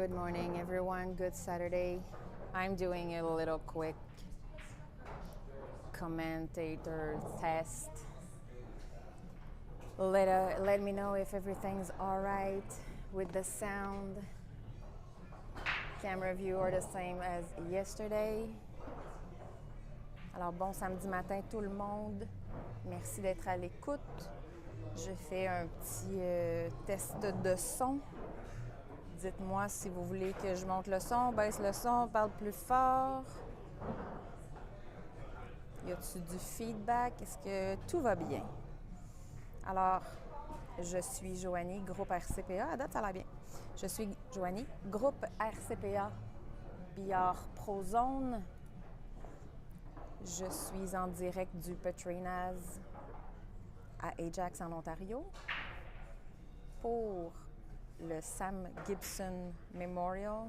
Good morning, everyone. Good Saturday. I'm doing a little quick commentator test. Let me know if everything's all right with the sound. Camera view are the same as yesterday. Alors, bon samedi matin, tout le monde. Merci d'être à l'écoute. Je fais un petit test de son. Dites-moi si vous voulez que je monte le son, baisse le son, parle plus fort. Y a-t-il du feedback? Est-ce que tout va bien? Alors, je suis Joanie, groupe RCPA. À date, ça a l'air bien. Je suis Joanie, groupe RCPA, Billiards Pro Zone. Je suis en direct du Petrinas à Ajax, en Ontario, pour le Sam Gibson Memorial,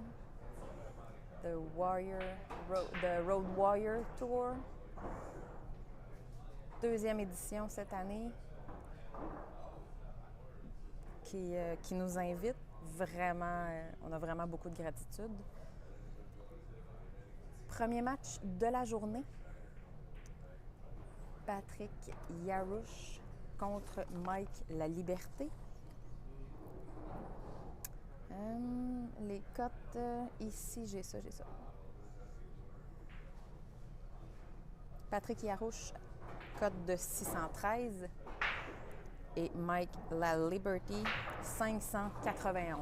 the Road Warrior Tour. Deuxième édition cette année qui nous invite. Vraiment, on a vraiment beaucoup de gratitude. Premier match de la journée. Patrick Yarouche contre Mike La Liberté. Les cotes, ici, j'ai ça. Patrick Yarouche, cote de 613. Et Mike La Liberty, 591.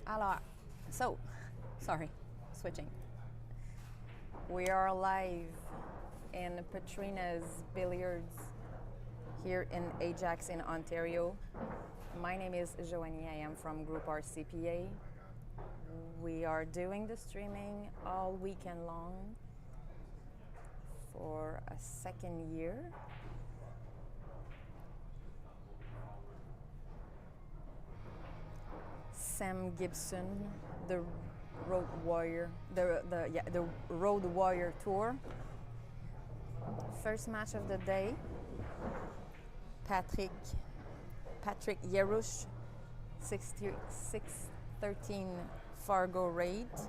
Alors, switching. We are live in Petrina's Billiards here in Ajax in Ontario. My name is Joanie. I am from Group RCPA. We are doing the streaming all weekend long for a second year. Sam Gibson, the Road Warrior, the Road Warrior Tour. First match of the day. Patrick Yarouche, 613 Fargo rate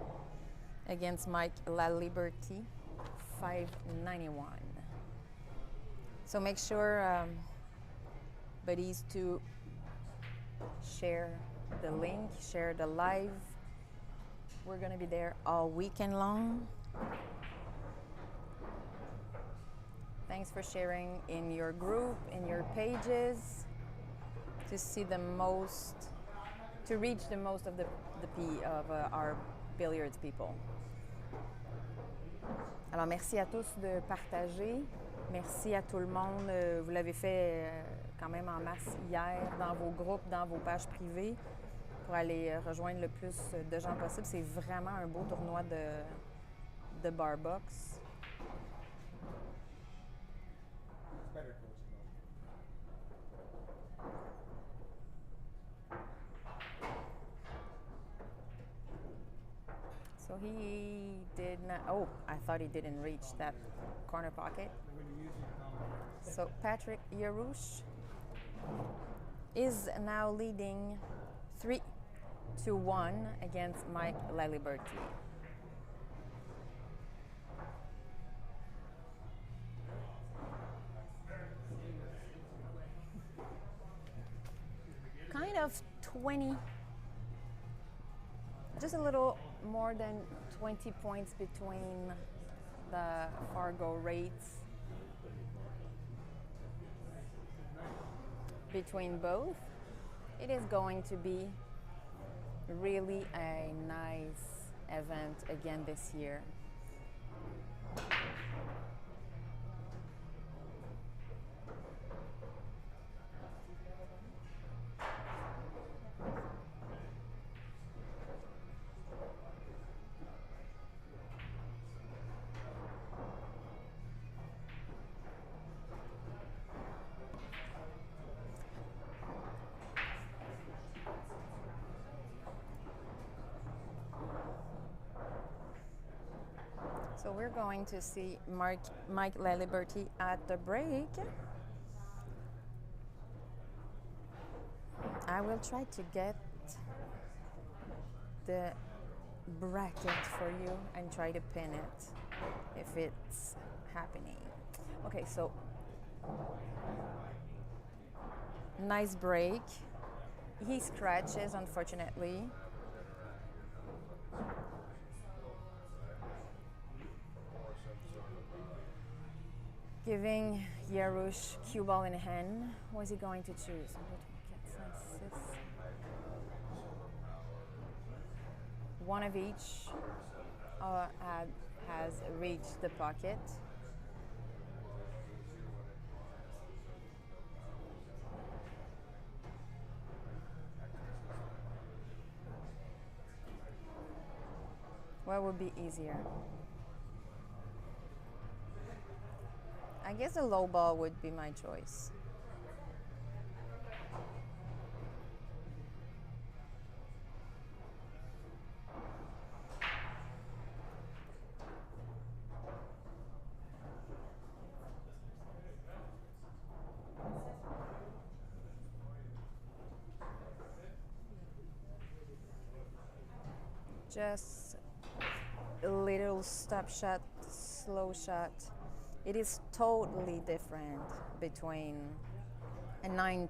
against Mike La Liberty, 591. So make sure, buddies, to share the link, share the live. We're going to be there all weekend long. Thanks for sharing in your group, in your pages, to reach the most of our Billiards people. Alors, merci à tous de partager. Merci à tout le monde. Vous l'avez fait quand même en masse hier dans vos groupes, dans vos pages privées pour aller rejoindre le plus de gens possible. C'est vraiment un beau tournoi de barbox. So he did not, I thought he didn't reach that corner pocket. So Patrick Yarouche is now leading 3-1 against Mike La Liberty. Kind of 20, just a little more than 20 points between the Fargo rates between both. It is going to be really a nice event again this year. So we're going to see Mike Laliberty at the break. I will try to get the bracket for you and try to pin it if it's happening. Okay, so nice break. He scratches, unfortunately. Giving Yarush cue ball in hand. What is he going to choose? One of each has reached the pocket. What would be easier? I guess a low ball would be my choice. Just a little stop shot, slow shot. It is totally different between a 9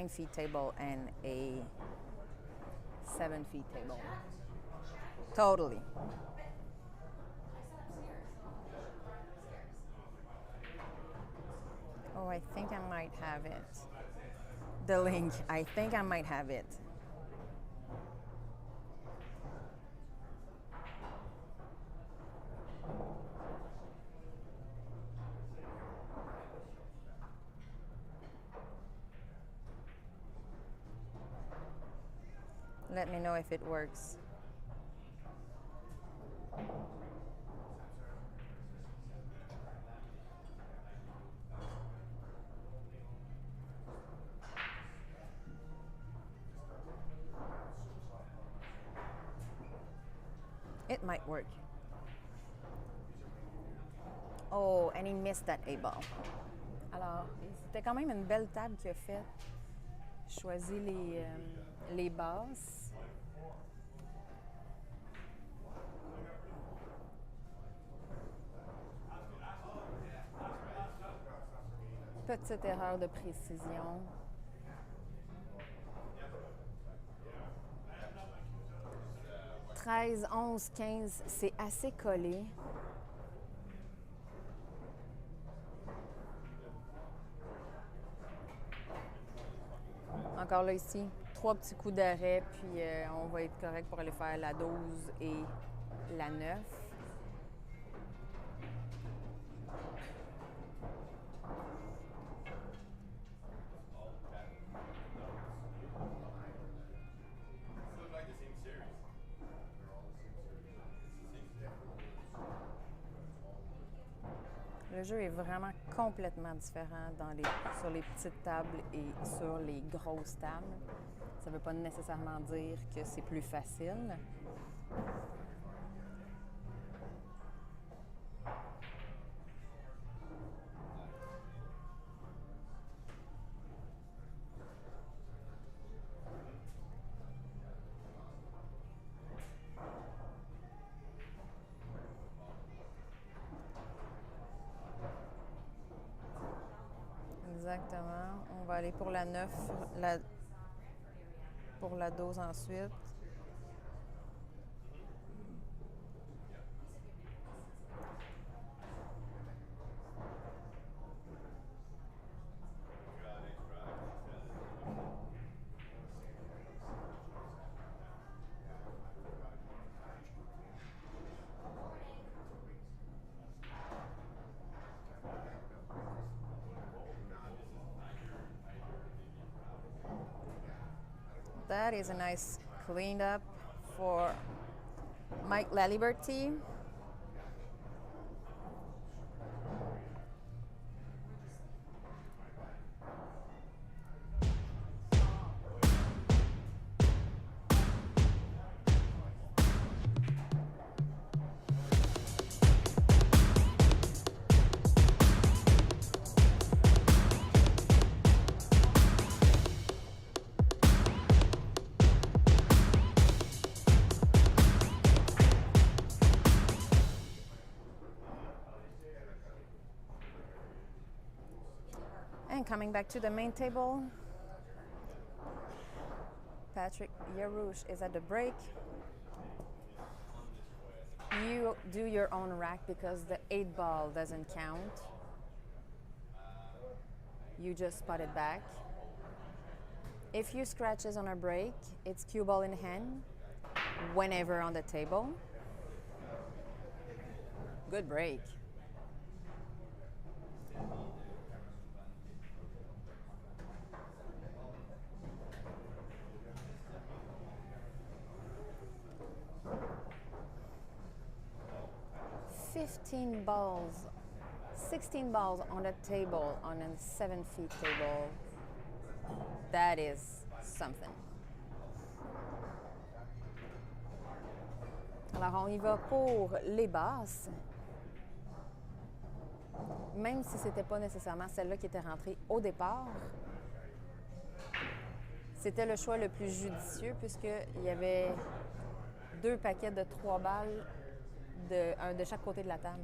feet table and a 7 feet table. Totally. Oh, I think I might have it. The link, I think I might have it. Let me know if it works. It might work. Oh, and he missed that A-ball. Alors, c'était quand même une belle table qu'il a faite. Choisi les basses. Petite erreur de précision. « 13, 11, 15, c'est assez collé. Encore là ici, 3 petits coups d'arrêt, puis on va être correct pour aller faire la 12 et la 9. Le jeu est vraiment complètement différent sur les petites tables et sur les grosses tables. Ça ne veut pas nécessairement dire que c'est plus facile. Exactement. On va aller pour la 9, pour la 12 ensuite. That is a nice cleanup for Mike Laliberty. coming back to the main table. Patrick Yarouche is at the break. You do your own rack because the 8-ball doesn't count. You just spot it back. If you scratches on a break, it's cue ball in hand, whenever on the table. Good break. $15, 16 balls on the table, on a 7-feet table. That is something. Alors, on y va pour les basses. Même si ce n'était pas nécessairement celle-là qui était rentrée au départ, c'était le choix le plus judicieux puisqu'il y avait 2 paquets de 3 balles un de chaque côté de la table.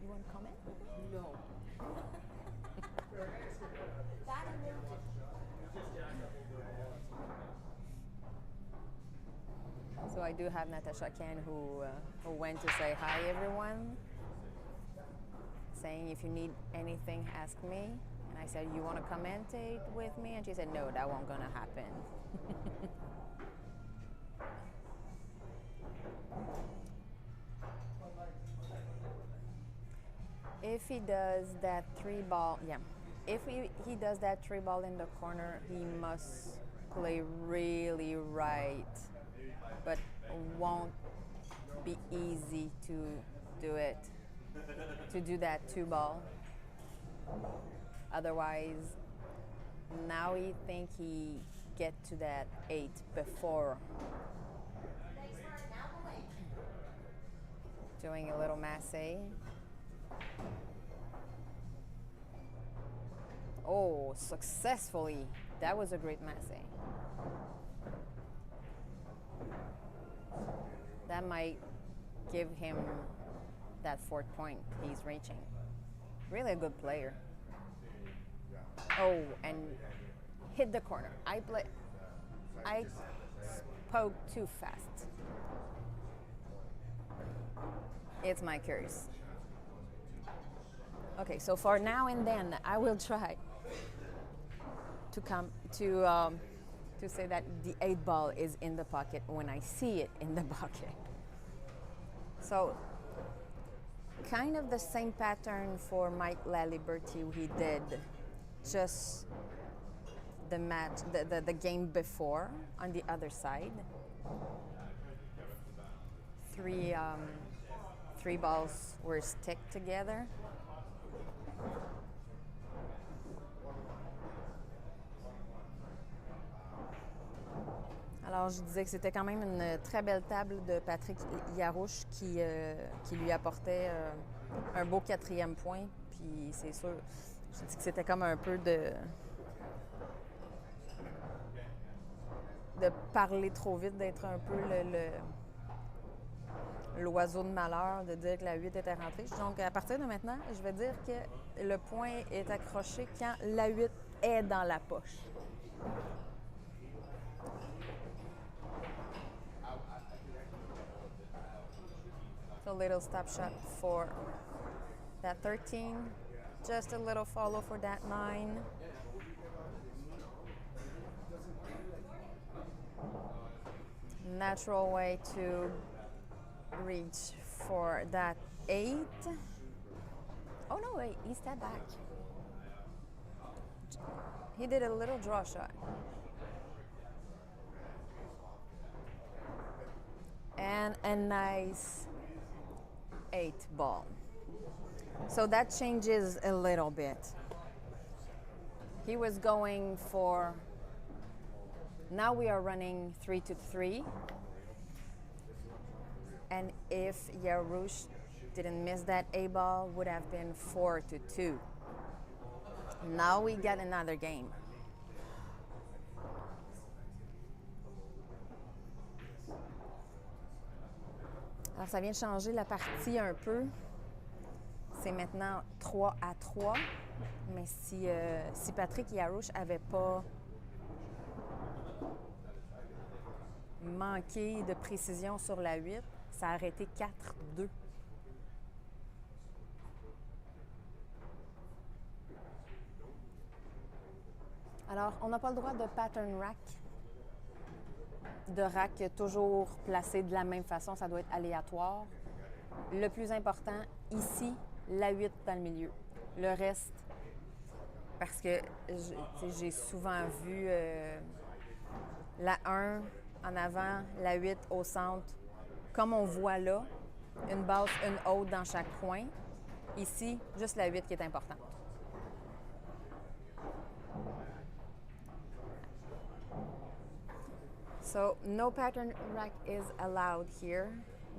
You want to comment? No. So I do have Natasha Ken who went to say hi everyone, saying if you need anything, ask me. And I said, you want to commentate with me? And she said, no, that won't gonna happen. If he does that 3-ball, yeah. If he does that 3-ball in the corner, he must play really right. But won't be easy to do it, to do that 2-ball. Otherwise, now he think he get to that 8 before. Doing a little massé. Oh, successfully. That was a great massé. That might give him that 4th point he's reaching. Really a good player. Oh, and hit the corner. I spoke too fast. It's my curse. Okay, so for now and then, I will try to say that the 8-ball is in the pocket when I see it in the pocket. So, kind of the same pattern for Mike Laliberty he did just the match, the game before on the other side. 3 balls were stick together. Alors, je disais que c'était quand même une très belle table de Patrick Yarouche qui lui apportait un beau 4e point. Puis c'est sûr, je dis que c'était comme un peu de parler trop vite, d'être un peu l'oiseau de malheur, de dire que la 8 était rentrée. Donc, à partir de maintenant, je vais dire que le point est accroché quand la 8 est dans la poche. So little stop shot for that 13. Just a little follow for that 9. Natural way to reach for that 8. Oh no, wait, he stepped back. He did a little draw shot. And a nice 8-ball. So that changes a little bit. He was going for, now we are running 3-3. And if Yarouche didn't miss that 8-ball, would have been 4-2. Now we get another game. Alors, ça vient de changer la partie un peu. C'est maintenant 3-3. Mais si Patrick Yarouche n'avait pas manqué de précision sur la 8, ça aurait été 4-2. Alors, on n'a pas le droit de pattern rack, de rack toujours placé de la même façon, ça doit être aléatoire. Le plus important, ici, la 8 dans le milieu. Le reste, parce que j'ai souvent vu la 1 en avant, la 8 au centre, comme on voit là, une basse, une haute dans chaque coin. Ici, juste la 8 qui est importante. So no pattern rack is allowed here.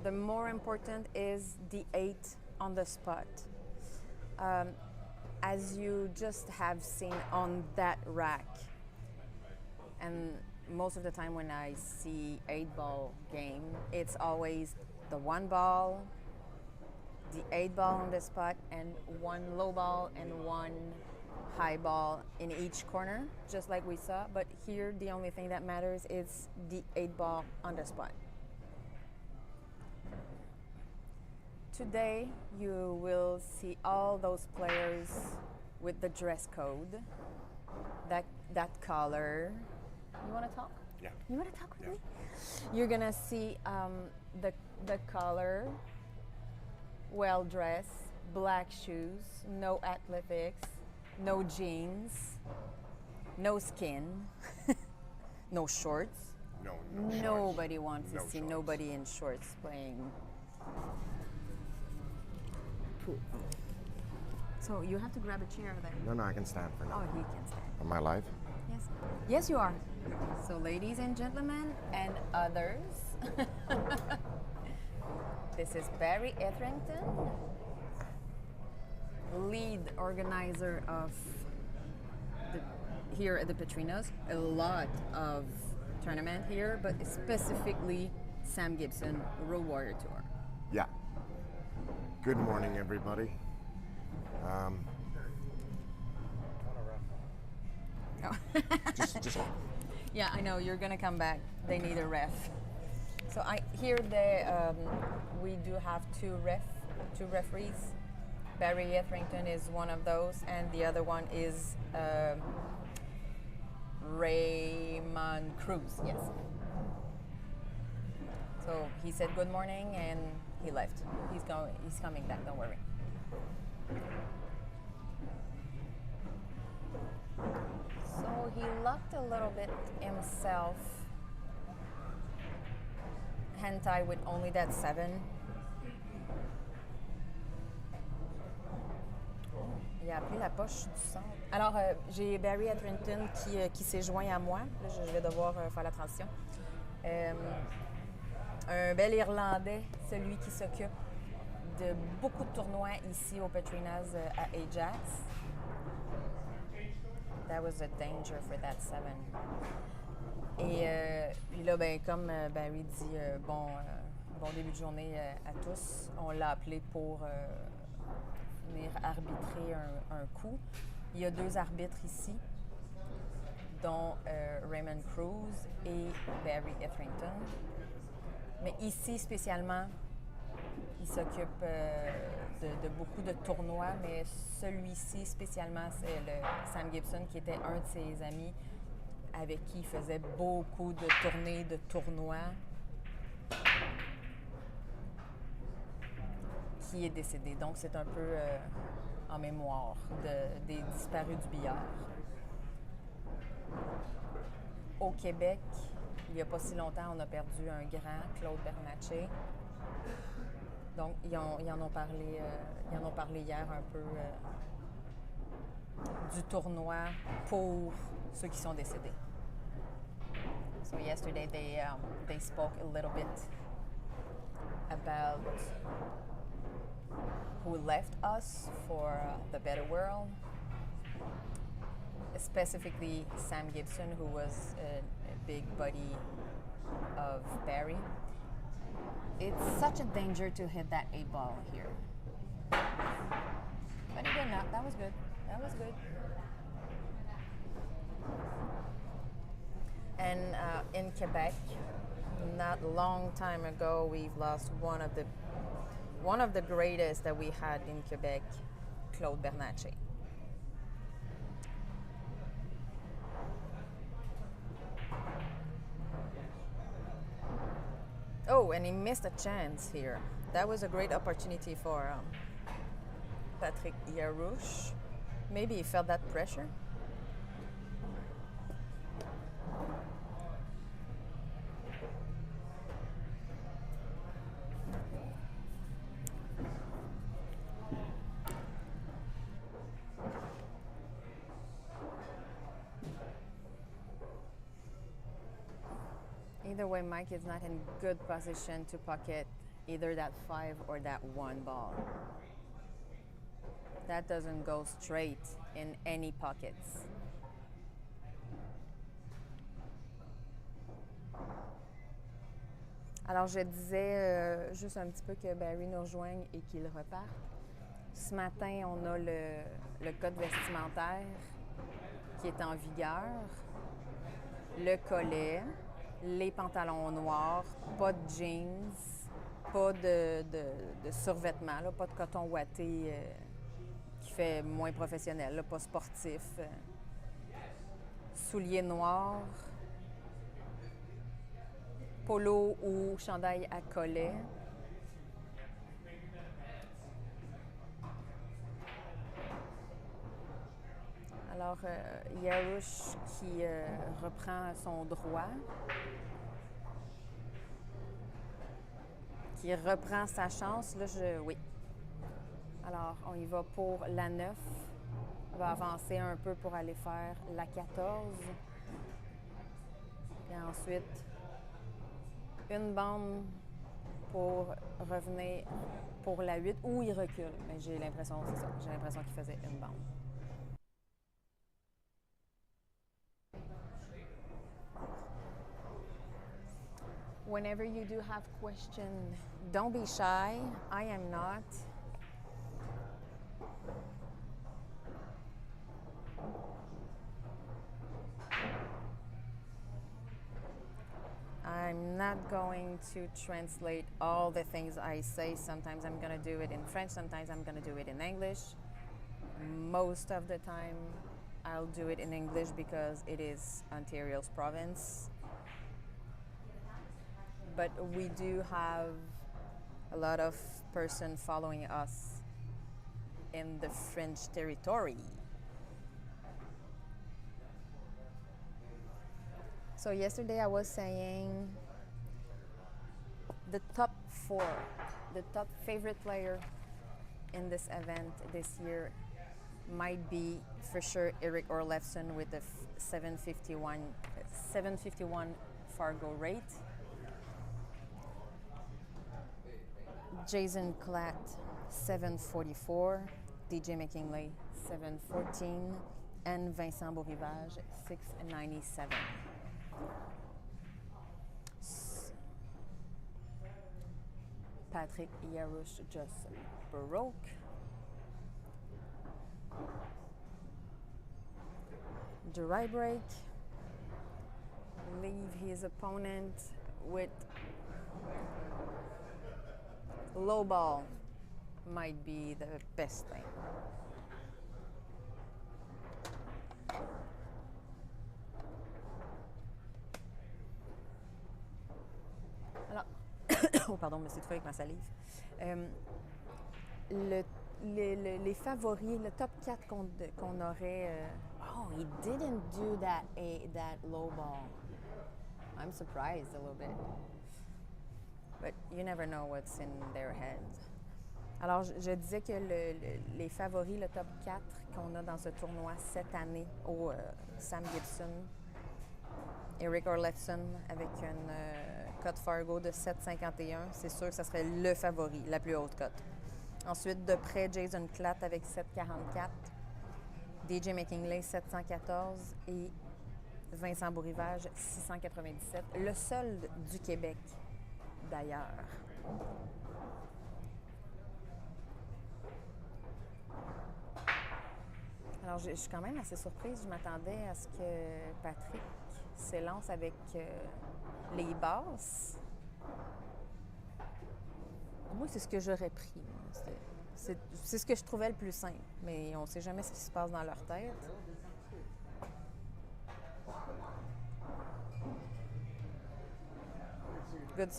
The more important is the 8 on the spot. As you just have seen on that rack, and most of the time when I see 8-ball game, it's always the 1 ball, the 8 ball on the spot, and 1 low ball and 1 high ball in each corner, just like we saw. But here, the only thing that matters is the 8 ball on the spot. Today, you will see all those players with the dress code, that color. You want to talk? Yeah. You want to talk with me? You're gonna see the color, well dressed, black shoes, no athletics, no jeans, no skin, no shorts. No Nobody shorts. wants to see shorts. nobody in shorts playing pool. So you have to grab a chair there. No, I can stand for now. Oh, he can stand. Am I live? Yes. Yes, you are. So, ladies and gentlemen, and others, this is Barry Etherington, lead organizer of here at the Petrinas. A lot of tournament here, but specifically Sam Gibson Road Warrior Tour. Yeah. Good morning, everybody. Oh. Just Yeah, I know you're gonna come back. They need a ref. So we do have two referees. Barry Etherington is one of those, and the other one is Raymond Cruz. Yes. So he said good morning and he left. He's coming back. Don't worry. So he lucked a little bit himself. Hand tie with only that 7. Il a appelé la poche du centre. Alors, j'ai Barry Etherington qui s'est joint à moi. Là, je vais devoir faire la transition. Un bel Irlandais, celui qui s'occupe de beaucoup de tournois ici au Petrinas à Ajax. That was a danger for that 7. Et puis là, ben, comme Barry dit, bon début de journée à tous. On l'a appelé pour venir arbitrer un coup. Il y a 2 arbitres ici, dont Raymond Cruz et Barry Etherington. Mais ici, spécialement, il s'occupe de beaucoup de tournois, mais celui-ci, spécialement, c'est le Sam Gibson, qui était un de ses amis avec qui il faisait beaucoup de tournées, de tournois, qui est décédé. Donc, c'est un peu en mémoire des disparus du billard. Au Québec, il n'y a pas si longtemps, on a perdu un grand, Claude Bernatchez. Donc, ils en ont parlé hier un peu du tournoi pour ceux qui sont décédés. So yesterday they spoke a little bit about who left us for the better world. Specifically Sam Gibson, who was a big buddy of Barry. It's such a danger to hit that 8 ball here. But he did not. That was good. That was good. And in Quebec, not long time ago, we've lost one of the greatest that we had in Quebec, Claude Bernatchez. Oh, and he missed a chance here. That was a great opportunity for Patrick Yarouche. Maybe he felt that pressure. Either way, Mike is not in good position to pocket either that 5 or that 1 ball. That doesn't go straight in any pockets. Alors, je disais juste un petit peu que Barry nous rejoigne et qu'il reparte. Ce matin, on a le code vestimentaire qui est en vigueur, le collet, les pantalons noirs, pas de jeans, pas de survêtement, là, pas de coton ouaté qui fait moins professionnel, là, pas sportif. Souliers noirs, polo ou chandail à collet. Alors, Yarouche qui reprend son droit, qui reprend sa chance. Là, oui. Alors, on y va pour la 9. On va avancer un peu pour aller faire la 14. Et ensuite, une bande pour revenir pour la 8, ou il recule. Mais j'ai l'impression, c'est ça, j'ai l'impression qu'il faisait une bande. Whenever you do have questions, don't be shy. I am not. I'm not going to translate all the things I say. Sometimes I'm going to do it in French, sometimes I'm going to do it in English. Most of the time, I'll do it in English because it is Ontario's province. But we do have a lot of persons following us in the French territory. So yesterday I was saying the top 4, the top favorite player in this event this year might be for sure Eric Orlefson with the 751 Fargo rate. Jason Klatt, 744, DJ McKinley, 714, and Vincent Beaurivage, 697. Patrick Yarouche just broke. Dry break. Leave his opponent with low ball. Might be the best thing. Alors, oh pardon, je me suis étouffée avec ma salive. Les favoris, le top 4 qu'on aurait. Oh, he didn't do that low ball. I'm surprised a little bit. But you never know what's in their head. Alors, je disais que les favoris, le top 4 qu'on a dans ce tournoi cette année au Sam Gibson, Eric Orlefson avec une cote Fargo de 7,51, c'est sûr que ce serait le favori, la plus haute cote. Ensuite, de près, Jason Klatt avec 7,44, DJ McKinley 714 et Vincent Beaurivage 697. Le seul du Québec, d'ailleurs. Alors, je suis quand même assez surprise. Je m'attendais à ce que Patrick s'élance avec les basses. Moi, c'est ce que j'aurais pris. C'est ce que je trouvais le plus simple. Mais on ne sait jamais ce qui se passe dans leur tête. Good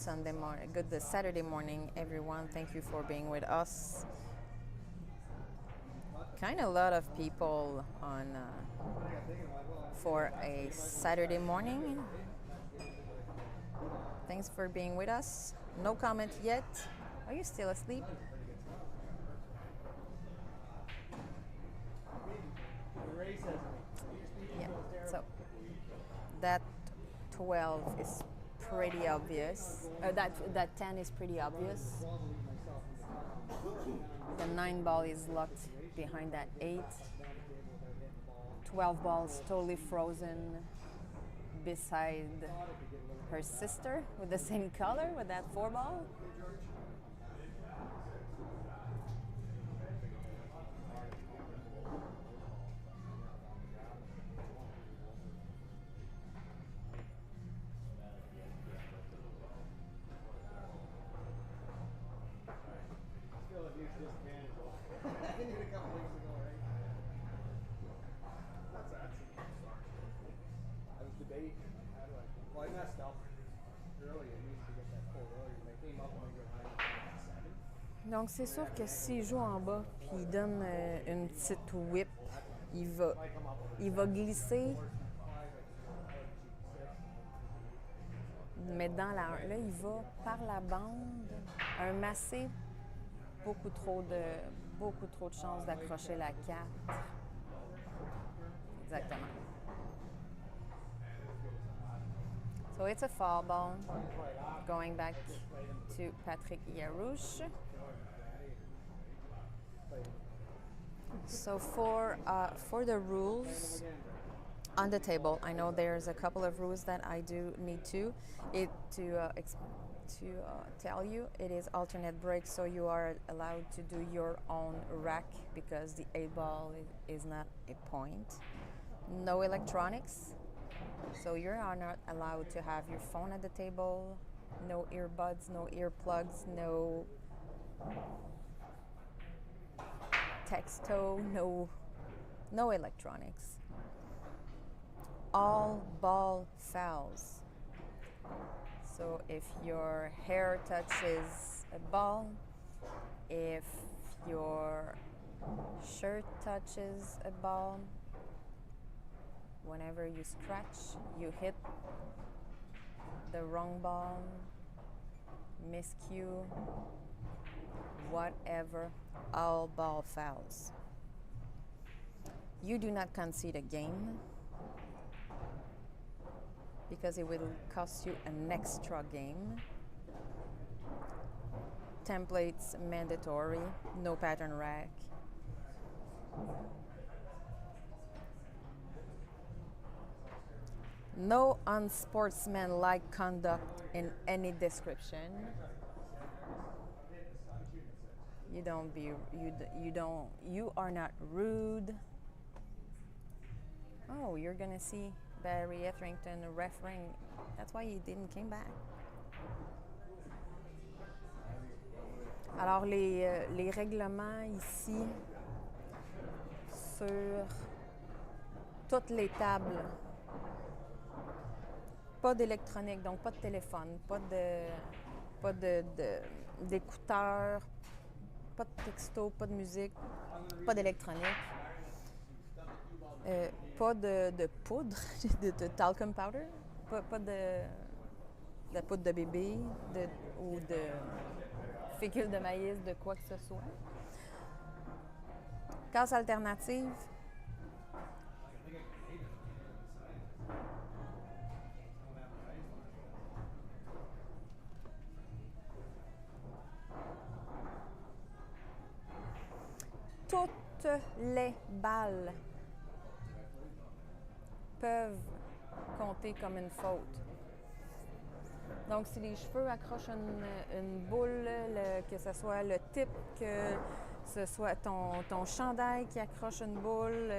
Sunday morning, good Saturday morning, everyone. Thank you for being with us. Kind of a lot of people on for a Saturday morning. Thanks for being with us. No comment yet. Are you still asleep? Yeah. So that 12 is pretty obvious. That 10 is pretty obvious. The 9 ball is locked behind that 8. 12 balls totally frozen beside her sister with the same color with that 4 ball. Donc, c'est sûr que s'il joue en bas puis il donne une petite whip, il va glisser. Mais là, il va par la bande, un massé, beaucoup trop de chances d'accrocher la 4. Exactement. So it's a foul ball. Going back to Patrick Yarouche. So for the rules on the table, I know there's a couple of rules that I do need to tell you. It is alternate break, so you are allowed to do your own rack because the 8 ball is not a point. No electronics, so you are not allowed to have your phone at the table. No earbuds, no earplugs, no texto, no electronics. All ball fouls. So if your hair touches a ball, if your shirt touches a ball, whenever you scratch, you hit the wrong ball, miscue, whatever, all ball fouls. You do not concede a game because it will cost you an extra game. Templates mandatory, no pattern rack. No unsportsmanlike conduct in any description. You are not rude. Oh, you're gonna see Barry Etherington referring. That's why he didn't come back. Alors, les règlements ici sur toutes les tables. Pas d'électronique, donc pas de téléphone, pas d'écouteurs, pas de texto, pas de musique, pas d'électronique. Pas de poudre, de talcum powder, pas de poudre de bébé ou de fécule de maïs, de quoi que ce soit. Casse alternative. Toutes les balles peuvent compter comme une faute. Donc, si les cheveux accrochent une boule, que ce soit le type, que ce soit ton chandail qui accroche une boule,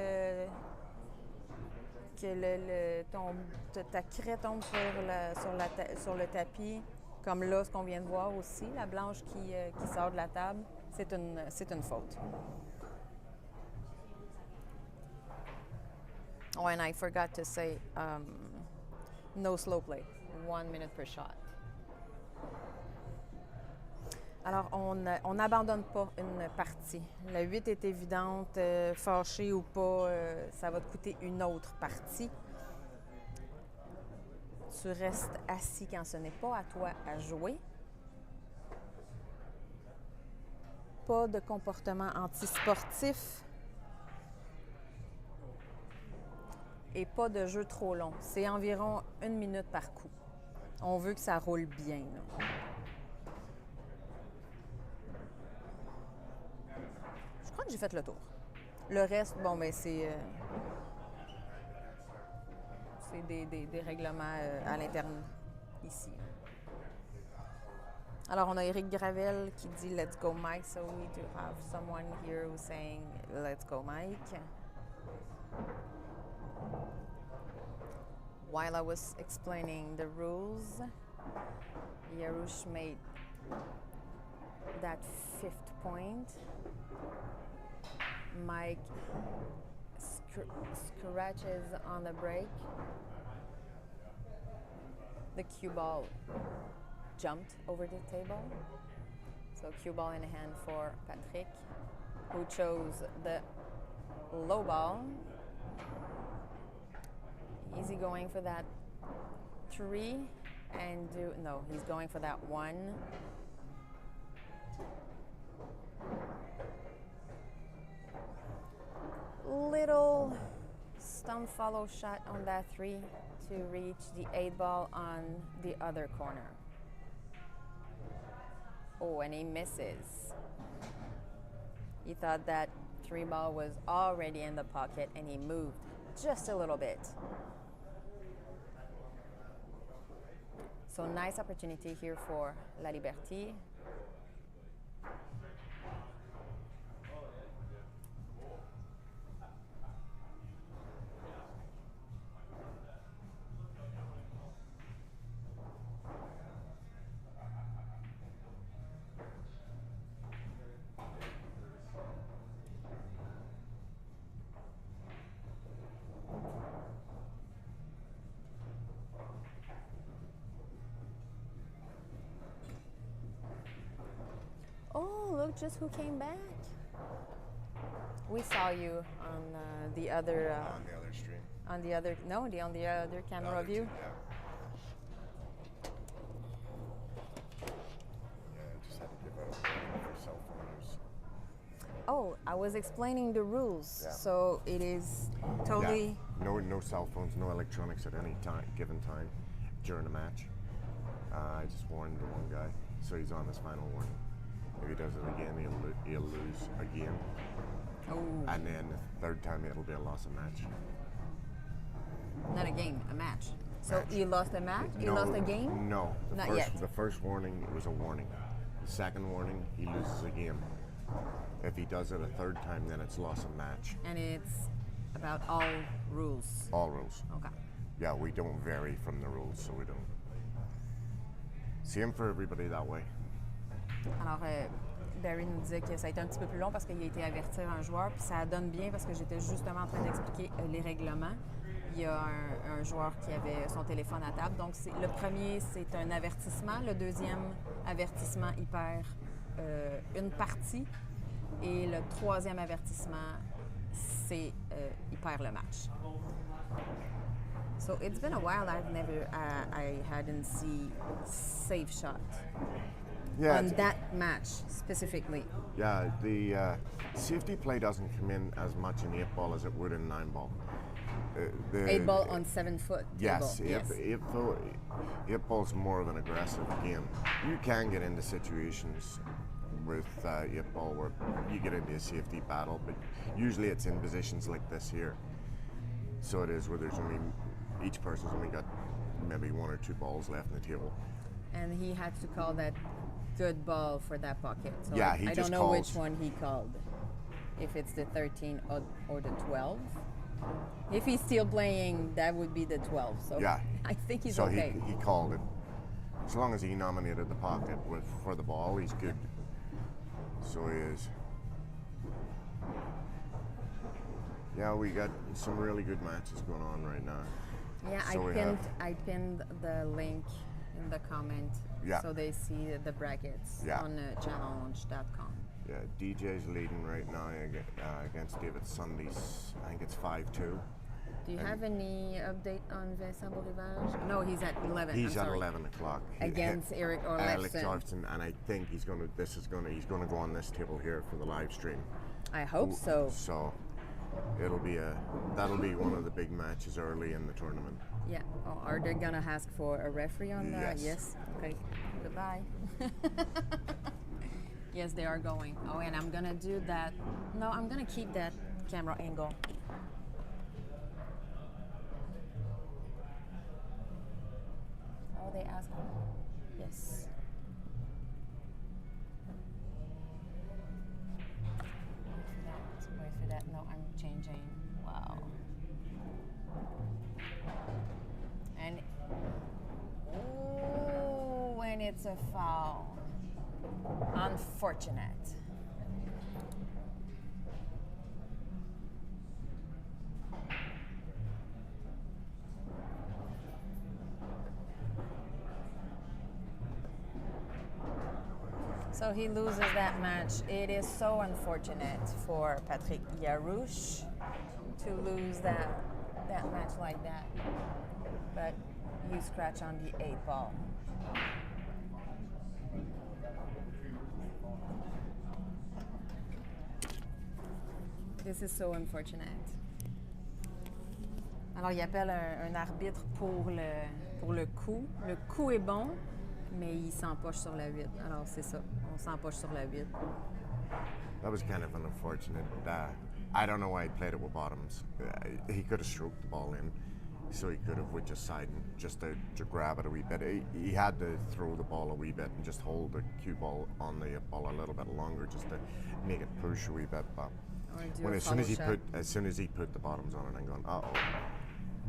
que ta craie tombe sur le tapis, comme là, ce qu'on vient de voir aussi, la blanche qui sort de la table, c'est une faute. Oh, and I forgot to say, no slow play, 1 minute per shot. Alors, on n'abandonne pas une partie. La 8 est évidente, fâché ou pas, ça va te coûter une autre partie. Tu restes assis quand ce n'est pas à toi à jouer. Pas de comportement antisportif. Et pas de jeu trop long. C'est environ 1 minute par coup. On veut que ça roule bien, là. Je crois que j'ai fait le tour. Le reste, bon, ben c'est des règlements à l'interne ici. Alors, on a Eric Gravel qui dit « Let's go, Mike ». So we do have someone here who's saying « Let's go, Mike ». While I was explaining the rules, Yarush made that 5th point. Mike scratches on the break. The cue ball jumped over the table. So cue ball in hand for Patrick, who chose the low ball. Is he going for that 3 and no, he's going for that 1. Little stump follow shot on that 3 to reach the 8 ball on the other corner. Oh, and he misses. He thought that 3 ball was already in the pocket and he moved just a little bit. So nice opportunity here for La Liberté. Oh, look just who came back. We saw you on the other... on the other stream. On the other... No, on the other camera view. Yeah. Yeah, I just had to give out a warning for cell phone use. Oh, I was explaining the rules. Yeah. So it is totally... Yeah. No cell phones, no electronics at any given time during a match. I just warned the one guy, so he's on his final warning. If he does it again, he'll lose again. Oh. And then the third time, it'll be a loss of match. Not a game, a match. So Match. he lost a match? He No, lost a game? No. Not yet. The first warning was a warning. The second warning, he loses a game. If he does it a third time, then it's loss of match. And it's about all rules. All rules. Okay. Yeah, we don't vary from the rules, so we don't. Same for everybody that way. Alors, Barry nous disait que ça a été un petit peu plus long parce qu'il a été avertir un joueur, puis ça donne bien parce que j'étais justement en train d'expliquer les règlements. Il y a un joueur qui avait son téléphone à table. Donc, le premier, c'est un avertissement. Le deuxième avertissement, il perd une partie. Et le troisième avertissement, c'est il perd le match. So it's been a while I hadn't seen safe shot. Yeah, on that match specifically. Yeah, the safety play doesn't come in as much in 8-ball as it would in 9-ball. 8-ball on 7-foot. Yes, yes. 8-ball's more of an aggressive game. You can get into situations with 8-ball where you get into a safety battle, but usually it's in positions like this here. So it is where there's only, each person's only got maybe 1 or 2 balls left on the table. And he had to call that good ball for that pocket. So Yeah, he I just don't know calls. which one he called. If it's the 13 or the 12. If he's still playing, that would be the 12. So Yeah. I think he's So okay. he called it. As long as he nominated the pocket for the ball, he's good. So he is. Yeah, we got some really good matches going on right now. Yeah, So I pinned the link in the comment Yeah. so they see the brackets Yeah. on challenge.com. Yeah, DJ's leading right now against David Sunday's. I think it's 5-2. Do you have any update on Vincent Bourrivage? No, he's at 11. He's I'm at sorry. 11 o'clock. Against Eric Alex Orlefson. Orlefson, and I think he's gonna go on this table here for the live stream. I hope so. So that'll be one of the big matches early in the tournament. Yeah. Oh, are they gonna ask for a referee on that? Yes. Okay. Goodbye. Yes, they are going. Oh, and I'm gonna do that. No, I'm gonna keep that camera angle. Oh, they asked. Yes. Wait for that. No, I'm changing. Wow. And ooh, and it's a foul. Unfortunate. So he loses that match. It is so unfortunate for Patrick Yarouche to lose that match like that. But you scratch on the 8 ball. This is so unfortunate. Alors, il appelle un arbitre pour le coup. Le coup est bon, mais il s'empoche sur la 8. Alors, c'est ça. On s'empoche sur la 8. That was kind of an unfortunate. I don't know why he played it with bottoms. He could have stroked the ball in, so he could have with just side just to grab it a wee bit. He had to throw the ball a wee bit and just hold the cue ball on the ball a little bit longer just to make it push a wee bit. But as soon as he put the bottoms on it, I'm going, uh oh,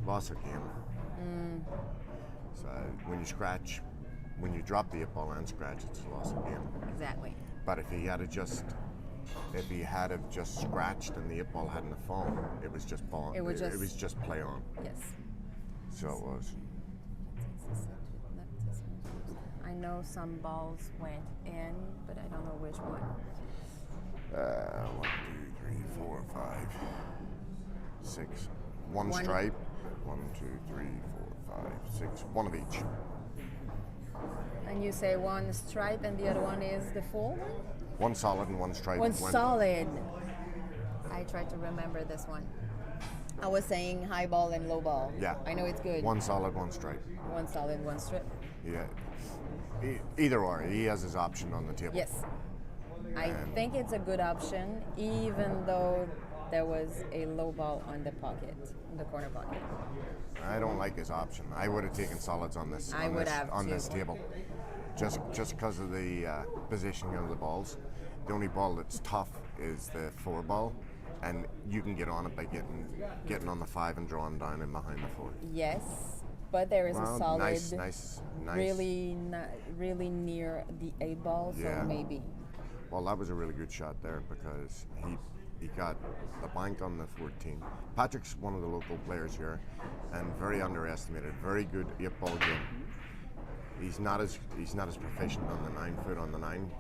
lost again. So when you drop the 8 ball and scratch, it's a loss again. Exactly. But if he had just scratched and the 8 ball hadn't fallen, it was just ball. It was just play on. Yes. So it was. I know some balls went in, but I don't know which one. 1, 2, 3, 4, 5, 6. One stripe. 1, 2, 3, 4, 5, 6. One of each. And you say one stripe and the other one is the full one? One solid and one stripe. One solid. I tried to remember this one. I was saying high ball and low ball. Yeah. I know it's good. One solid, one stripe. One solid, one strip. Yeah. Either or. He has his option on the table. Yes. I think it's a good option, even though there was a low ball on the pocket, in the corner pocket. I don't like his option. I would have taken solids on this. This table, just because of the positioning of the balls. The only ball that's tough is the 4 ball, and you can get on it by getting on the 5 and drawing down in behind the 4. Yes, but there is a solid, nice. really near the 8 ball, so maybe. Well, that was a really good shot there because he got the bank on the 14. Patrick's one of the local players here, and very underestimated. Very good 8 ball game. He's not as proficient on the 9 foot on the 9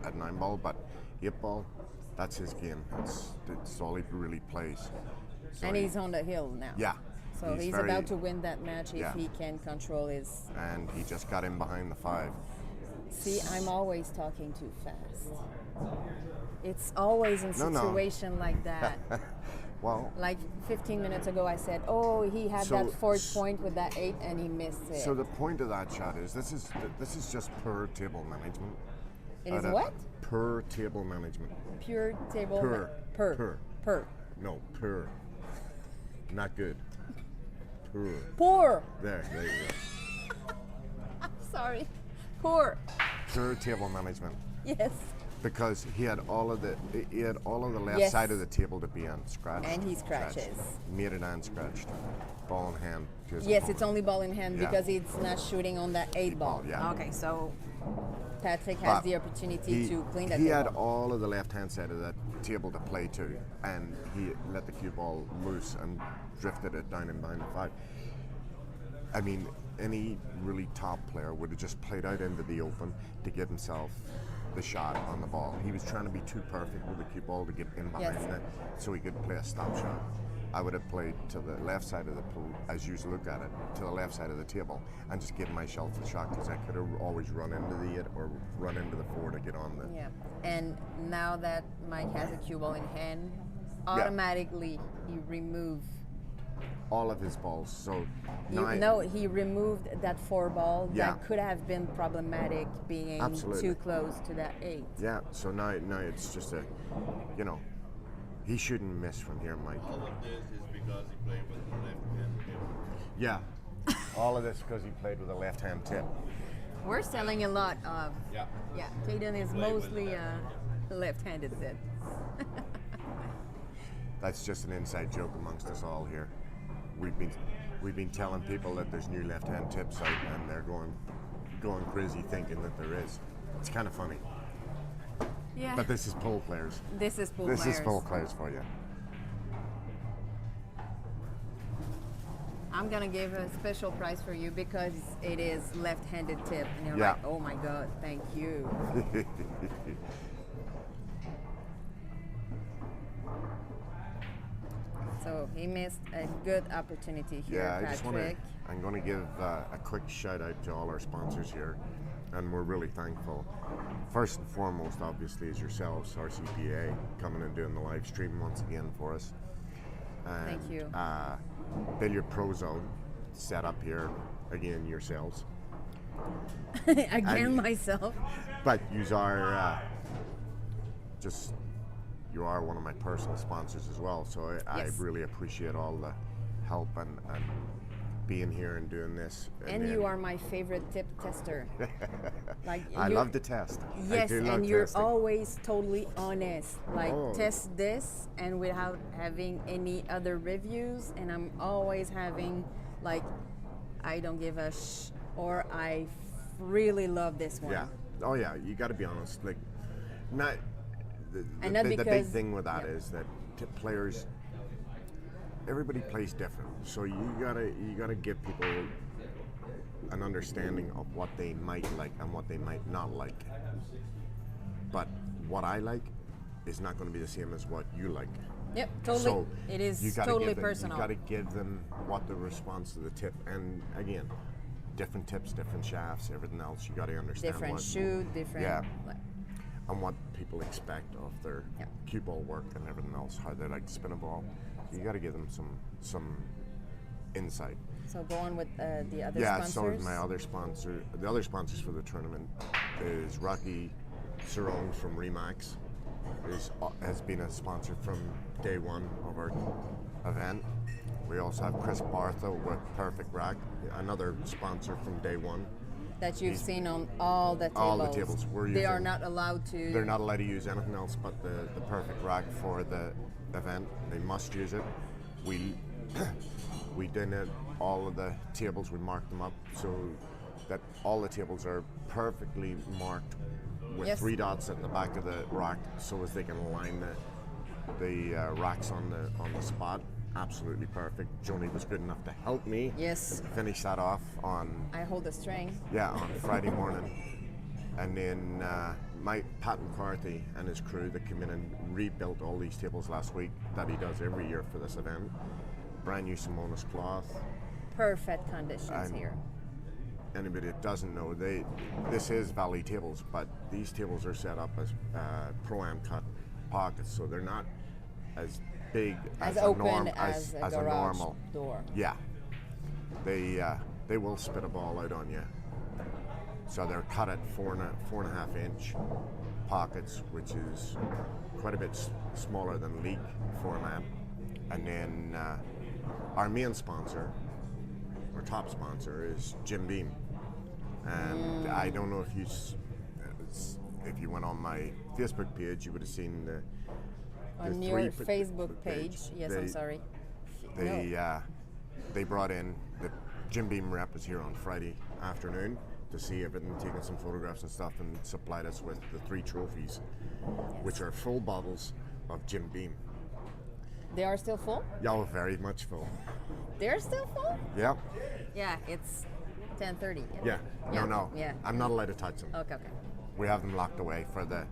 at 9 ball, but 8 ball, that's his game. It's all he really plays. So and he's on the hill now. Yeah. So he's about to win that match if he can control his. And he just got in behind the 5. See, I'm always talking too fast. It's always in situation like that. Well, like 15 minutes ago, I said, "Oh, he had that 4th point with that 8, and he missed it." So the point of that shot is this is just per table management. It is what? Per table management. Pure table. Per. No, per. Not good. Per. Poor. There you go. I'm sorry. Poor pure table management. Yes. Because he had all of the left Yes. side of the table to be on scratched. And he scratches. Made it unscratched. Ball in hand. Yes, it's only ball in hand Yeah. because it's not shooting on that 8 ball. Yeah. Okay, so Patrick has But the opportunity to clean that He table. had all of the left-hand side of that table to play to, and he let the cue ball loose and drifted it down and behind the 5. I mean, any really top player would have just played out into the open to give himself the shot on the ball. He was trying to be too perfect with the cue ball to get in behind Yes. it so he could play a stop shot. I would have played to the left side of the pool, as you look at it, to the left side of the table, and just given myself the shot because I could have always run into the 8 or run into the 4 to get on the. Yeah, and now that Mike has a cue ball in hand, automatically he removed. All of his balls. So He removed that 4 ball Yeah. that could have been problematic being Absolutely. too close to that 8. Yeah, so now it's just he shouldn't miss from here, Mike. All of this is because he played with the left hand tip. Yeah, all of this because he played with a left-hand tip. We're selling a lot of. Yeah. Yeah, Caden is Play with mostly left-handed set. That's just an inside joke amongst us all here. We've been telling people that there's new left-hand tips out, and they're going crazy thinking that there is. It's kind of funny. Yeah. But this is pool players. This is pool This players. is pool players for you. I'm gonna give a special price for you because it is left-handed tip, and you're Yeah. like, oh my god, thank you. So he missed a good opportunity here, Yeah, I just want to. Patrick. I'm going to give a quick shout out to all our sponsors here, and we're really thankful. First and foremost, obviously, is yourselves, RCPA, coming and doing the live stream once again for us. And, Thank you. Billiard Pro Zone, set up here again yourselves. Again, And- myself. But you are you are one of my personal sponsors as well. So I Yes. really appreciate all the help and being here and doing this. And then- you are my favorite tip tester. Like I you- love to test. I Yes, do love and you're testing. always totally honest. Like Oh. test this and without having any other reviews. And I'm always having like, I don't give a or I really love this one. Yeah. Oh yeah. You got to be honest. Like, not. And not the big because- thing with that yeah. is that players. Everybody plays different, so you gotta give people an understanding of what they might like and what they might not like. But what I like is not going to be the same as what you like. Yep, totally. So it is you gotta totally give them, personal. You got to give them what the response to the tip, and again, different tips, different shafts, everything else. You got to understand different what, shoe, different. Yeah. Like, and what people expect of their Yeah. cue ball work and everything else, how they like to spin a ball. You got to give them some insight. so go on with the other Yeah, sponsors. so my other sponsor, the other sponsors for the tournament is Rocky Cerrone from Remax. Has been a sponsor from day one of our event. We also have Chris Bartha with Perfect Rack, another sponsor from day one. that you've seen on all the tables. All the tables. We're they are using- not allowed to. They're not allowed to use anything else but the Perfect Rack for the event. They must use it. We did it, all of the tables, we marked them up so that all the tables are perfectly marked with Yes. 3 dots at the back of the rack so as they can align the racks on the spot. Absolutely perfect. Joni was good enough to help me Yes. finish that off on I hold the string. on Friday morning. And then Pat McCarthy and his crew that came in and rebuilt all these tables last week that he does every year for this event. Brand new Simonis cloth. Perfect conditions And- here. Anybody that doesn't know, this is Valley tables, but these tables are set up as Pro-Am cut pockets, so they're not as big As a open norm, as a as a garage normal. door. Yeah, they will spit a ball out on you. So they're cut at 4.5 inch pockets, which is quite a bit smaller than league format. And then our main sponsor, our top sponsor, is Jim Beam. And I don't know if because if you went on my Facebook page, you would have seen the On three your p- Facebook page. Yes, I'm They- sorry. They brought in the Jim Beam rep was here on Friday afternoon to see everything, taking some photographs and stuff, and supplied us with the 3 trophies, which are full bottles of Jim Beam. They are still full? Y'all are very much full. They're still full? Yeah, Yeah, it's 10:30. yeah. No. Yeah. I'm not allowed to touch them. Okay. We have them locked away for the.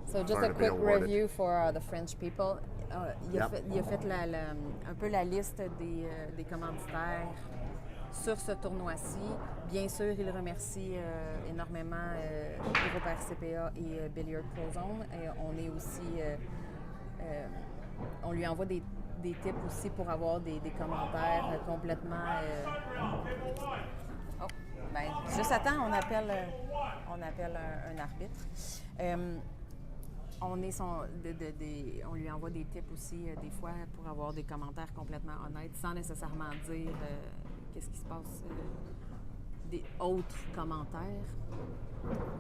So just For a to be quick awarded. review for the French people. Il a Yep. fait un peu la liste des commanditaires sur ce tournoi-ci. Bien sûr, il remercie énormément le groupe RCPA et Billiards Pro Zone. Et on est aussi, on lui envoie des tips aussi pour avoir des commentaires complètement. Oh, ben, juste à temps, on appelle un arbitre. On lui envoie des tips aussi des fois pour avoir des commentaires complètement honnêtes, sans nécessairement dire qu'est-ce qui se passe, des autres commentaires.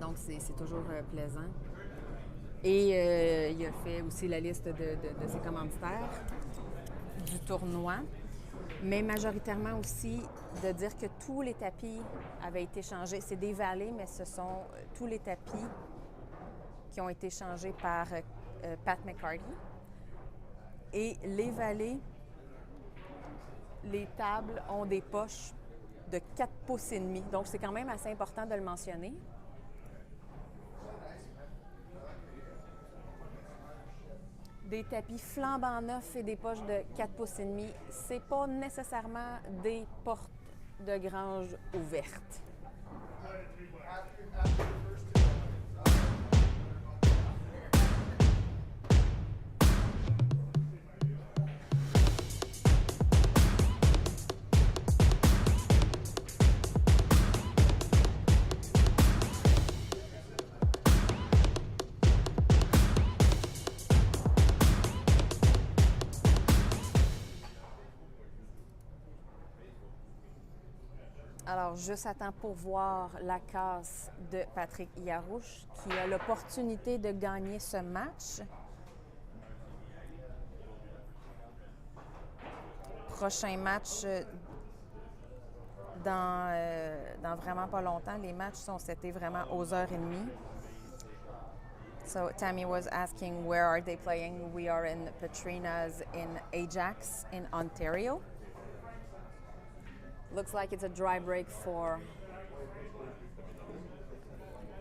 Donc c'est toujours plaisant. Et il a fait aussi la liste de ses commanditaires du tournoi, mais majoritairement aussi de dire que tous les tapis avaient été changés. C'est des vallées, mais ce sont tous les tapis qui ont été changés par Pat McCarty. Et les vallées, les tables ont des poches de 4 pouces et demi. Donc, c'est quand même assez important de le mentionner. Des tapis flambant neufs et des poches de 4 pouces et demi, c'est pas nécessairement des portes de grange ouvertes. Alors, juste à temps pour voir la casse de Patrick Yarouche, qui a l'opportunité de gagner ce match. Prochain match dans vraiment pas longtemps. Les matchs sont setés vraiment aux heures et demie. So Tammy was asking where are they playing. We are in Petrina's in Ajax in Ontario. Looks like it's a dry break for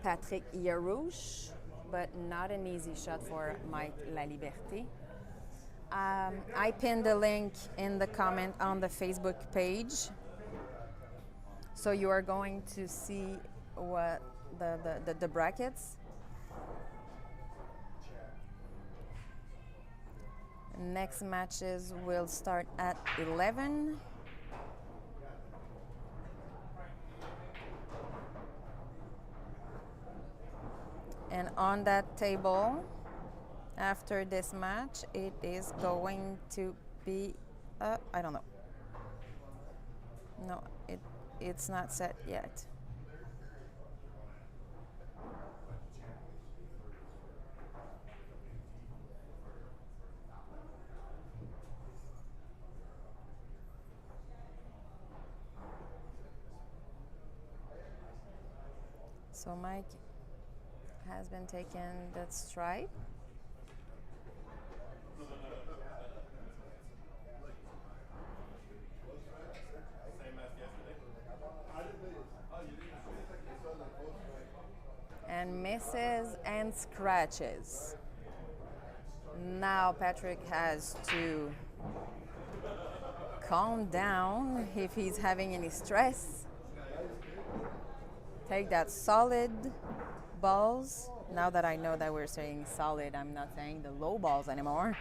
Patrick Yarouche, but not an easy shot for Mike Laliberté. I pinned the link in the comment on the Facebook page. So you are going to see what the brackets. Next matches will start at 11. And on that table, after this match, it is going to be, I don't know. No, it's not set yet. So Mike has been taking that stripe. And misses and scratches. Now Patrick has to calm down if he's having any stress. Take that solid balls. Now that I know that we're saying solid, I'm not saying the low balls anymore.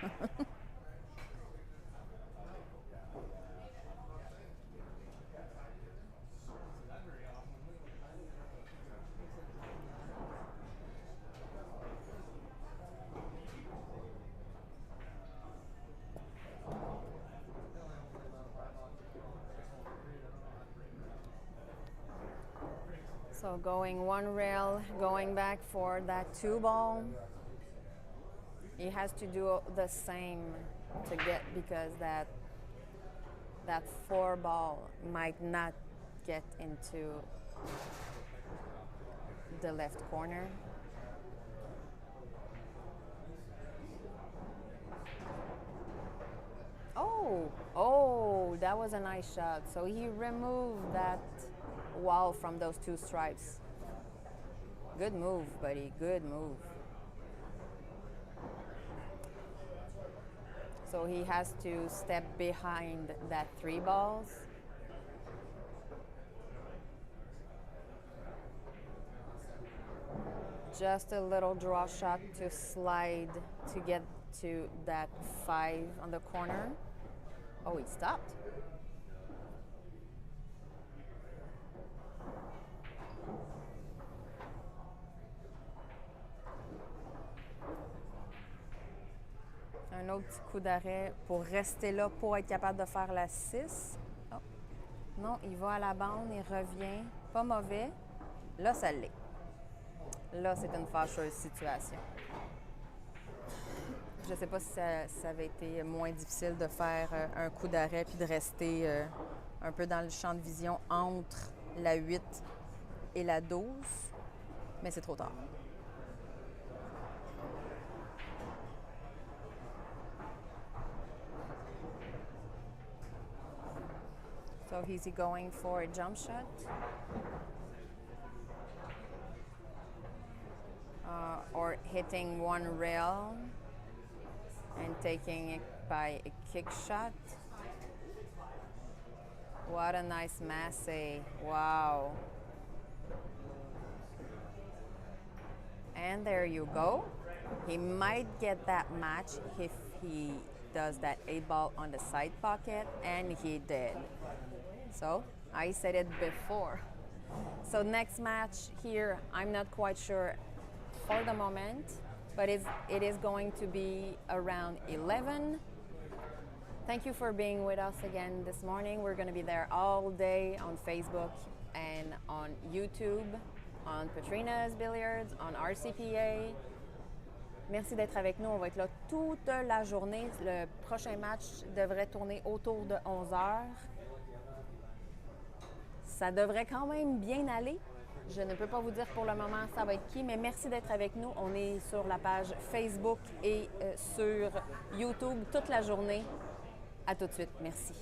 So going one rail, going back for that 2 ball. He has to do the same to get, because that 4 ball might not get into the left corner. Oh, that was a nice shot. So he removed that wall from those 2 stripes. Good move, buddy, good move. So he has to step behind that 3 balls. Just a little draw shot to slide to get to that 5 on the corner. Oh, he stopped. Un autre petit coup d'arrêt pour rester là, pour être capable de faire la 6. Oh. Non, il va à la bande, il revient. Pas mauvais. Là, ça l'est. Là, c'est une fâcheuse situation. Je ne sais pas si ça avait été moins difficile de faire un coup d'arrêt puis de rester un peu dans le champ de vision entre la 8 et la 12, mais c'est trop tard. So is he going for a jump shot? Or hitting one rail and taking it by a kick shot? What a nice masse. Wow. And there you go. He might get that match if he does that 8 ball on the side pocket, and he did. So I said it before. So next match here, I'm not quite sure for the moment, but it is going to be around 11. Thank you for being with us again this morning. We're going to be there all day on Facebook and on YouTube, on Petrina's Billiards, on RCPA. Merci d'être avec nous. On va être là toute la journée. Le prochain match devrait tourner autour de 11 heures. Ça devrait quand même bien aller. Je ne peux pas vous dire pour le moment ça va être qui, mais merci d'être avec nous. On est sur la page Facebook et sur YouTube toute la journée. À tout de suite. Merci.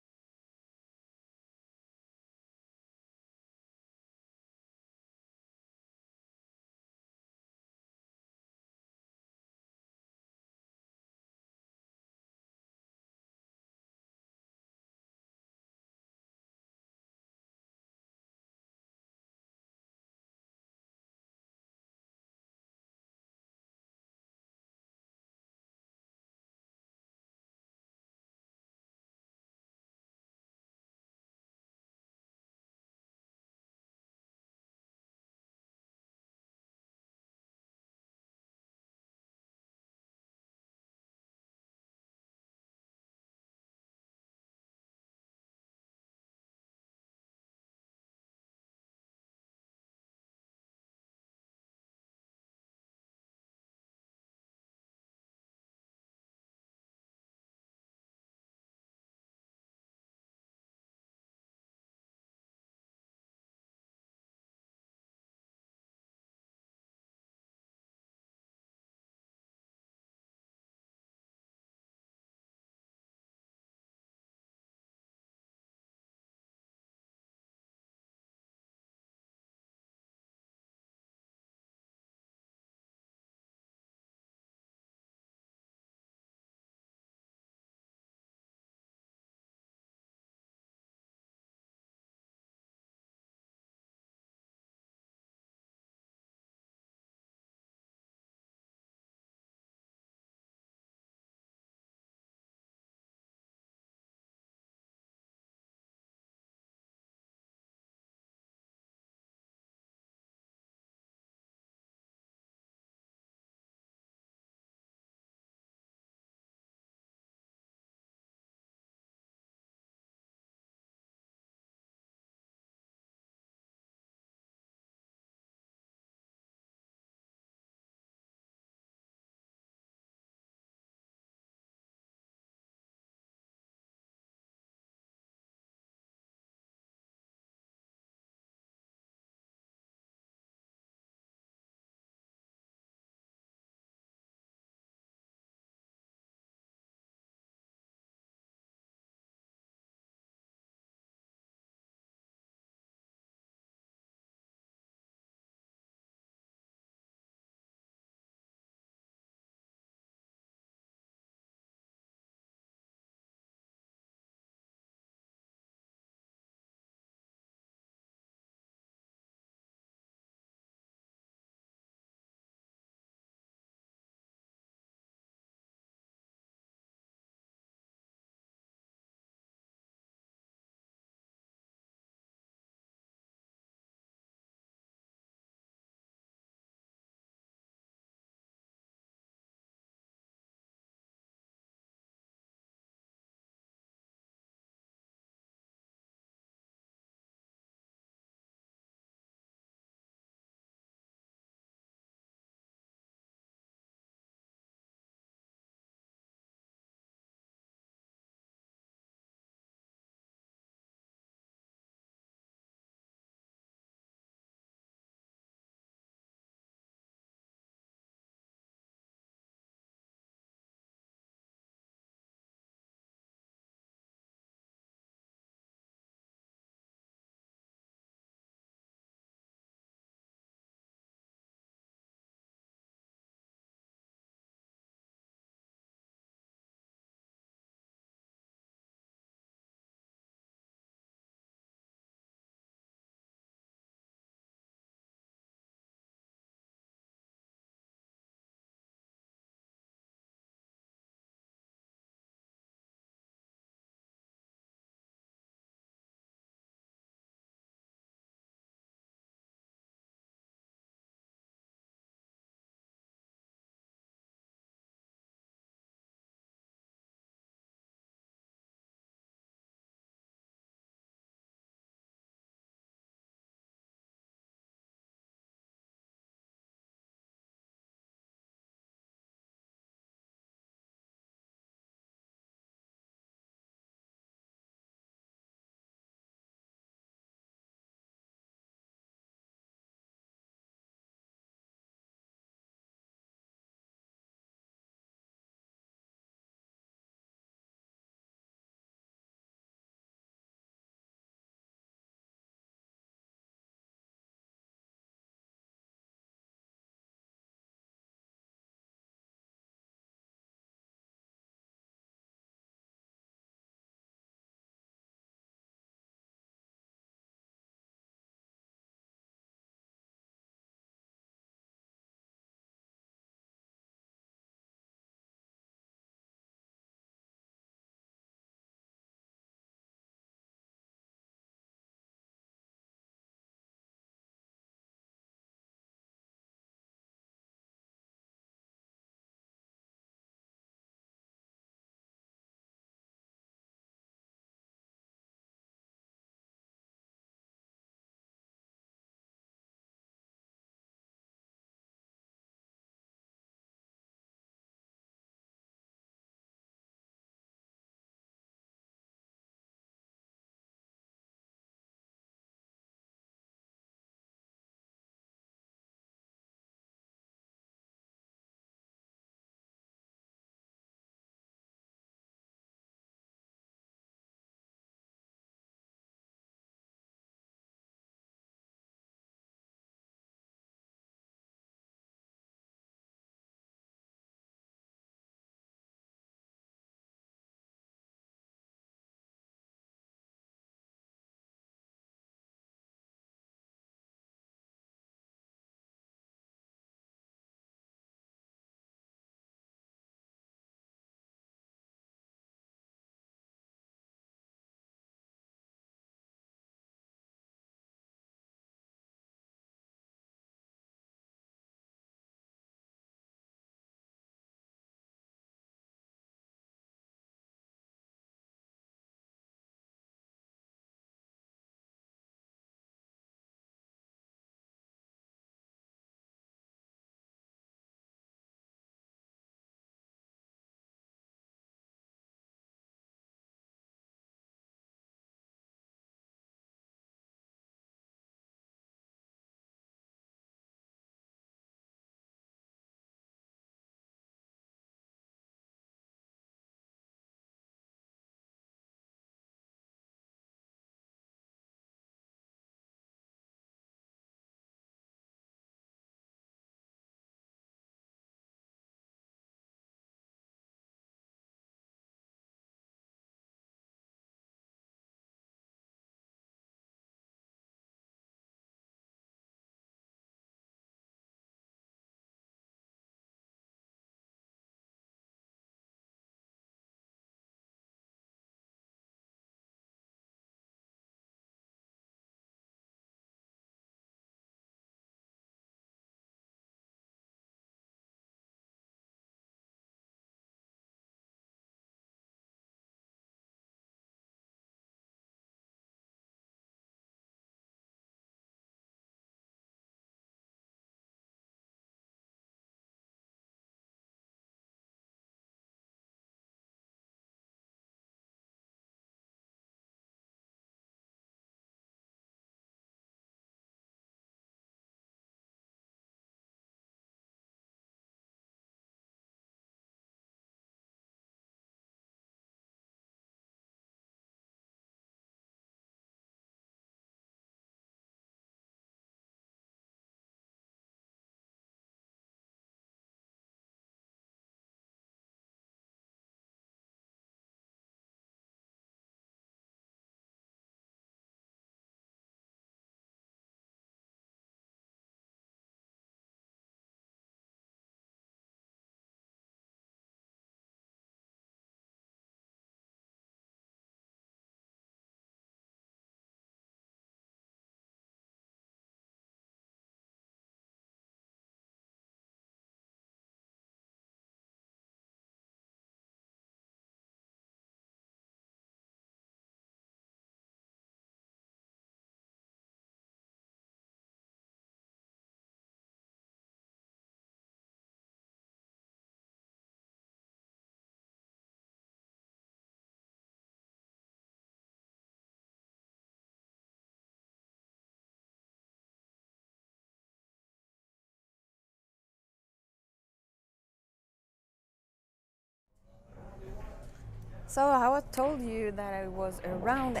So I told you that I was around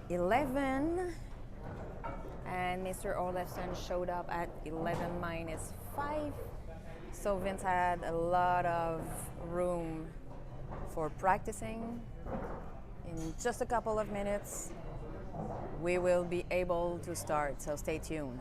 11 and Mr. Olafson showed up at 11 minus 5. So Vince had a lot of room for practicing. In just a couple of minutes, we will be able to start, so stay tuned.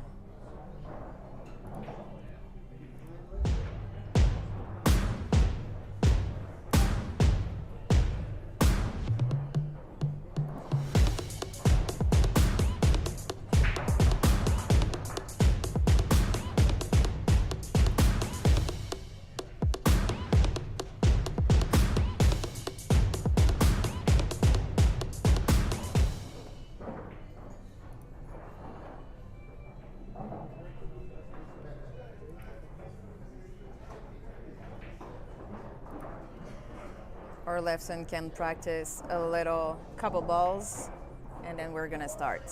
Our Lefson can practice a little couple balls and then we're gonna start.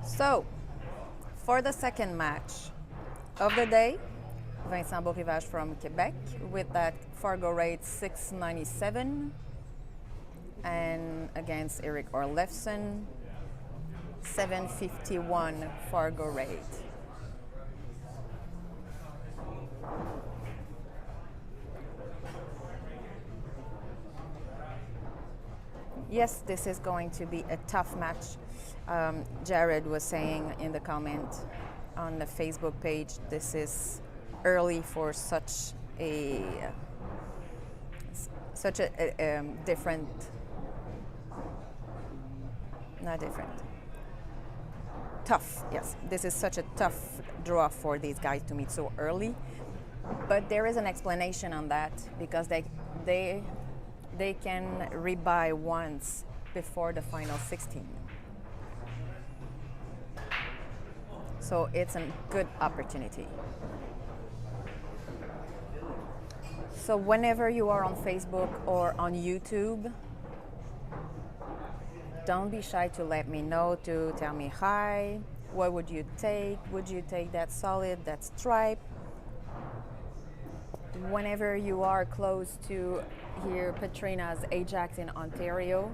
So, for the second match of the day, Vincent Beaurivage from Quebec with that Fargo rate 697, and against Eric Orlefson 751 Fargo rate. Yes, this is going to be a tough match. Jared was saying in the comment on the Facebook page, this is early for such a different, not different, tough. Yes, this is such a tough draw for these guys to meet so early. But there is an explanation on that because they can rebuy once before the final 16. So it's a good opportunity. So whenever you are on Facebook or on YouTube, don't be shy to let me know, to tell me hi. What would you take? Would you take that solid, that stripe? Whenever you are close to here, Petrina's Ajax in Ontario,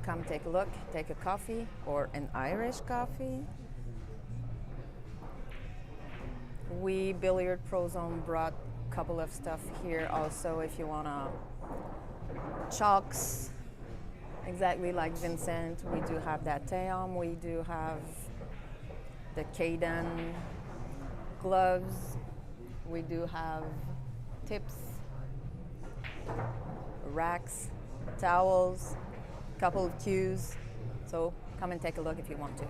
come take a look, take a coffee or an Irish coffee. We Billiard Pro Zone brought a couple of stuff here also if you wanna chalks, exactly like Vincent. We do have that Teom, we do have the Caden gloves, we do have tips, racks, towels, couple of cues. So come and take a look if you want to.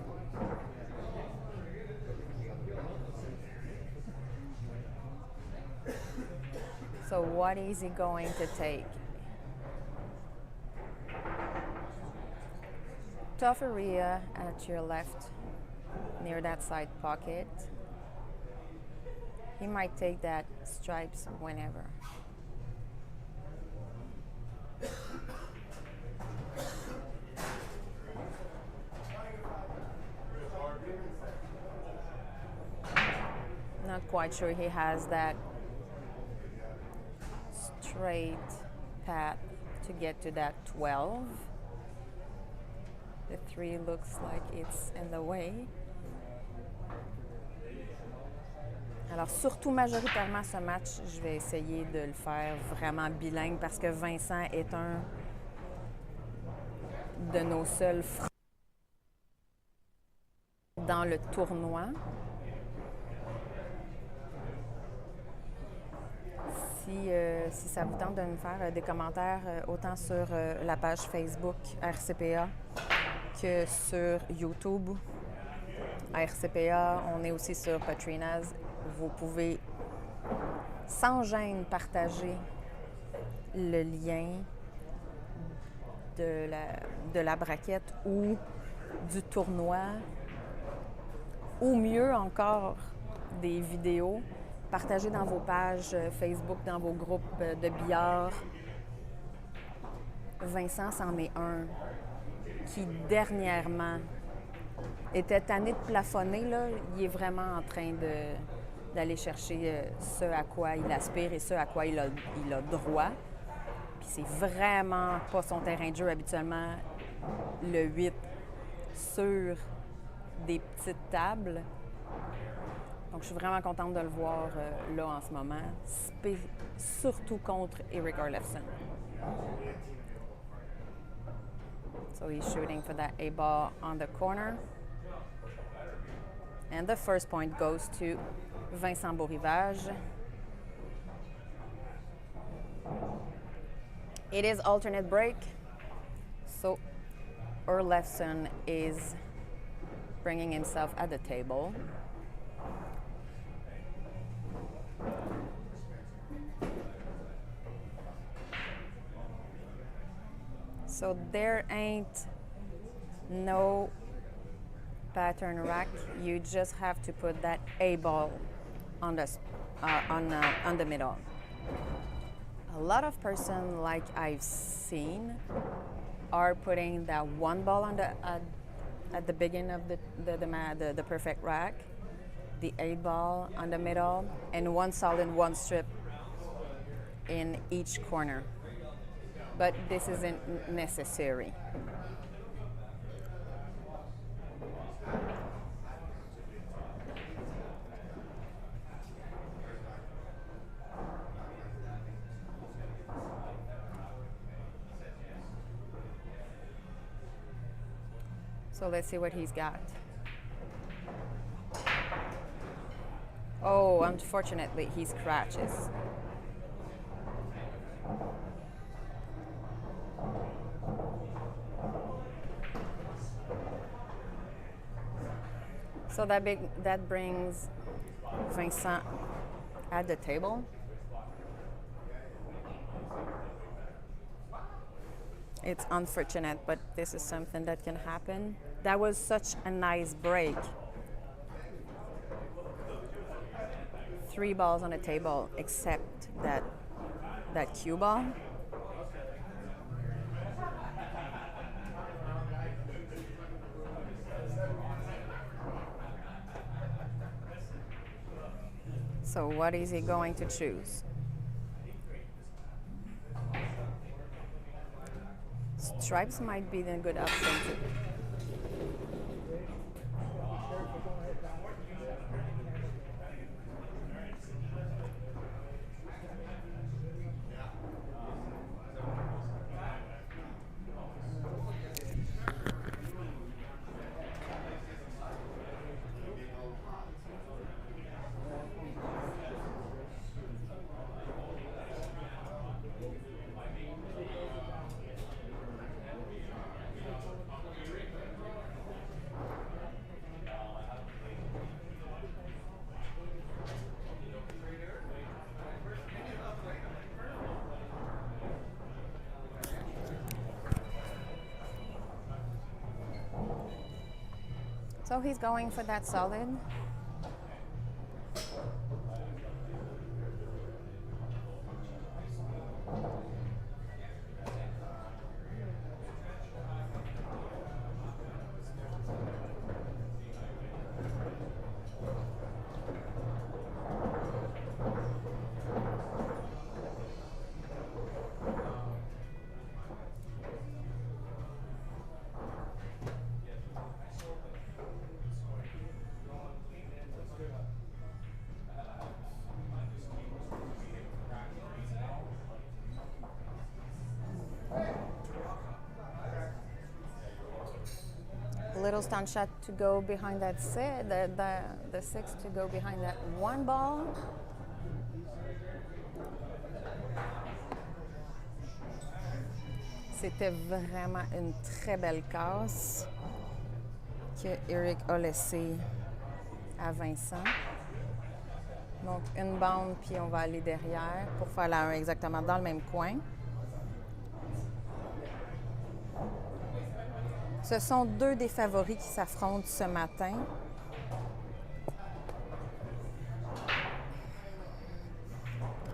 So what is he going to take? Tofferia at your left, near that side pocket. He might take that stripes whenever. Not quite sure he has that straight path to get to that 12. The 3 looks like it's in the way. Alors surtout majoritairement ce match, je vais essayer de le faire vraiment bilingue parce que Vincent est un de nos seuls francs dans le tournoi. Si ça vous tente de me faire des commentaires autant sur la page Facebook RCPA que sur YouTube RCPA, on est aussi sur Petrina's. Vous pouvez sans gêne partager le lien de la braquette ou du tournoi, ou mieux encore des vidéos. Partagez dans vos pages Facebook, dans vos groupes de billard. Vincent c'en est un qui dernièrement était tanné de plafonner. Là. Il est vraiment en train d'aller chercher ce à quoi il aspire et ce à quoi il a droit. Puis c'est vraiment pas son terrain de jeu habituellement, le 8 sur des petites tables. Donc, je suis vraiment contente de le voir là en ce moment, surtout contre Eric Arlefson. So he's shooting for that A ball on the corner. And the first point goes to Vincent Beaurivage. It is alternate break. So Arlefson is bringing himself at the table. So there ain't no pattern rack. You just have to put that A ball on the middle. A lot of person, like I've seen, are putting that one ball on at the beginning of the perfect rack, the A ball on the middle, and one solid, one strip in each corner. But this isn't necessary. So let's see what he's got. Oh, unfortunately, he scratches. So that brings Vincent at the table. It's unfortunate, but this is something that can happen. That was such a nice break. 3 balls on the table, except that cue ball. So what is he going to choose? Stripes might be a good option too. So he's going for that solid. Little stun shot to go behind that the six to go behind that one ball. C'était vraiment une très belle casse que Eric a laissée à Vincent. Donc une bande puis on va aller derrière pour faire la 1 exactement dans le même coin. Ce sont deux des favoris qui s'affrontent ce matin.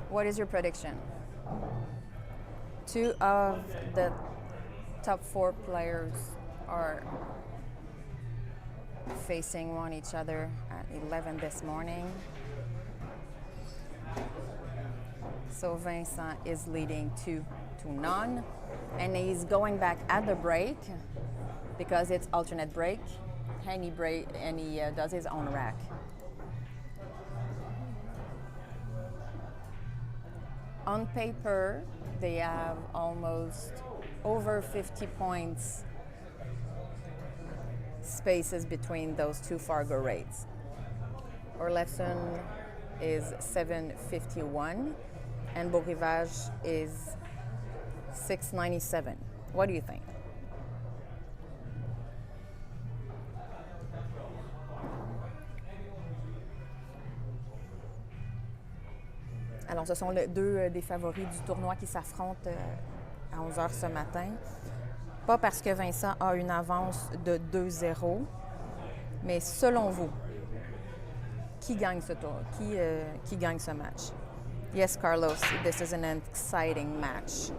What is your prediction? Two of the top 4 players are facing each other at 11 this morning. So Vincent is leading 2-0, and he's going back at the break because it's alternate break, and he does his own rack. On paper, they have almost over 50 points spaces between those two Fargo rates. Orlefson is 751 and Beau Rivage is 697. What do you think? Alors, ce sont les deux des favoris du tournoi qui s'affrontent à 11h ce matin. Pas parce que Vincent a une avance de 2-0, mais selon vous, qui gagne ce tour? Qui gagne ce match? Yes, Carlos, this is an exciting match.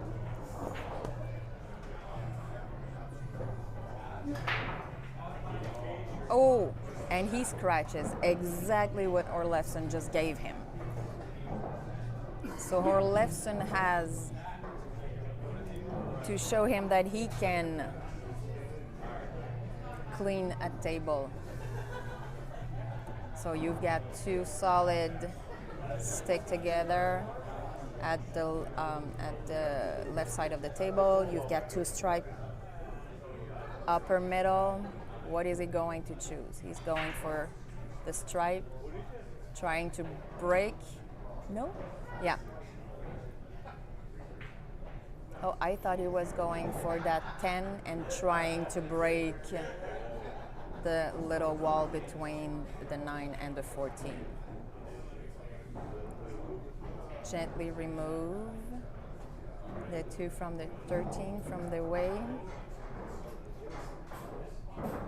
Oh, and he scratches exactly what Orlefson just gave him. So Orlefson has to show him that he can clean a table. So you've got two solid stick together at the left side of the table. You've got two stripe upper middle. What is he going to choose? He's going for the stripe, trying to break. No? Yeah. Oh, I thought he was going for that 10 and trying to break the little wall between the 9 and the 14. Gently remove the 2 from the 13 from the way.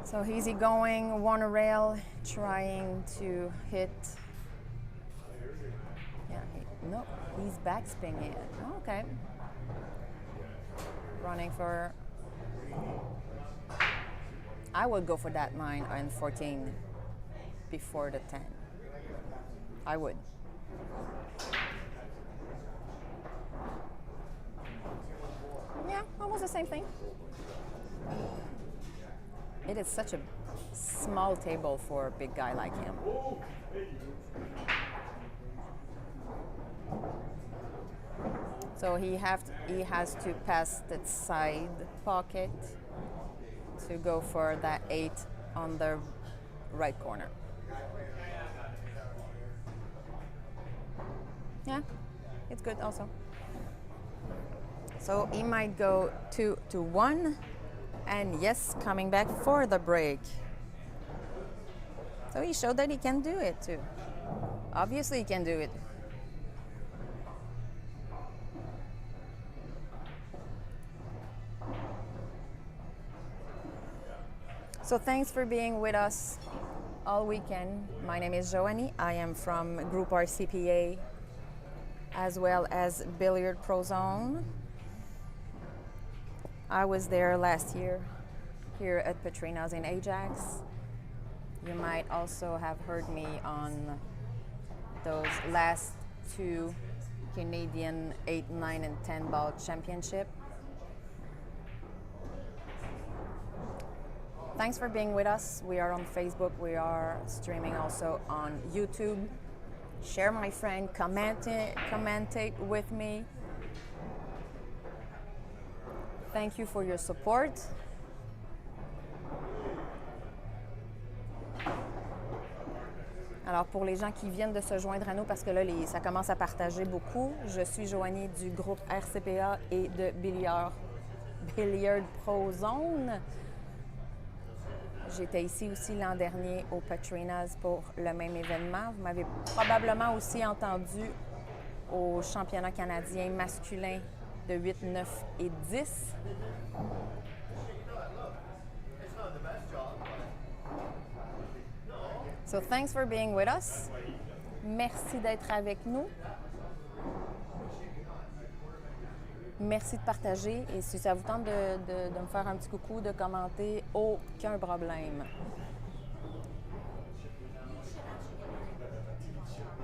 So he's going one rail, trying to hit. Yeah, no, he's backspinning it. Oh, okay. Running for. I would go for that 9 and 14 before the 10. I would. Yeah, almost the same thing. It is such a small table for a big guy like him. So he has to pass that side pocket to go for that 8 on the right corner. Yeah, it's good also. So he might go 2-1, and yes, coming back for the break. So he showed that he can do it too. Obviously, he can do it. So thanks for being with us all weekend. My name is Joanie. I am from Group RCPA as well as Billiard Pro Zone. I was there last year here at Petrina's in Ajax. You might also have heard me on those last 2 Canadian 8, 9, and 10 ball championship. Thanks for being with us. We are on Facebook. We are streaming also on YouTube. Share my friend, commentate with me. Thank you for your support. Alors, pour les gens qui viennent de se joindre à nous, parce que là, ça commence à partager beaucoup, je suis Joanie du groupe RCPA et de Billiards Pro Zone. J'étais ici aussi l'an dernier au Petrina's pour le même événement. Vous m'avez probablement aussi entendu au championnat canadien masculin de 8, 9 et 10. So thanks for being with us. Merci d'être avec nous. Merci de partager et si ça vous tente de me faire un petit coucou, de commenter, aucun problème.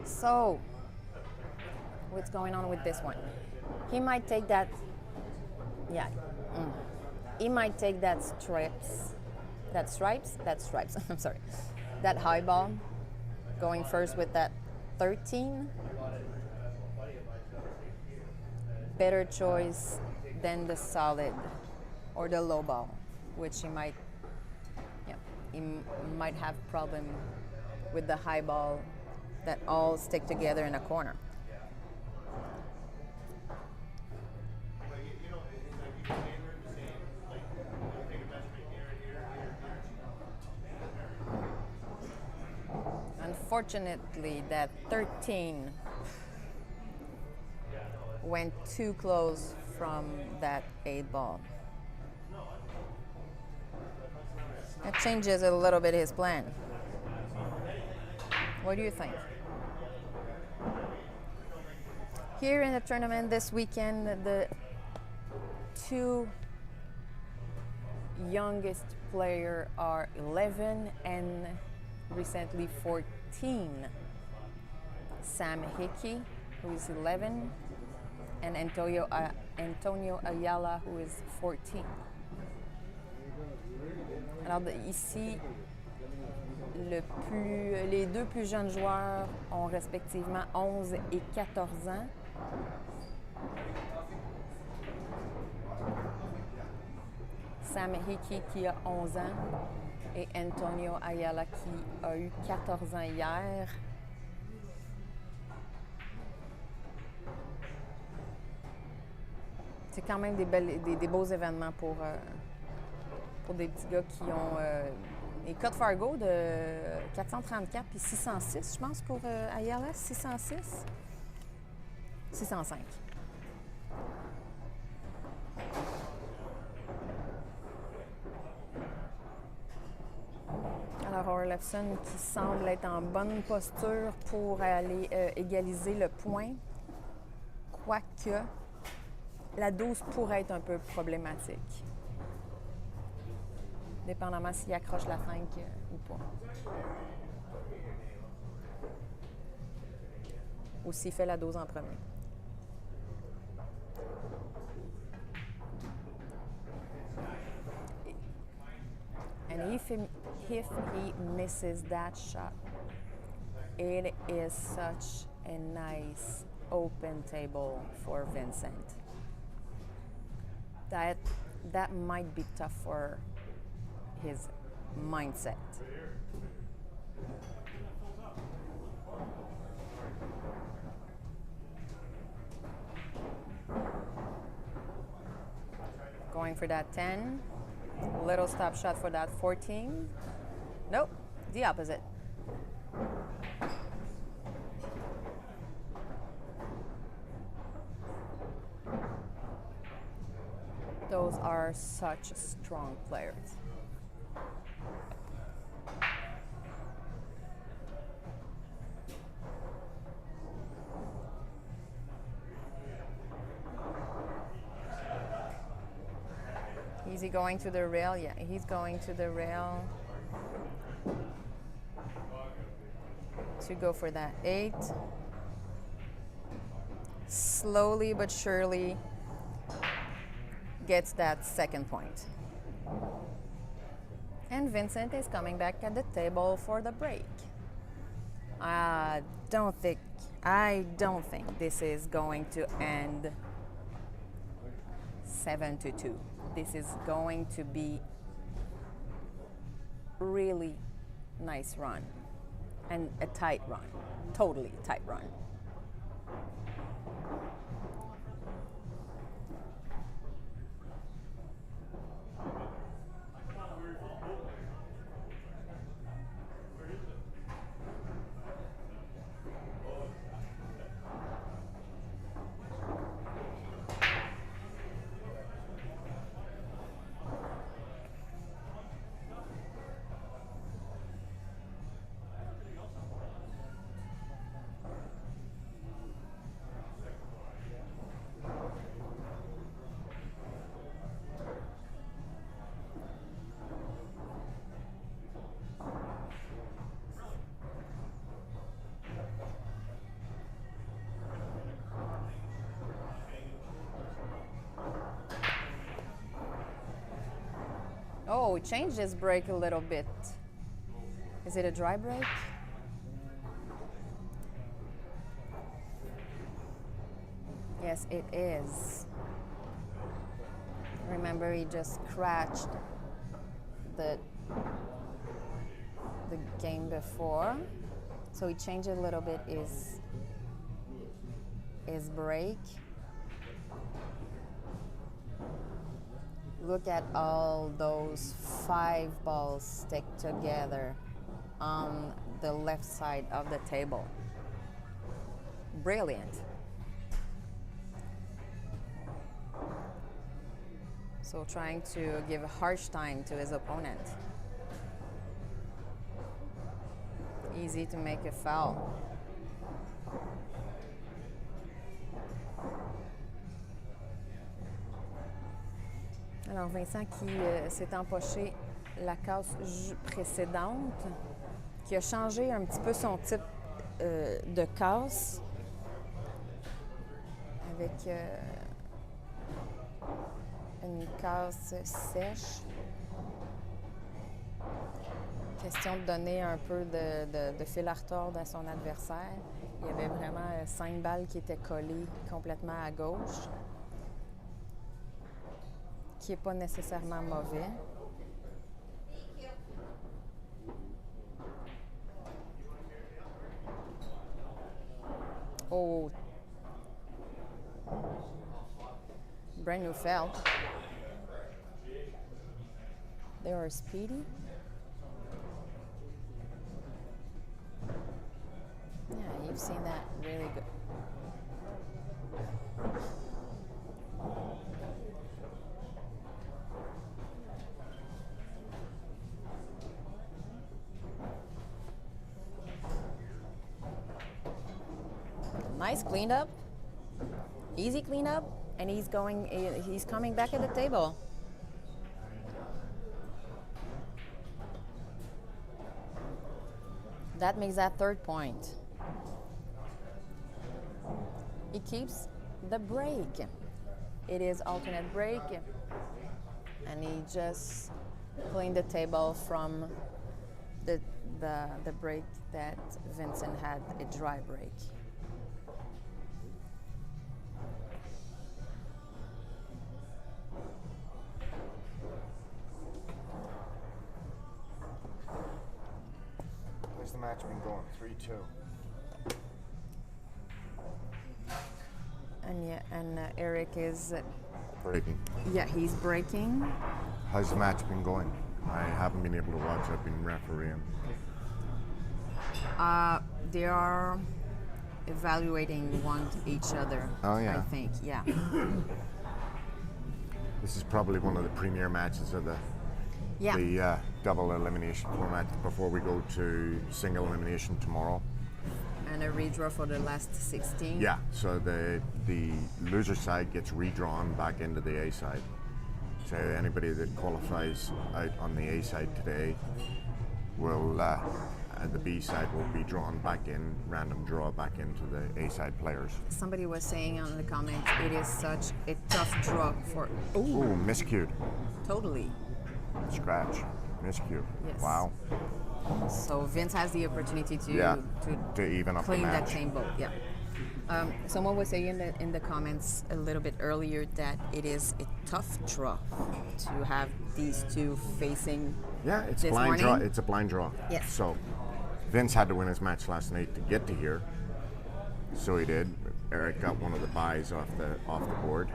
So, what's going on with this one? He might take that, yeah, he might take that stripes, I'm sorry, that high ball, going first with that 13. Better choice than the solid or the low ball, which he might have problem with the high ball that all stick together in a corner. Unfortunately, that 13 went too close from that 8 ball. That changes a little bit his plan. What do you think? Here in the tournament this weekend, the 2 youngest players are 11 and recently 14. Sam Hickey, who is 11, and Antonio Ayala, who is 14. Alors ici, les 2 plus jeunes joueurs ont respectivement 11 et 14 ans. Sam Hickey qui a 11 ans et Antonio Ayala qui a eu 14 ans hier. C'est quand même des beaux événements pour des petits gars qui ont les codes Fargo de 434 puis 606, je pense, pour Ayala, 606, 605. Alors, Orlefson qui semble être en bonne posture pour aller égaliser le point, quoique la 12 pourrait être un peu problématique, dépendamment s'il accroche la 5 ou pas. ou s'il fait la dose en premier. And if he misses that shot, it is such a nice open table for Vincent. That might be tough for his mindset. Going for that 10. Little stop shot for that 14. Nope, the opposite. Those are such strong players. Is he going to the rail? Yeah, he's going to the rail to go for that 8. Slowly but surely gets that second point. And Vincent is coming back at the table for the break. I don't think this is going to end 7-2. This is going to be really nice run and a tight run, totally tight run. Oh, he changed his brake a little bit. Is it a dry brake? Yes, it is. Remember, he just crashed the game before. So he changed a little bit his brake. Look at all those 5 balls stick together on the left side of the table. Brilliant. So trying to give a harsh time to his opponent. Easy to make a foul. Alors Vincent qui s'est empoché la casse précédente, qui a changé un petit peu son type de casse avec une casse sèche. Question de donner un peu de fil à retordre à son adversaire. Il y avait vraiment 5 balles qui étaient collées complètement à gauche, qui n'est pas nécessairement mauvais. Oh, brand new felt. They are speedy. Yeah, you've seen that really good. Nice cleanup, easy cleanup, and he's coming back at the table. That makes that third point. he keeps the break. It is alternate break, and he just cleaned the table from the break that Vincent had, a dry break. How's the match been going? 3-2. And Eric is Breaking. yeah, he's breaking. How's the match been going? I haven't been able to watch. I've been refereeing. They are evaluating each other. Oh, yeah. I think, yeah. This is probably one of the premier matches of the double elimination format before we go to single elimination tomorrow. And a redraw for the last 16. Yeah, so the loser side gets redrawn back into the A side. So anybody that qualifies out on the A side today will, the B side will be drawn back in, random draw back into the A side players. Somebody was saying on the comments, it is such a tough draw for. Ooh, miscued. Totally. Scratch. Miscue. Yes. Wow. So Vince has the opportunity to even up the clean that match. table. Yeah. Someone was saying in the comments a little bit earlier that it is a tough draw to have these two facing. Yeah, it's this blind morning. draw. It's a blind draw. Yes. So Vince had to win his match last night to get to here. So he did. Eric got one of the buys off the board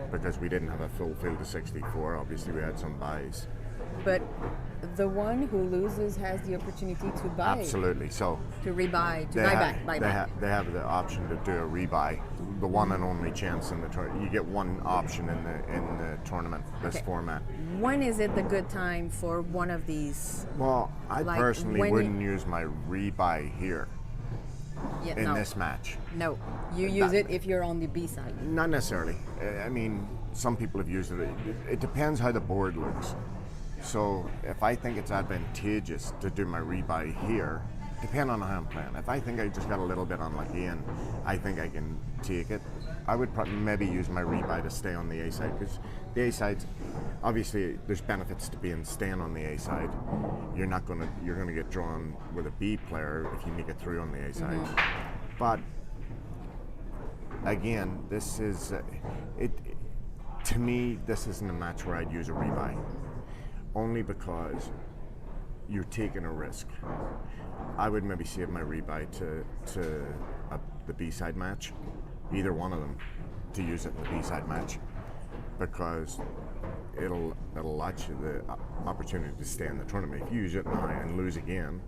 because we didn't have a full field of 64. Obviously, we had some buys. But the one who loses has the opportunity to buy. Absolutely. So To rebuy, to buy back. They have the option to do a rebuy, the one and only chance in the tournament. You get one option in the tournament, this Okay. format. When is it the good time for one of these? Well, I Like personally when wouldn't use my rebuy here Yeah, in no, this match. no. You use it if you're on the B side. Not necessarily. I mean, some people have used it. It depends how the board looks. So if I think it's advantageous to do my rebuy here, depending on how I'm playing. If I think I just got a little bit unlucky and I think I can take it, I would probably maybe use my rebuy to stay on the A side, because the A side, obviously, there's benefits to staying on the A side. You're gonna get drawn with a B player if you make it through on the A side. But again, this is to me, this isn't a match where I'd use a rebuy, only because you're taking a risk. I would maybe save my rebuy to the B-side match, either one of them, to use it in the B-side match, because it'll allot you the opportunity to stay in the tournament. If you use it now and lose again,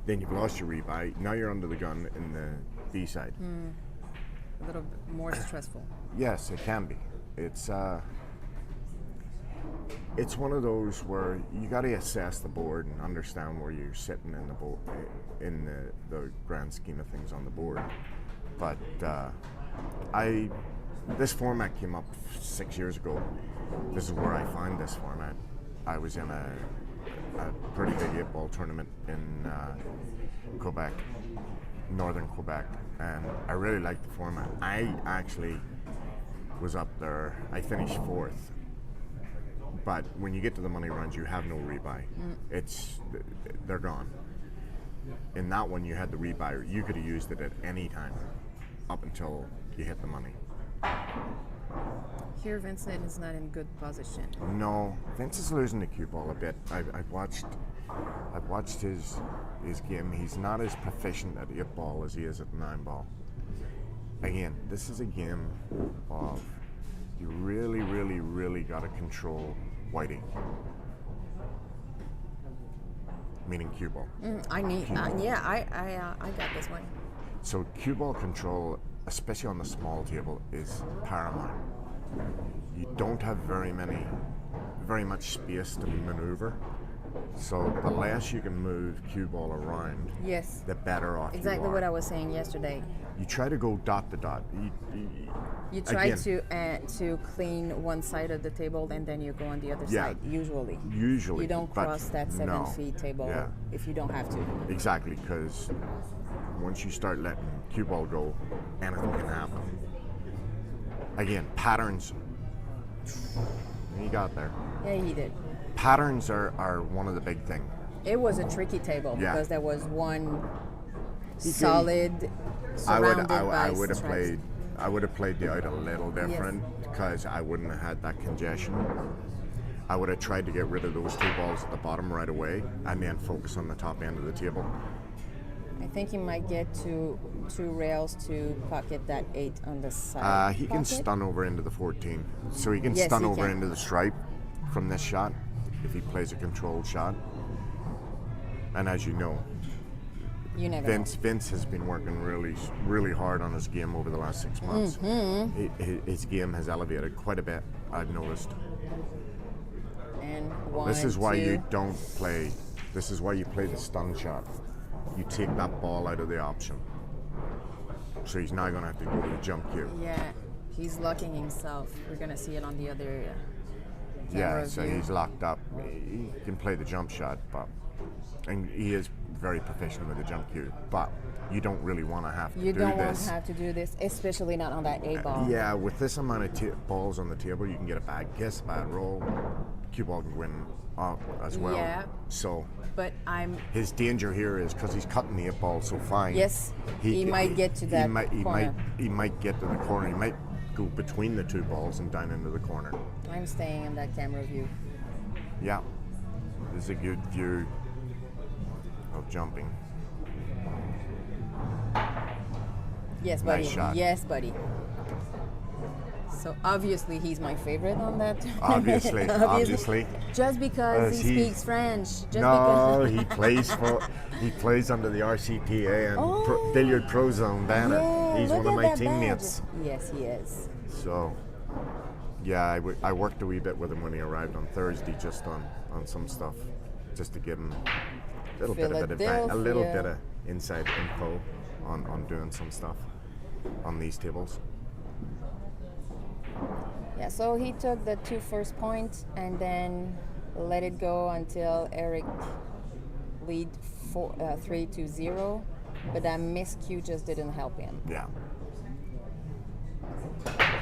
then you've lost your rebuy. Now you're under the gun in the B-side. A little bit more stressful. Yes, it can be. It's one of those where you got to assess the board and understand where you're sitting in the board, in the grand scheme of things on the board. But this format came up 6 years ago. This is where I found this format. I was in a pretty big 8-ball tournament in Quebec, northern Quebec, and I really liked the format. I actually was up there. I finished 4th. But when you get to the money runs, you have no rebuy. They're gone. In that one, you had the rebuy. You could have used it at any time up until you hit the money. Here, Vincent is not in good position. No, Vince is losing the cue ball a bit. I've watched his game. He's not as proficient at 8-ball as he is at 9-ball. Again, this is a game of you really, really, really got to control whiting, meaning cue ball. I got this one. So cue ball control, especially on the small table, is paramount. You don't have very much space to maneuver So the less you can move cue ball around, Yes. the better off Exactly you are. what I was saying yesterday. You try to go dot to dot. You try Again. to clean one side of the table and then you go on the other Yeah. side. Usually. Usually. You don't but cross that 7 no. feet table Yeah. if you don't have to. Exactly, because once you start letting cue ball go, anything can happen. Again, patterns. You got there. Yeah, he did. Patterns are one of the big things. It was a tricky table Yeah. because there was one He- solid I would surrounded by have stripes. played the out a little different because I wouldn't have had that congestion. I would have tried to get rid of those two balls at the bottom right away and then focus on the top end of the table. I think he might get to 2 rails to pocket that 8 on the side. He can pocket. stun over into the 14, so he can Yes, stun he over can. into the stripe from this shot if he plays a controlled shot. And as you know, You never Vince has been working really hard on his game over the last 6 months. His game has elevated quite a bit, I've noticed. know. And 1, This is why 2. you don't play. This is why you play the stun shot. You take that ball out of the option. So he's now going to have to go to the jump cue. Yeah, he's locking himself. We're going to see it on the other Yeah, camera so view. he's locked up. He can play the jump shot, and he is very proficient with the jump cue. But you don't really want to have to You do don't want this. to have to do this, especially not on that 8 ball. Yeah, with this amount of balls on the table, you can get a bad kiss, bad roll. Cue ball can win as well. Yeah. So But his danger here is because he's cutting the 8 ball so fine. Yes, he might get to that corner. He might get to the corner. He might go between the 2 balls and down into the corner. I'm staying in that camera view. Yeah, this is a good view of jumping. Yes, buddy. Nice shot. Yes, buddy. So obviously he's my favorite on that. Obviously. Just because he he- speaks French. Just No, because he plays under the RCPA and Oh. Billiard Pro Zone banner. Yeah, He's look one of at my that teammates. badge. Yes, he is. So, yeah, I worked a wee bit with him when he arrived on Thursday, just on some stuff, just to give him a little bit Philadelphia. of inside info on doing some stuff on these tables. Yeah, so he took the 2 first points and then let it go until Eric lead 3-0. But that miscue just didn't help him. Yeah.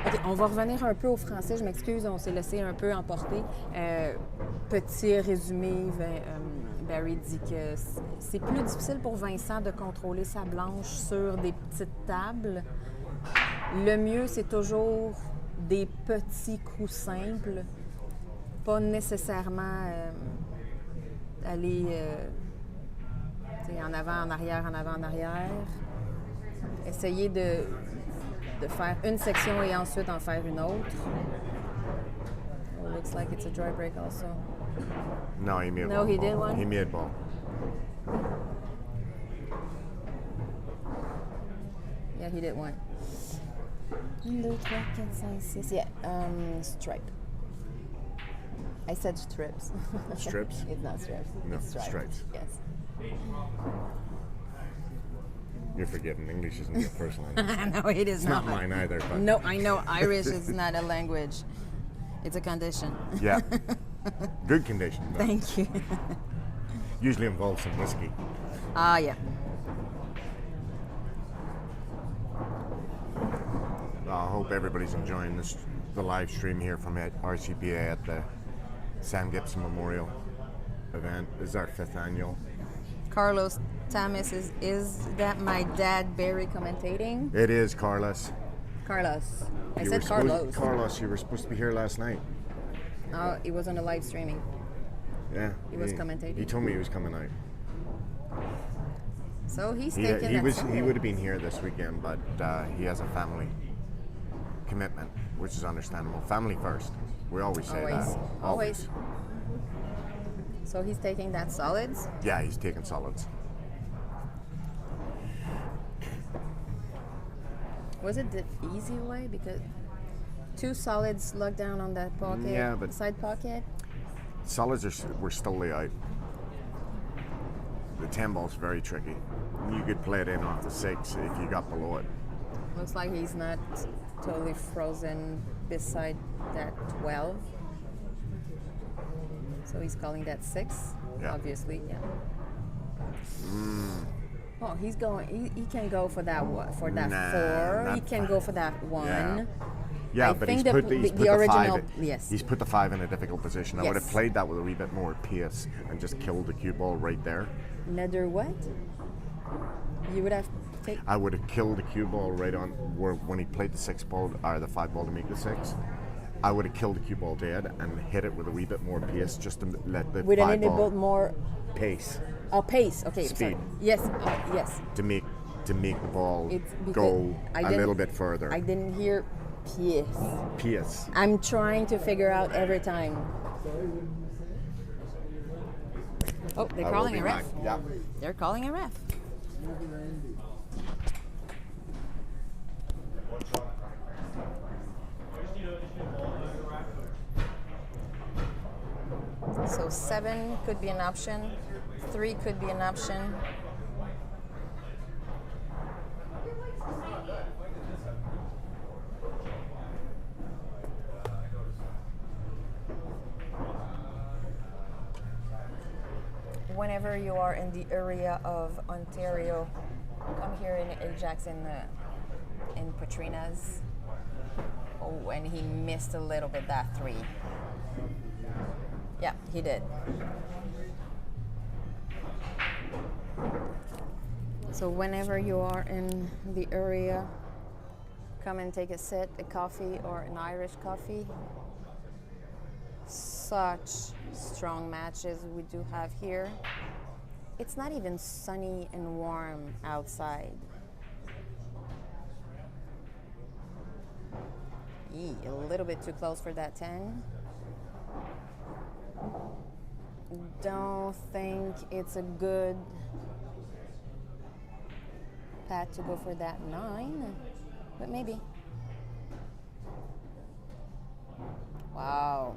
OK, on va revenir un peu au français. Je m'excuse, on s'est laissé un peu emporter. Petit résumé, Barry dit que c'est plus difficile pour Vincent de contrôler sa blanche sur des petites tables. Le mieux, c'est toujours des petits coups simples, pas nécessairement aller en avant, en arrière, en avant, en arrière. Essayer de faire une section et ensuite en faire une autre. Oh, looks like it's a dry break also. No, he made No, one he ball. did one? He made ball. Yeah, he did one. 1, 2, 3, 4, 5, 6. Yeah, stripe. I said strips. Strips? It's not strips. No, it's stripes. Yes. You're forgetting English isn't your first language. No, it is It's not mine either. But No, I know Irish is not a language. It's a condition. Yeah. Good condition. But Thank you. usually involves some whiskey. Ah, yeah. I hope everybody's enjoying the live stream here from RCPA at the Sam Gibson Memorial event. This is our 5th annual. Carlos Thomas, is that my dad Barry commentating? It is Carlos. Carlos. I You said were Carlos. Carlos, you were supposed to be here last night. Oh, it was on the live streaming. Yeah. He was commentating. He told me he was coming out. So he's He taking that he solid. would have been here this weekend, but he has a family commitment, which is understandable. Family first. We always say that. Always. So he's taking that solids. Yeah, he's taking solids. Was it the easy way? Because 2 solids locked down on that pocket, Yeah, but- side pocket. Solids were still laid out the 10 ball's very tricky. You could play it in off the 6 if you got below it. Looks like he's not totally frozen beside that 12. So he's calling that 6, Yeah. obviously, yeah. Oh, he's going, he can go for that for that 4. He can go for that 1. Yeah, I but think he's put the original, 5. yes. He's put the 5 in a difficult position. I would have Yes. played that with a wee bit more pace and just killed the cue ball right there. Another what? You would have taken. I would have killed the cue ball right on where when he played the 6 ball or the 5 ball to make the 6. I would have killed the cue ball dead and hit it with a wee bit more pace just to let the With a 5 little ball bit more. pace Oh, pace. Okay, Speed. sorry. Yes, yes. to make the ball It's because go I a didn't- little bit further. I didn't hear pièce. Pace. I'm trying to figure out every time. Oh, they're I will calling be a ref. back. Yeah. They're calling a ref. So 7 could be an option. 3 could be an option. Whenever you are in the area of Ontario, come here in Ajax in Petrina's. Oh, and he missed a little bit that 3. Yeah, he did. So whenever you are in the area, come and take a sip, a coffee or an Irish coffee. Such strong matches we do have here. It's not even sunny and warm outside. A little bit too close for that 10. Don't think it's a good pat to go for that 9, but maybe. Wow.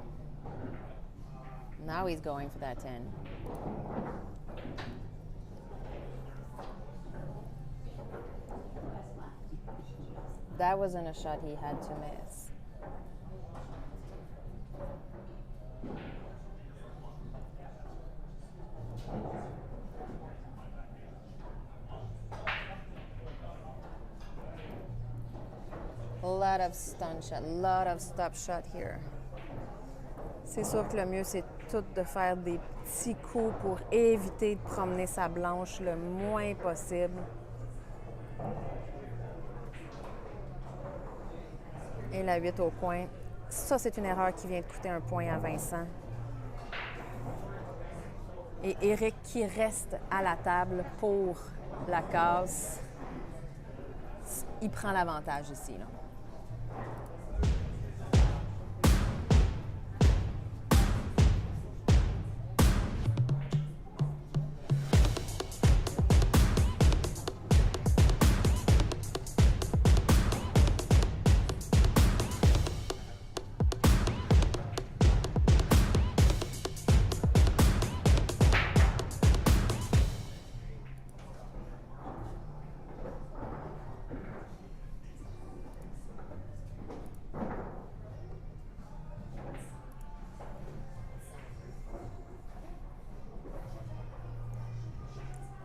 Now he's going for that 10. That wasn't a shot he had to miss. A lot of stun shot, a lot of stop shot here. C'est sûr que le mieux, c'est tout de faire des petits coups pour éviter de promener sa blanche le moins possible. Et la 8 au coin. Ça, c'est une erreur qui vient de coûter un point à Vincent. Et Eric qui reste à la table pour la casse, il prend l'avantage ici, là.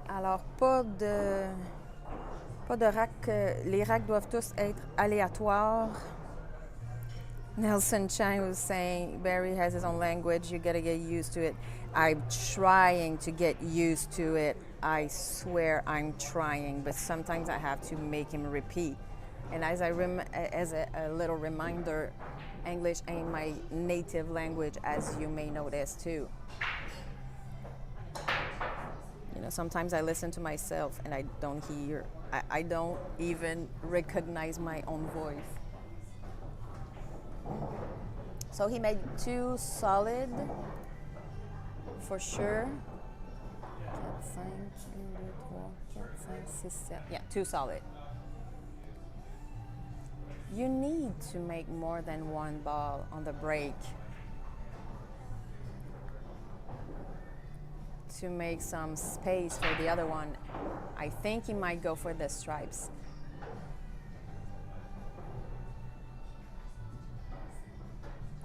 Alors, pas de rack. Les racks doivent tous être aléatoires. Nelson Chang was saying Barry has his own language. You gotta get used to it. I'm trying to get used to it. I swear I'm trying, but sometimes I have to make him repeat. And as a little reminder, English ain't my native language, as you may notice too. You know, sometimes I listen to myself and I don't hear. I don't even recognize my own voice. So he made 2 solid, for sure. 4, 5, 1, 2, 3, 4, 5, 6, 7. Yeah, 2 solid. You need to make more than 1 ball on the break to make some space for the other one. I think he might go for the stripes.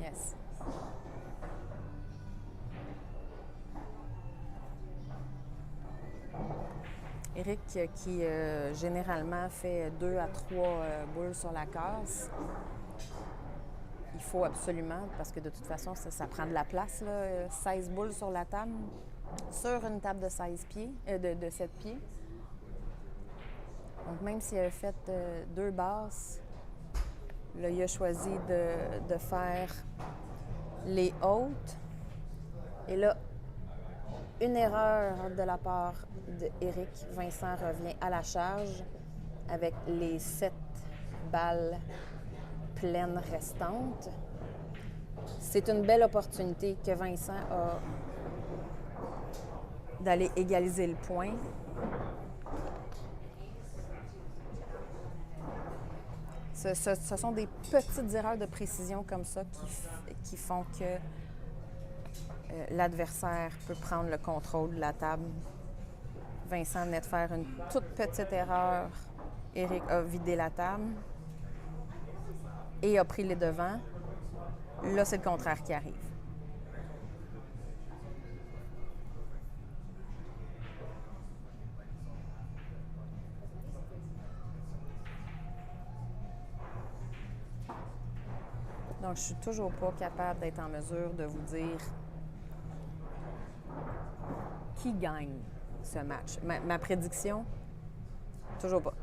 Yes. Eric qui généralement fait 2 à 3 boules sur la casse. Il faut absolument, parce que de toute façon, ça prend de la place, là, 16 boules sur la table, sur une table de 16 pieds, de 7 pieds. Donc, même s'il avait fait 2 basses, là, il a choisi de faire les hautes. Et là, une erreur de la part d'Éric. Vincent revient à la charge avec les 7 balles pleines restantes. C'est une belle opportunité que Vincent a d'aller égaliser le point. Ce sont des petites erreurs de précision comme ça qui font que l'adversaire peut prendre le contrôle de la table. Vincent venait de faire une toute petite erreur. Éric a vidé la table et a pris les devants. Là, c'est le contraire qui arrive. Donc, je suis toujours pas capable d'être en mesure de vous dire qui gagne ce match. Ma prédiction, toujours pas.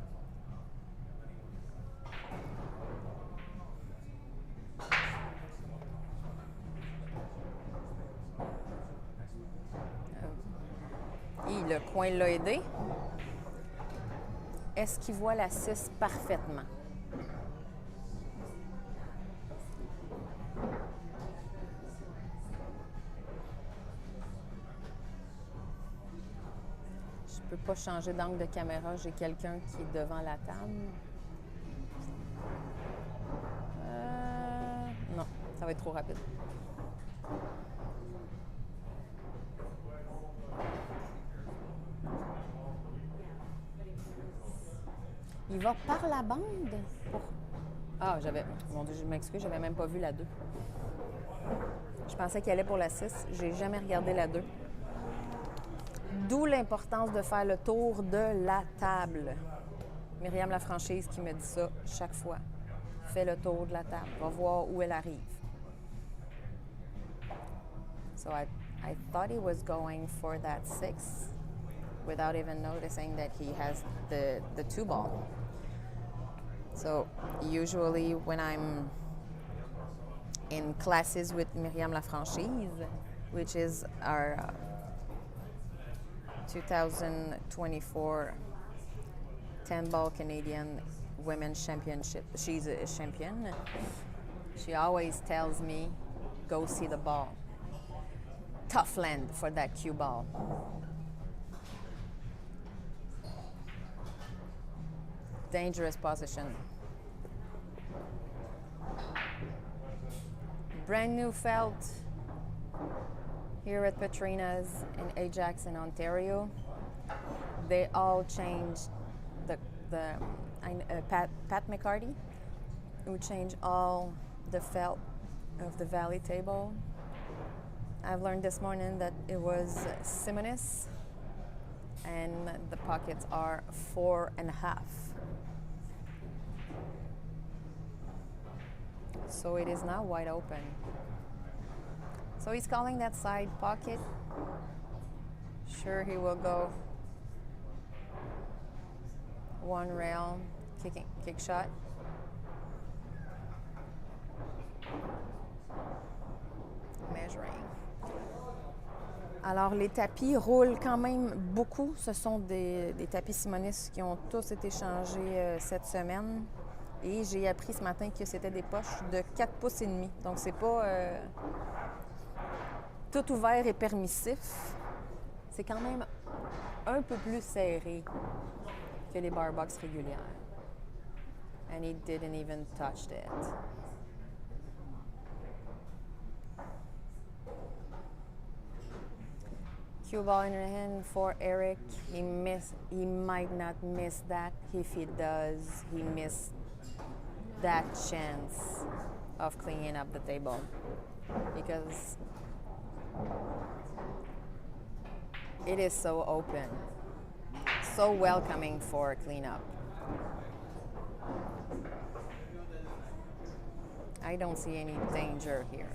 Et le coin l'a aidé. Est-ce qu'il voit la 6 parfaitement? Je peux pas changer d'angle de caméra. J'ai quelqu'un qui est devant la table. Non, ça va être trop rapide. Il va par la bande pour... Ah, mon Dieu, je m'excuse, j'avais même pas vu la 2. Je pensais qu'il allait pour la 6. J'ai jamais regardé la 2. D'où l'importance de faire le tour de la table. Myriam la franchise qui me dit ça chaque fois. Fais le tour de la table. Va voir où elle arrive. So I thought he was going for that 6 without even noticing that he has the 2 ball. So usually when I'm in classes with Myriam la franchise, which is our 2024 10-ball Canadian Women's Championship. She's a champion. She always tells me, go see the ball. Tough land for that cue ball. Dangerous position. Brand new felt here at Petrina's in Ajax in Ontario. They all changed Pat McCarty, who changed all the felt of the valley table. I've learned this morning that it was Simonis, and the pockets are 4.5. So it is now wide open. So he's calling that side pocket. Sure, he will go one rail, kick shot. Measuring. Alors, les tapis roulent quand même beaucoup. Ce sont des tapis Simonis qui ont tous été changés cette semaine. Et j'ai appris ce matin que c'était des poches de 4 pouces et demi. Donc, c'est pas tout ouvert et permissif. C'est quand même un peu plus serré que les bar box régulières. And he didn't even touch it. Cue ball in hand for Eric. He might not miss that. If he does, he missed that chance of cleaning up the table because it is so open, so welcoming for cleanup. I don't see any danger here.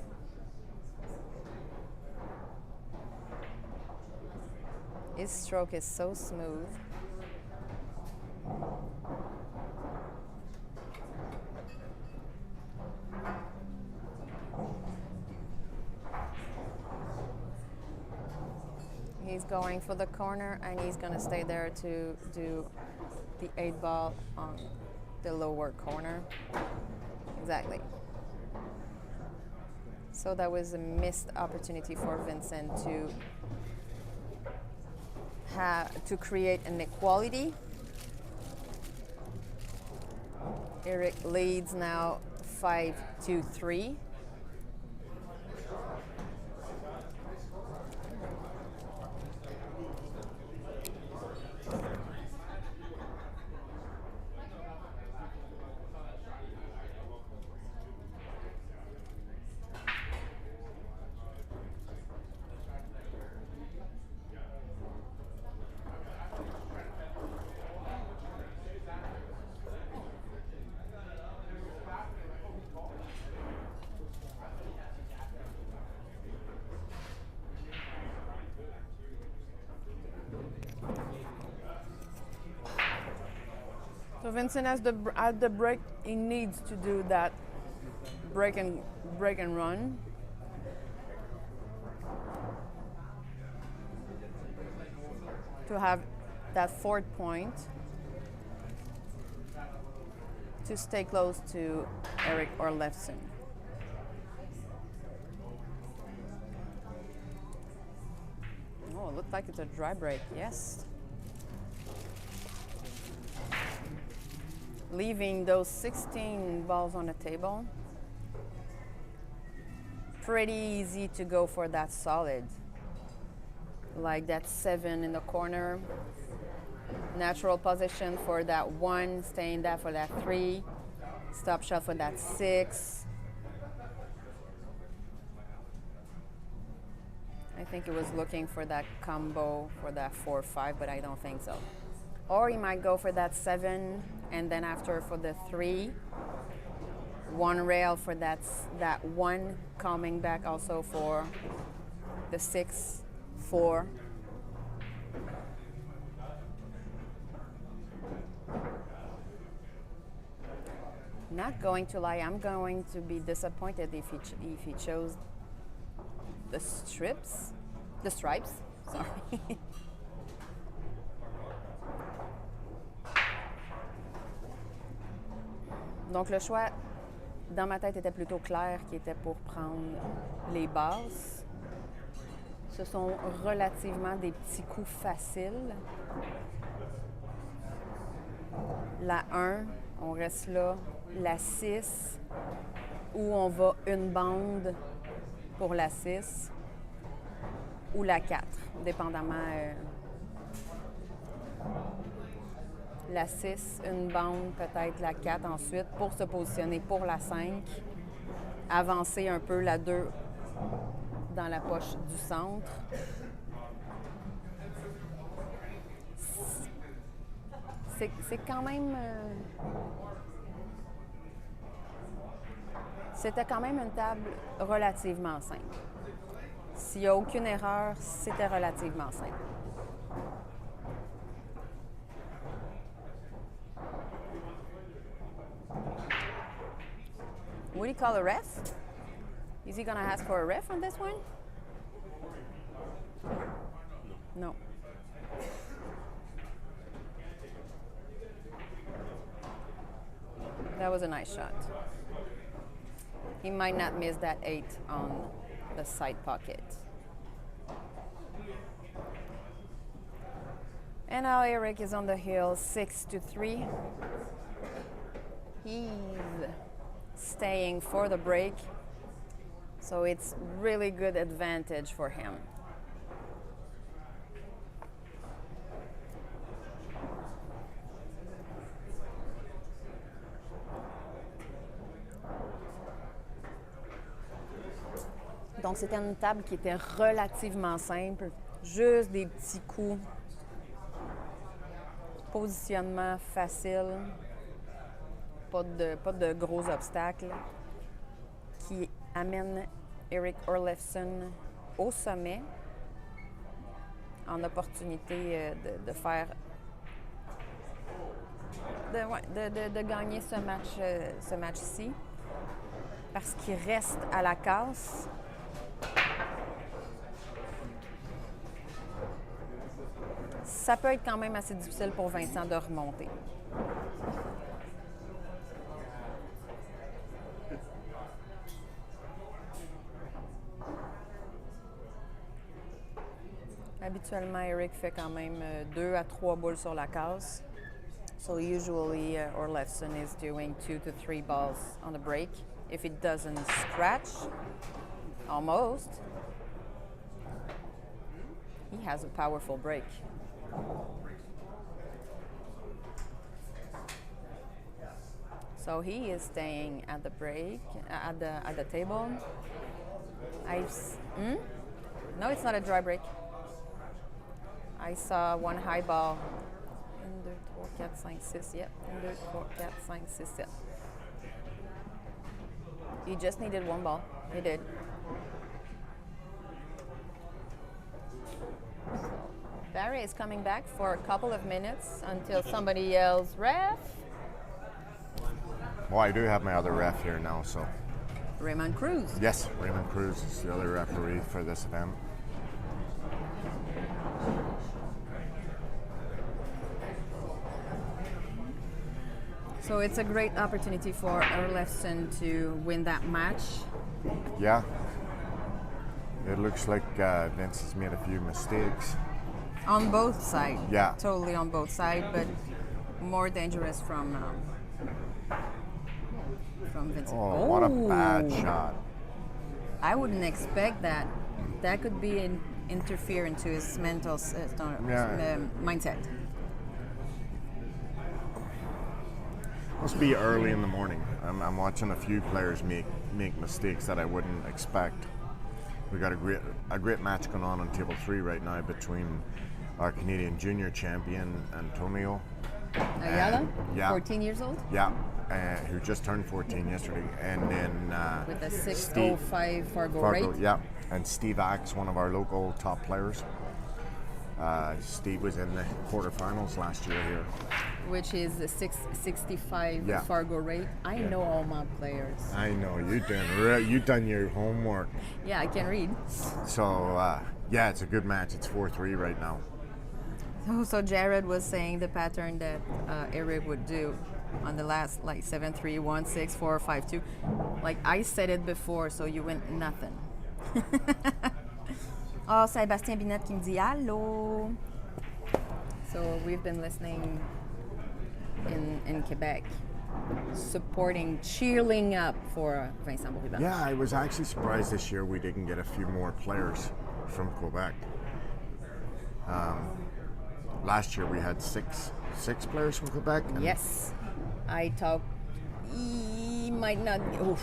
His stroke is so smooth. He's going for the corner and he's going to stay there to do the 8-ball on the lower corner. Exactly. So that was a missed opportunity for Vincent to create an equality. Eric leads now 5-3. So Vincent has at the break, he needs to do that break and run. To have that 4th point to stay close to Eric or Lefson. Oh, it looked like it's a dry break, yes. Leaving those 16 balls on the table. Pretty easy to go for that solid. Like that 7 in the corner. Natural position for that 1, staying there for that 3. Stop shot for that 6. I think it was looking for that combo for that 4-5, but I don't think so. Or he might go for that 7, and then after for the 3. 1 rail for that 1, coming back also for the 6, 4. Not going to lie, I'm going to be disappointed if he chose the stripes, sorry. Donc le choix, dans ma tête, était plutôt clair, qui était pour prendre les bases. Ce sont relativement des petits coups faciles. La 1, on reste là. La 6, où on va une bande pour la 6, ou la 4, dépendamment. La 6, une bande, peut-être la 4 ensuite, pour se positionner pour la 5. Avancer un peu la 2 dans la poche du centre. C'est quand même... C'était quand même une table relativement simple. S'il n'y a aucune erreur, c'était relativement simple. Would he call a ref? Is he going to ask for a ref on this one? No. That was a nice shot. He might not miss that 8 on the side pocket. And now Eric is on the hill, 6-3. He's staying for the break, so it's really good advantage for him. Donc, c'était une table qui était relativement simple. Juste des petits coups. Positionnement facile. Pas de gros obstacles. Qui amène Erik Orlefsen au sommet en opportunité de faire de gagner ce match-ci parce qu'il reste à la casse. Ça peut être quand même assez difficile pour Vincent de remonter. Habituellement, Erik fait quand même 2 à 3 boules sur la case. So usually Orlefsen is doing 2 to 3 balls on the break. If it doesn't scratch, almost, he has a powerful break. So he is staying at the break, at the table. No, it's not a dry break. I saw one high ball. 1, 2, 3, 4, 5, 6, yep. 1, 2, 3, 4, 5, 6, 7. He just needed one ball. He did. So Barry is coming back for a couple of minutes until somebody yells, "Ref!" Well, I do have my other ref here now, so. Raymond Cruz. Yes, Raymond Cruz is the other referee for this event. So it's a great opportunity for Orlefsen to win that match. Yeah. It looks like Vince has made a few mistakes. On both sides. Yeah. Totally on both sides, but more dangerous from Vince. Oh, what a bad shot. I wouldn't expect that. That could be interfere into his mental mindset. Must be early in the morning. I'm watching a few players make mistakes that I wouldn't expect. We got a great match going on table 3 right now between our Canadian junior champion Antonio Ayala, yeah, 14 years old. Yeah, who just turned 14 yesterday, and then with a 6.05 Fargo rate. Yeah, and Steve Axe, one of our local top players. Steve was in the quarterfinals last year here. Which is the 665 Fargo rate. I know all my players. I know, you done your homework. Yeah, I can read. So, it's a good match. It's 4-3 right now. So Jared was saying the pattern that Erik would do on the last, like 7-3, 1-6, 4, 5-2. Like I said it before, so you win nothing. Oh, Sébastien Binette qui me dit allô. So we've been listening in Quebec, supporting, cheering up for Vincent Bouriband. Yeah, I was actually surprised this year we didn't get a few more players from Quebec. Last year we had six players from Quebec. Yes, I talked. He might not. Oof.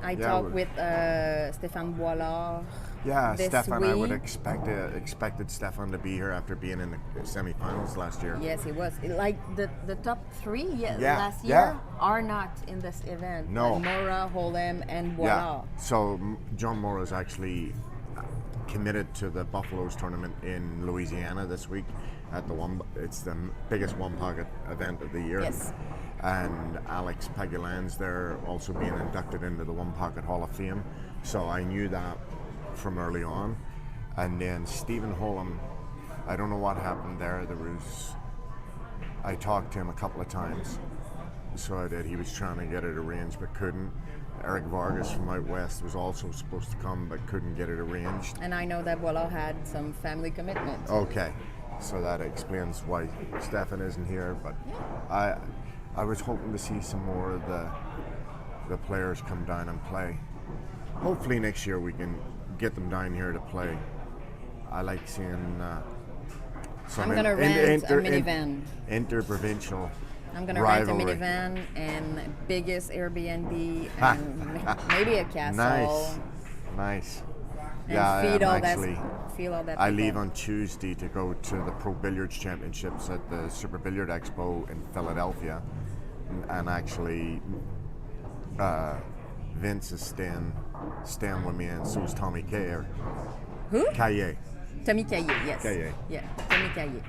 I talked with Stéphane Boilard. Yeah, Stefan, week. I would expected Stefan to be here after being in the semifinals last year. Yes, he was. Like the top 3 last year are not in this event. No. Like Mora, Holem, and Boilard. Yeah. So John Mora is actually committed to the Buffaloes tournament in Louisiana this week it's the biggest one pocket event of the year. Yes. And Alex Pagulan's there also being inducted into the One Pocket Hall of Fame. So I knew that from early on. And then Stephen Holm, I don't know what happened there. I talked to him a couple of times. So I did. He was trying to get it arranged but couldn't. Eric Vargas from out west was also supposed to come but couldn't get it arranged. And I know that Boilard had some family commitment. Okay. So that explains why Stefan isn't here. But I was hoping to see some more of the players come down and play. Hopefully next year we can get them down here to play. I like seeing some I'm going to rent a minivan. Interprovincial I'm going to rent a minivan and biggest Airbnb and maybe a castle. Nice. Nice. And Yeah, feel all that. I people. leave on Tuesday to go to the Pro Billiards Championships at the Super Billiard Expo in Philadelphia, and actually, Vince is staying with me, and so is Tommy Kaye. Who? Kaye. Tommy Caillé, yes. Caillé. Yeah, Tommy Caillé.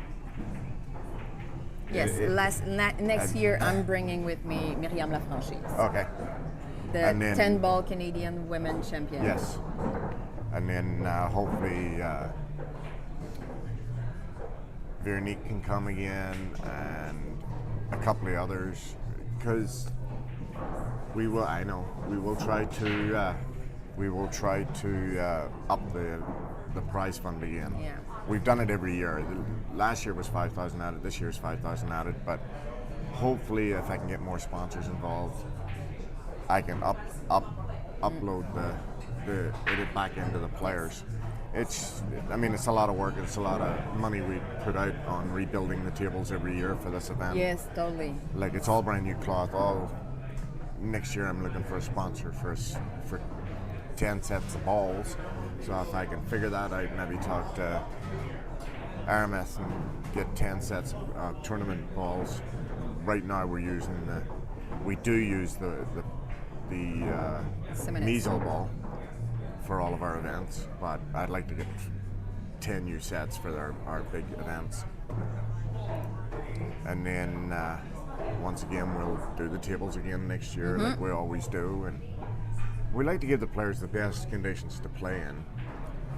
Yes, next year I'm bringing with me Myriam Lafranchise, Okay. the And then- 10-ball Canadian women champion. Yes. And then hopefully Veronique can come again, and a couple of others, because we will try to up the prize fund again. Yeah. We've done it every year. Last year was 5,000 added. This year's 5,000 added. But hopefully, if I can get more sponsors involved, I can upload it back into the players. It's a lot of work. It's a lot of money we put out on rebuilding the tables every year for this event. Yes, totally. Like, it's all brand new cloth. All next year, I'm looking for a sponsor for 10 sets of balls. So if I can figure that out, maybe talk to Aramis and get 10 sets of tournament balls. Right now, we do use the measle ball for all of our events, but I'd like to get 10 new sets for our big events. And then once again, we'll do the tables again next year, like we always do. And we like to give the players the best conditions to play in.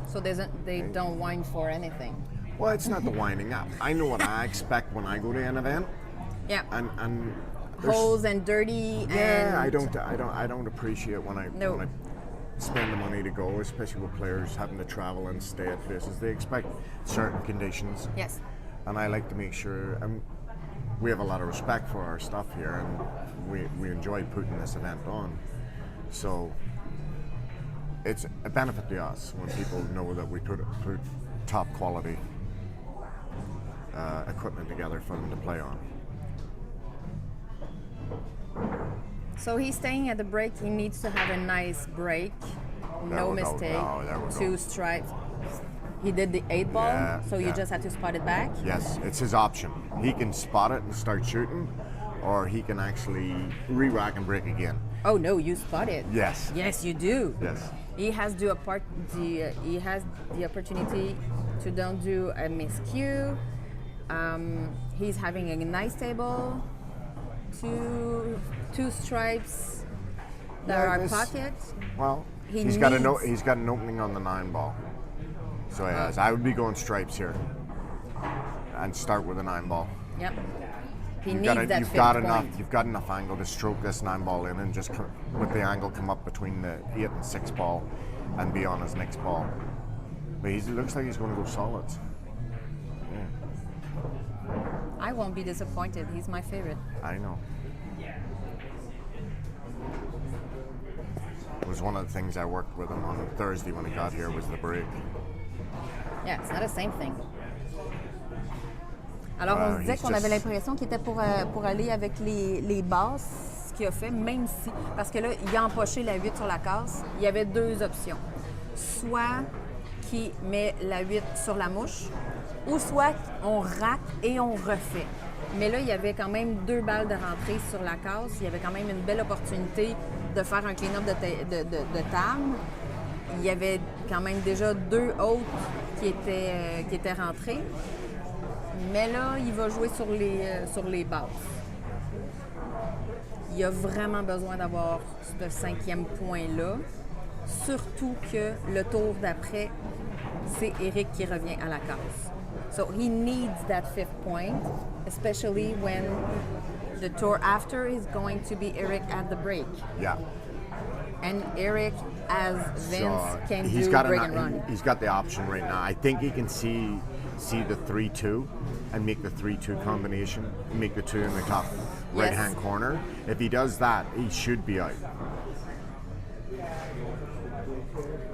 So they don't whine for anything. Well, it's not the winding up. I know what I expect when I go to an event. Yeah. And there's- Holes and dirty. Yeah, and I don't appreciate when I spend the money to go, especially with players having to travel and stay at places. They expect certain conditions. Yes. And I like to make sure, we have a lot of respect for our stuff here, and we enjoy putting this event on. So it's a benefit to us when people know that we put top quality equipment together for them to play on. So he's staying at the break. He needs to have a nice break. No mistake. There we go. 2 stripes. He did the 8 ball, Yeah, so you yeah. just have to spot it back. Yes, it's his option. He can spot it and start shooting, or he can actually re-rack and break again. Oh no, you spot it. Yes. Yes, you do. Yes. He has he has the opportunity to don't do a miscue. He's having a nice table. Two stripes that Yeah, are this- pocket. Well, He he's got needs- an opening on the 9 ball. So he has. I would be going stripes here and start with a 9 ball. Yep. He You've needs got, that you've fifth got point. enough. You've got enough angle to stroke this 9 ball in, and just with the angle come up between the 8 and 6 ball, and be on his next ball. But it looks like he's going to go solids. I won't be disappointed. He's my favorite. I know. It was one of the things I worked with him on Thursday when he got here was the break. Yeah, it's not the same thing. Alors, on se disait he's qu'on avait just- l'impression qu'il était pour aller avec les basses, ce qu'il a fait, même si... Parce que là, il a empoché la 8 sur la casse. Il y avait 2 options. Soit qu'il met la 8 sur la mouche, ou soit on rate et on refait. Mais là, il y avait quand même 2 balles de rentrée sur la casse. Il y avait quand même une belle opportunité de faire un clean-up de table. Il y avait quand même déjà 2 autres qui étaient rentrés. Mais là, il va jouer sur les bases. Il a vraiment besoin d'avoir ce 5e point-là. Surtout que le tour d'après, c'est Eric qui revient à la case. So he needs that 5th point, especially when the tour after is going to be Eric at the break. Yeah. And Eric, as Vince, can he's do got break and run. He's got the option right now. I think he can see the 3-2 and make the 3-2 combination, make the 2 in the top right-hand corner. If he does that, he should be out.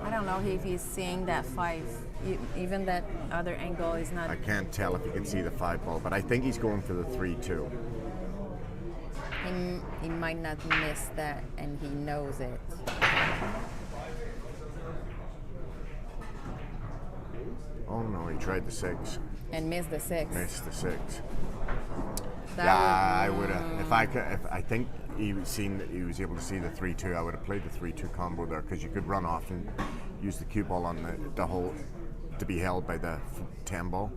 I don't know if he's seeing that 5. Even that other angle is not. I can't tell if he can see the 5 ball, but I think he's going for the 3-2. He might not miss that, and he knows it. Oh no, he tried the 6. and missed the 6. Missed the 6. That I would have. If I think he was able to see the 3-2, I would have played the 3-2 combo there because you could run off and use the cue ball on the hole to be held by the 10 ball.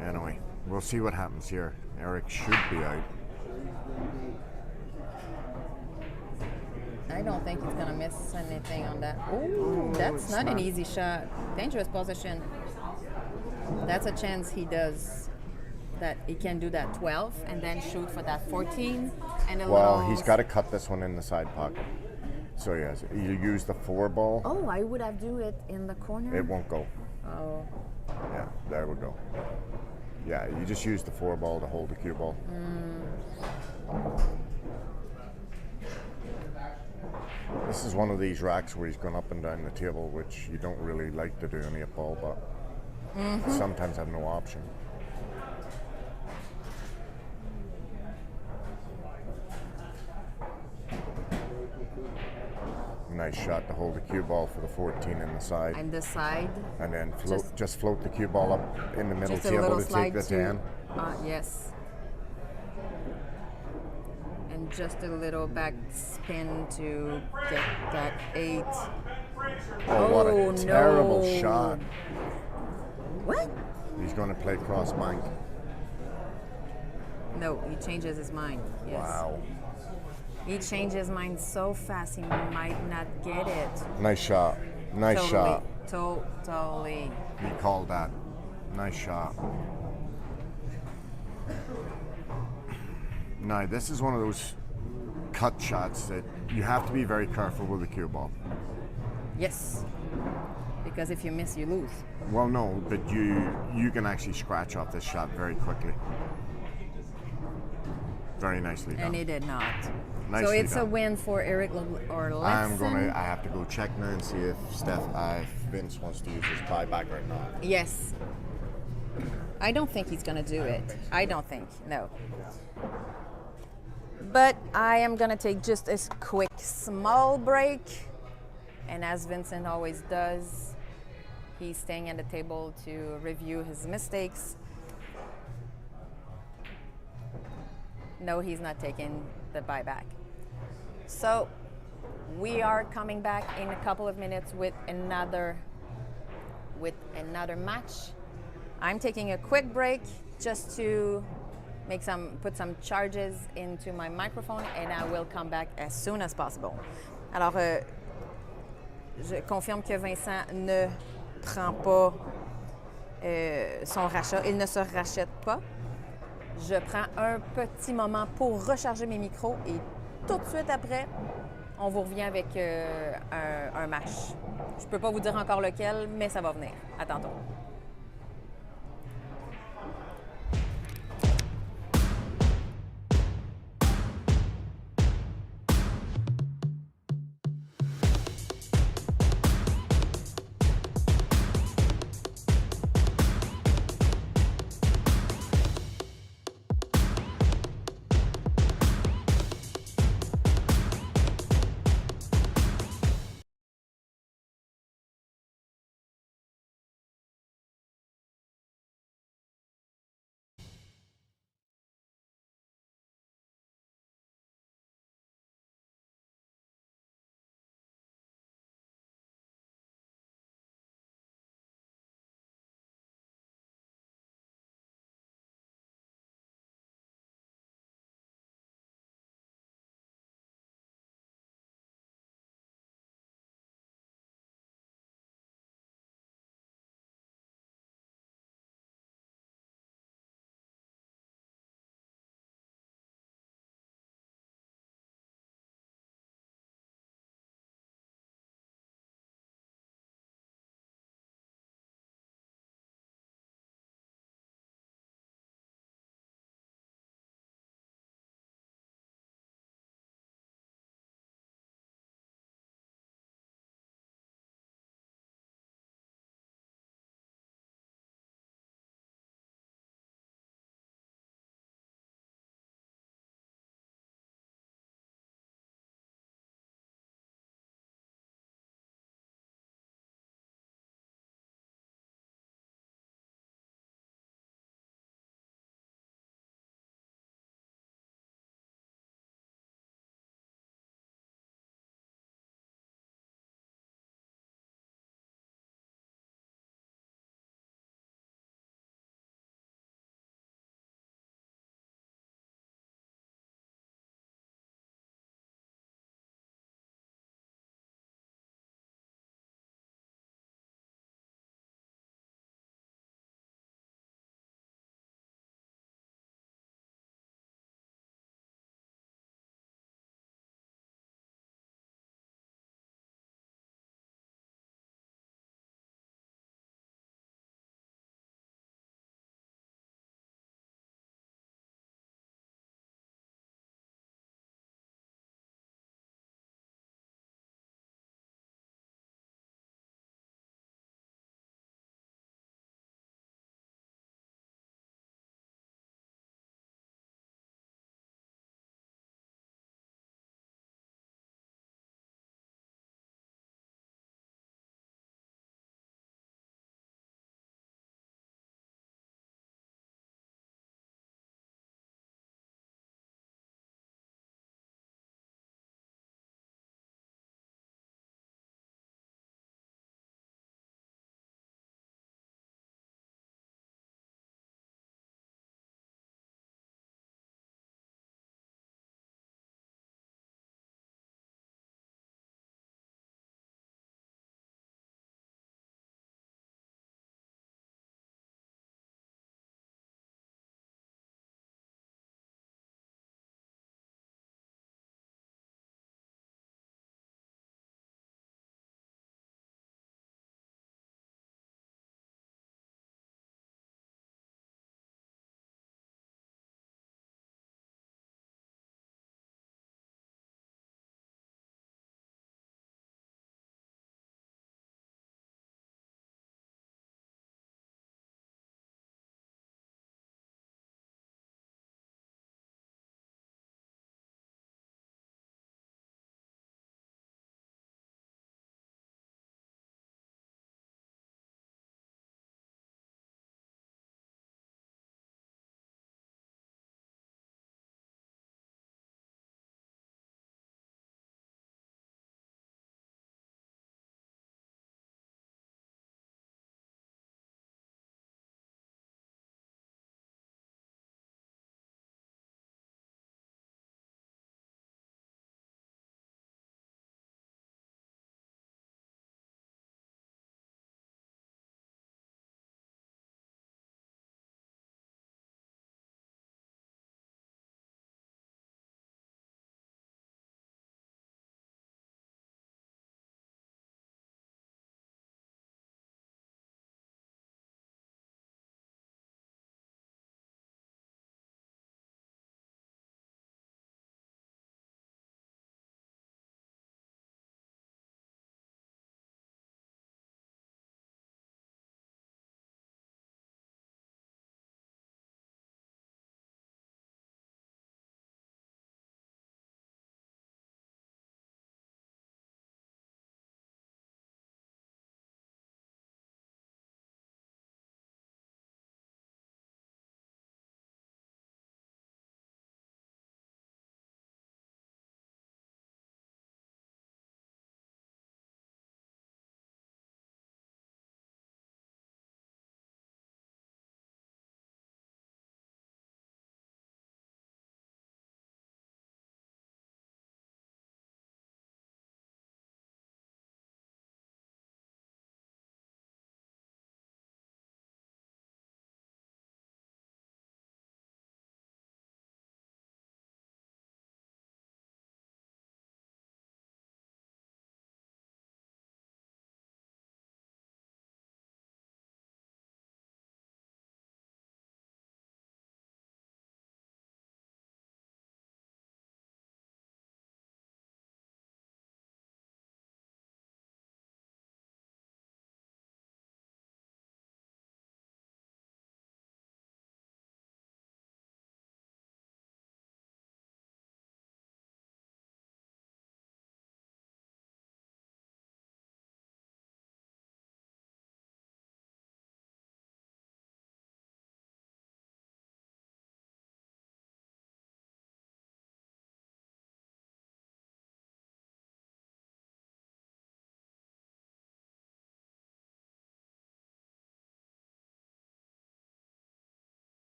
Anyway, we'll see what happens here. Eric should be out. I don't think he's gonna miss anything on that. Oh, that's not an easy shot. Dangerous position. That's a chance he does that. He can do that 12 and then shoot for that 14 and a Well, little. he's got to cut this one in the side pocket. So he has. You use the 4 ball. Oh, I would have do it in the corner. It won't go. Oh, Yeah, there we go. Yeah, you just use the 4 ball to hold the cue ball. This is one of these racks where he's gone up and down the table, which you don't really like to do on the 8 ball, but sometimes have no option. Nice shot to hold the cue ball for the 14 in the side. and the side. And then just float the cue ball up in the middle Just a table little to take slide the 10. Yes. And just a little back spin to get that 8. Oh, what Oh, a terrible no. shot. What? He's going to play cross bank. No, he changes his mind. Yes. Wow. He changed his mind so fast he might not get it. Nice shot. Nice shot. Totally. He called that. Nice shot. Now, this is one of those cut shots that you have to be very careful with the cue ball. Yes. Because if you miss, you lose. Well, no, but you can actually scratch off this shot very quickly. Very nicely done. And he did not. So Nicely it's a done. win for Eric or Lexon. I have to go check now and see if Vince wants to use his buyback or not. Yes. I don't think he's going to do it. I don't think. No. But I am going to take just a quick small break. And as Vincent always does, he's staying at the table to review his mistakes. No, he's not taking the buyback. So we are coming back in a couple of minutes with another match. I'm taking a quick break just to put some charges into my microphone, and I will come back as soon as possible. Alors, je confirme que Vincent ne prend pas son rachat. Il ne se rachète pas. Je prends un petit moment pour recharger mes micros et tout de suite après, on vous revient avec un match. Je ne peux pas vous dire encore lequel, mais ça va venir. À tantôt.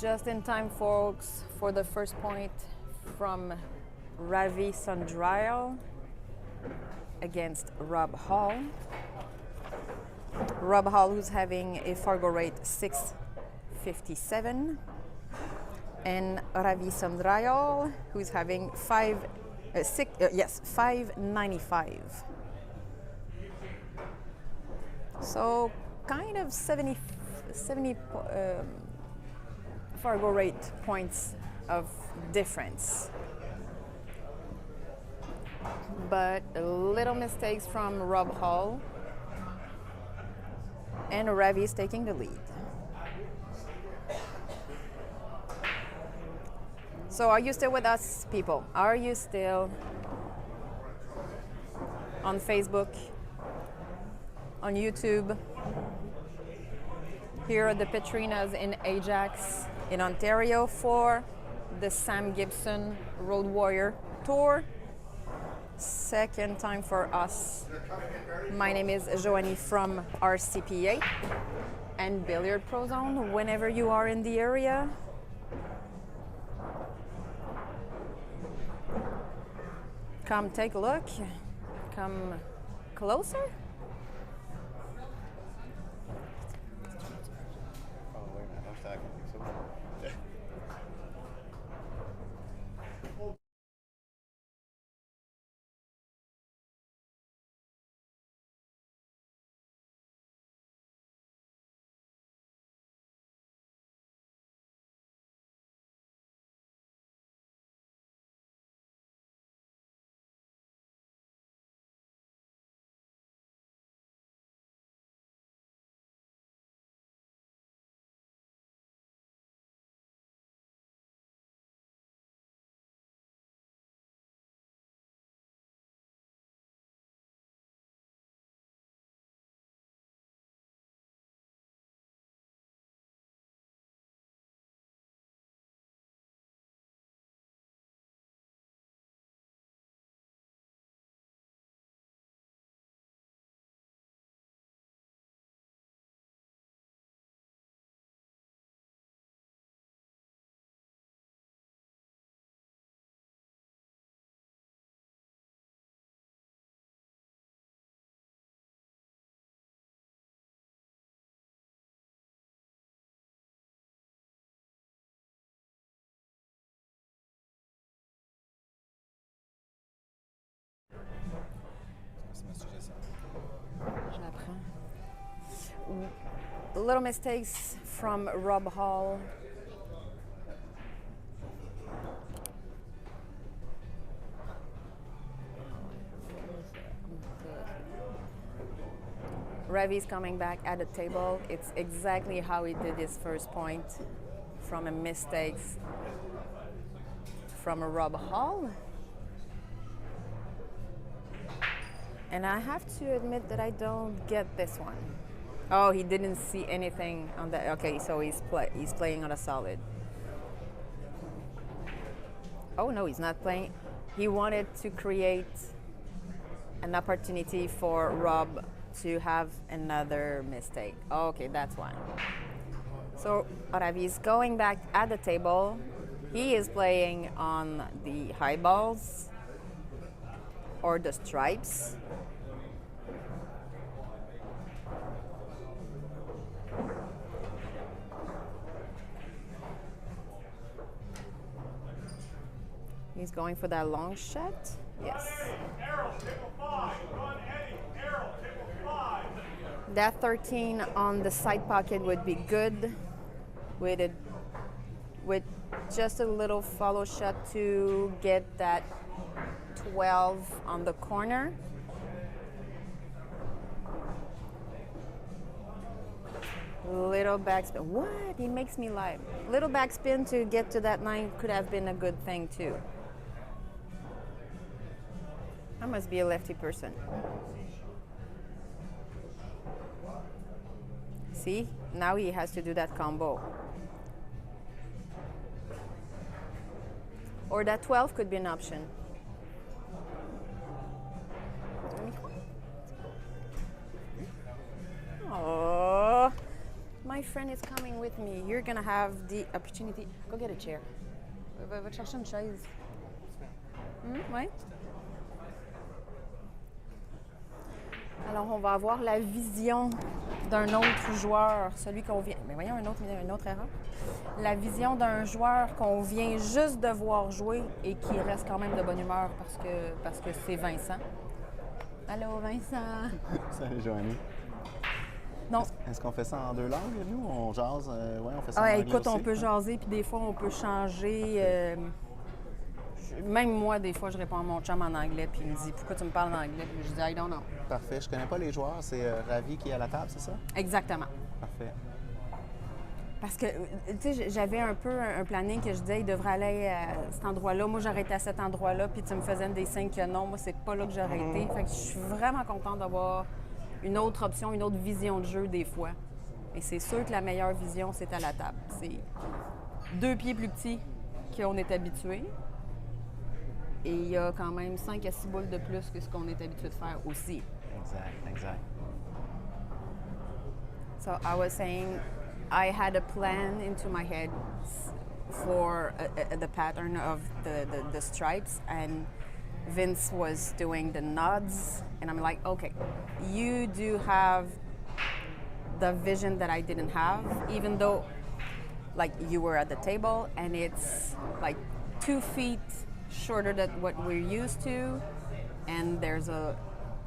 Just in time, folks, for the first point from Ravi Sandrail against Rob Hall. Rob Hall, who's having a Fargo rate 657, and Ravi Sandrail, who's having 595. So kind of 70 Fargo rate points of difference. But little mistakes from Rob Hall, and Ravi is taking the lead. So are you still with us, people? Are you still on Facebook, on YouTube? Here are the Petrinas in Ajax in Ontario for the Sam Gibson Road Warrior Tour. Second time for us. My name is Joanie from RCPA and Billiard Pro Zone. Whenever you are in the area, come take a look. Come closer. Little mistakes from Rob Hall. Ravi's coming back at the table. It's exactly how he did his first point from a mistake from a Rob Hall. And I have to admit that I don't get this one. Oh, he didn't see anything on that. Okay, so he's playing on a solid. Oh no, he's not playing. He wanted to create an opportunity for Rob to have another mistake. Okay, that's why. So Ravi is going back at the table. He is playing on the high balls or the stripes. He's going for that long shot. Yes. That 13 on the side pocket would be good with just a little follow shot to get that 12 on the corner. Little backspin. What? He makes me laugh. Little backspin to get to that 9 could have been a good thing too. I must be a lefty person. See? Now he has to do that combo. Or that 12 could be an option. Oh, my friend is coming with me. You're gonna have the opportunity. Go get a chair. Va te chercher une chaise. Oui. Alors, on va avoir la vision d'un autre joueur, celui qu'on vient... Mais voyons, une autre erreur. La vision d'un joueur qu'on vient juste de voir jouer et qui reste quand même de bonne humeur parce que c'est Vincent. Allô, Vincent! Salut, Joanie. Non. Est-ce qu'on fait ça en deux langues, nous? On jase? Ouais, on fait ça en Ah, anglais écoute, aussi? on peut jaser, puis des fois, on peut changer. Même moi, des fois, je réponds à mon chum en anglais, puis il me dit « Pourquoi tu me parles en anglais? » Puis je dis « I don't know. » Parfait. Je connais pas les joueurs. C'est Ravi qui est à la table, c'est ça? Exactement. Parfait. Parce que, tu sais, j'avais un peu un planning que je disais, il devrait aller à cet endroit-là. Moi, j'aurais été à cet endroit-là, puis tu me faisais des signes que non. Moi, c'est pas là que j'aurais été. Fait que je suis vraiment contente d'avoir une autre option, une autre vision de jeu des fois. Et c'est sûr que la meilleure vision, c'est à la table. C'est 2 pieds plus petits qu'on est habitué. Et il y a quand même 5 à 6 boules de plus que ce qu'on est habitué de faire aussi. Exact. So I was saying I had a plan into my head for the pattern of the stripes, and Vince was doing the nods, and I'm like, okay, you do have the vision that I didn't have, even though like you were at the table and it's like 2 feet shorter than what we're used to, and there's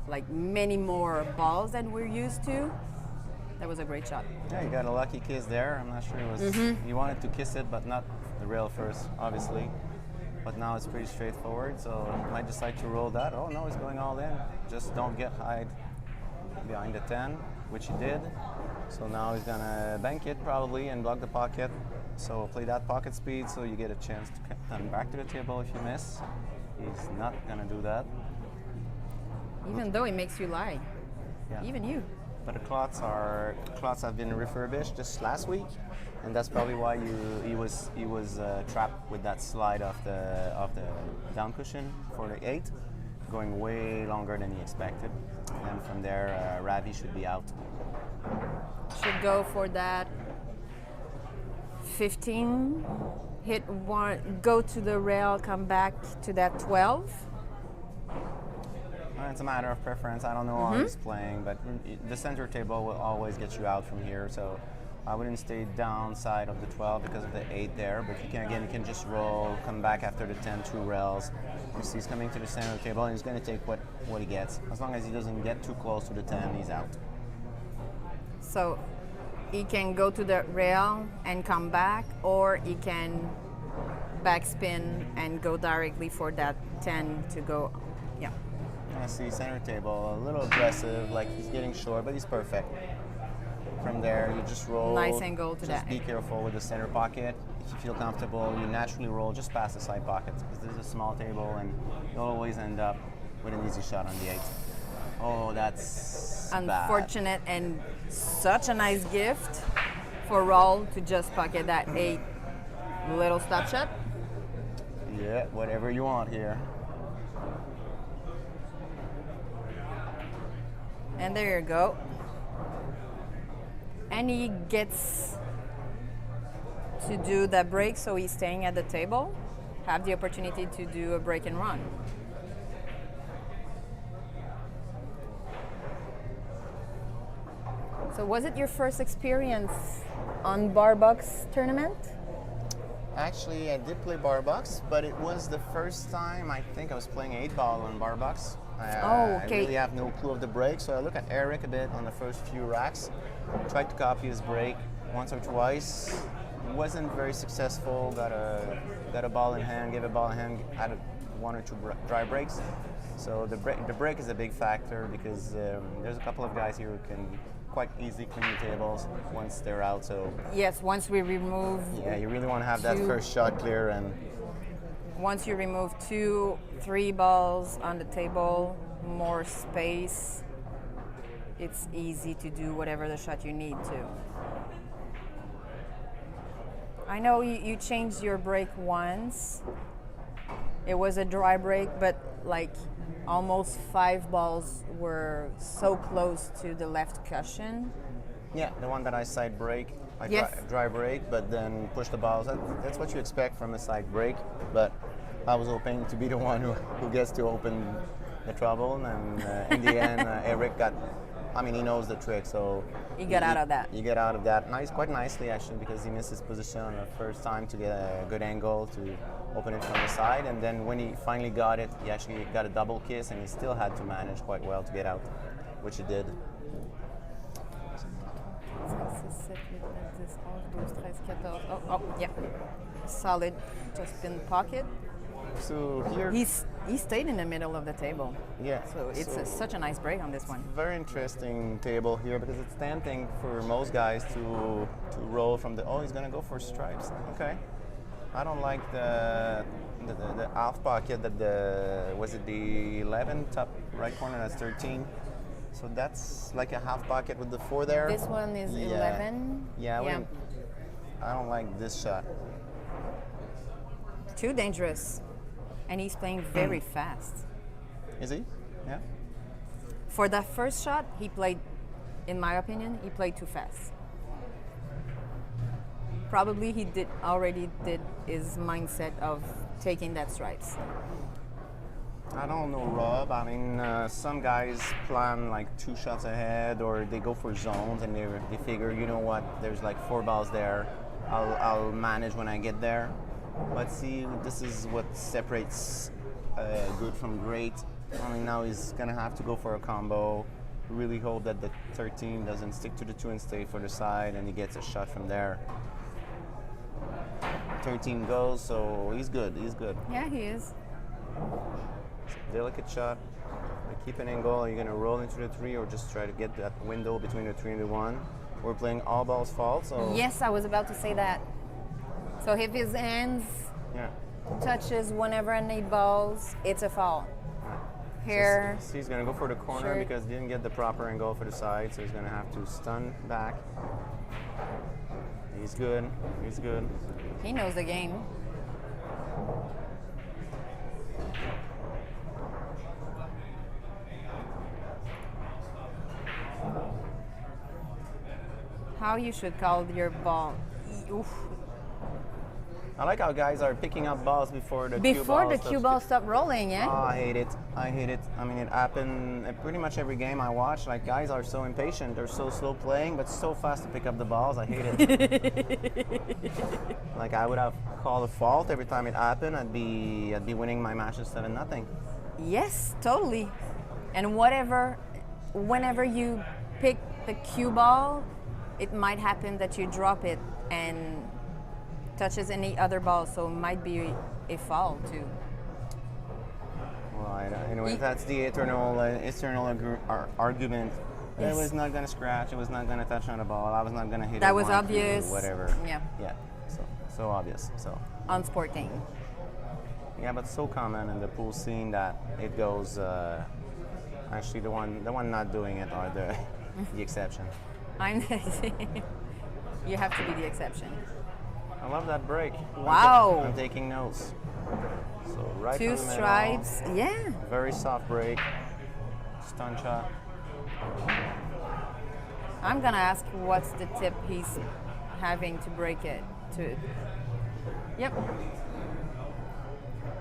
like many more balls than we're used to. That was a great shot. Yeah, you got a lucky kiss there. I'm not sure it was... You wanted to kiss it, but not the rail first, obviously. But now it's pretty straightforward, so you might decide to roll that. Oh, no, it's going all in. Just don't get hide behind the 10, which he did. So now he's going to bank it, probably, and block the pocket. So play that pocket speed so you get a chance to come back to the table if you miss. He's not going to do that. Even though it makes you lie. Yeah. Even you. But the clots have been refurbished just last week, and that's probably why he was trapped with that slide of the down cushion for the 8, going way longer than he expected. And from there, Ravi should be out. Should go for that 15, hit one, go to the rail, come back to that 12. It's a matter of preference. I don't know how he's playing, but the center table will always get you out from here. So I wouldn't stay downside of the 12 because of the 8 there. But you can just roll, come back after the 10, 2 rails. You see he's coming to the center table, and he's going to take what he gets. As long as he doesn't get too close to the 10, he's out. So he can go to the rail and come back, or he can backspin and go directly for that 10 to go. Yeah. I see center table, a little aggressive, like he's getting short, but he's perfect. From there, you just roll. Nice angle to that. Just be careful with the center pocket. If you feel comfortable, you naturally roll just past the side pockets because this is a small table and you'll always end up with an easy shot on the 8. Oh, that's unfortunate bad. And such a nice gift for Raul to just pocket that 8 little stop shot. Yeah, whatever you want here. And there you go. And he gets to do that break, so he's staying at the table, have the opportunity to do a break and run. So was it your first experience on bar box tournament? Actually, I did play bar box, but it was the first time I think I was playing 8-ball on bar box. Okay. I really have no clue of the break, so I look at Eric a bit on the first few racks, tried to copy his break once or twice, wasn't very successful, got a ball in hand, gave a ball in hand, had 1 or 2 dry breaks. So the break is a big factor because there's a couple of guys here who can quite easily clean the tables once they're out. So yes, once we remove. Yeah, you really want to have that first shot clear, and once you remove 2, 3 balls on the table, more space, it's easy to do whatever the shot you need to. I know you changed your break once. It was a dry break, but like almost 5 balls were so close to the left cushion Yeah, the one that I side break. I Yes. dry break, but then push the balls. That's what you expect from a side break. But I was hoping to be the one who gets to open the trouble. And in the end, Eric got, I mean, he knows the trick. So He got out of that. You get out of that quite nicely, actually, because he missed his position on the first time to get a good angle to open it from the side. And then when he finally got it, he actually got a double kiss, and he still had to manage quite well to get out, which he did. 6, 7, 8, 9, 10, 11, 12, 13, 14. Oh, yeah. Solid, just in the pocket. So here, He stayed in the middle of the table. yeah. So it's such a nice break on this one. Very interesting table here because it's tempting for most guys to roll from the. Oh, he's gonna go for stripes. Okay. I don't like the half pocket that was it the 11 top right corner, that's 13. So that's like a half pocket with the 4 there. This one is 11. Yeah. I don't like this shot. Too dangerous. And he's playing very fast. Is he? Yeah. For that first shot, he played, in my opinion, he played too fast. Probably he already did his mindset of taking that stripes. I don't know, Rob. I mean, some guys plan like 2 shots ahead, or they go for zones, and they figure, you know what, there's like 4 balls there. I'll manage when I get there. But see, this is what separates good from great. I mean, now he's gonna have to go for a combo. Really hope that the 13 doesn't stick to the 2 and stay for the side, and he gets a shot from there. 13 goes, so he's good. He's good. Yeah, he is. Delicate shot. Keep an angle. Are you going to roll into the 3 or just try to get that window between the 3 and the 1? We're playing all balls fall, so Yes, I was about to say that. So if his hands yeah. touches whenever an 8 balls, it's a foul. Here, So he's going to go for the corner Sure. because he didn't get the proper angle for the side, so he's going to have to stun back. He's good. He's good. he knows the game. How you should call your ball? Oof. I like how guys are picking up balls before the Before the cue ball stopped rolling, Oh, yeah? I hate it. I hate it. I mean, it happened pretty much every game I watch. Like, guys are so impatient. They're so slow playing, but so fast to pick up the balls. I hate it. Like, I would have called a fault every time it happened. I'd be winning my matches 7-0. Yes, totally. And whenever you pick the cue ball, it might happen that you drop it and touches any other ball, so it might be a foul too. Well, anyway, that's the eternal argument. Yes. It was not going to scratch. It was not going to touch on the ball. I was not going to hit it. That was 1, 2, obvious. whatever. Yeah. Yeah. So obvious. So. Unsporting. Yeah, but so common in the pool scene that it goes. Actually, the one not doing it are the exception. You have to be the exception. I love that break. Wow. I'm taking notes. So right 2 from the middle, stripes. Yeah. very soft break. Stun shot. I'm gonna ask what's the tip he's having to break it to. Yep.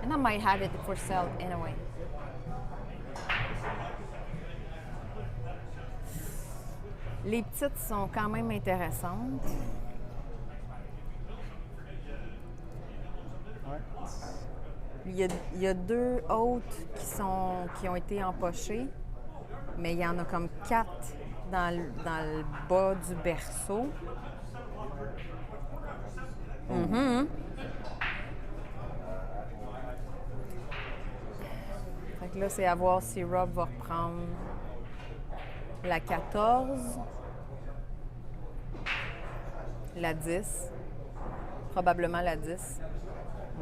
And I might have it for sale anyway. Les petites sont quand même intéressantes. Ouais. Il y a 2 autres qui ont été empochées, mais il y en a comme 4 dans le bas du berceau. Mhm. Fait que là, c'est à voir si Rob va reprendre la 14, la 10, probablement la 10.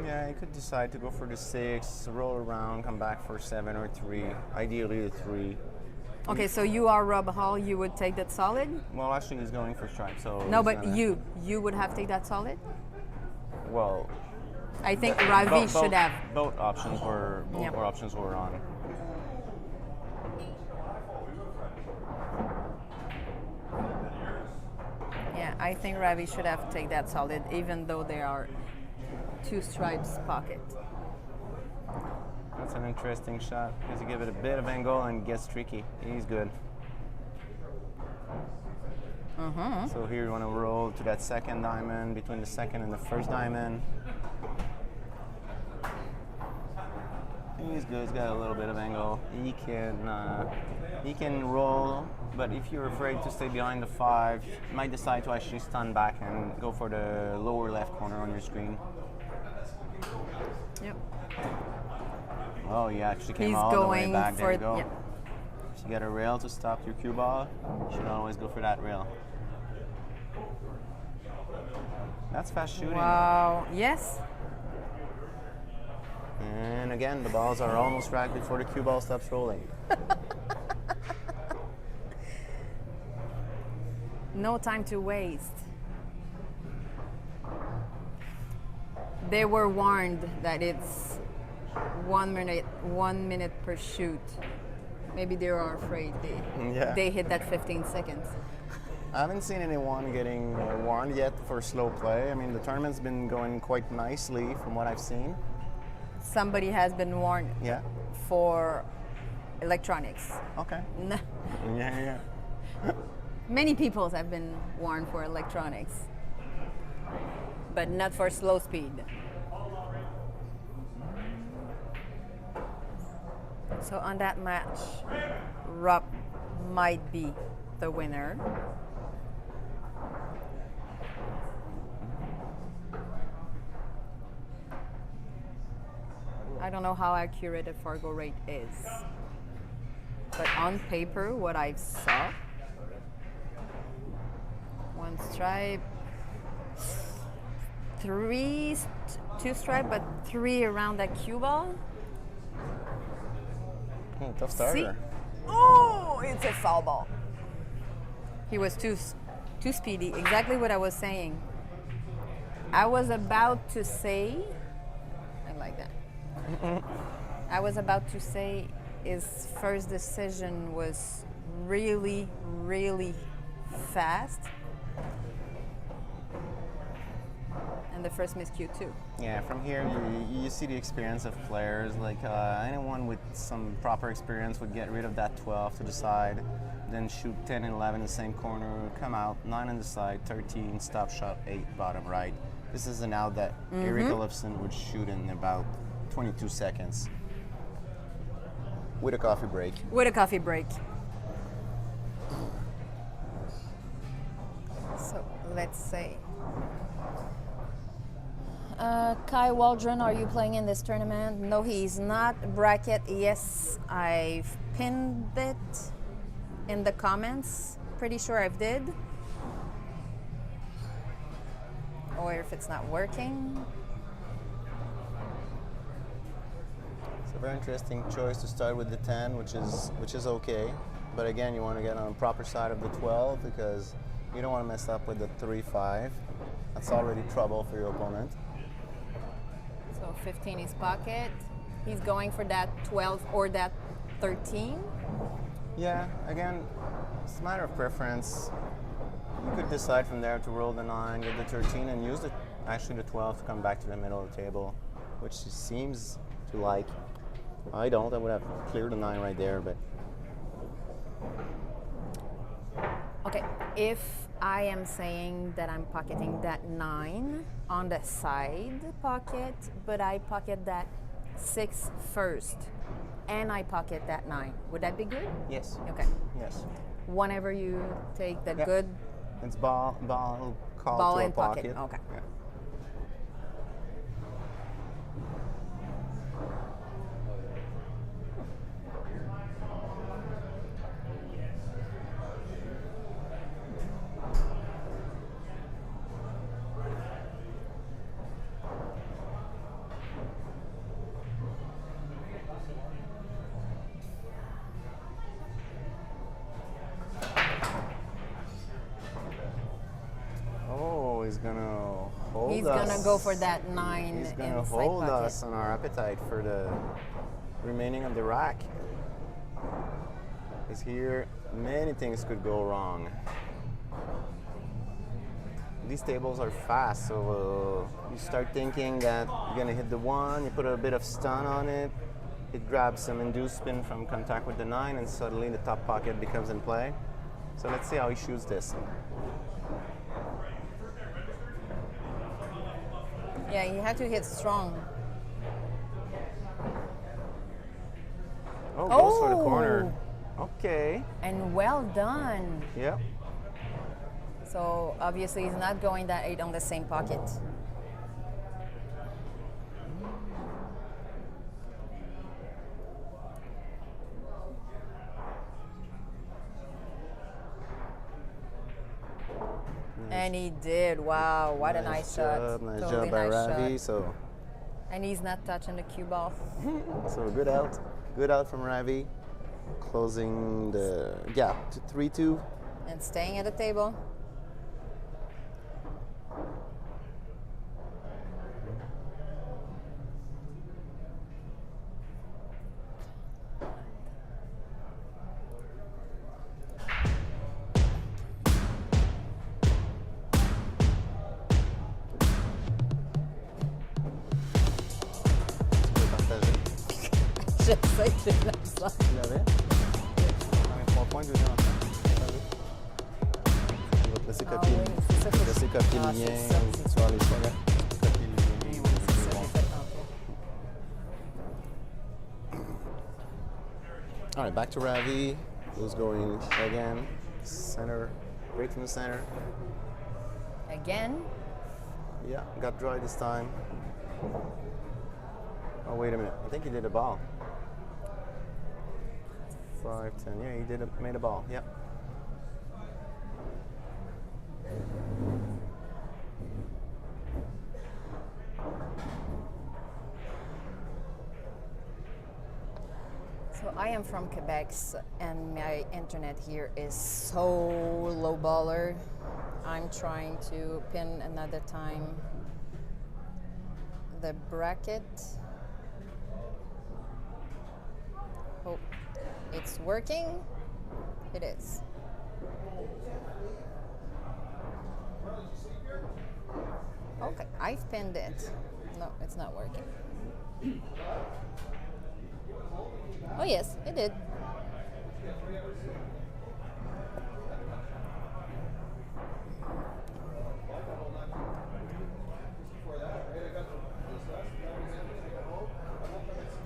Yeah, you could decide to go for the 6, roll around, come back for 7 or 3. Ideally, the 3. Okay, so you are Rob Hall, you would take that solid? Well, actually, he's going for strike, so. No, he's but gonna- you would have take that solid? Well, I think Ravi should have. Both options were Yep. on. Yeah, I think Ravi should have taken that solid, even though there are 2 stripes pocket. That's an interesting shot because you give it a bit of angle and it gets tricky. He's good. So here you want to roll to that second diamond, between the second and the first diamond. He's good. He's got a little bit of angle. He can roll, but if you're afraid to stay behind the 5, you might decide to actually stun back and go for the lower left corner on your screen. Yep. Oh, yeah, actually came He's all the way going back. There for you go. yeah. If you get a rail to stop your cue ball, you should always go for that rail. That's fast shooting. Wow. Yes. And again, the balls are almost right before the cue ball stops rolling. No time to waste. They were warned that it's 1 minute per shoot. Maybe they were afraid they hit that 15 seconds. I haven't seen anyone getting warned yet for slow play. I mean, the tournament's been going quite nicely from what I've seen. Somebody has been warned Yeah. for electronics. Okay. Yeah. Many people have been warned for electronics, but not for slow speed. So on that match, Rupp might be the winner. I don't know how accurate a Fargo rate is, but on paper, what I saw, 1 stripe, 2 stripe, but 3 around that cue ball. Tough starter. See? Oh, it's a foul ball. He was too speedy. Exactly what I was saying. I was about to say, I like that. I was about to say his first decision was really, really fast. And the first miscue too. Yeah, from here you see the experience of players. Like anyone with some proper experience would get rid of that 12 to the side, then shoot 10 and 11 in the same corner, come out 9 on the side, 13, stop shot 8, bottom right. This is an out that Eric Olofsson would shoot in about 22 seconds. With a coffee break. With a coffee break. So let's say. Kai Waldron, are you playing in this tournament? No, he's not. Bracket, yes, I've pinned it in the comments. Pretty sure I've did. Or if it's not working. It's a very interesting choice to start with the 10, which is okay. But again, you want to get on the proper side of the 12 because you don't want to mess up with the 3-5. That's already trouble for your opponent. So 15 is pocket. He's going for that 12 or that 13. Yeah, again, it's a matter of preference. You could decide from there to roll the 9, get the 13, and use actually the 12 to come back to the middle of the table, which he seems to like. I don't. I would have cleared the 9 right there, but. Okay, if I am saying that I'm pocketing that 9 on the side pocket, but I pocket that 6 first, and I pocket that 9, would that be good? Yes. Okay. Yes. Whenever you take the Yeah. good It's ball called ball to a in pocket. pocket. Okay. Yeah. He's gonna hold us. He's gonna go for that 9 He's gonna inside hold pocket. us on our appetite for the remaining of the rack. Because here, many things could go wrong. these tables are fast, so you start thinking that you're gonna hit the 1, you put a bit of stun on it, it grabs some induced spin from contact with the 9, and suddenly the top pocket becomes in play. So let's see how he shoots this. Yeah, you have to hit strong. Oh, goes for the corner. Okay. And well done. Yep. So obviously he's not going that 8 on the same pocket. And he did. Wow, what a nice shot. Nice Totally job by nice Ravi. shot. So, And he's not touching the cue ball. so good out. Good out from Ravi. Closing the gap to 3-2. And staying at the table. Je sais que j'ai l'accent. Tu l'avais? Avec 3 points, deuxième enfant. Je vais te laisser copier, oui, c'est ça, je vais te laisser copier Ah, le lien. c'est ça, c'est Tu vas aller sur copier le lien. Oui, c'est ça, j'ai fait tantôt. All right, back to Ravi. Who's going again? Center, right from the center. Again. Yeah, got dry this time. Oh, wait a minute. I think he did a ball. 5, 10. Yeah, he made a ball. Yep. So I am from Quebec, and my internet here is so low baller. I'm trying to pin another time the bracket. Hope it's working. It is. Okay, I've pinned it. No, it's not working. Oh yes, it did.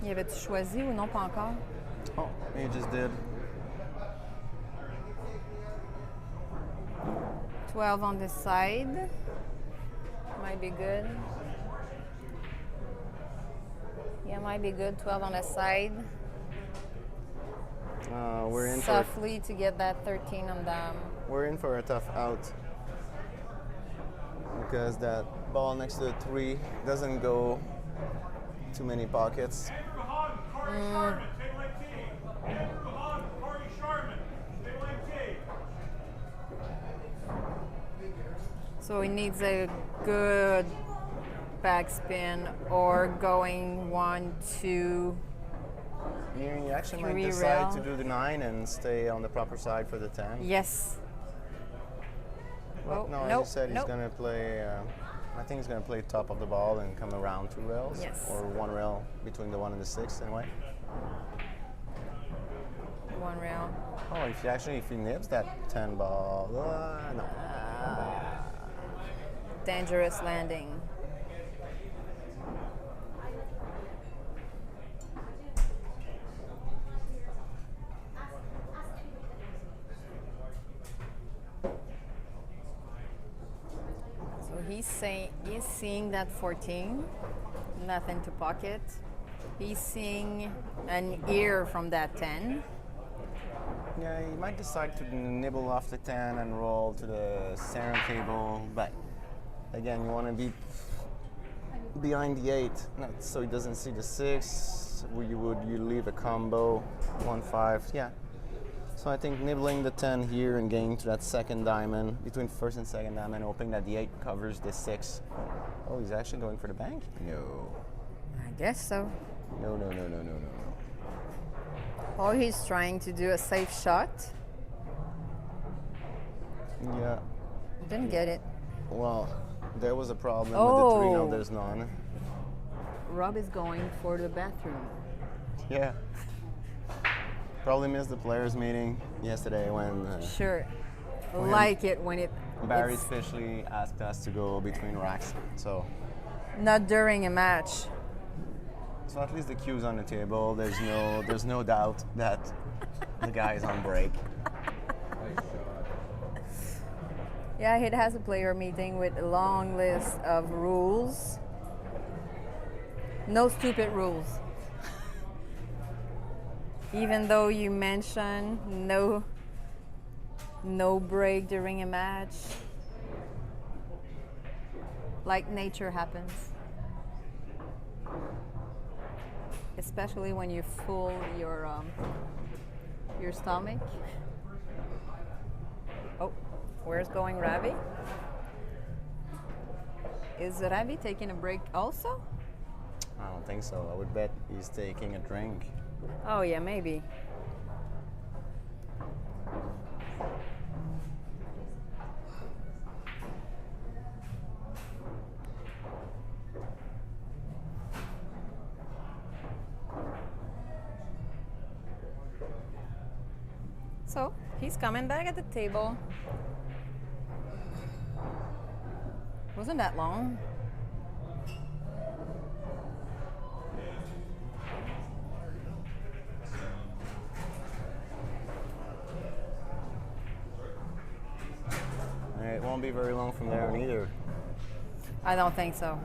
Y avait-tu choisi ou non, pas encore? Oh, he just did. 12 on this side. Might be good. Yeah, might be good. 12 on the side. We're in Softly to get that 13 on the... We're in for a tough out because that ball next to the 3 doesn't go too many pockets. So he needs a good backspin or going 1, 2. You actually might 3 decide rail. to do the 9 and stay on the proper side for the 10. Yes. Well, Oh, no, nope, as you said, he's nope. going to play. I think he's going to play top of the ball and come around 2 rails. Yes. Or 1 rail between the 1 and the 6 anyway. 1 rail. Oh, if he nibs that 10 ball, no. Dangerous landing. So he's seeing that 14, nothing to pocket. He's seeing an ear from that 10. Yeah, you might decide to nibble off the 10 and roll to the center table, but again, you want to be behind the 8, not so he doesn't see the 6. You leave a combo 1-5, yeah. So I think nibbling the 10 here and getting to that second diamond between first and second diamond, hoping that the 8 covers the 6. Oh, he's actually going for the bank? No. I guess so. No. Or he's trying to do a safe shot. Yeah. Didn't get it. Well, there was a problem with Oh. the 3-0. There's none. Rob is going for the bathroom. Yeah. Probably missed the players' meeting yesterday when Sure. When- Like it when it. Barry it's especially asked us to go between racks. So not during a match. at least the cue's on the table. There's no doubt that the guy is on break. Yeah, it has a player meeting with a long list of rules. No stupid rules. Even though you mentioned no break during a match. Like nature happens. Especially when you full your stomach. Oh, where's going Ravi? Is Ravi taking a break also? I don't think so. I would bet he's taking a drink. Oh yeah, maybe. So he's coming back at the table. Wasn't that long? It won't be very long from there either. I don't think so.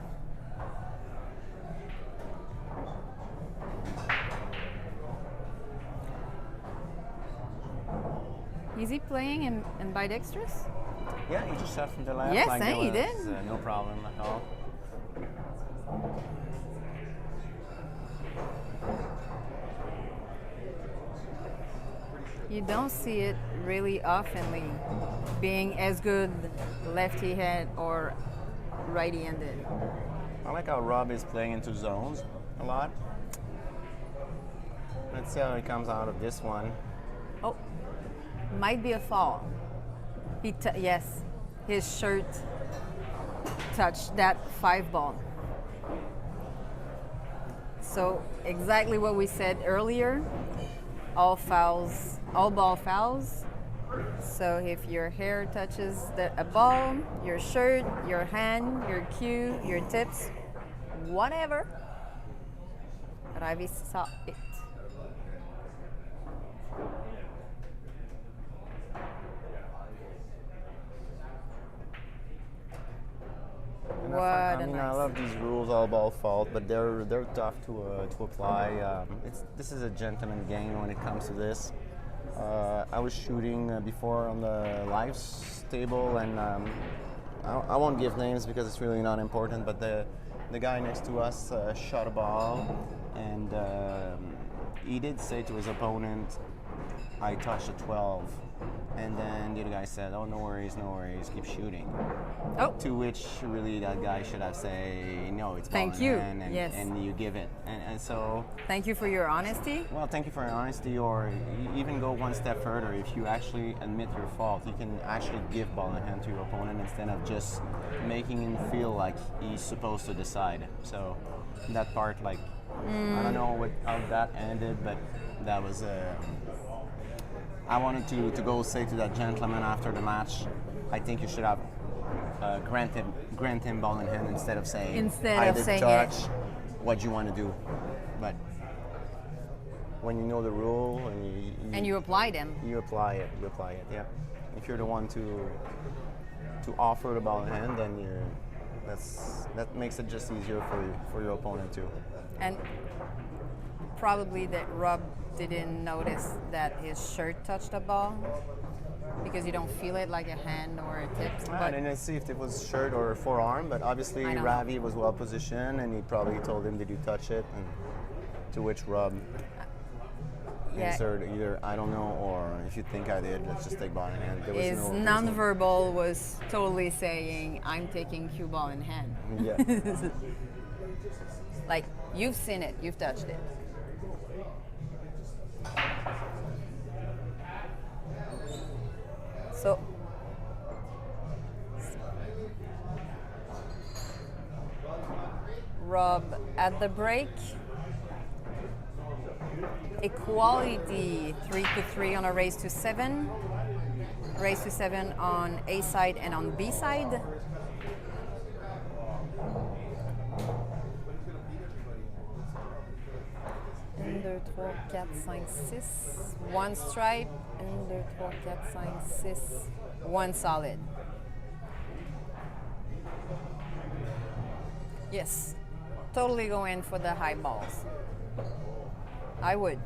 Is he playing in ambidextrous? Yeah, he just shot from the left. Yes, there he was, did. No problem at all. You don't see it really oftenly being as good lefty-handed or righty-handed. I like how Rob is playing into zones a lot. Let's see how he comes out of this one. Oh, might be a fall. Yes, his shirt touched that 5 ball. So exactly what we said earlier, all fouls, all ball fouls. So if your hair touches a ball, your shirt, your hand, your cue, your tips, whatever, Ravi saw it. And What I a mean, nice. I love these rules, all ball fault, but they're tough to apply. This is a gentleman game when it comes to this. I was shooting before on the lives table, and I won't give names because it's really not important. But the guy next to us shot a ball, and he did say to his opponent, "I touched a 12." And then the other guy said, "Oh, no worries, keep shooting." Oh, To which really that guy should have say, "No, it's Thank ball in you. hand," and, Yes. and you give it. And so, thank you for your honesty. well, thank you for your honesty, or even go one step further. If you actually admit your fault, you can actually give ball in hand to your opponent instead of just making him feel like he's supposed to decide. So that part, like, I don't know how that ended, but that was. I wanted to go say to that gentleman after the match, I think you should have grant him ball in hand instead of saying Instead I of did saying touch, what you want to do. But when you know the rule And you apply them. you apply it. Yeah. If you're the one to offer the ball in hand, then that makes it just easier for your opponent too. And probably that Rob didn't notice that his shirt touched the ball because you don't feel it like a hand or a tip. I didn't see if it was shirt or forearm, but obviously I know. Ravi was well positioned, and he probably told him, "Did you touch it?" And to which Rob yeah, answered either "I don't know" or "If you think I did, let's just take ball in hand." There was his there was nonverbal was totally saying, "I'm taking cue ball in hand." Yeah. Like, you've seen it, you've touched it. So Rob at the break. Equality, 3-3 on a race to 7. Race to 7 on A side and on B side. Un, deux, trois, quatre, cinq, six. One stripe. Un, deux, trois, quatre, cinq, six. One solid. Yes. Totally go in for the high balls. I would.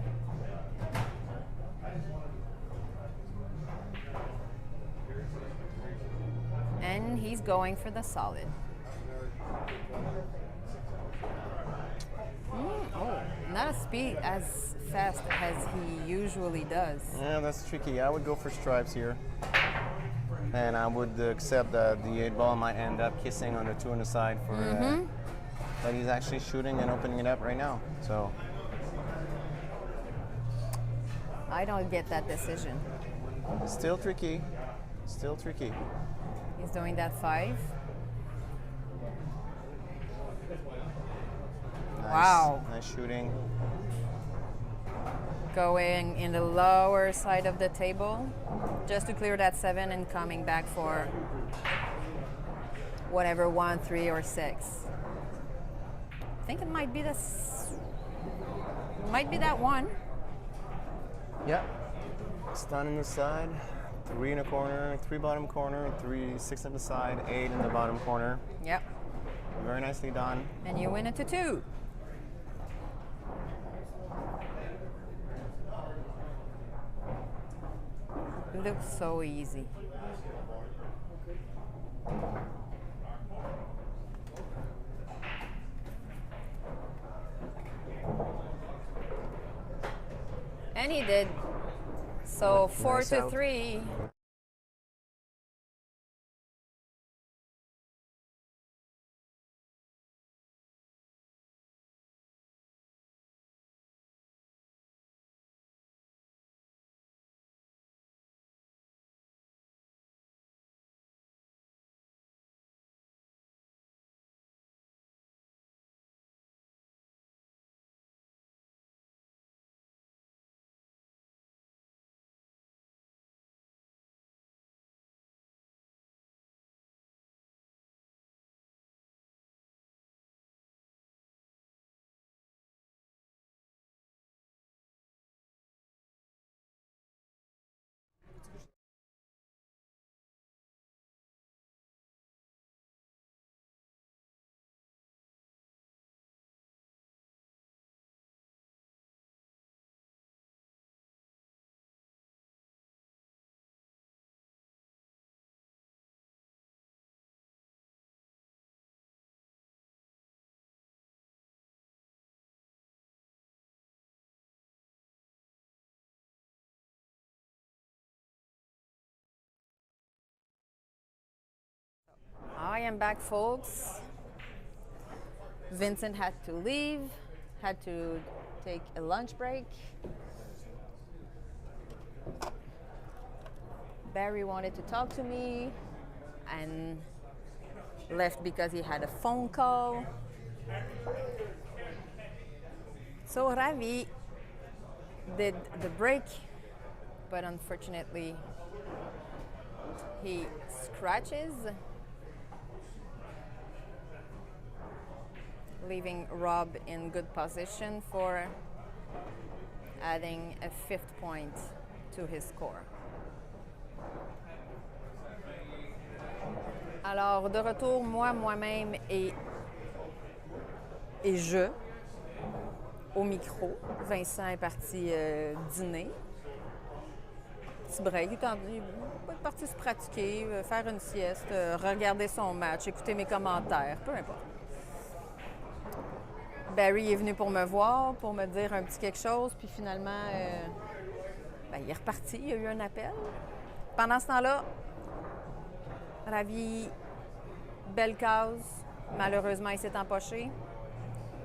And he's going for the solid. Oh, not as fast as he usually does. Yeah, that's tricky. I would go for stripes here. And I would accept that the 8 ball might end up kissing on the 2 on the side for. But he's actually shooting and opening it up right now. So I don't get that decision. still tricky. Still tricky. He's doing that 5. Nice, Wow. Nice shooting. Going in the lower side of the table just to clear that 7 and coming back for whatever 1, 3, or 6. I think it might be that 1. Yep. Stun in the side. 3 in the corner, 3 bottom corner, 3, 6 on the side, 8 in the bottom corner. Yep. Very nicely done. And you win it to 2. Looks so easy. And he did. So 4-3. I am back, folks. Vincent had to leave, had to take a lunch break. Barry wanted to talk to me and left because he had a phone call. So Ravi did the break, but unfortunately he scratches, leaving Rob in good position for adding a 5th point to his score. Alors, de retour, moi-même et je, au micro. Vincent est parti dîner. Petit break, il est parti se pratiquer, faire une sieste, regarder son match, écouter mes commentaires, peu importe. Barry est venu pour me voir, pour me dire un petit quelque chose, puis finalement, il est reparti, il y a eu un appel. Pendant ce temps-là, Ravi, belle case, malheureusement, il s'est empoché.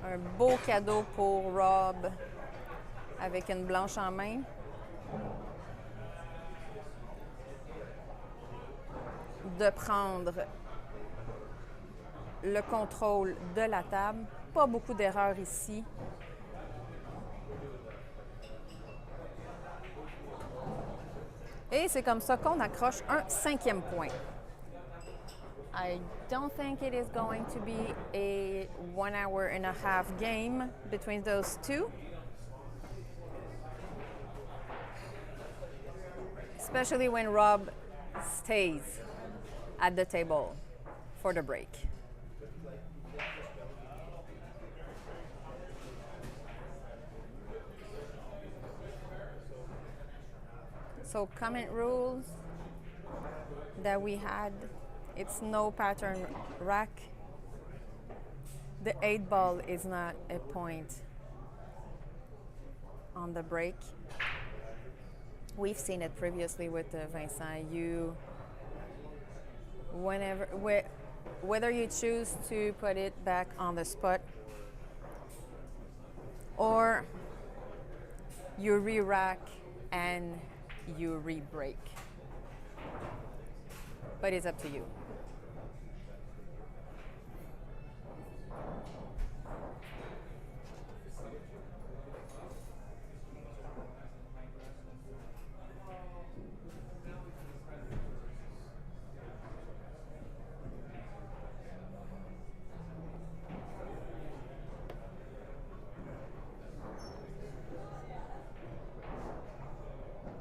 Un beau cadeau pour Rob, avec une blanche en main. De prendre le contrôle de la table pas beaucoup d'erreurs ici. Et c'est comme ça qu'on accroche un 5e point. I don't think it is going to be a 1 hour and a half game between those two. Especially when Rob stays at the table for the break. So comment rules that we had, it's no pattern rack. The 8 ball is not a point on the break. We've seen it previously with Vincent. Whether you choose to put it back on the spot or you re-rack and you re-break. But it's up to you.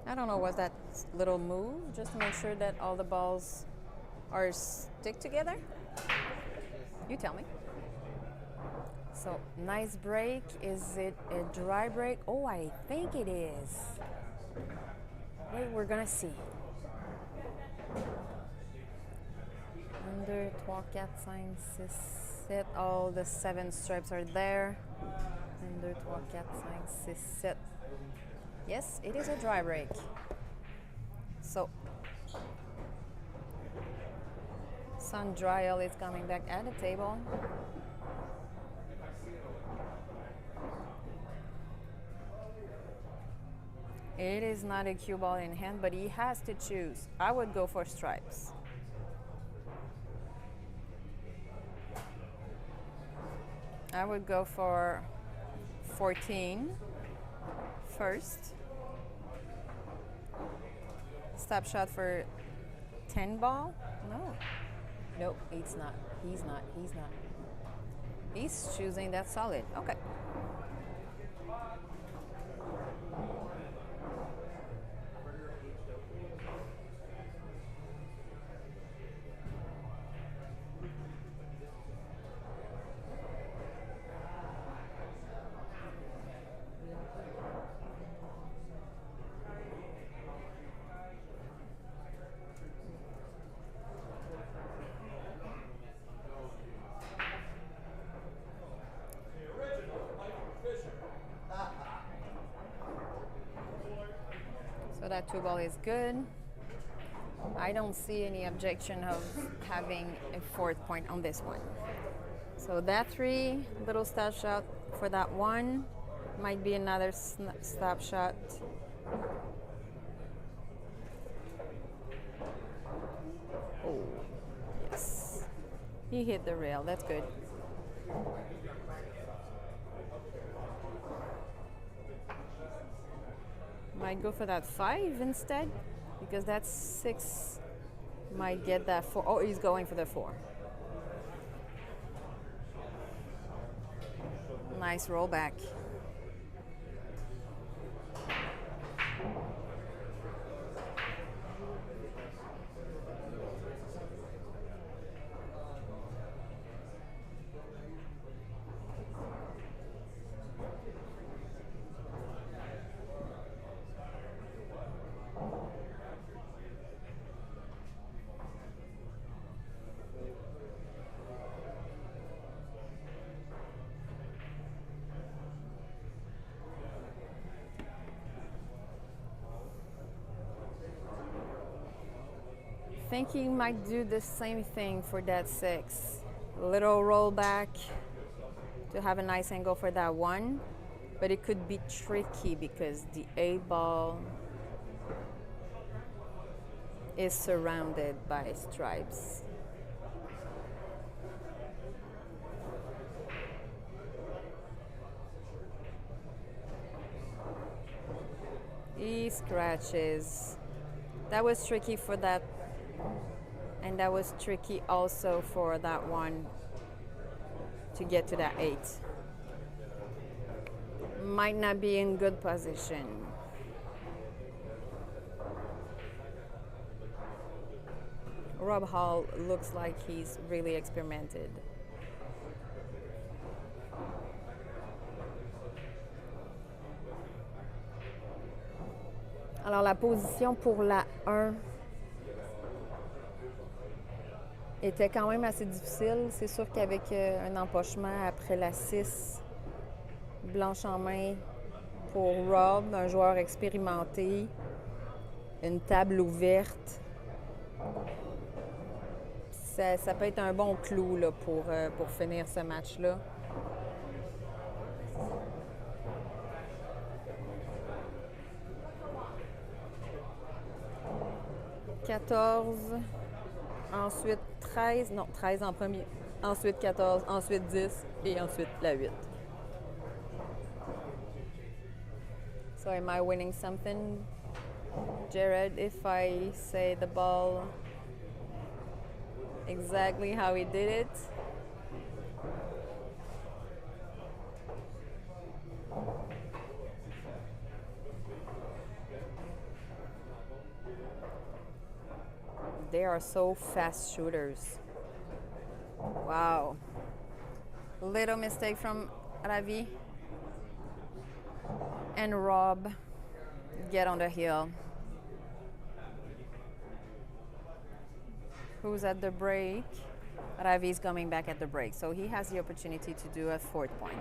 I don't know, was that little move just to make sure that all the balls are stick together? You tell me. So, nice break. Is it a dry break? Oh, I think it is. Wait, we're gonna see. 1, 2, 3, 4, 5, 6, 7. All the 7 stripes are there. 1, 2, 3, 4, 5, 6, 7. Yes, it is a dry break. So, Sun Dryal is coming back at the table. It is not a cue ball in hand, but he has to choose. I would go for stripes. I would go for 14 first. Stop shot for 10 ball? No. Nope, he's not. He's not. He's not. He's choosing that solid. Okay. So that 2 ball is good. I don't see any objection of having a 4th point on this one. So that 3, little stop shot for that 1. Might be another stop shot. Oh, yes. He hit the rail, that's good. Might go for that 5 instead, because that 6 might get that 4. Oh, he's going for the 4. Nice rollback. I think he might do the same thing for that 6. Little roll back to have a nice angle for that 1, but it could be tricky because the 8 ball is surrounded by stripes. He scratches. That was tricky for that. And that was tricky also for that one to get to that 8. Might not be in good position. Rob Hall looks like he's really experimented. Alors la position pour la 1 était quand même assez difficile. C'est sûr qu'avec un empochement après la 6, blanche en main pour Rob, un joueur expérimenté, une table ouverte, ça peut être un bon clou là, pour finir ce match-là. « 14, ensuite 13, non, 13 en premier, ensuite 14, ensuite 10 et ensuite la 8. So am I winning something, Jared, if I say the ball exactly how he did it? They are so fast shooters. Wow. Little mistake from Ravi. And Rob get on the hill. Who's at the break? Ravi's coming back at the break. So he has the opportunity to do a 4th point.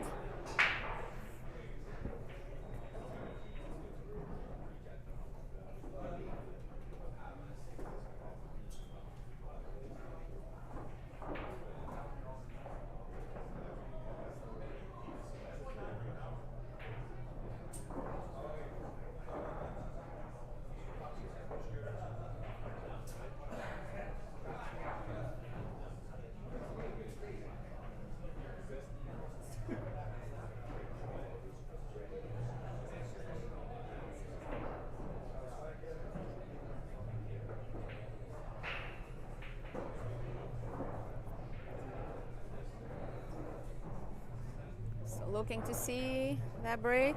Looking to see that break.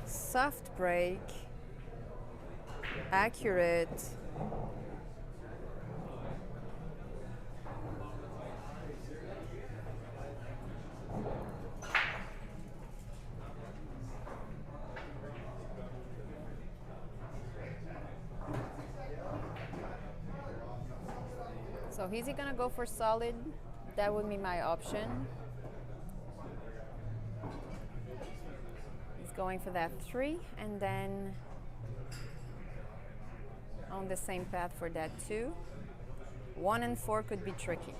Soft break. Accurate. So is he gonna go for solid? That would be my option. He's going for that 3 and then on the same path for that 2. 1 and 4 could be tricky.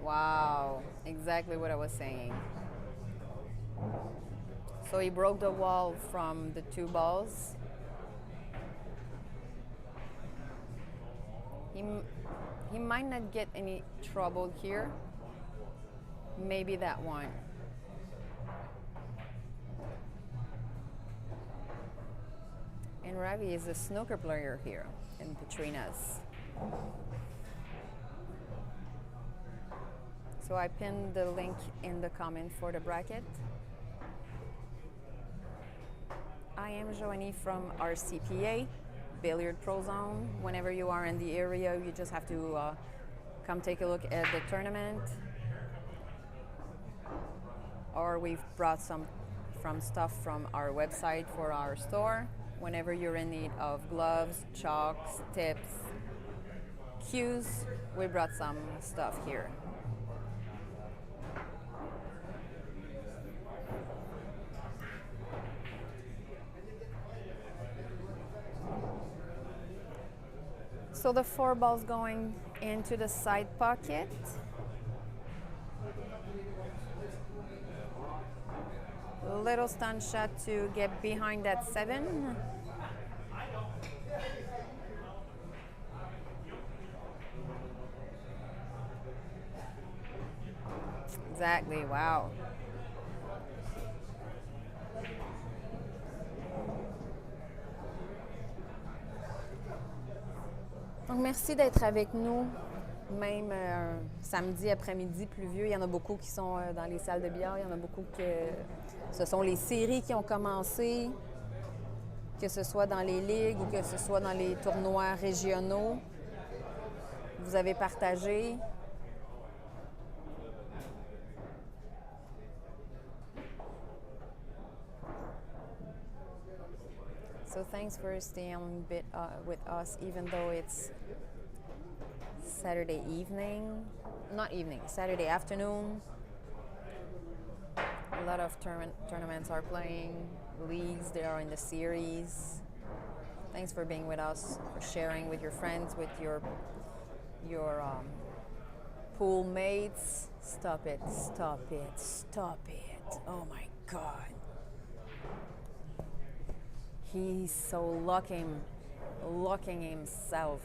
Wow, exactly what I was saying. So he broke the wall from the 2 balls. He might not get any trouble here. Maybe that one. And Ravi is a snooker player here in Petrina's. So I pinned the link in the comment for the bracket. I am Joanie from RCPA, Billiard Pro Zone. Whenever you are in the area, you just have to come take a look at the tournament. Or we've brought some stuff from our website for our store. Whenever you're in need of gloves, chalks, tips, cues, we brought some stuff here. So the 4 balls going into the side pocket. Little stun shot to get behind that 7. Exactly, wow. Donc, merci d'être avec nous. Même samedi après-midi pluvieux, il y en a beaucoup qui sont dans les salles de billard. Il y en a beaucoup que ce sont les séries qui ont commencé, que ce soit dans les ligues ou que ce soit dans les tournois régionaux. Vous avez partagé. So thanks for staying with us, even though it's Saturday evening. Not evening, Saturday afternoon. A lot of tournaments are playing, leagues, they are in the series. Thanks for being with us, for sharing with your friends, with your pool mates. Stop it, stop it, stop it. Oh my God. He's so locking himself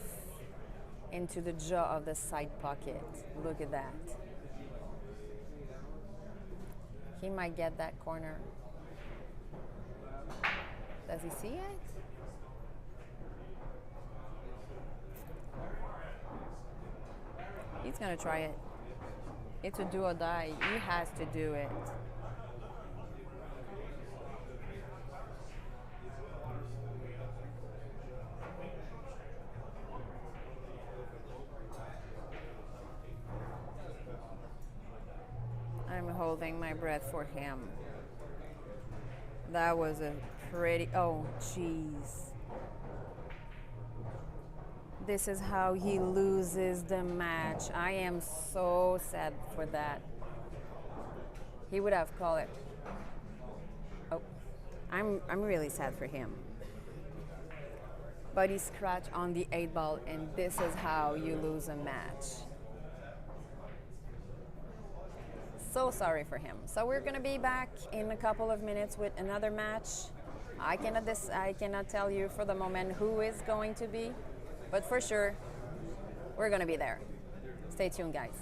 into the jaw of the side pocket. Look at that. He might get that corner. Does he see it? He's gonna try it. It's a do or die. He has to do it. I'm holding my breath for him. That was a pretty, oh jeez. This is how he loses the match. I am so sad for that. He would have called it. Oh, I'm really sad for him. But he scratched on the 8 ball, and this is how you lose a match. So sorry for him. So we're gonna be back in a couple of minutes with another match. I cannot tell you for the moment who is going to be, but for sure, we're gonna be there. Stay tuned, guys.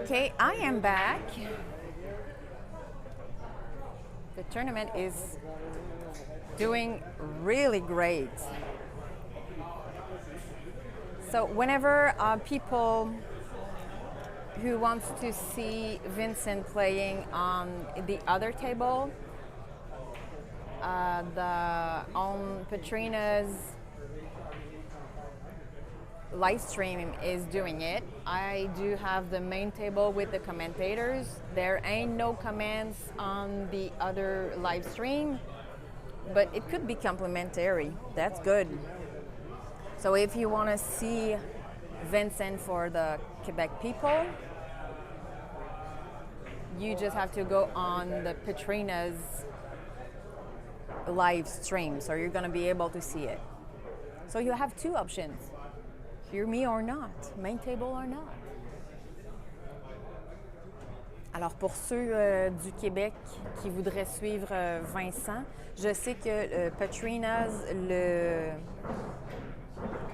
Okay, I am back. The tournament is doing really great. So whenever people who wants to see Vincent playing on the other table, on Petrina's live stream is doing it. I do have the main table with the commentators. There ain't no comments on the other live stream, but it could be complimentary. That's good. So if you want to see Vincent for the Quebec people, you just have to go on the Petrina's live stream, so you're going to be able to see it. So you have two options. Hear me or not, main table or not. Alors pour ceux du Québec qui voudraient suivre Vincent, je sais que Petrina's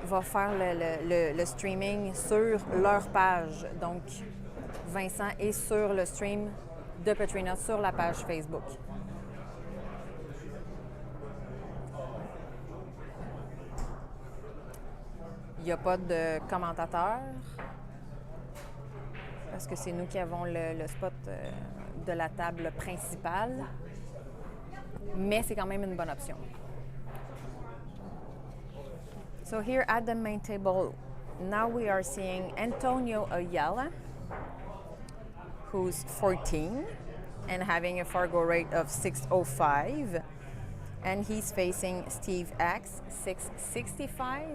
va faire le streaming sur leur page. Donc Vincent est sur le stream de Petrina sur la page Facebook. Il n'y a pas de commentateurs parce que c'est nous qui avons le spot de la table principale, mais c'est quand même une bonne option. So here at the main table, now we are seeing Antonio Ayala, who's 14 and having a Fargo rate of 605, and he's facing Steve Axe, 665.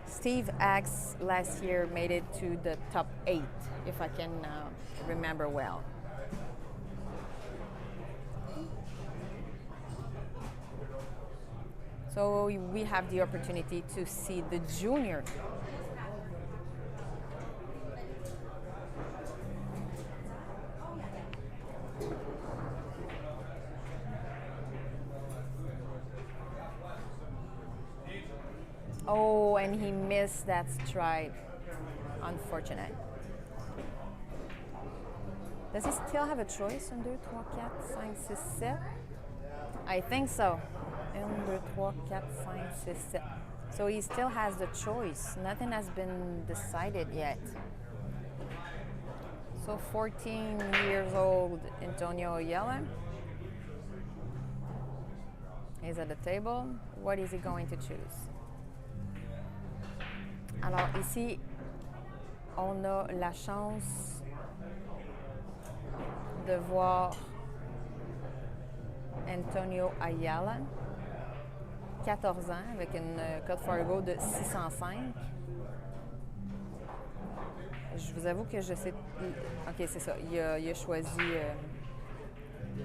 Steve Axe last year made it to the top 8, if I can remember well. So we have the opportunity to see the junior. Oh, and he missed that strike. Unfortunate. Does he still have a choice? 1, 2, 3, 4, 5, 6, 7? I think so. 1, 2, 3, 4, 5, 6, 7. So he still has the choice. Nothing has been decided yet. So 14 years old Antonio Ayala is at the table. What is he going to choose? Alors ici, on a la chance de voir Antonio Ayala, 14 ans, avec une cote Fargo de 605. Je vous avoue que je sais... OK, c'est ça. Il a choisi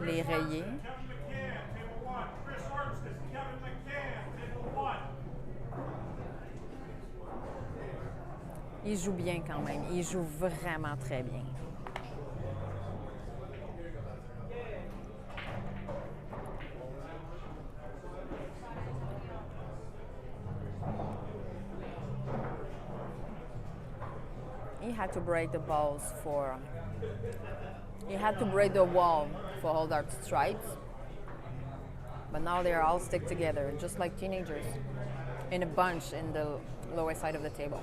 les rayés. Il joue bien quand même. Il joue vraiment très bien. He had to break the balls for... He had to break the wall for all that stripes. But now they're all stick together, just like teenagers, in a bunch in the lower side of the table.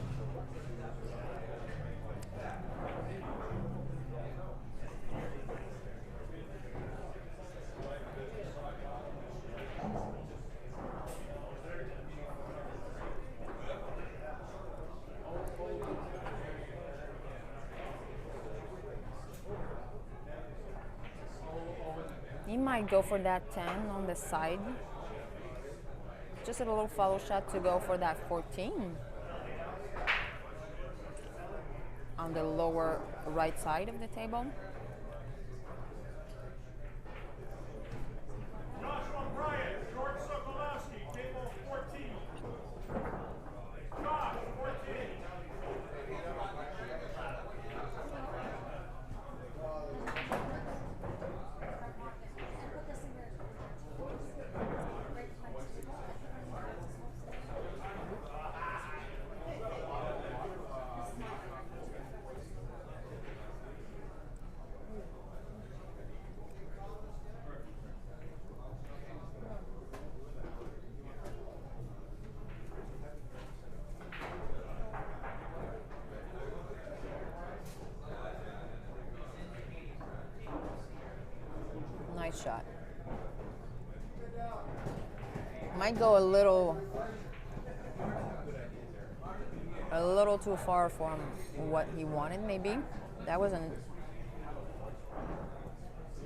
He might go for that 10 on the side. Just a little follow shot to go for that 14 on the lower right side of the table. Joshua Bryant, George Sokolowski, table 14. Josh, 14. Nice shot. Might go a little too far from what he wanted, maybe.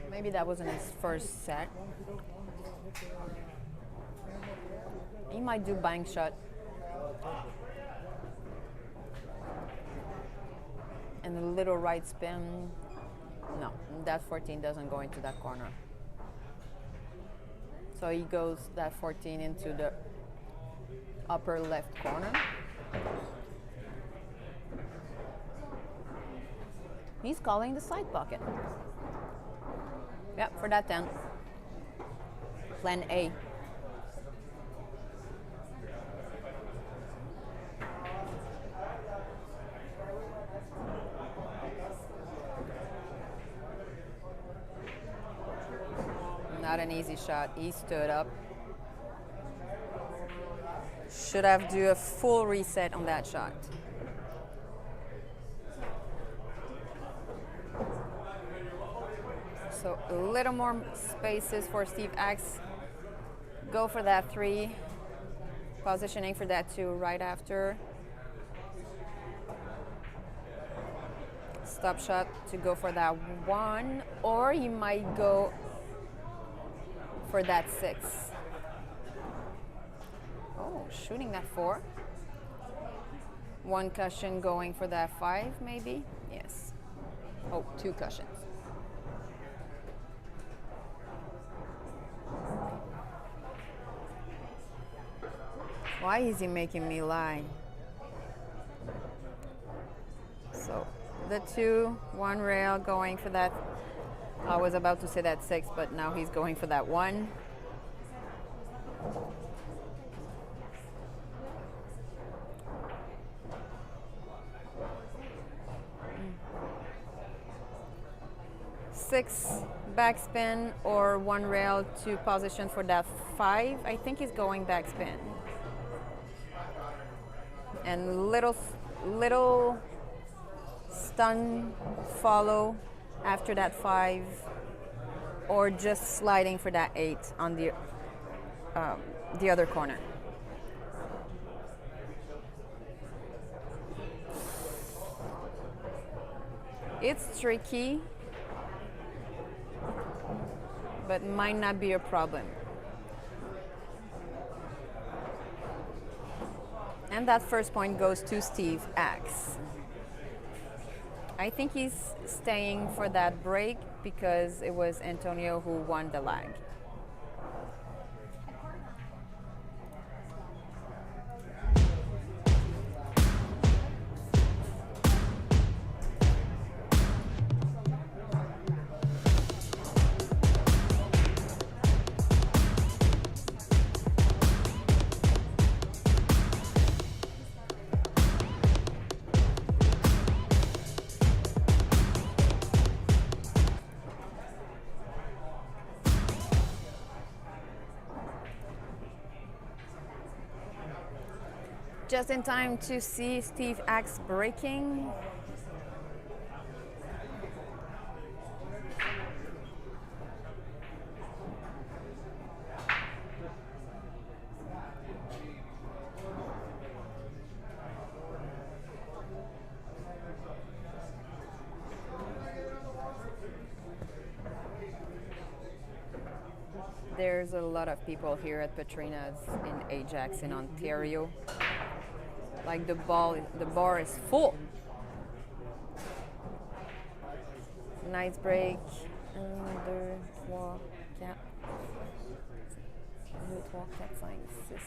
Maybe that wasn't his first set. He might do bank shot. And a little right spin. No, that 14 doesn't go into that corner. So he goes that 14 into the upper left corner. He's calling the side pocket. Yep, for that 10. Plan A. Not an easy shot. He stood up. Should have do a full reset on that shot. So a little more spaces for Steve Axe. Go for that 3. Positioning for that 2 right after. Stop shot to go for that 1, or he might go for that 6. Oh, shooting that 4. 1 cushion going for that 5, maybe? Yes. Oh, 2 cushions. Why is he making me lie? So, the 2, 1 rail going for that. I was about to say that 6, but now he's going for that 1. Six backspin or 1 rail to position for that 5. I think he's going backspin. And little stun follow after that 5, or just sliding for that 8 on the other corner. It's tricky, but might not be a problem. And that first point goes to Steve Axe. I think he's staying for that break because it was Antonio who won the lag. Just in time to see Steve Axe breaking. There's a lot of people here at Petrina's in Ajax in Ontario. Like the bar is full. Nice break. 1, 2, 3, 4, 5, 6.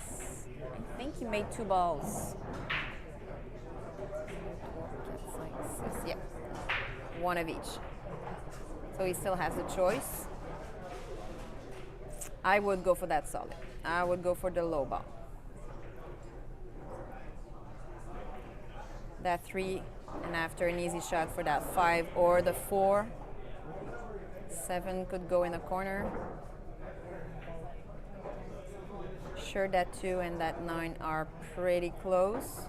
I think he made 2 balls. 2, 3, 4, 5, 6. Yeah, 1 of each. So he still has a choice. I would go for that solid. I would go for the low ball. That 3, and after an easy shot for that 5 or the 4. 7 could go in the corner. Sure, that 2 and that 9 are pretty close.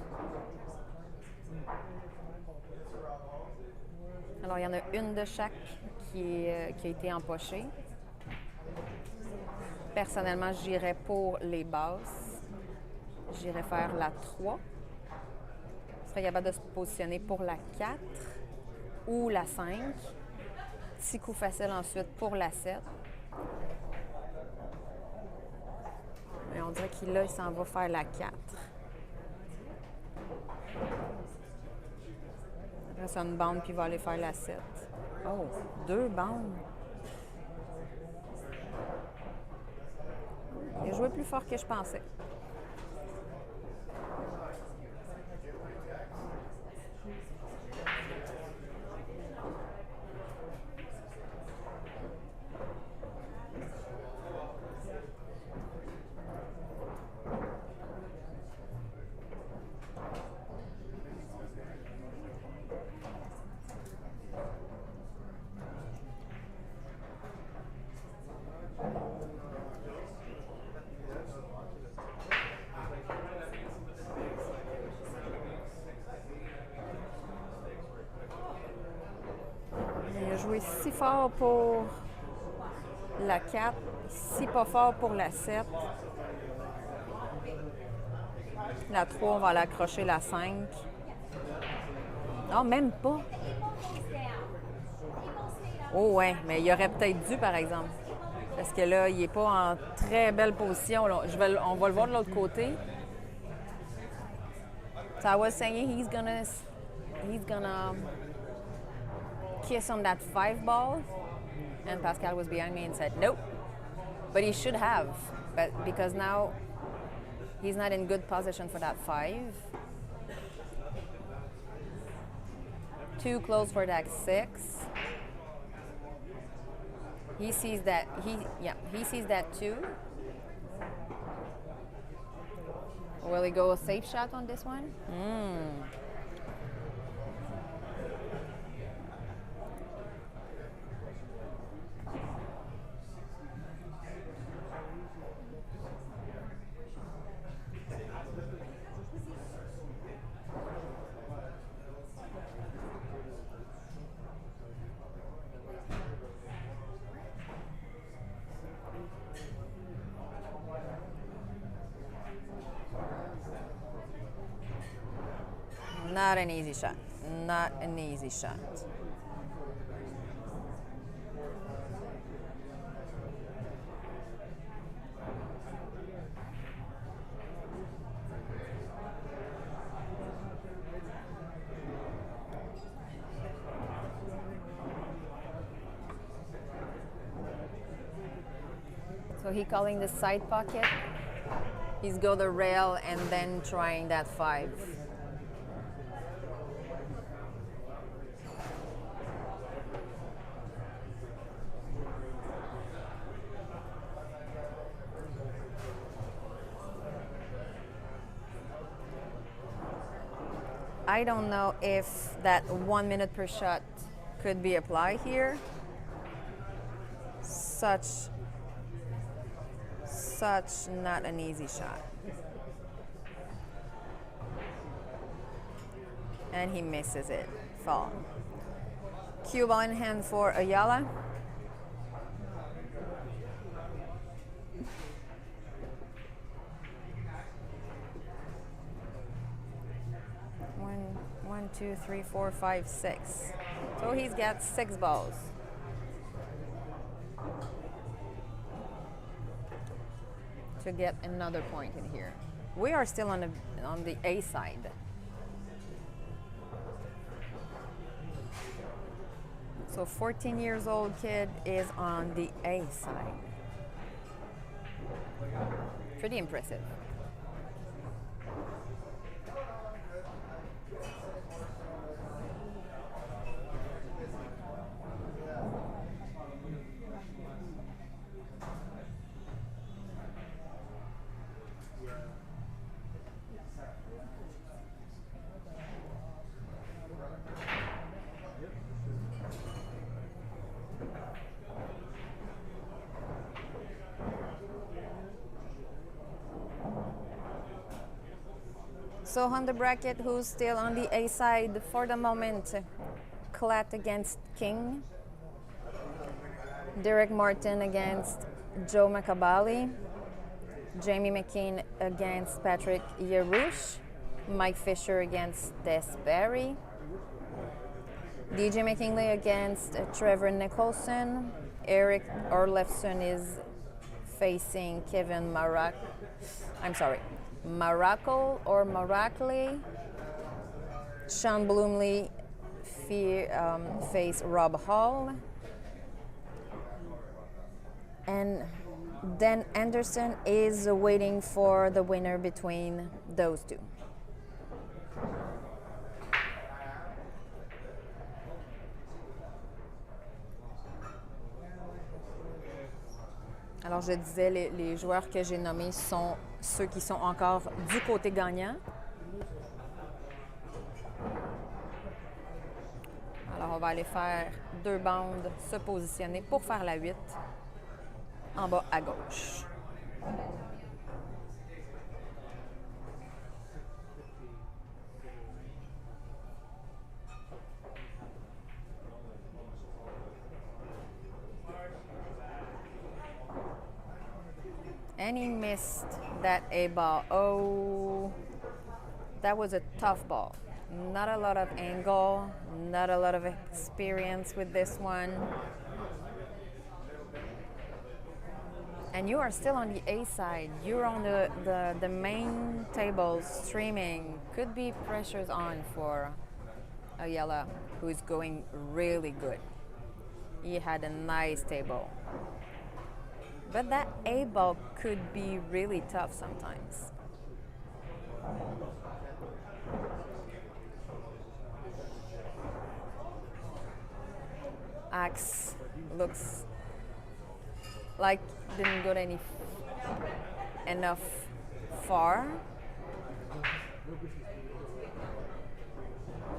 Alors, il y en a une de chaque qui a été empochée. Personnellement, j'irais pour les basses. J'irais faire la 3. Je serais capable de se positionner pour la 4 ou la 5. Petit coup facile ensuite pour la 7. Mais on dirait qu'il là, il s'en va faire la 4. Après ça, une bande, puis il va aller faire la 7. Oh, 2 bandes. Il a joué plus fort que je pensais. Il a joué si fort pour la 4, si pas fort pour la 7. La 3, on va aller accrocher la 5. Non, même pas. Oh ouais, mais il aurait peut-être dû, par exemple. Parce que là, il n'est pas en très belle position. Là. On va le voir de l'autre côté. So I was saying he's gonna kiss on that 5 ball. And Pascal was behind me and said, nope. But he should have. But because now he's not in good position for that 5. Too close for that 6. He sees that he sees that too. Will he go a safe shot on this one? Not an easy shot. Not an easy shot. So he calling the side pocket. He's go the rail and then trying that 5. I don't know if that 1 minute per shot could be applied here. Such not an easy shot. And he misses it. Fall. Cue ball in hand for Ayala. One, 2, 3, 4, 5, 6. So he's got 6 balls. To get another point in here. We are still on the A side. So 14 years old kid is on the A side. Pretty impressive. So on the bracket, who's still on the A side for the moment? Clat against King. Derek Martin against Joe Macabali, Jamie McKean against Patrick Yarouche, Mike Fisher against Des Barry, DJ McKinley against Trevor Nicholson, Eric Orlefson is facing Kevin Maracle or Marackley. Sean Bloomley face Rob Hall. And Dan Anderson is waiting for the winner between those two. Alors, je disais, les joueurs que j'ai nommés sont ceux qui sont encore du côté gagnant. Alors, on va aller faire 2 bandes, se positionner pour faire la 8 en bas à gauche. And he missed that A ball. Oh, that was a tough ball. Not a lot of angle, not a lot of experience with this one. And you are still on the A side. You're on the main table streaming. Could be pressures on for Ayala, who is going really good. He had a nice table. But that A ball could be really tough sometimes. Axe looks like didn't go enough far.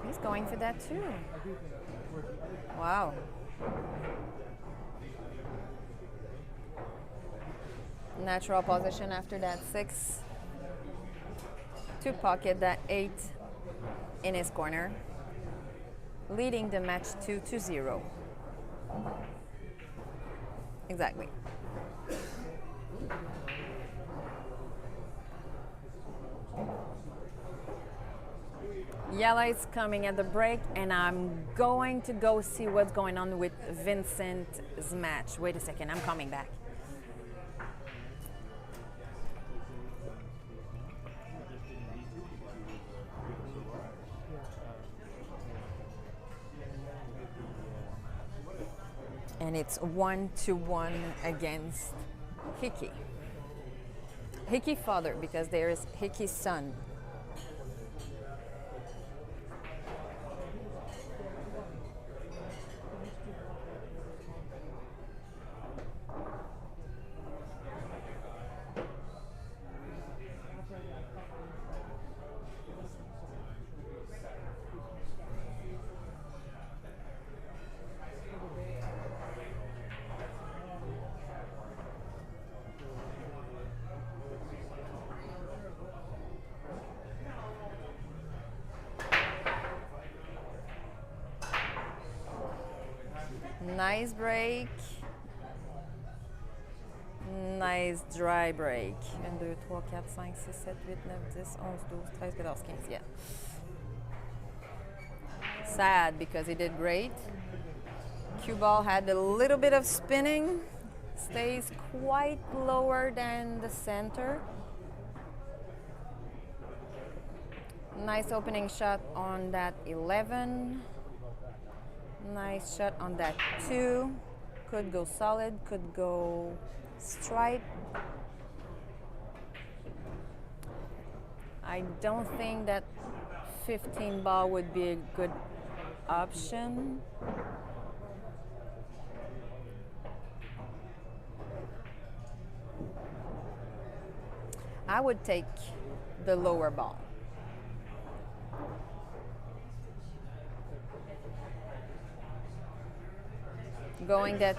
He's going for that too. Wow. Natural position after that 6 to pocket that 8 in his corner, leading the match 2-0. Exactly. Yella is coming at the break, and I'm going to go see what's going on with Vincent's match. Wait a second, I'm coming back. And it's 1-1 against Hickey. Hickey father, because there is Hickey's son. Nice break. Nice dry break. 1, 2, 3, 4, 5, 6, 7, 8, 9, 10, 11, 12, 13, 14, 15. Yeah. Sad because he did great. Cue ball had a little bit of spinning. Stays quite lower than the center. Nice opening shot on that 11. Nice shot on that 2. Could go solid, could go stripe. I don't think that 15 ball would be a good option. I would take the lower ball. Going the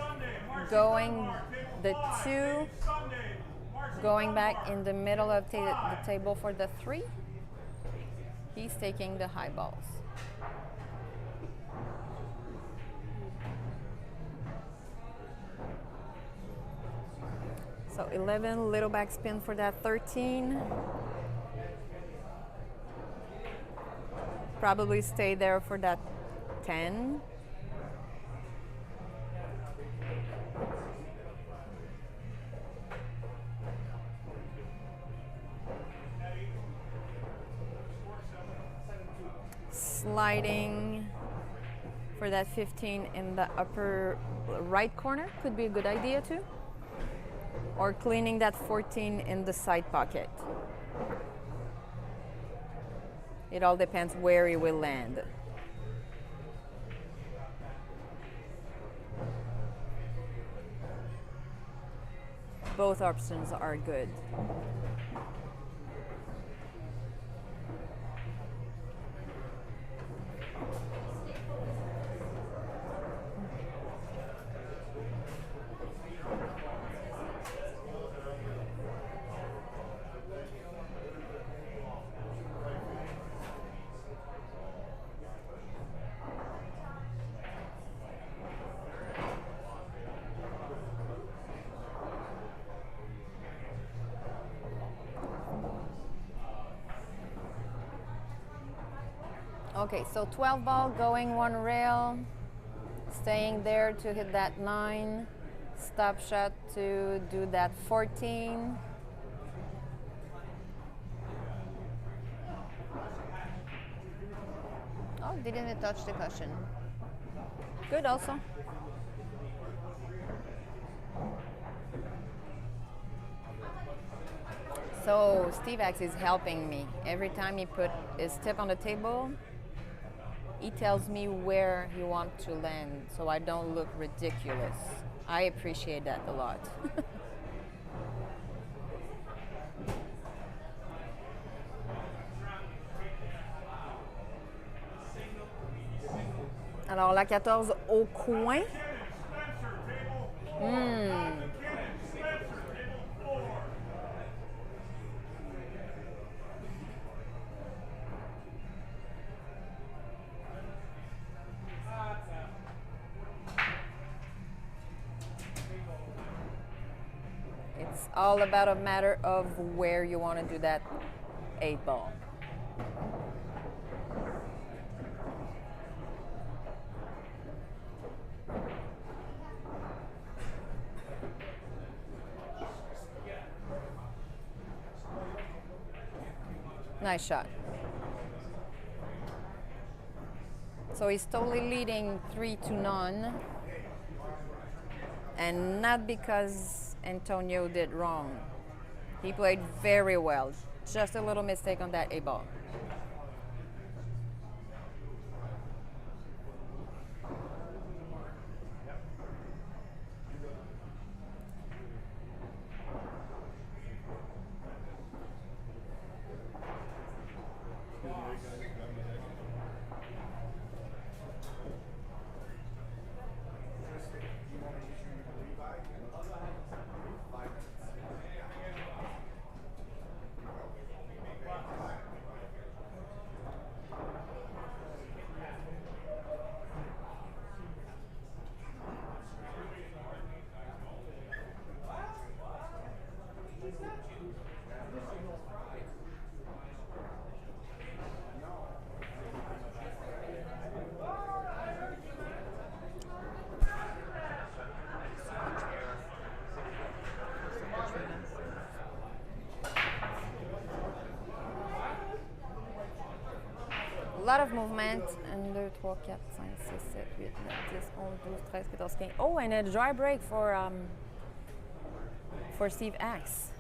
2, going back in the middle of the table for the 3. He's taking the high balls. So 11, little backspin for that 13. Probably stay there for that 10. Sliding for that 15 in the upper right corner could be a good idea too. Or cleaning that 14 in the side pocket. It all depends where he will land. Both options are good. Okay, so 12 ball going one rail, staying there to hit that 9, stop shot to do that 14. Oh, didn't it touch the cushion? Good also. So Steve Axe is helping me. Every time he put his tip on the table, he tells me where he wants to land so I don't look ridiculous. I appreciate that a lot. Alors la 14 au coin. It's all about a matter of where you want to do that 8 ball. Nice shot. So he's totally leading 3-0, and not because Antonio did wrong. He played very well. Just a little mistake on that 8 ball. A lot of movement. 1, 2, 3, 4, 5, 6, 7, 8, 9, 10, 11, 12, 13, 14, 15. Oh, and a dry break for Steve Axe.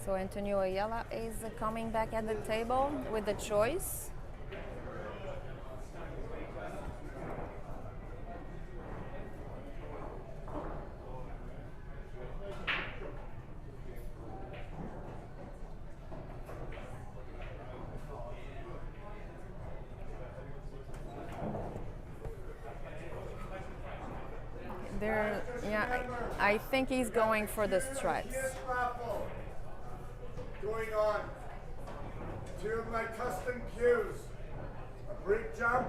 So Antonio Ayala is coming back at the table with the choice. I think he's going for the stripes. Going on. 2 of my custom cues. A break jump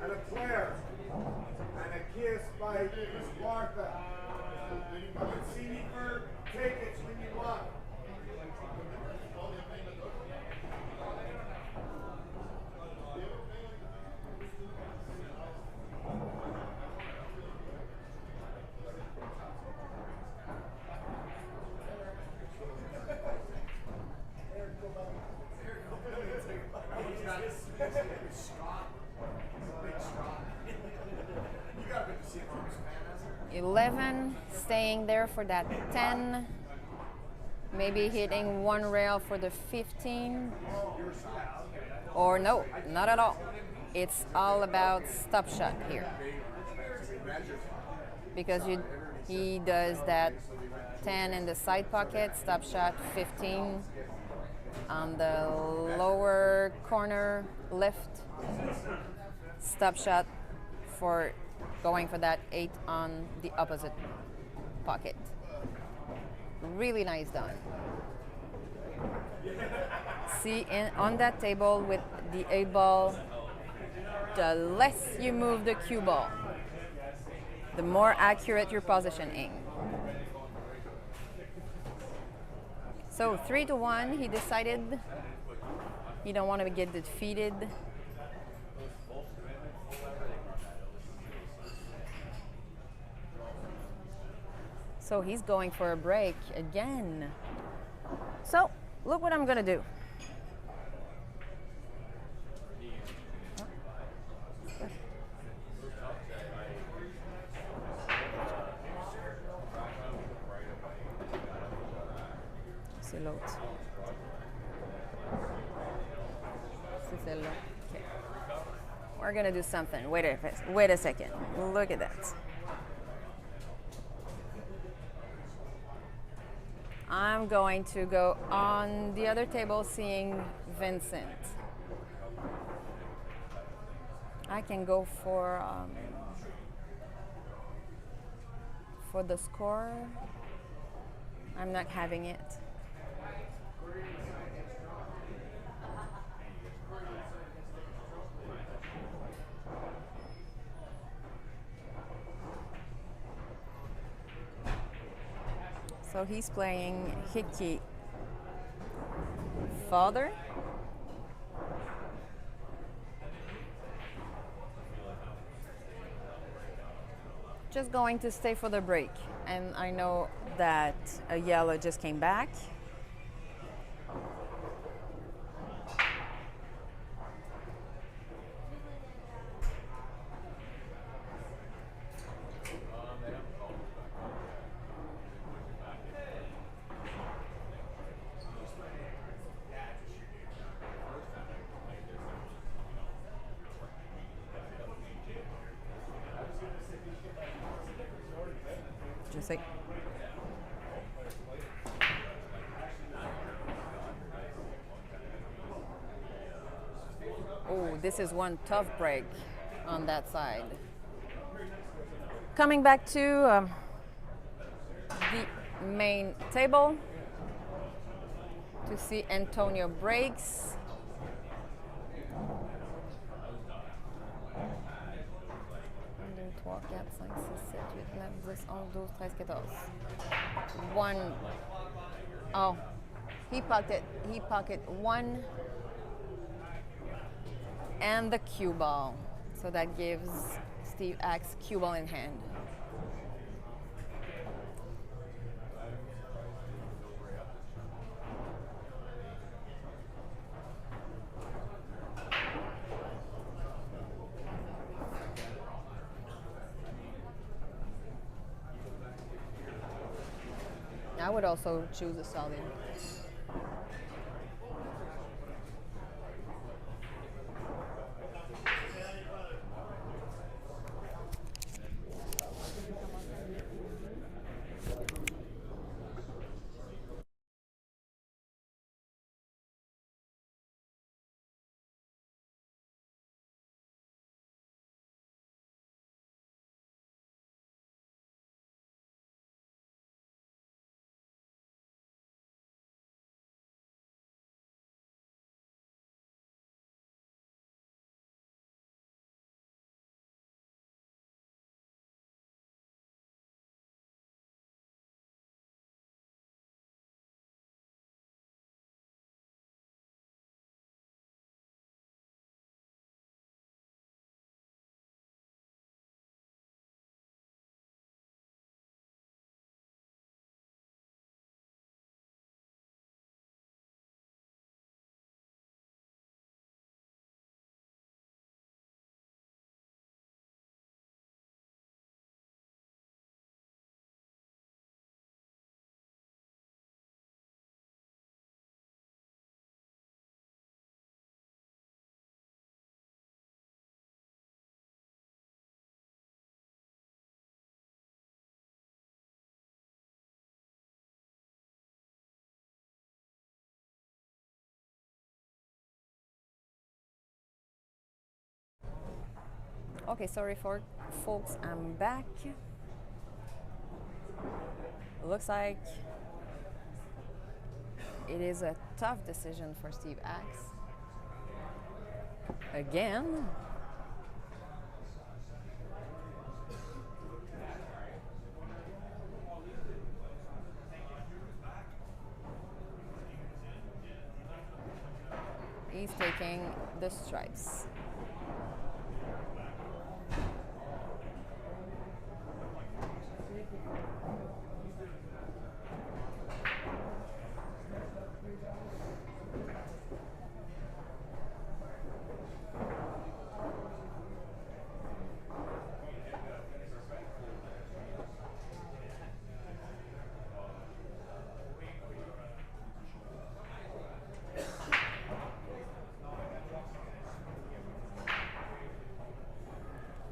and a flare. And a kiss by Sparta. See me for tickets when you want. You got to see it from Spanish. 11, staying there for that 10. Maybe hitting one rail for the 15. Or no, not at all. It's all about stop shot here. Because he does that 10 in the side pocket, stop shot 15 on the lower corner left, stop shot for going for that 8 on the opposite pocket. Really nice done. See, on that table with the 8 ball, the less you move the cue ball, the more accurate your positioning. So 3-1, he decided he don't want to get defeated. So he's going for a break again. So look what I'm gonna do. C'est l'autre. C'est celle-là. Okay. We're gonna do something. Wait a second. Look at that. I'm going to go on the other table seeing Vincent. I can go for the score. I'm not having it. So he's playing Hickey father. Just going to stay for the break. And I know that a yellow just came back. Just like oh, this is one tough break on that side. Coming back to the main table to see Antonio breaks. One. Oh, he pocket one and the cue ball. So that gives Steve Axe cue ball in hand. I would also choose a solid. Okay, sorry for folks, I'm back. Looks like it is a tough decision for Steve Axe. Again. He's taking the stripes.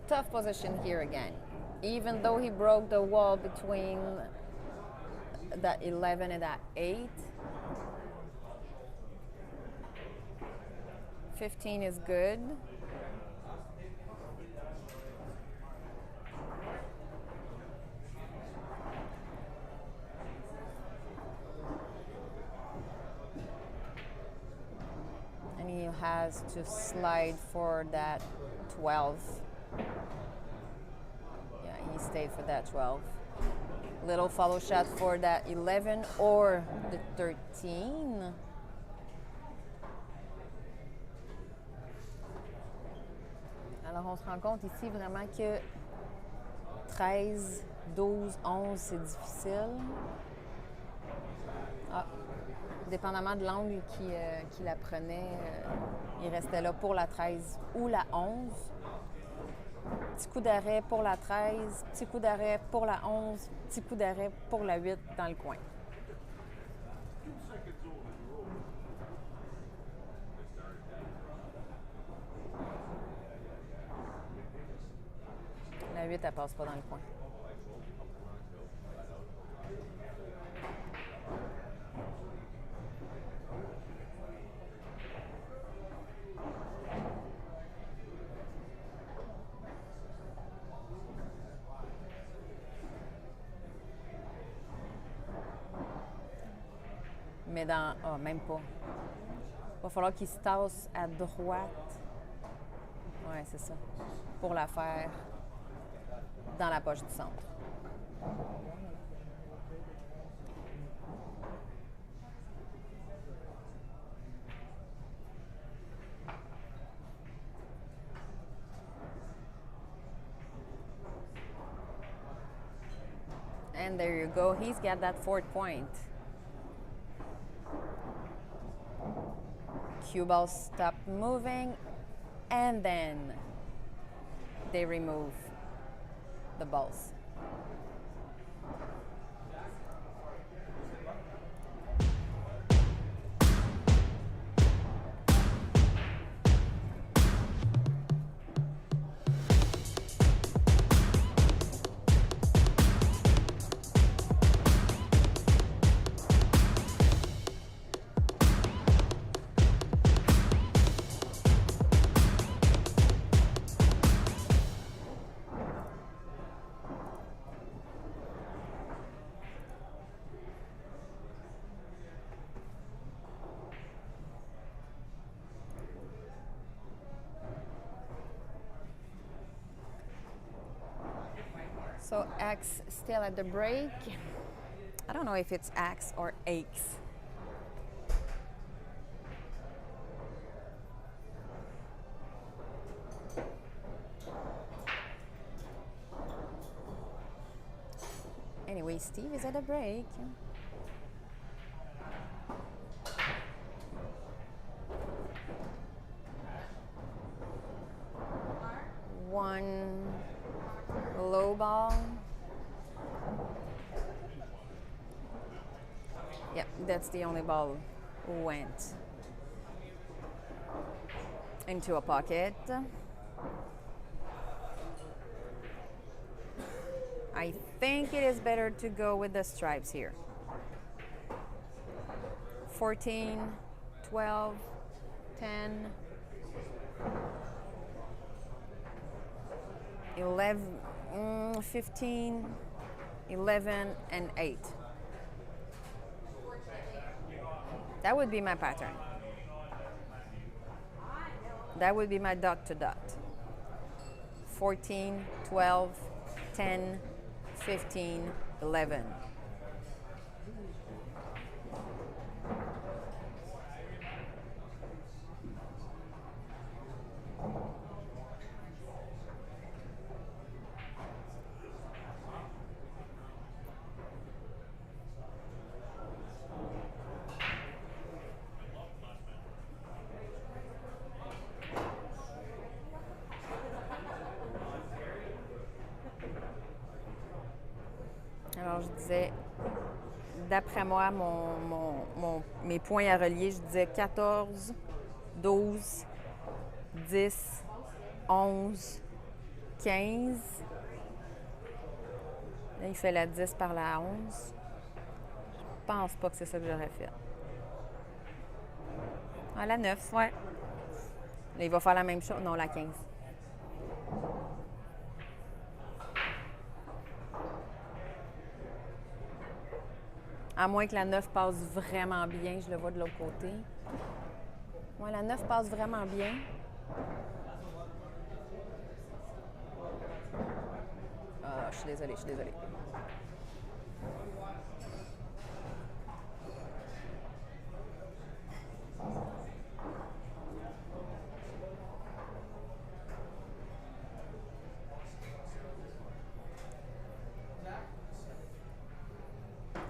Tough position here again. Even though he broke the wall between that 11 and that 8, 15 is good. And he has to slide for that 12. Yeah, he stayed for that 12. Little follow shot for that 11 or the 13. Alors, on se rend compte ici vraiment que 13, 12, 11, c'est difficile. Ah, dépendamment de l'angle qui la prenait, il restait là pour la 13 ou la 11. Petit coup d'arrêt pour la 13, petit coup d'arrêt pour la 11, petit coup d'arrêt pour la 8 dans le coin. La 8, elle passe pas dans le coin. Mais dans... Ah, même pas. Il va falloir qu'il se tasse à droite. Ouais, c'est ça. Pour la faire dans la poche du centre. And there you go. He's got that 4th point. Cue ball stopped moving, and then they remove the balls. So Axe still at the break. I don't know if it's Axe or Aches. Anyway, Steve is at the break. One low ball. Yeah, that's the only ball went into a pocket. I think it is better to go with the stripes here. 14, 12, 10. 11, 15, 11, and 8. That would be my pattern. That would be my dot to dot. 14, 12, 10, 15, 11. Alors, je disais, d'après moi, mes points à relier, je disais 14, 12, 10, 11, 15. Là, il fait la 10 par la 11. Je pense pas que c'est ça que j'aurais fait. Ah, la 9, ouais. Là, il va faire la même chose. Non, la 15. À moins que la 9 passe vraiment bien, je le vois de l'autre côté. Ouais, la 9 passe vraiment bien. Ah, je suis désolée, je suis désolée.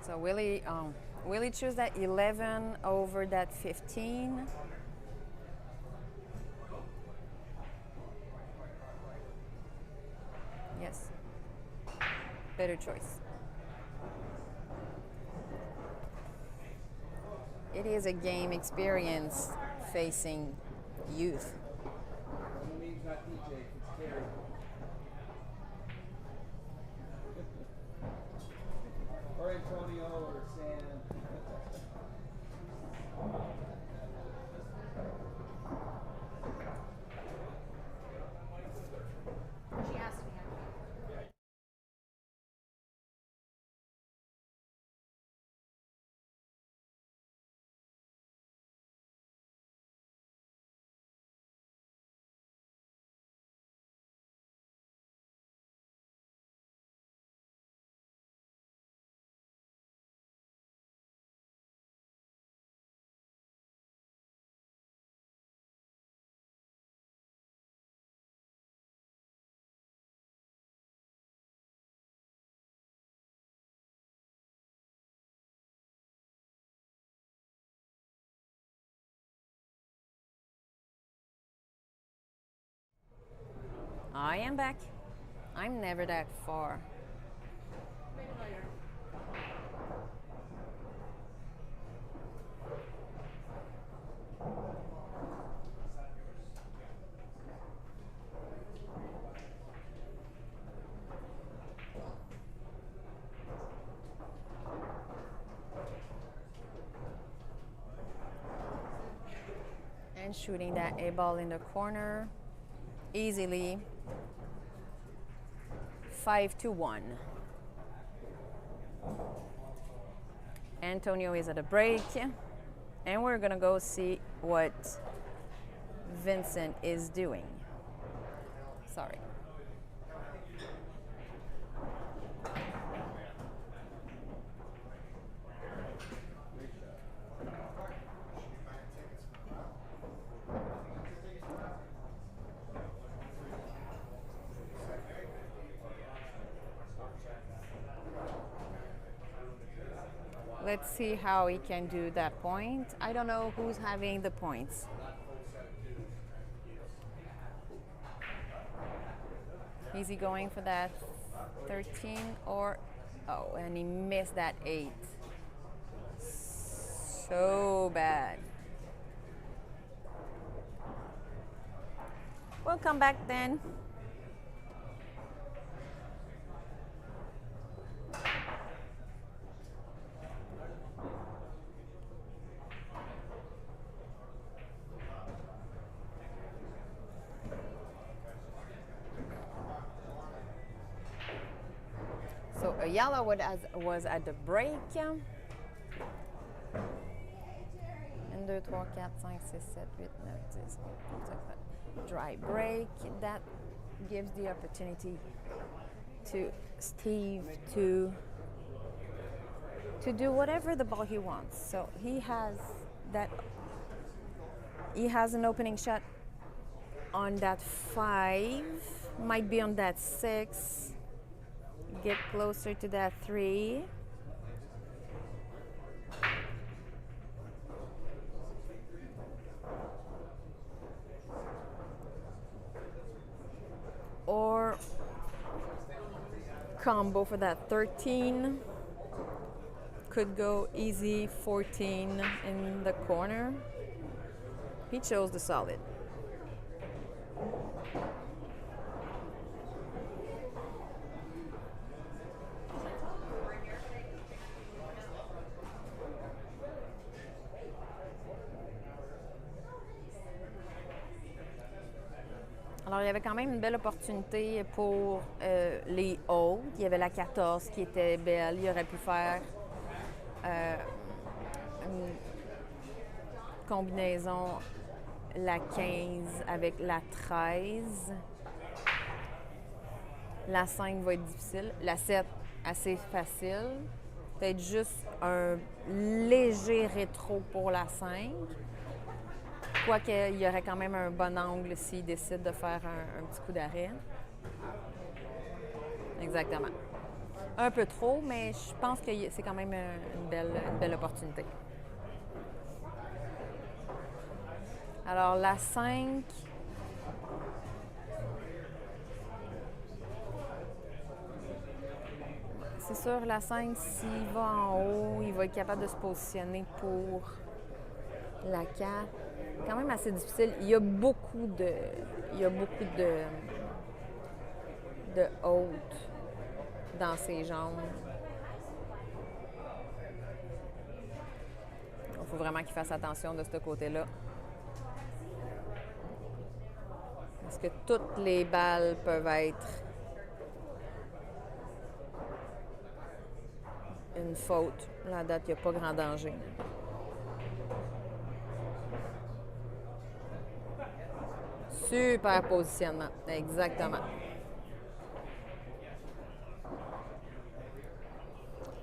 So will he choose that 11 over that 15? Yes. Better choice. It is a game experience facing youth. Or Antonio or Sam. She asked me. I am back. I'm never that far. And shooting that A ball in the corner easily. 5-1. Antonio is at a break, and we're gonna go see what Vincent is doing. Sorry. Let's see how he can do that point. I don't know who's having the points. Is he going for that 13 or... Oh, and he missed that 8. So bad. We'll come back then. yellow was at the break. 1, 2, 3, 4, 5, 6, 7, 8, 9, 10, 11, dry break. That gives the opportunity to Steve to do whatever the ball he wants. So he has an opening shot on that 5, might be on that 6, get closer to that 3. Or combo for that 13. Could go easy 14 in the corner. He chose the solid. Alors, il y avait quand même une belle opportunité pour les hautes. Il y avait la 14 qui était belle. Il aurait pu faire une combinaison la 15 avec la 13. La 5 va être difficile. La 7, assez facile. Peut-être juste un léger rétro pour la 5. Quoique, il y aurait quand même un bon angle s'il décide de faire un petit coup d'arrêt. Exactement. Un peu trop, mais je pense que c'est quand même une belle opportunité. Alors, la 5... C'est sûr, la 5, s'il va en haut, il va être capable de se positionner pour la 4. Quand même assez difficile. Il y a beaucoup de haute dans ses jambes. Il faut vraiment qu'il fasse attention de ce côté-là. Parce que toutes les balles peuvent être une faute. Là, à date, il n'y a pas grand danger. Super positionnement. Exactement.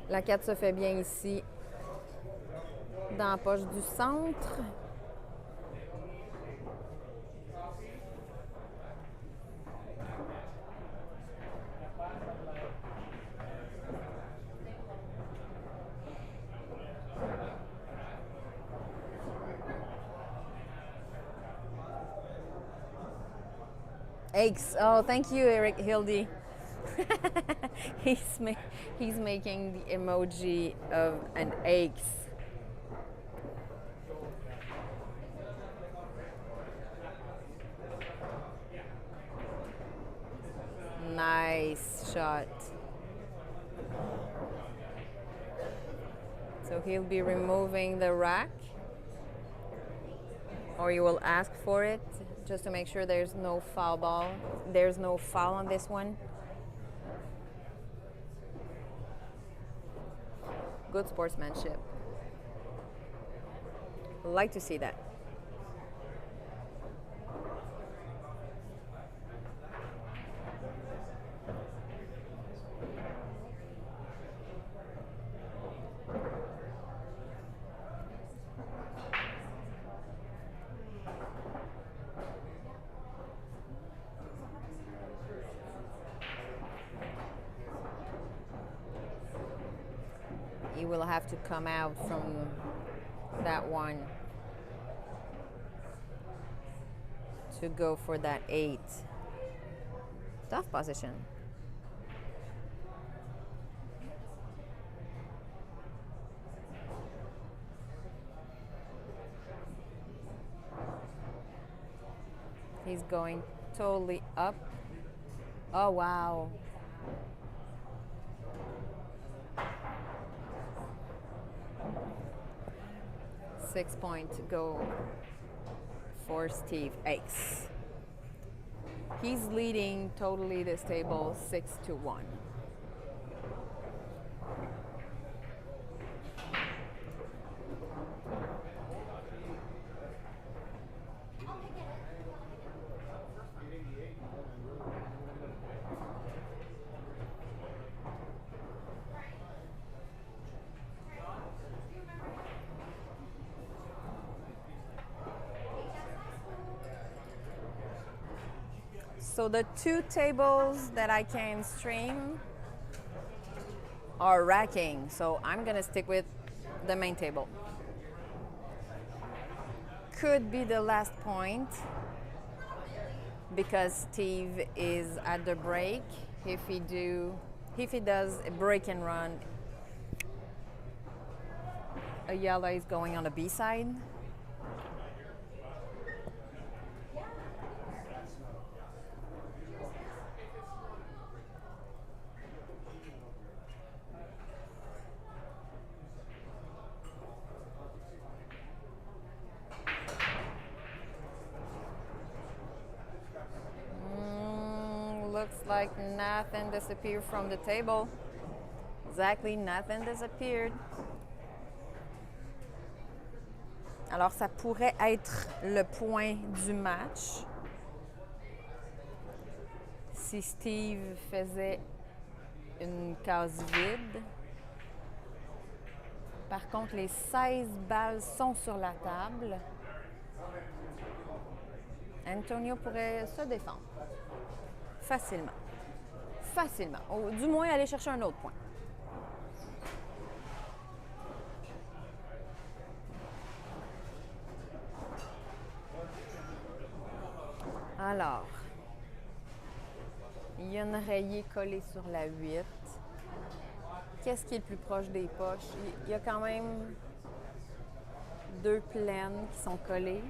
La 4 se fait bien ici, dans la poche du centre. Aches. Oh, thank you, Eric Hildy. He's making the emoji of an aches. Nice shot. So he'll be removing the rack, or you will ask for it, just to make sure there's no foul ball. There's no foul on this one. Good sportsmanship. Like to see that. He will have to come out from that one to go for that 8. Tough position. He's going totally up. Oh, wow. Six-point go for Steve Aches. He's leading totally this table 6-1. So the 2 tables that I can stream are racking, so I'm gonna stick with the main table. Could be the last point because Steve is at the break. If he does a break and run, a yellow is going on the B side. Looks like nothing disappeared from the table. Exactly, nothing disappeared. Alors, ça pourrait être le point du match si Steve faisait une case vide. Par contre, les 16 balles sont sur la table. Antonio pourrait se défendre. Facilement. Facilement. Ou du moins aller chercher un autre point. Alors, il y a une rayée collée sur la 8. Qu'est-ce qui est le plus proche des poches? Il y a quand même 2 plaines qui sont collées.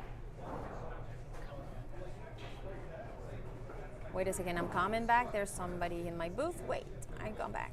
Wait a second, I'm coming back. There's somebody in my booth. Wait, I come back.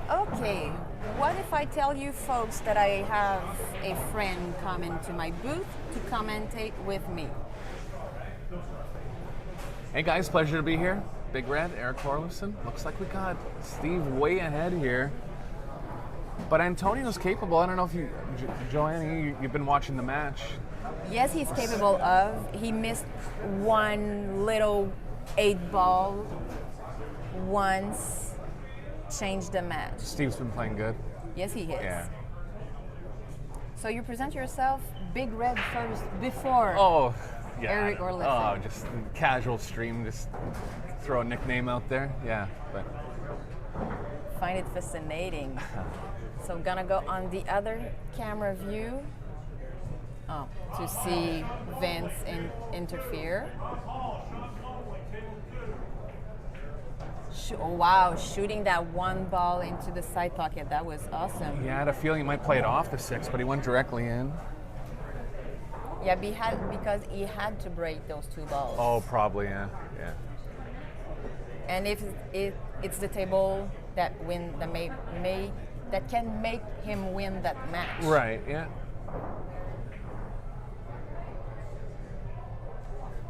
Okay, what if I tell you folks that I have a friend coming to my booth to commentate with me? Hey guys, pleasure to be here. Big Red, Eric Torlison. Looks like we got Steve way ahead here. But Antonio's capable. I don't know if you, Joanne, you've been watching the match. Yes, he's capable of. He missed one little 8-ball once, changed the match. Steve's been playing good. Yes, he is. Yeah. So you present yourself Big Red first before Oh, yeah. Eric or Listen. Oh, just casual stream, just throw a nickname out there. Yeah, but Find it fascinating. So I'm gonna go on the other camera view to see Vince interfere. Oh wow, shooting that one ball into the side pocket, that was awesome. yeah, I had a feeling he might play it off the 6, but he went directly in. Yeah, because he had to break those 2 balls. Oh, probably, yeah. And if it's the table that that can make him win that match. Right, yeah.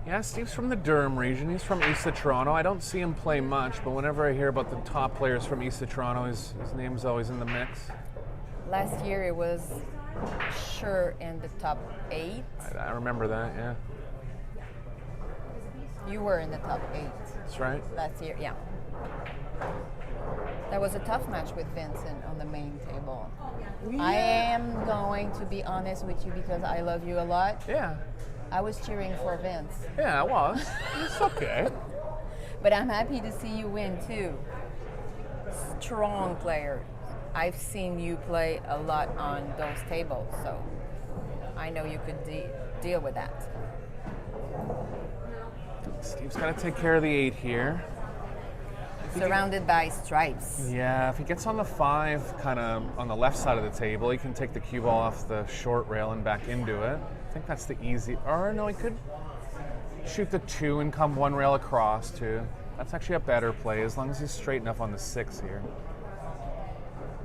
Yeah, Steve's from the Durham region. He's from East of Toronto. I don't see him play much, but whenever I hear about the top players from East of Toronto, his name's always in the mix. Last year it was sure in the top 8. I remember that, yeah. You were in the top 8 That's right. last year, yeah. That was a tough match with Vincent on the main table. Yeah. I am going to be honest with you because I love you a lot. Yeah. I was cheering for Vince. Yeah, it was. It's okay. But I'm happy to see you win too. Strong player. I've seen you play a lot on those tables, so I know you could deal with that. Steve's got to take care of the 8 here. Surrounded by stripes. Yeah, if he gets on the 5, kind of on the left side of the table, he can take the cue ball off the short rail and back into it. I think that's the easy, or no, he could shoot the 2 and come 1 rail across too. That's actually a better play as long as he's straight enough on the 6 here.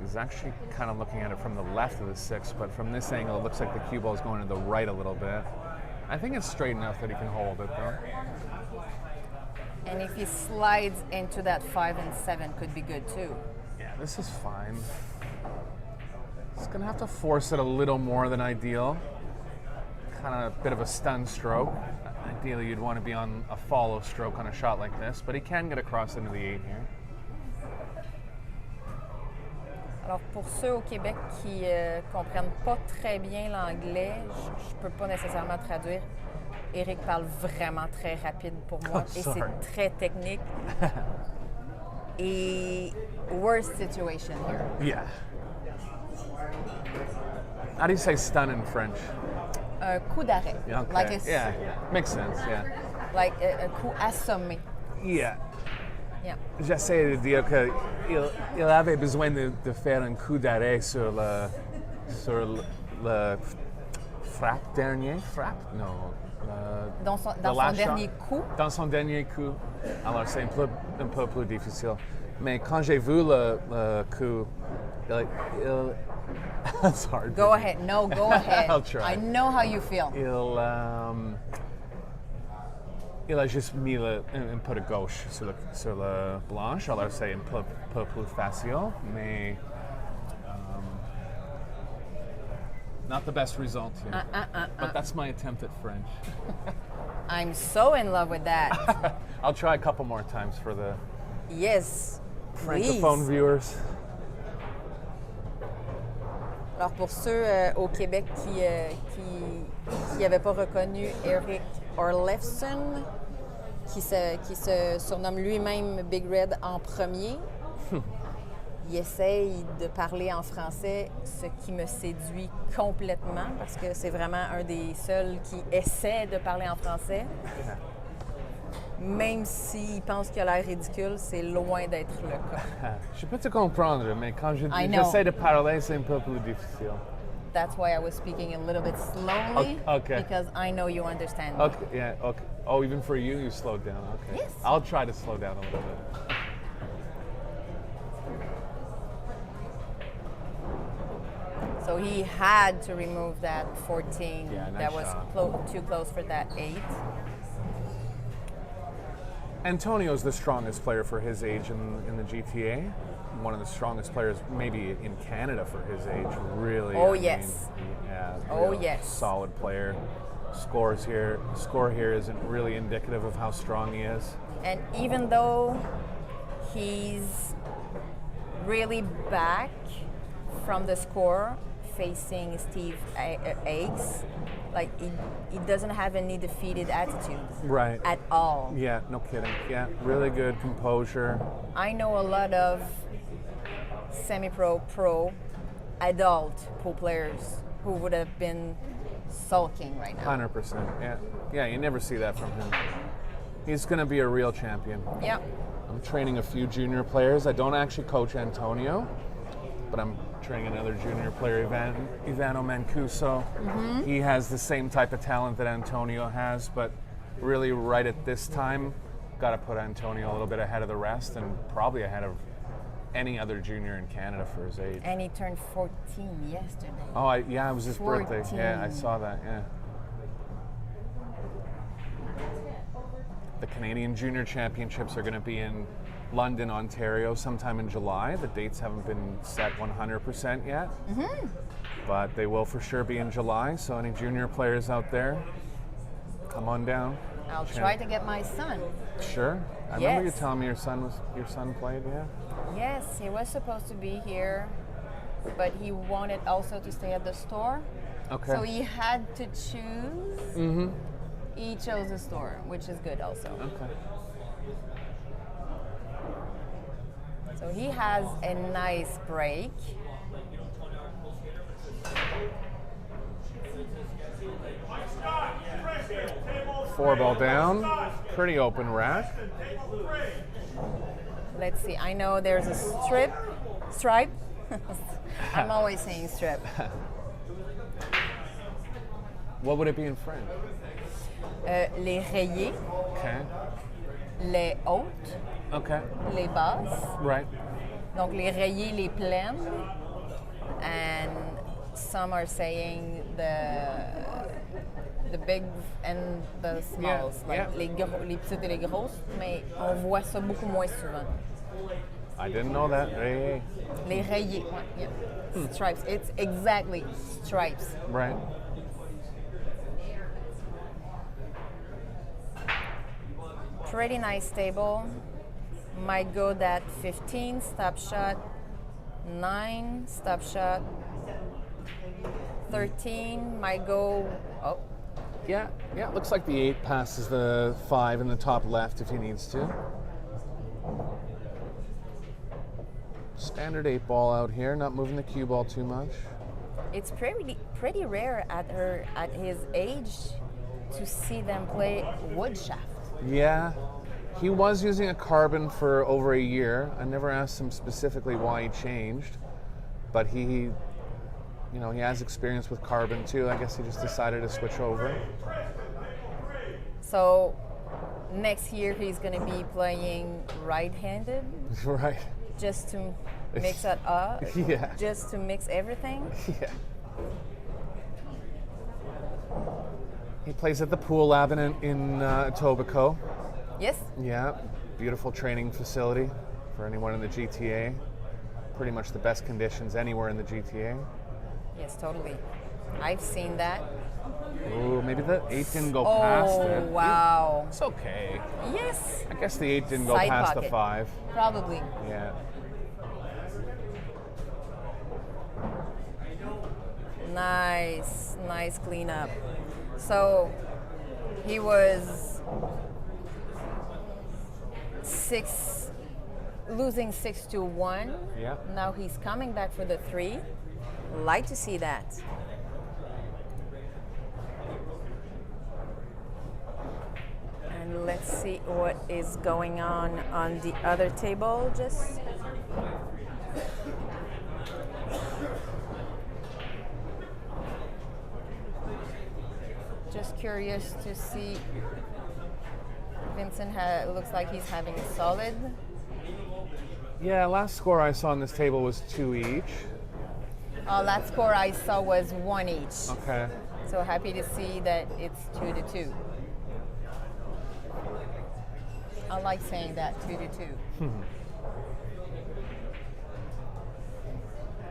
He's actually kind of looking at it from the left of the 6, but from this angle, it looks like the cue ball is going to the right a little bit. I think it's straight enough that he can hold it, though. And if he slides into that 5 and 7, could be good too. Yeah, this is fine. He's going to have to force it a little more than ideal. Kind of a bit of a stun stroke. Ideally, you'd want to be on a follow stroke on a shot like this, but he can get across into the 8 here. Alors, pour ceux au Québec qui comprennent pas très bien l'anglais, je peux pas nécessairement traduire. Eric parle vraiment très rapide pour moi et sorry. c'est très technique. Et worst situation here. Yeah. How do you say stun in French? Un coup d'arrêt. Okay. Like a, Yeah, makes sense, yeah. like un coup assommé. Yeah. Yeah. J'essaie de dire qu'il avait besoin de faire un coup d'arrêt sur le frappe dernier. Frappe? Non. Dans son last dernier shot. coup. Dans son dernier coup. Alors c'est un peu plus difficile. Mais quand j'ai vu le coup, it's hard. Go ahead. No, go ahead. I'll try. I know how you feel. Il a juste mis un peu de gauche sur le blanche, alors c'est un peu plus facile, mais not the best result here. But that's my attempt at French. I'm so in love with that. I'll try a couple more times for the Yes, please. francophone viewers. Alors pour ceux au Québec qui n'avaient pas reconnu Eric Orlefson, qui se surnomme lui-même Big Red en premier, il essaye de parler en français, ce qui me séduit complètement parce que c'est vraiment un des seuls qui essaie de parler en français. Même s'il pense qu'il a l'air ridicule, c'est loin d'être le cas. Je peux te comprendre, mais quand I know. j'essaie de parler, c'est un peu plus difficile. That's why I was speaking a little bit slowly, Okay. because I know you understand me. Okay, yeah, okay. Oh, even for you, you slowed down. Okay. Yes. I'll try to slow down a little bit. So he had to remove that 14 Yeah, nice that was shot. too close for that 8. Antonio's the strongest player for his age in the GTA. One of the strongest players, maybe in Canada for his age. Really. Oh, I mean, yes. yeah. Oh, real yes. Solid player. Score here isn't really indicative of how strong he is. And even though he's really back from the score facing Steve Ajax, like he doesn't have any defeated attitude Right. at all. Yeah, no kidding. Yeah, really good composure. I know a lot of semi-pro, pro, adult pool players who would have been sulking right now. 100%. Yeah. Yeah, you never see that from him. He's going to be a real champion. Yeah. I'm training a few junior players. I don't actually coach Antonio, but I'm training another junior player, Ivano Mancuso. Mm-hmm. He has the same type of talent that Antonio has, but really right at this time, got to put Antonio a little bit ahead of the rest and probably ahead of any other junior in Canada for his age. And he turned 14 yesterday. Oh, yeah, it was his birthday. 14. Yeah, I saw that, yeah. The Canadian Junior Championships are going to be in London, Ontario, sometime in July. The dates haven't been set 100% yet, but they will for sure be in July. So any junior players out there, come on down. I'll try to get my son. Sure. I remember you Yes. telling me your son played, yeah? Yes, he was supposed to be here, but he wanted also to stay at the store. Okay. So he had to choose. Mm-hmm. He chose the store, which is good also. Okay. So he has a nice break. Four ball down. Pretty open rack. Let's see. I know there's a stripe. I'm always saying strip. What would it be in French? Les rayés. Okay. les hautes, Okay. les basses. Right. Donc les rayées, les pleines. And some are saying the big and the smalls, Yeah, like yeah. les petites et les grosses, mais on voit ça beaucoup moins souvent. I didn't know that. Hey. Les rayés, ouais, yeah. Stripes. It's exactly stripes. Right. Pretty nice table. Might go that 15 stop shot, 9 stop shot, 13 might go. Oh, Yeah. Yeah. It looks like the 8 passes the 5 in the top left if he needs to. Standard 8 ball out here, not moving the cue ball too much. it's pretty rare at his age to see them play wood shaft. Yeah. He was using a carbon for over a year. I never asked him specifically why he changed, but he has experience with carbon too. I guess he just decided to switch over. So next year he's going to be playing right-handed Right. just to mix it up. Yeah. Just to mix everything. Yeah. He plays at the Pool Lab in Etobicoke. Yes. Yeah, beautiful training facility for anyone in the GTA. Pretty much the best conditions anywhere in the GTA. Yes, totally. I've seen that. Ooh, maybe the 8 didn't go past it. Oh, wow. It's okay. Yes. I guess the 8 didn't go Side past pocket. the 5. Probably. Yeah. Nice cleanup. So he was losing 6-1. Yeah. Now he's coming back for the 3. Like to see that. And let's see what is going on the other table. Just curious to see. Vincent looks like he's having a solid. Yeah, last score I saw on this table was 2 each. Last score I saw was 1 each. Okay. So happy to see that it's 2-2. I like saying that, 2-2.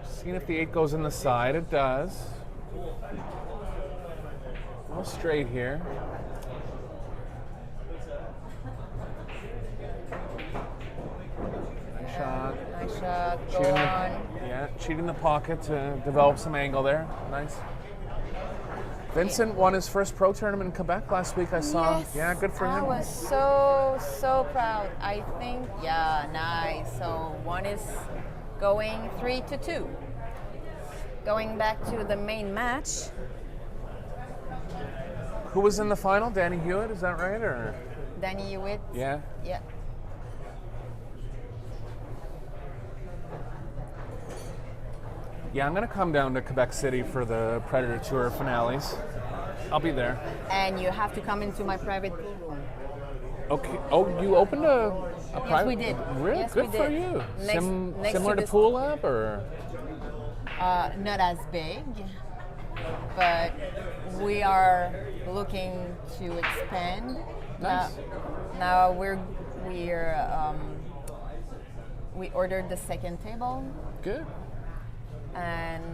Seeing if the 8 goes in the side, it does. A little straight here. Nice shot. Nice shot, go Cheating on. cheating the pocket to develop some angle there. Nice. Vincent won his first pro tournament in Quebec last week, I saw. Yes, Yeah, good for I him. was so proud. I think, yeah, nice. So one is going 3-2. Going back to the main match. Who was in the final? Danny Hewitt, is that right? Or Danny Hewitt. yeah. Yeah. Yeah, I'm gonna come down to Quebec City for the Predator Tour finales. I'll be there. And you have to come into my private pool room. Okay. Oh, you opened a Yes, private? we did. Really? Yes, Good we for did. you. Next Similar to this- Pool Lab, or? Not as big, but we are looking to expand. Nice. Now we ordered the second table, Good. and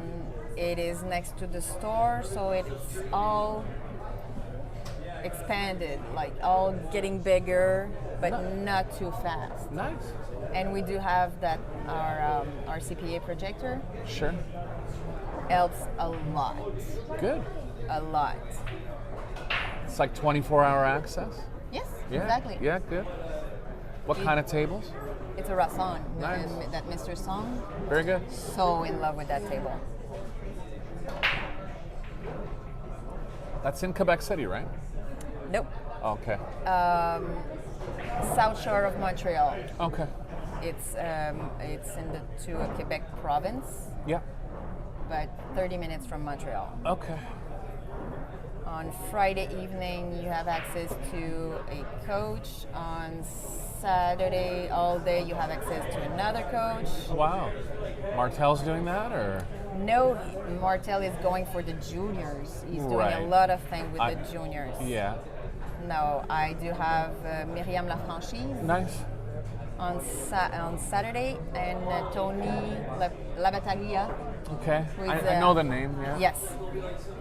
it is next to the store, so it's all expanded, like all getting bigger, but not too fast. Nice. And we do have that our CPA projector Sure. helps a lot, Good. a lot. It's like 24-hour access. Yes, Yeah. exactly. Yeah, good. What kind of tables? It's a Rasson, Nice. that Mr. Song. Very good. So in love with that table. That's in Quebec City, right? Nope. Okay. South shore of Montreal. Okay. It's to Quebec province, Yeah. but 30 minutes from Montreal. Okay. On Friday evening, you have access to a coach. On Saturday, all day, you have access to another coach. Wow. Martel's doing that, or? No, Martel is going for the juniors. He's doing Right. a lot of things with the juniors. Yeah. No, I do have Myriam Lafranchise Nice. on Saturday and Tony Labattaglia. Okay. With, I know the name, yeah. Yes,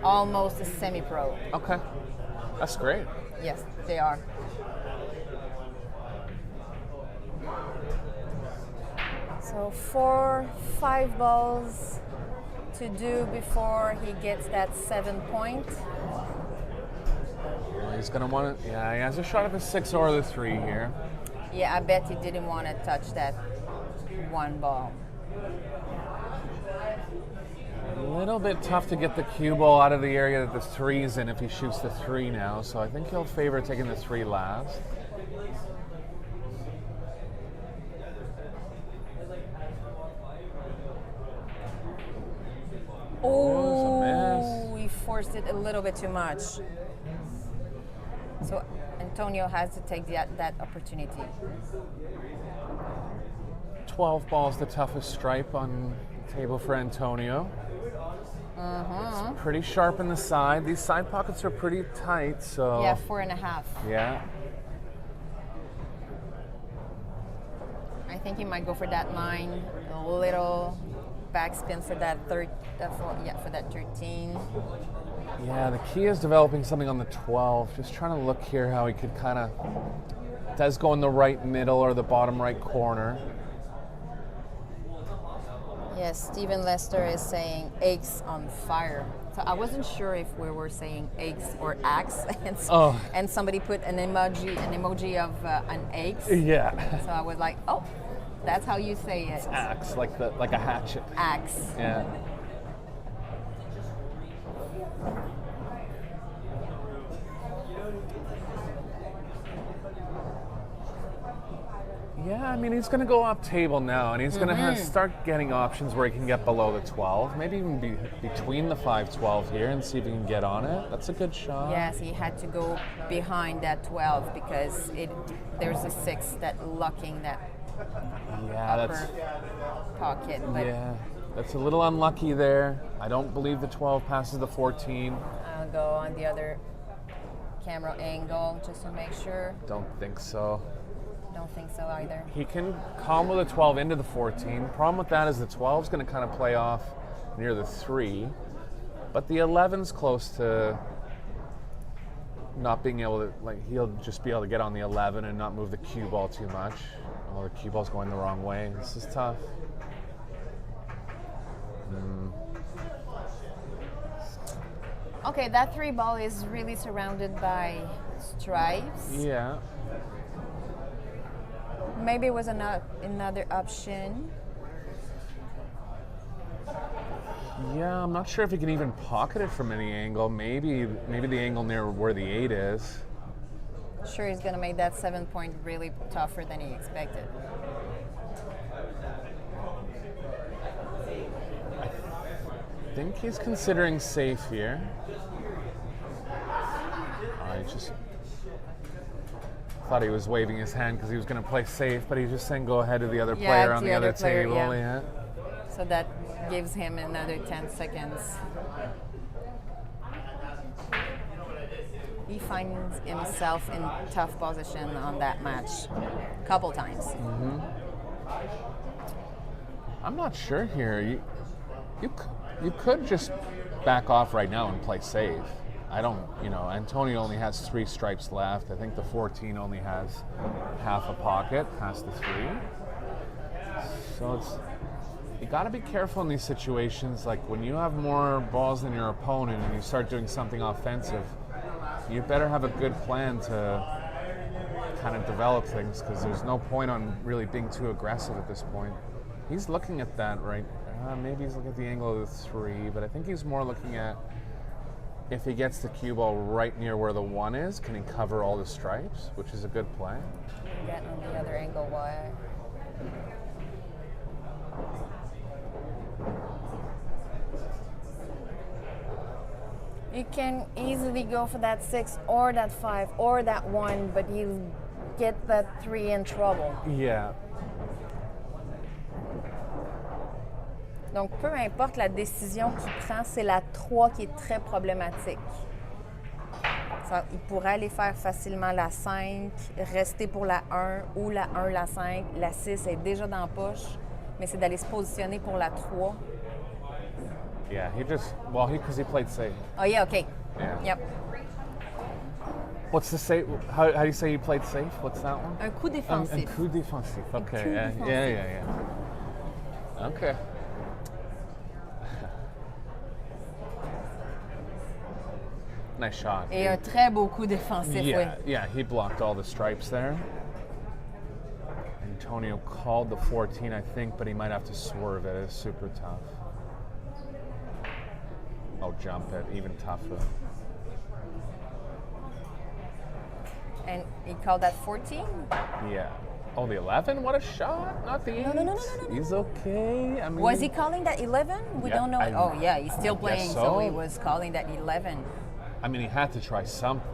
almost a semi-pro. Okay. That's great. Yes, they are. So 5 balls to do before he gets that 7 point. Well, he's going to want to, yeah, he has a shot at the 6 or the 3 here. Yeah, I bet he didn't want to touch that 1 ball. A little bit tough to get the cue ball out of the area that the 3's in if he shoots the 3 now, so I think he'll favor taking the 3 last. Oh, he forced it a little bit too much. So Antonio has to take that opportunity. 12 balls, the toughest stripe on the table for Antonio. It's pretty sharp in the side. These side pockets are pretty tight, so... Yeah, 4.5. Yeah. I think he might go for that 9, a little backspin for that for that 13. Yeah, the key is developing something on the 12. Just trying to look here how he could kind of... Does go in the right middle or the bottom right corner. Yes, Stephen Lester is saying eggs on fire. So I wasn't sure if we were saying eggs or axe, and somebody put an emoji of an egg. Yeah. So I was like, oh, that's how you say it. Axe, like a hatchet. Axe. Yeah. Yeah, I mean, he's going to go up table now, and he's going to start getting options where he can get below the 12, maybe even be between the 5-12 here and see if he can get on it. That's a good shot. Yes, he had to go behind that 12 because there's a 6 that locking that upper pocket. But yeah, that's a little unlucky there. I don't believe the 12 passes the 14. I'll go on the other camera angle just to make sure. Don't think so. Don't think so either. He can combo the 12 into the 14. Problem with that is the 12 is going to kind of play off near the 3, but the 11's close to not being able to, like, he'll just be able to get on the 11 and not move the cue ball too much. Oh, the cue ball's going the wrong way. This is tough. Okay, that 3 ball is really surrounded by stripes. Yeah. Maybe it was another option. Yeah, I'm not sure if he can even pocket it from any angle. Maybe the angle near where the 8 is. Sure, he's going to make that 7 point really tougher than he expected. I think he's considering safe here. I just thought he was waving his hand because he was going to play safe, but he's just saying go ahead to the other player on the other table. Yeah. So that gives him another 10 seconds. He finds himself in tough position on that match a couple times. Mm-hmm. I'm not sure here. You could just back off right now and play safe. I don't, Antonio only has 3 stripes left. I think the 14 only has half a pocket past the 3. So you got to be careful in these situations. Like when you have more balls than your opponent and you start doing something offensive, you better have a good plan to kind of develop things because there's no point on really being too aggressive at this point. He's looking at that right. Maybe he's looking at the angle of the 3, but I think he's more looking at if he gets the cue ball right near where the 1 is, can he cover all the stripes, which is a good play. Get on the other angle, why? He can easily go for that 6 or that 5 or that 1, but he'll get that 3 in trouble. Yeah. Donc, peu importe la décision qu'il prend, c'est la 3 qui est très problématique. Il pourrait aller faire facilement la 5, rester pour la 1 ou la 1, la 5. La 6 est déjà dans la poche, mais c'est d'aller se positionner pour la 3. Yeah, because he played safe. Oh yeah, okay. Yeah. Yep. What's the safe? How do you say he played safe? What's that one? Un coup défensif. Un coup défensif. Okay. coup Yeah, défensif. yeah. Okay. Nice shot. Et un très beau coup défensif, oui. Yeah, he blocked all the stripes there. Antonio called the 14, I think, but he might have to swerve it. It's super tough. Oh, jump it, even tougher. And he called that 14? Yeah. Oh, the 11? What a shot! Not the 8. No. He's okay. I mean, Was he calling that 11? We Yeah, don't know. I- Yeah, he's still I playing, guess so so. he was calling that 11, I mean, he had to try something.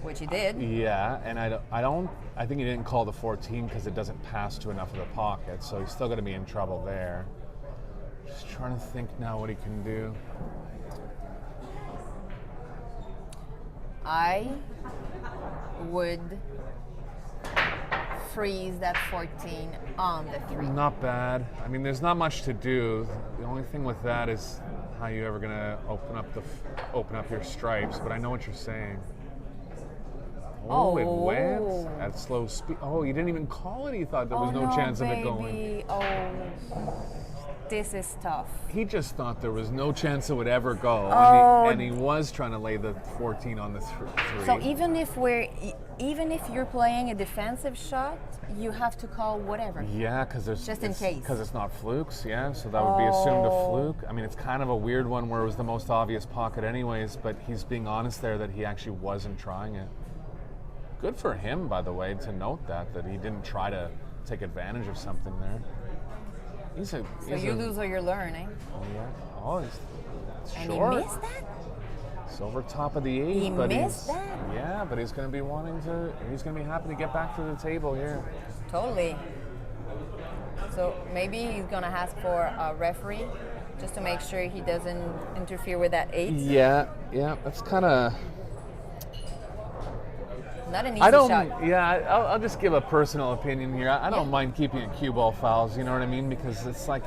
which he did. Yeah, and I think he didn't call the 14 because it doesn't pass to enough of the pocket, so he's still going to be in trouble there. Just trying to think now what he can do. I would freeze that 14 on the 3. Not bad. I mean, there's not much to do. The only thing with that is how you ever gonna open up your stripes. But I know what you're saying. Oh, it Oh. went at slow speed. Oh, you didn't even call it. He thought there was no chance of it going. Baby. Oh, this is tough. He just thought there was no chance it would ever go, Oh. and he was trying to lay the 14 on the 3. So even if you're playing a defensive shot, you have to call whatever. Yeah, because Just in case. Because it's not flukes, yeah. So that would be assumed a fluke. I mean, it's kind of a weird one where it was the most obvious pocket, anyways. But he's being honest there that he actually wasn't trying it. Good for him, by the way, to note that he didn't try to take advantage of something there. So you lose or you learn, eh? Yeah. Oh, he's And short. he missed that? It's over top of the 8. He but missed he's, that? Yeah, but he's going to be he's going to be happy to get back to the table here. Totally. So maybe he's gonna ask for a referee just to make sure he doesn't interfere with that 8. Yeah, that's kind of. Not an easy I don't. shot. Yeah, I'll just give a personal opinion here. I don't mind keeping it cue ball fouls. You know what I mean? Because it's like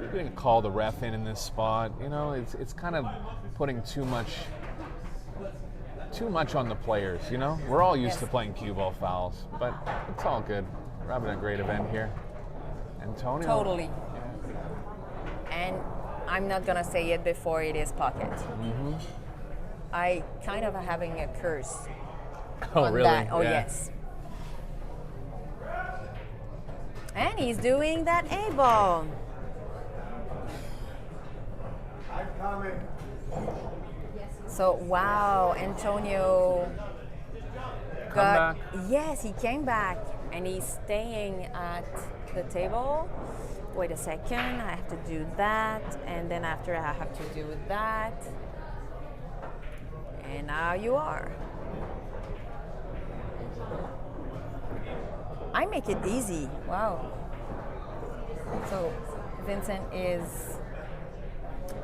you're going to call the ref in this spot. You know, it's kind of putting too much on the players. You know, we're all used Yes. to playing cue ball fouls, but it's all good. We're having a great event here. Antonio. Totally. And I'm not gonna say it before it is pocket. Mm-hmm. I kind of having a curse Oh, on really? that. Oh Yeah. yes. And he's doing that A ball. I'm coming. So wow, Antonio got back. yes, he came back and he's staying at the table. Wait a second, I have to do that, and then after I have to do that. And now you are. I make it easy. Wow. So Vincent is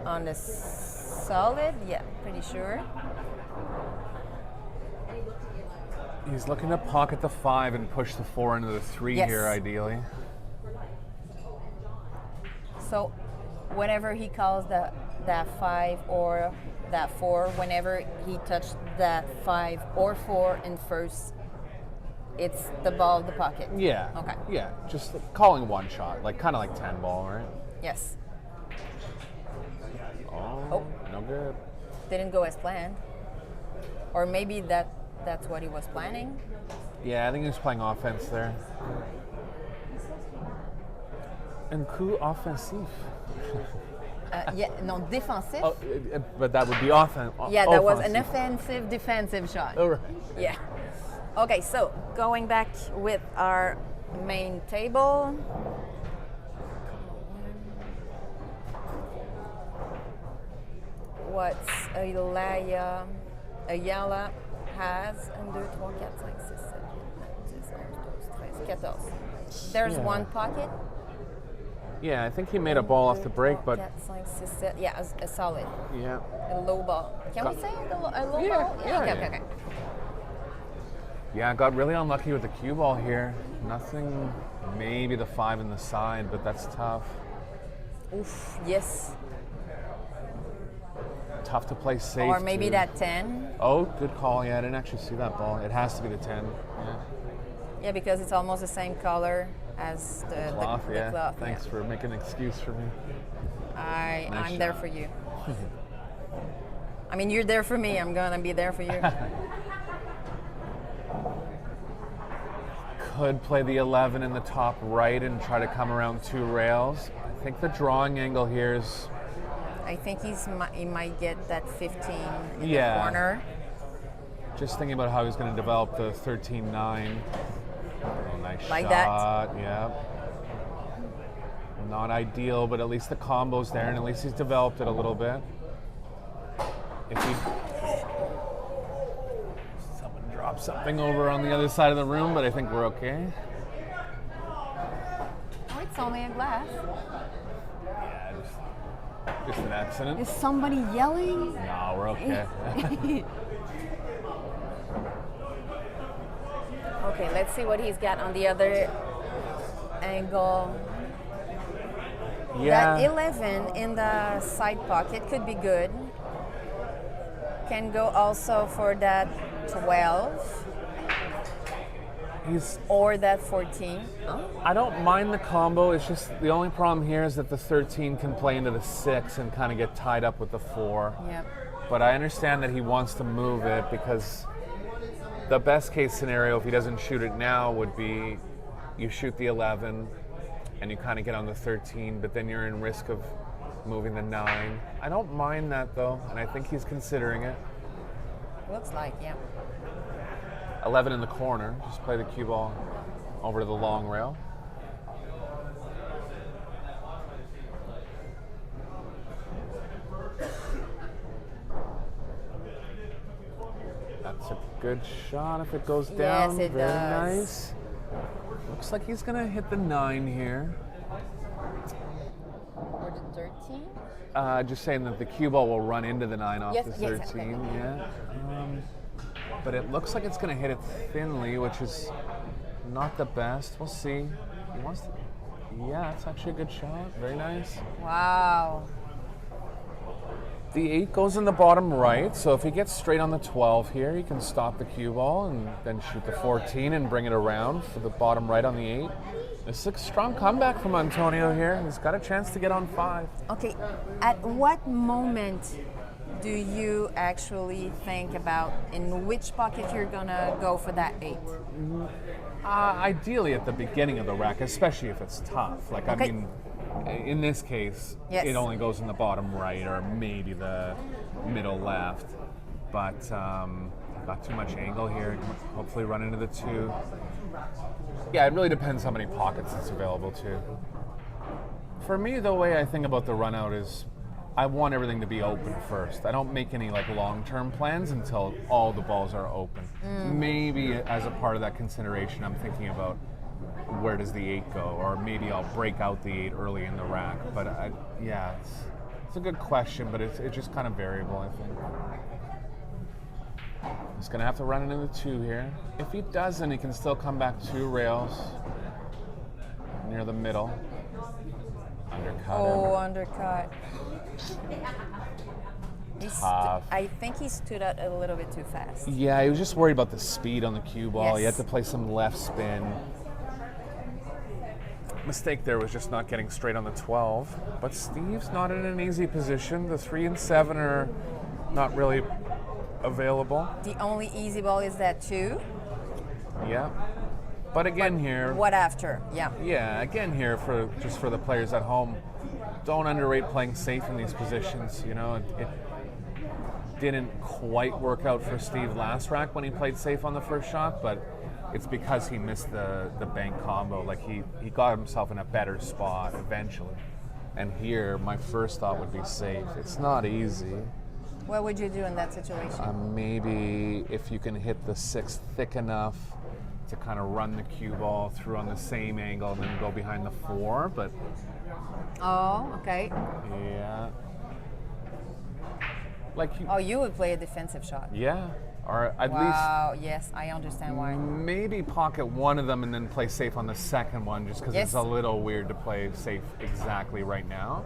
on the solid, yeah, pretty sure. He's looking to pocket the 5 and push the 4 into the 3 Yes. here, ideally. So whenever he calls that 5 or that 4, whenever he touched that 5 or 4 in first, it's the ball of the pocket. Yeah. Okay. Yeah, just calling one shot, kind of like 10 ball, right? Yes. Oh, no good. Didn't go as planned. Or maybe that's what he was planning. Yeah, I think he was playing offense there. Un coup offensif. Yeah, no, defensive. Oh, but that would be offense. Yeah, that was an offensive defensive shot. All right. Yeah. Okay, so going back with our main table. what Ayala has. 1, 2, 3, 4, 5, 6, 7, 8, 9, 10, 11, 12, 13, 14. There's Yeah. one pocket. Yeah, I think he made a ball off the break, but 4, 5, 6, 7. Yeah, a solid. yeah. A low ball. Can we say a low Yeah, ball? yeah, Okay, yeah. okay. Yeah, I got really unlucky with the cue ball here. Nothing, maybe the 5 in the side, but that's tough. Oof, yes. Tough to play safe. Or maybe too. that 10. Oh, good call. Yeah, I didn't actually see that ball. It has to be the 10. Yeah. Yeah, because it's almost the same color as the Cloth, the yeah. cloth. Thanks for making an excuse for me. Nice I'm there shot. for you. I mean, you're there for me. I'm gonna be there for you. Could play the 11 in the top right and try to come around 2 rails. I think the drawing angle here is, I think he might get that 15 in Yeah. the corner. just thinking about how he's going to develop the 13-9. Oh, nice Like that. shot. Yeah. Not ideal, but at least the combo's there, and at least he's developed it a little bit. If he someone dropped something over on the other side of the room, but I think we're okay. Oh, it's only a glass. Yeah, just an accident. Is somebody yelling? No, we're okay. Okay, let's see what he's got on the other angle. Yeah. That 11 in the side pocket could be good. Can go also for that 12 He's. or that 14. I don't mind the combo. It's just the only problem here is that the 13 can play into the 6 and kind of get tied up with the 4. Yep. But I understand that he wants to move it because the best case scenario, if he doesn't shoot it now, would be you shoot the 11 and you kind of get on the 13, but then you're in risk of moving the 9. I don't mind that though, and I think he's considering it. Looks like, yeah. 11 in the corner, just play the cue ball over to the long rail. That's a good shot if it goes down. Yes, it Very does. nice. Looks like he's gonna hit the 9 here. Or the 13? Just saying that the cue ball will run into the 9 off Yes, the yes, 13, okay. yeah. But it looks like it's going to hit it thinly, which is not the best. We'll see. He wants to, yeah, it's actually a good shot. Very nice. Wow. The 8 goes in the bottom right, so if he gets straight on the 12 here, he can stop the cue ball and then shoot the 14 and bring it around for the bottom right on the 8. It's a strong comeback from Antonio here. He's got a chance to get on 5. Okay, at what moment do you actually think about in which pocket you're gonna go for that 8? Ideally at the beginning of the rack, especially if it's tough. Like, Okay. I mean, in this case, Yes. it only goes in the bottom right or maybe the middle left. But got too much angle here. Hopefully run into the 2. Yeah, it really depends how many pockets it's available to. For me, the way I think about the run out is I want everything to be open first. I don't make any like long-term plans until all the balls are open. Maybe as a part of that consideration, I'm thinking about where does the 8 go, or maybe I'll break out the 8 early in the rack. But yeah, it's a good question, but it's just kind of variable, I think. He's gonna have to run into the 2 here. If he doesn't, he can still come back 2 rails near the middle. Undercut Oh, him. undercut. Tough. I think he stood out a little bit too fast. Yeah, he was just worried about the speed on the cue ball. He had Yes. to play some left spin. Mistake there was just not getting straight on the 12. But Steve's not in an easy position. The 3 and 7 are not really available. The only easy ball is that 2. Yeah. But again here, What after? Yeah. yeah, again here for the players at home, don't underrate playing safe in these positions. You know, it didn't quite work out for Steve last rack when he played safe on the first shot, but it's because he missed the bank combo. Like he got himself in a better spot eventually. And here, my first thought would be safe. It's not easy. What would you do in that situation? Maybe if you can hit the 6 thick enough to kind of run the cue ball through on the same angle and then go behind the 4, but Oh, okay. yeah. Like you, Oh, you would play a defensive shot. yeah, or at Wow, yes, I understand why. least maybe pocket one of them and then play safe on the second one, just because it's Yes. a little weird to play safe exactly right now.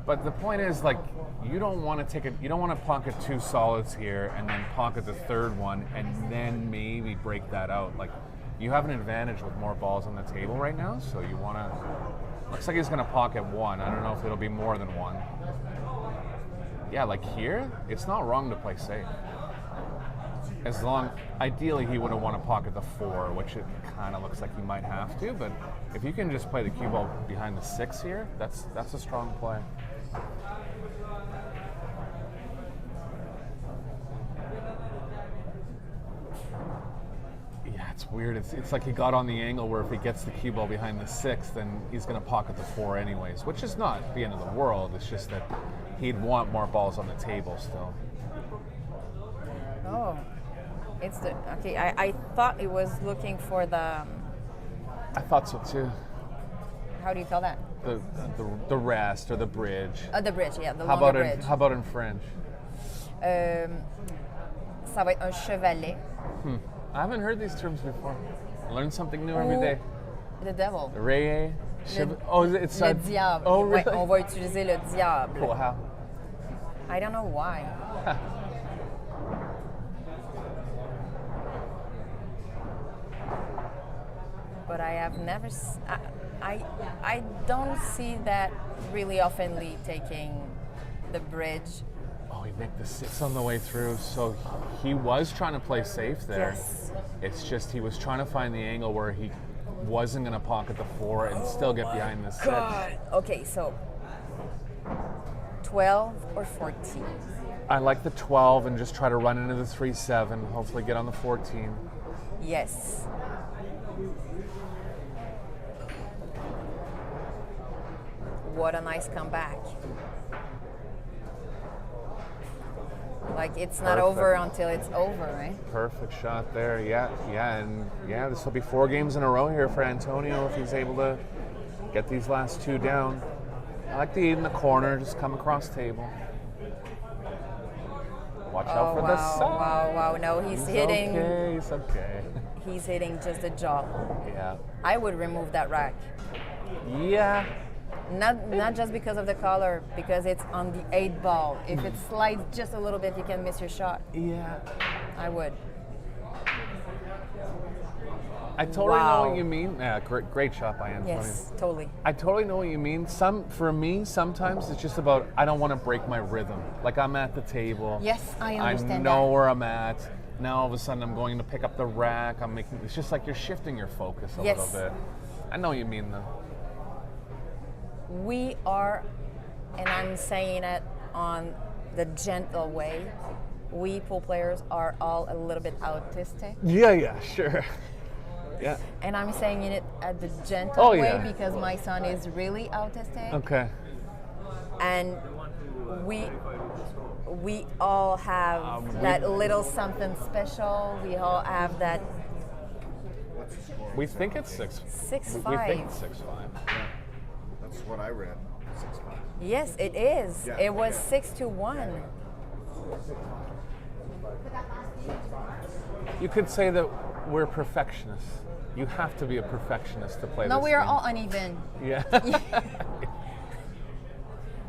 But the point is, like, you don't want to pocket 2 solids here and then pocket the third one and then maybe break that out. Like, you have an advantage with more balls on the table right now, so you want to. Looks like he's going to pocket 1. I don't know if it'll be more than 1. Yeah, like here, it's not wrong to play safe. Ideally, he would have want to pocket the 4, which it kind of looks like he might have to. But if you can just play the cue ball behind the 6 here, that's a strong play. Yeah, it's weird. It's like he got on the angle where if he gets the cue ball behind the 6, then he's going to pocket the 4 anyways, which is not the end of the world. It's just that he'd want more balls on the table still. Oh, it's the okay. I thought it was looking for the. I thought so too. How do you call that? The rest or the bridge. The bridge, yeah, the How longer about bridge. how about in French? Ça va être un chevalet. I haven't heard these terms before. Learn something new every day. The devil. Reye. It's Le diable. Oh, Ouais, really? on va utiliser le diable. Wow. I don't know why. But I have never. I don't see that really oftenly taking the bridge. Oh, he made the 6 on the way through, so he was trying to play safe there. Yes. It's just he was trying to find the angle where he wasn't going to pocket the 4 and still get behind the 6. God. Okay, so 12 or 14. I like the 12 and just try to run into the 3-7. Hopefully get on the 14. Yes. What a nice comeback. Like, it's not Perfect. over until it's over, right? Perfect shot there. Yeah. This will be 4 games in a row here for Antonio if he's able to get these last 2 down. I like the 8 in the corner, just come across table. Watch out for the side. Wow. No, he's hitting. Okay, he's okay. He's hitting just a jaw. Yeah. I would remove that rack. Yeah. Not just because of the color, because it's on the 8 ball. If it slides just a little bit, you can miss your shot. Yeah. I would. I totally know Wow. what you mean. Yeah, great shot by Antonio. Yes, totally. I totally know what you mean. For me, sometimes it's just about I don't want to break my rhythm. Like I'm at the table. Yes, I understand I know that. where I'm at. Now all of a sudden I'm going to pick up the rack. It's just like you're shifting your focus a Yes. little bit. I know what you mean though. We are, and I'm saying it on the gentle way, we pool players are all a little bit autistic. Yeah, sure. Yeah. And I'm saying it at the gentle Oh, way yeah. because my son is really autistic. Okay. And we all have that little something special. We all have that We think it's 6. We 6'5". think it's 6'5". Yeah. That's what I read. 6'5". Yes, it is. Yeah, It was yeah. 6-1. You could say that we're perfectionists. You have to be a perfectionist to play No, this we are game. all uneven. Yeah.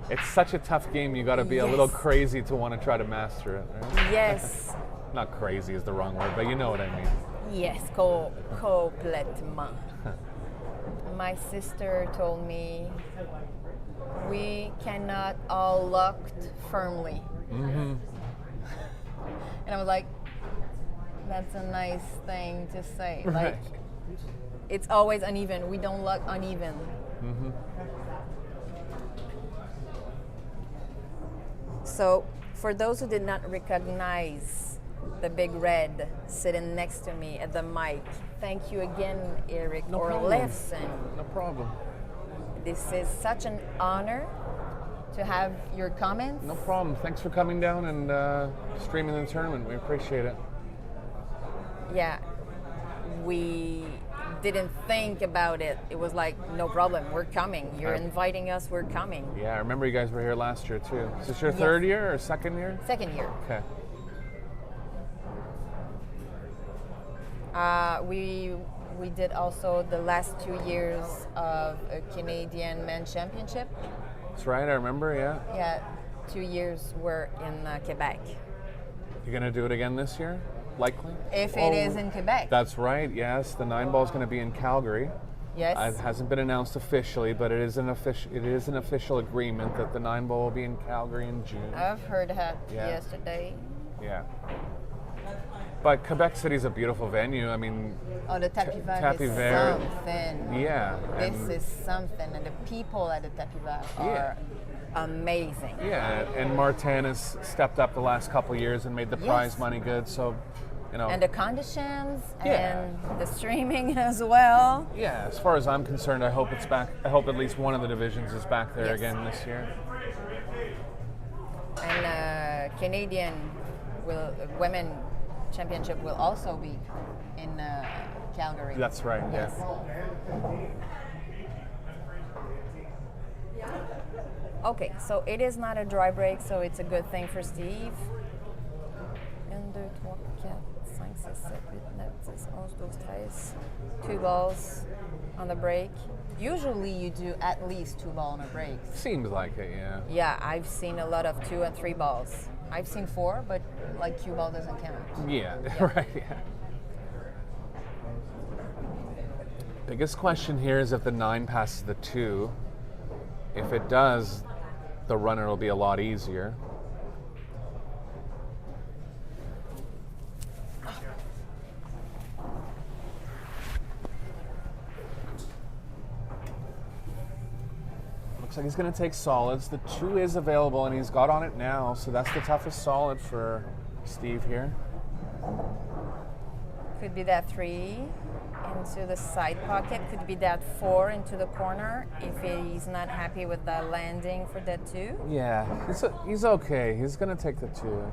It's such a tough game. You got to be a little Yes. crazy to want to try to master it. Right? Yes. Not crazy is the wrong word, but you know what I mean. Yes, complètement. My sister told me we cannot all locked firmly. Mm-hmm. And I was like, that's a nice thing to say. Right. Like, it's always uneven. We don't lock uneven. Mm-hmm. So, for those who did not recognize the big red sitting next to me at the mic, thank you again, Eric No problem. Orlefson. No problem. This is such an honor to have your comments. No problem. Thanks for coming down and streaming the tournament. We appreciate it. Yeah, we didn't think about it. It was like, no problem, we're coming. You're inviting us, we're coming. Yeah, I remember you guys were here last year too. Is this your Yes. third year or second year? Second year. Okay. We did also the last 2 years of a Canadian men's championship. That's right, I remember, yeah. Yeah, 2 years were in Quebec. You're going to do it again this year? Likely? If it is in Quebec. That's right, yes. The 9-ball is going to be in Calgary. Yes. It hasn't been announced officially, but it is an official agreement that the 9-ball will be in Calgary in June. I've heard that Yeah. yesterday. Yeah. But Quebec City is a beautiful venue. I mean, Oh, the tapis vert tapis is vert. something. yeah. This and- is something, and the people at the tapis vert are amazing. Yeah, and Martin has stepped up the last couple of years and made the prize Yes. money good. So, you know, And the conditions Yeah. and the streaming as well. yeah. As far as I'm concerned, I hope it's back. I hope at least one of the divisions is back there Yes. again this year. And Canadian women championship will also be in Calgary. That's right. Yes. Okay, so it is not a dry break, so it's a good thing for Steve. 1, 2, 3, 4, 5, 6, 7, 8, 9, 10, 11, 12, 13. 2 balls on the break. Usually you do at least 2 balls on a break. Seems like it. Yeah. Yeah, I've seen a lot of 2 and 3 balls. I've seen 4, but like cue ball doesn't count. Yeah. Right. Yeah. Biggest question here is if the 9 passes the 2. If it does, the runner will be a lot easier. Looks like he's going to take solids. The 2 is available, and he's got on it now, so that's the toughest solid for Steve here. Could be that 3 into the side pocket. Could be that 4 into the corner if he's not happy with the landing for that 2. Yeah, he's okay. He's going to take the 2.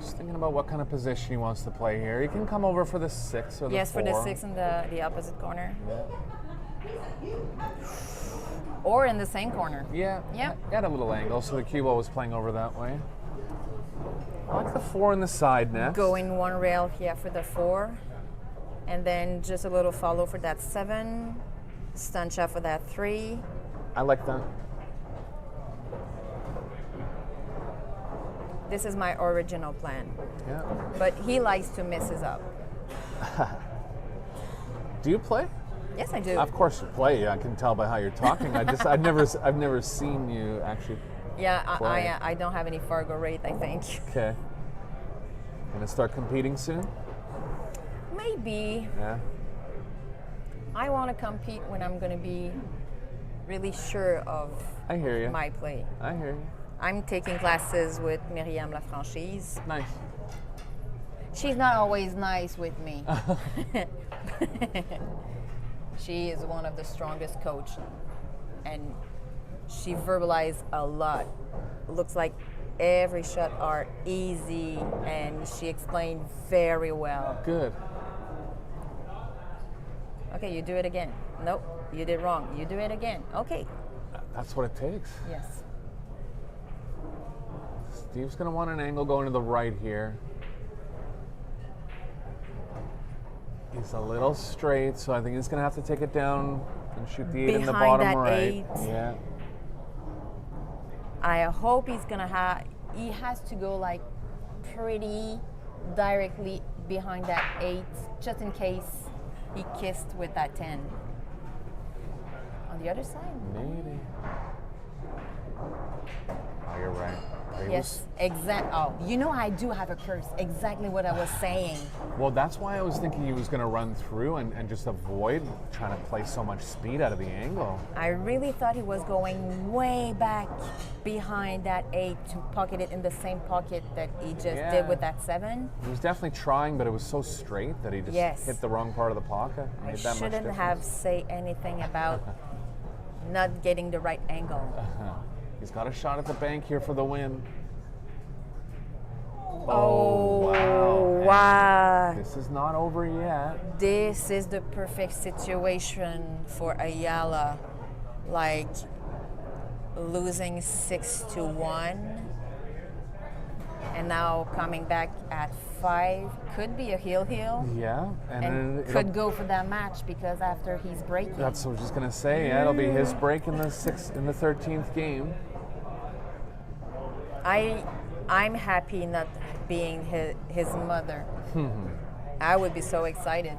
Just thinking about what kind of position he wants to play here. He can come over for the 6 or the 4. Yes, for the 6 in the opposite corner. Or in the same corner. Yeah, Yeah. at a little angle, so the cue ball was playing over that way. I like the 4 in the side next. Going 1 rail here for the 4. And then just a little follow for that 7. Stun shot for that 3. I like that. This is my original plan. Yeah. But he likes to mess us up. Do you play? Yes, I do. Of course you play. I can tell by how you're talking. I've never seen you actually. Yeah, play. I don't have any Fargo rate, I think. Okay. Gonna start competing soon? Maybe. Yeah. I want to compete when I'm going to be really sure of I hear you. my play. I hear you. I'm taking classes with Myriam Lafranchise. Nice. She's not always nice with me. She is one of the strongest coach, and she verbalized a lot. Looks like every shot are easy, and she explained very well. Good. Okay, you do it again. Nope, you did wrong. You do it again. Okay. That's what it takes. Yes. Steve's gonna want an angle going to the right here. He's a little straight, so I think he's gonna have to take it down and shoot the 8 in the Behind bottom that right. 8. Yeah. I hope he's gonna have. He has to go like pretty directly behind that 8, just in case he kissed with that 10. On the other side. Maybe. Oh, you're right. He Yes, Oh, you know I do have a curse. Exactly what I was saying. Well, that's why I was thinking he was going to run through and just avoid trying to play so much speed out of the angle. I really thought he was going way back behind that 8 to pocket it in the same pocket that he just did with that 7. He was definitely trying, but it was so straight that he just hit the wrong part of the pocket. I Made that much shouldn't difference. have say anything about not getting the right angle. He's got a shot at the bank here for the win. Oh, wow. wow. This is not over yet. This is the perfect situation for Ayala. Like losing 6-1 and now coming back at 5 could be a heel. Yeah, And then could go for that match because after he's breaking. That's what I was just gonna say. Yeah, it'll be his break in the 13th game. I'm happy not being his mother. I would be so excited.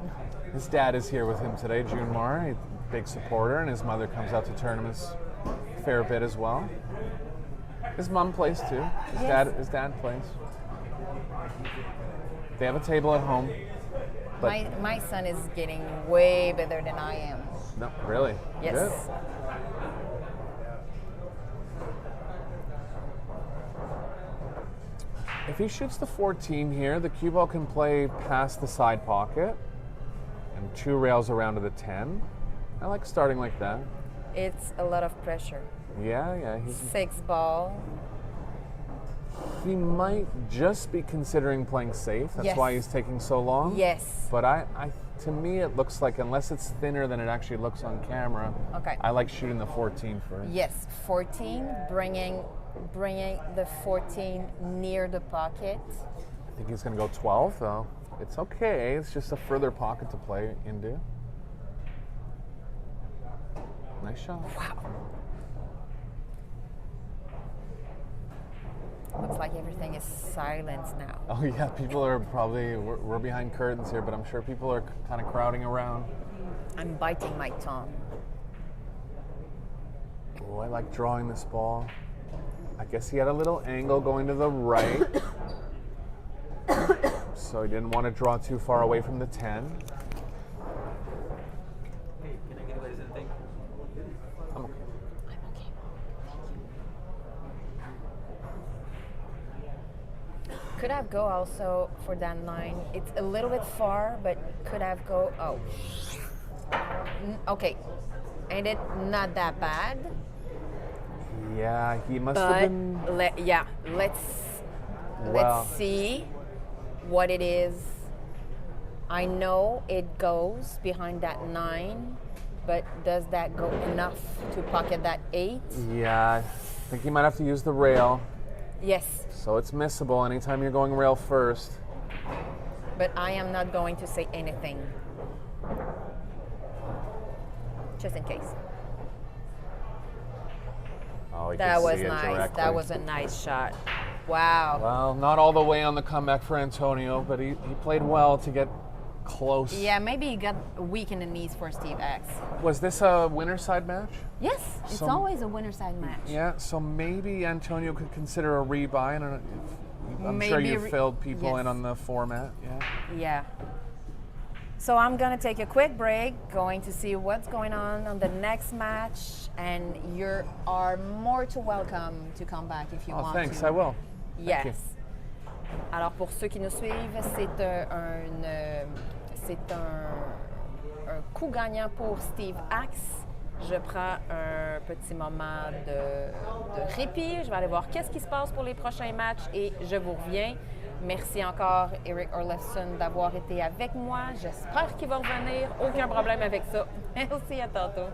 His dad is here with him today, June Marr, a big supporter, and his mother comes out to tournaments a fair bit as well. His mom plays too. His dad plays. They have a table at home. But My son is getting way better than I am. no, really? Yes. Good. If he shoots the 14 here, the cue ball can play past the side pocket and 2 rails around to the 10. I like starting like that. It's a lot of pressure. Yeah. 6 ball. He might just be considering playing safe. That's why he's taking so long. Yes. But to me, it looks like, unless it's thinner than it actually looks on camera, I like shooting the 14 first. Yes, 14, bringing the 14 near the pocket. I think he's going to go 12, though. It's okay. It's just a further pocket to play into. Nice shot. Wow. Looks like everything is silent now. Oh, yeah. People are probably, we're behind curtains here, but I'm sure people are kind of crowding around. I'm biting my tongue. Oh, I like drawing this ball. I guess he had a little angle going to the right. So he didn't want to draw too far away from the 10. Hey, can I get away with anything? I'm okay. Could have go also for that 9. It's a little bit far, but could have go. Oh. Okay. Ain't it not that bad? Yeah, he must But have been. let's see what it is. I know it goes behind that 9, but does that go enough to pocket that 8? Yeah, I think he might have to use the rail. Yes, So it's missable anytime you're going rail first. but I am not going to say anything. Just in case. Oh, you That can was see it nice. directly. That was a nice shot. Wow. Well, not all the way on the comeback for Antonio, but he played well to get close. Yeah, maybe he got weak in the knees for Steve X. Was this a winner side match? Yes, it's So- always a winner side match. Yeah, so maybe Antonio could consider a rebuy. I don't know. I'm sure Maybe you filled people in yes. on the format. Yeah. Yeah. So I'm going to take a quick break, going to see what's going on the next match, and you are more to welcome to come back if you Oh, want thanks. to. I will. Yes. Thank you. Alors pour ceux qui nous suivent, c'est un coup gagnant pour Steve Axe. Je prends un petit moment de répit. Je vais aller voir qu'est-ce qui se passe pour les prochains matchs et je vous reviens. Merci encore, Eric Orlefson, d'avoir été avec moi. J'espère qu'il va revenir. Aucun problème avec ça. Merci, à tantôt.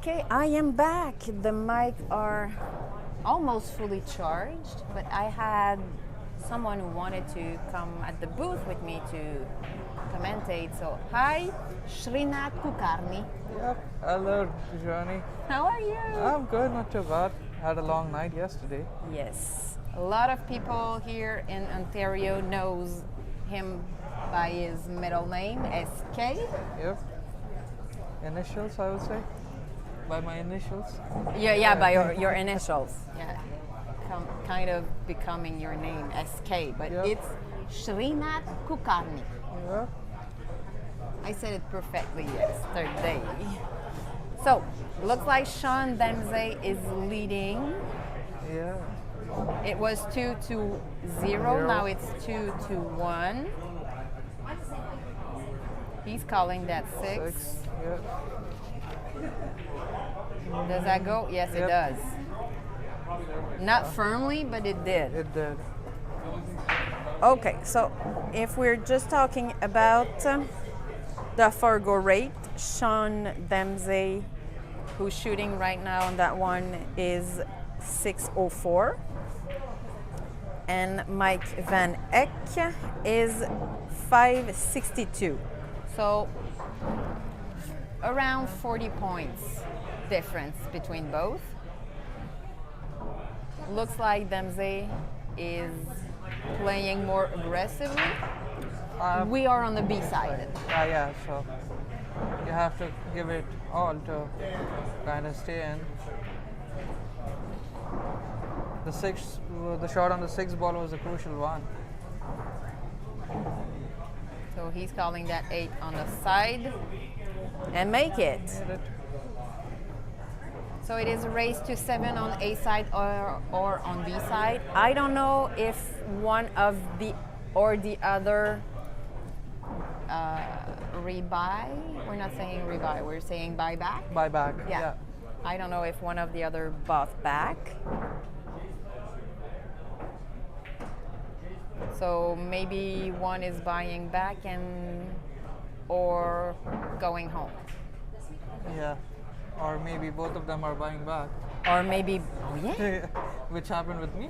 Okay, I am back. The mic are almost fully charged, but I had someone who wanted to come at the booth with me to commentate. So, hi, Srinath Kulkarni. Yep. Hello, Johnny. How are you? I'm good, not too bad. Had a long night yesterday. Yes, a lot of people here in Ontario knows him by his middle name, SK. Yep. Initials, I would say. By my initials. Yeah, by your initials. Yeah, kind of becoming your name, SK, but Yep. it's Srinath Kulkarni. Yep. I said it perfectly yesterday. So, looks like Sean Dempsey is leading. Yeah. It was 2-0, now it's 2-1. He's calling that 6. Yep. Does that go? Yes, it Yep. does. Not firmly, but it did. It did. Okay, so if we're just talking about the Fargo rate, Sean Dempsey, who's shooting right now on that one, is 604. And Mike Van Eck is 562. So around 40 points difference between both. Looks like Dempsey is playing more aggressively. We are on the B side. Yeah, so you have to give it all to kind of stay in. The shot on the 6th ball was a crucial one. So he's calling that 8 on the side and make it. Made it. So it is a race to 7 on A side or on B side. I don't know if one of the or the other rebuy. We're not saying rebuy, we're saying buy back. Buy back. Yeah. I don't know if one of the other bought back. So maybe one is buying back or going home. Yeah. Or maybe both of them are buying back. Or maybe, oh yeah. Which happened with me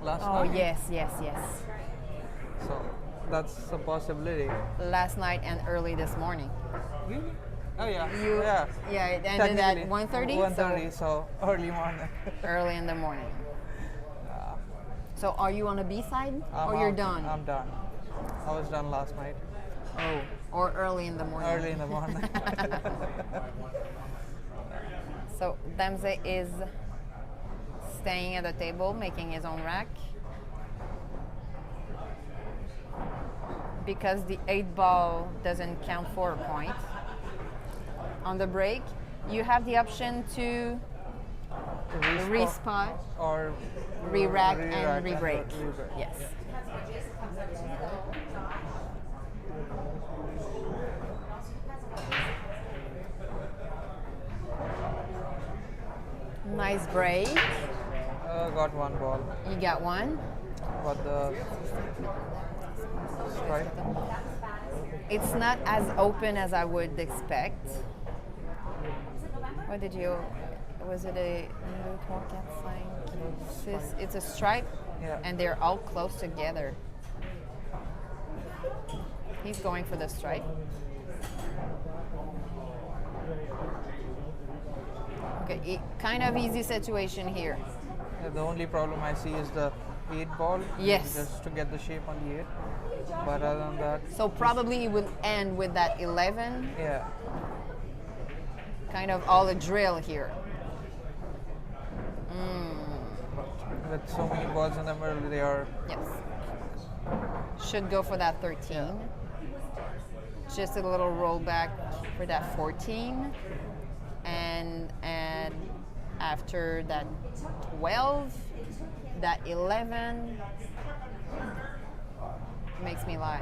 last Oh night. yes. So that's a possibility. Last night and early this morning. Really? Oh yeah. Yeah, it ended at Technically, 1:30. 1:30, so early morning. Early in the morning. So are you on the B side or you're done? I'm done. I was done last night. Oh, or early in the morning. Early in the morning. So Dempsey is staying at the table, making his own rack. Because the 8 ball doesn't count for a point. On the break, you have the option to respot, or re-rack, re-rack and re-break. re-break. Yes. Nice break. Got one ball. You got one. Got the strike. It's not as open as I would expect. What did you? Was it a 1, 2, 3, 4, 5, 6? It's a stripe, Yeah. and they're all close together. He's going for the stripe. Okay, kind of easy situation here. Yeah, the only problem I see is the 8 ball. Yes. Just to get the shape on the 8. But other than that, So probably it will end with that 11. yeah. Kind of all a drill here. With so many balls in the middle, they are. Yes. Should go for that 13. Just a little rollback for that 14. And after that 12, that 11 makes me lie.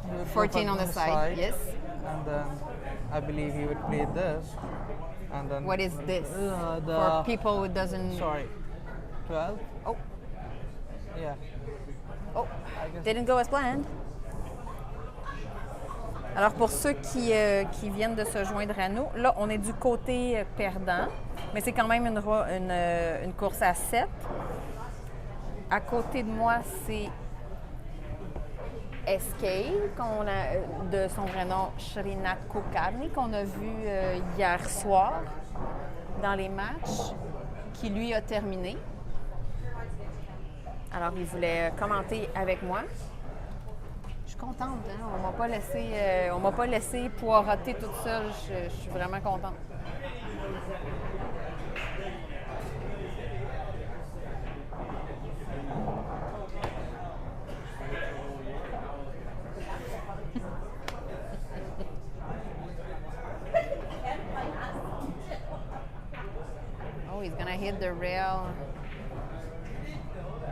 He would go 14 for on the side, yes. And then I believe he would play this. And then What is this? For the people who doesn't. sorry, 12. Oh, Yeah. oh, I guess didn't go as planned. Alors, pour ceux qui viennent de se joindre à nous, là, on est du côté perdant, mais c'est quand même une course à 7. À côté de moi, c'est SK, de son vrai nom Srinath Kulkarni, qu'on a vu hier soir dans les matchs, qui lui a terminé. Alors, il voulait commenter avec moi. Je suis contente, hein? On m'a pas laissé poireauter toute seule. Je suis vraiment contente. Oh, he's gonna hit the rail.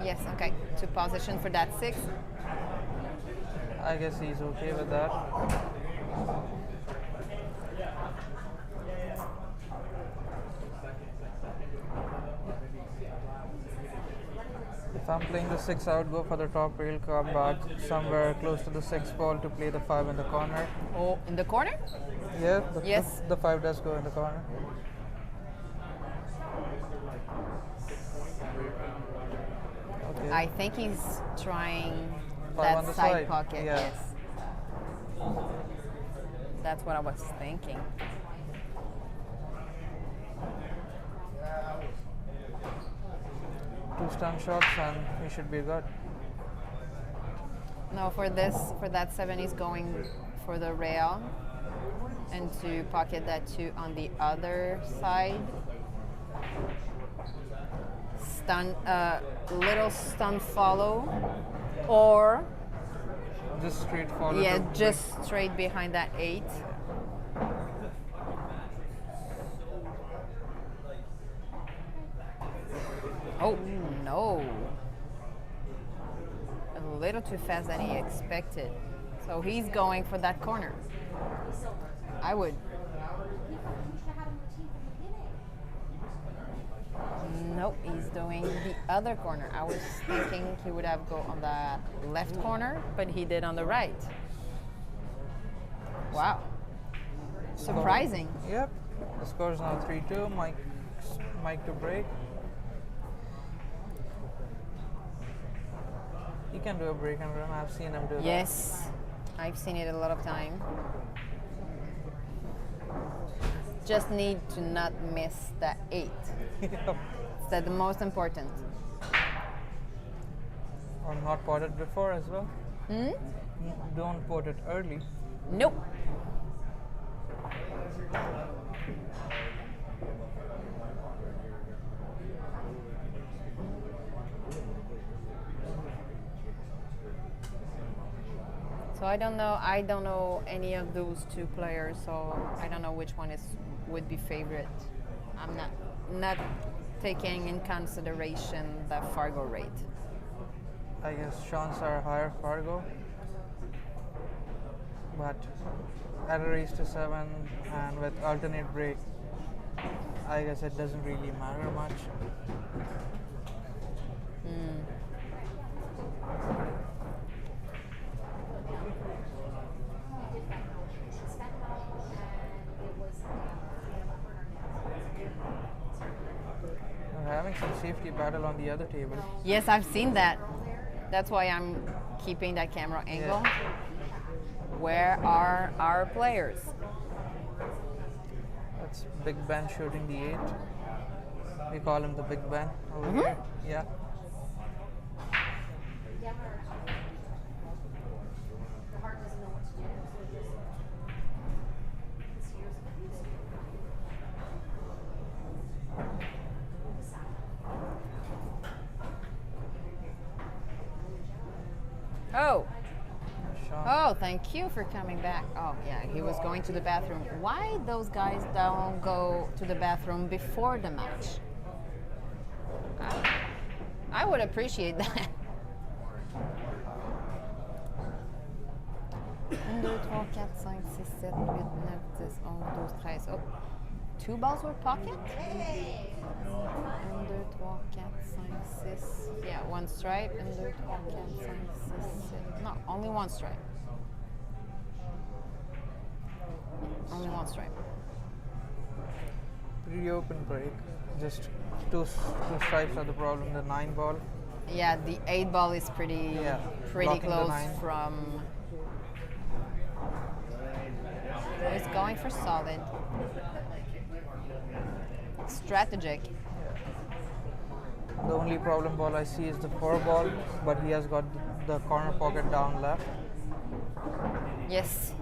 Yes, okay. To position for that 6. I guess he's okay with that. If I'm playing the 6, I would go for the top rail, come back somewhere close to the 6 ball to play the 5 in the corner. Oh, in the corner? Yeah, Yes. the 5 does go in the corner. Okay. I think he's trying Five on that the side side, pocket. yeah. Yes. That's what I was thinking. Two stun shots and he should be good. No, for that 7, he's going for the rail and to pocket that 2 on the other side. Little stun follow, or Just straight follow. yeah, to just straight behind that 8. Oh no! A little too fast than he expected. So he's going for that corner. I would. Nope, he's doing the other corner. I was thinking he would have go on the left corner, but he did on the right. Wow. Surprising. Yep. The score is now 3-2. Mike to break. He can do a break and run. I've seen him do that. Yes, I've seen it a lot of time. Just need to not miss the 8. Yep. That's the most important. Or not potted before as well. Don't pot it early. Nope. So I don't know any of those 2 players, so I don't know which one would be favorite. I'm not taking in consideration the Fargo rate. I guess Sean's are higher Fargo. But at a race to 7 and with alternate break, I guess it doesn't really matter much. We're having some safety battle on the other table. Yes, I've seen that. That's why I'm keeping that camera angle. Where are our players? That's Big Ben shooting the 8. We call him the Big Ben over here. Yeah. Oh. Sean. Oh, thank you for coming back. Oh, yeah, he was going to the bathroom. Why those guys don't go to the bathroom before the match? I would appreciate that. 1, 2, 3, 4, 5, 6, 7, 8, 9, 10, 11, 12, 13. Oh, 2 balls were pocket? 1, 2, 3, 4, 5, 6. Yeah, 1 stripe. 1, 2, 3, 4, 5, 6, 7. No, only 1 stripe. small stripe. Pretty open break. Just two stripes are the problem. The 9 ball. Yeah, the 8 ball is pretty blocking the close 9. from. He's going for solid. Strategic. The only problem ball I see is the 4 ball, but he has got the corner pocket down left. Yes.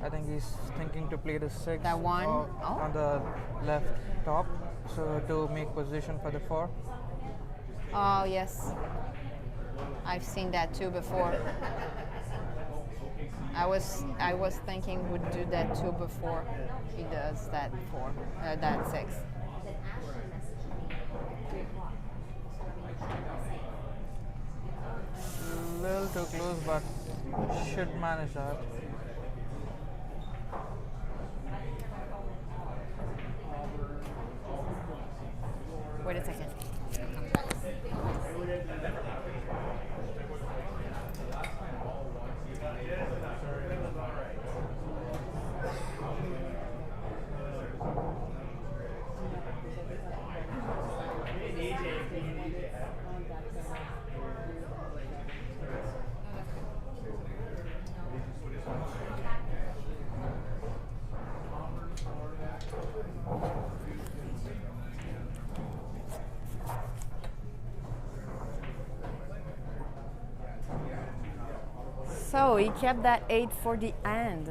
I think he's thinking to play the 6 That one? on the left top, so to make position for the 4. Oh, yes. I've seen that too before. I was thinking would do that too before he does that 4, that 6. A little too close, but should manage that. Wait a second. So he kept that 8 for the end.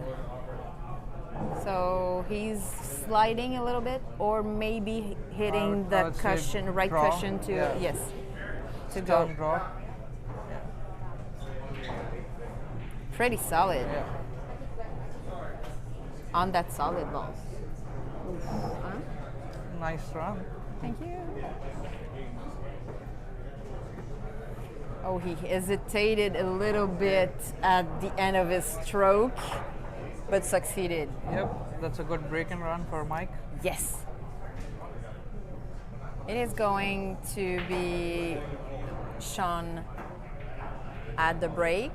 So he's sliding a little bit, or maybe hitting I the would say cushion, right draw. cushion to Yeah. yes, to Down go. draw. Pretty solid Yeah. on that solid ball. Huh? Nice run. Thank you. Oh, he hesitated a little bit at the end of his stroke, but succeeded. Yep, that's a good break and run for Mike. Yes. It is going to be Sean at the break.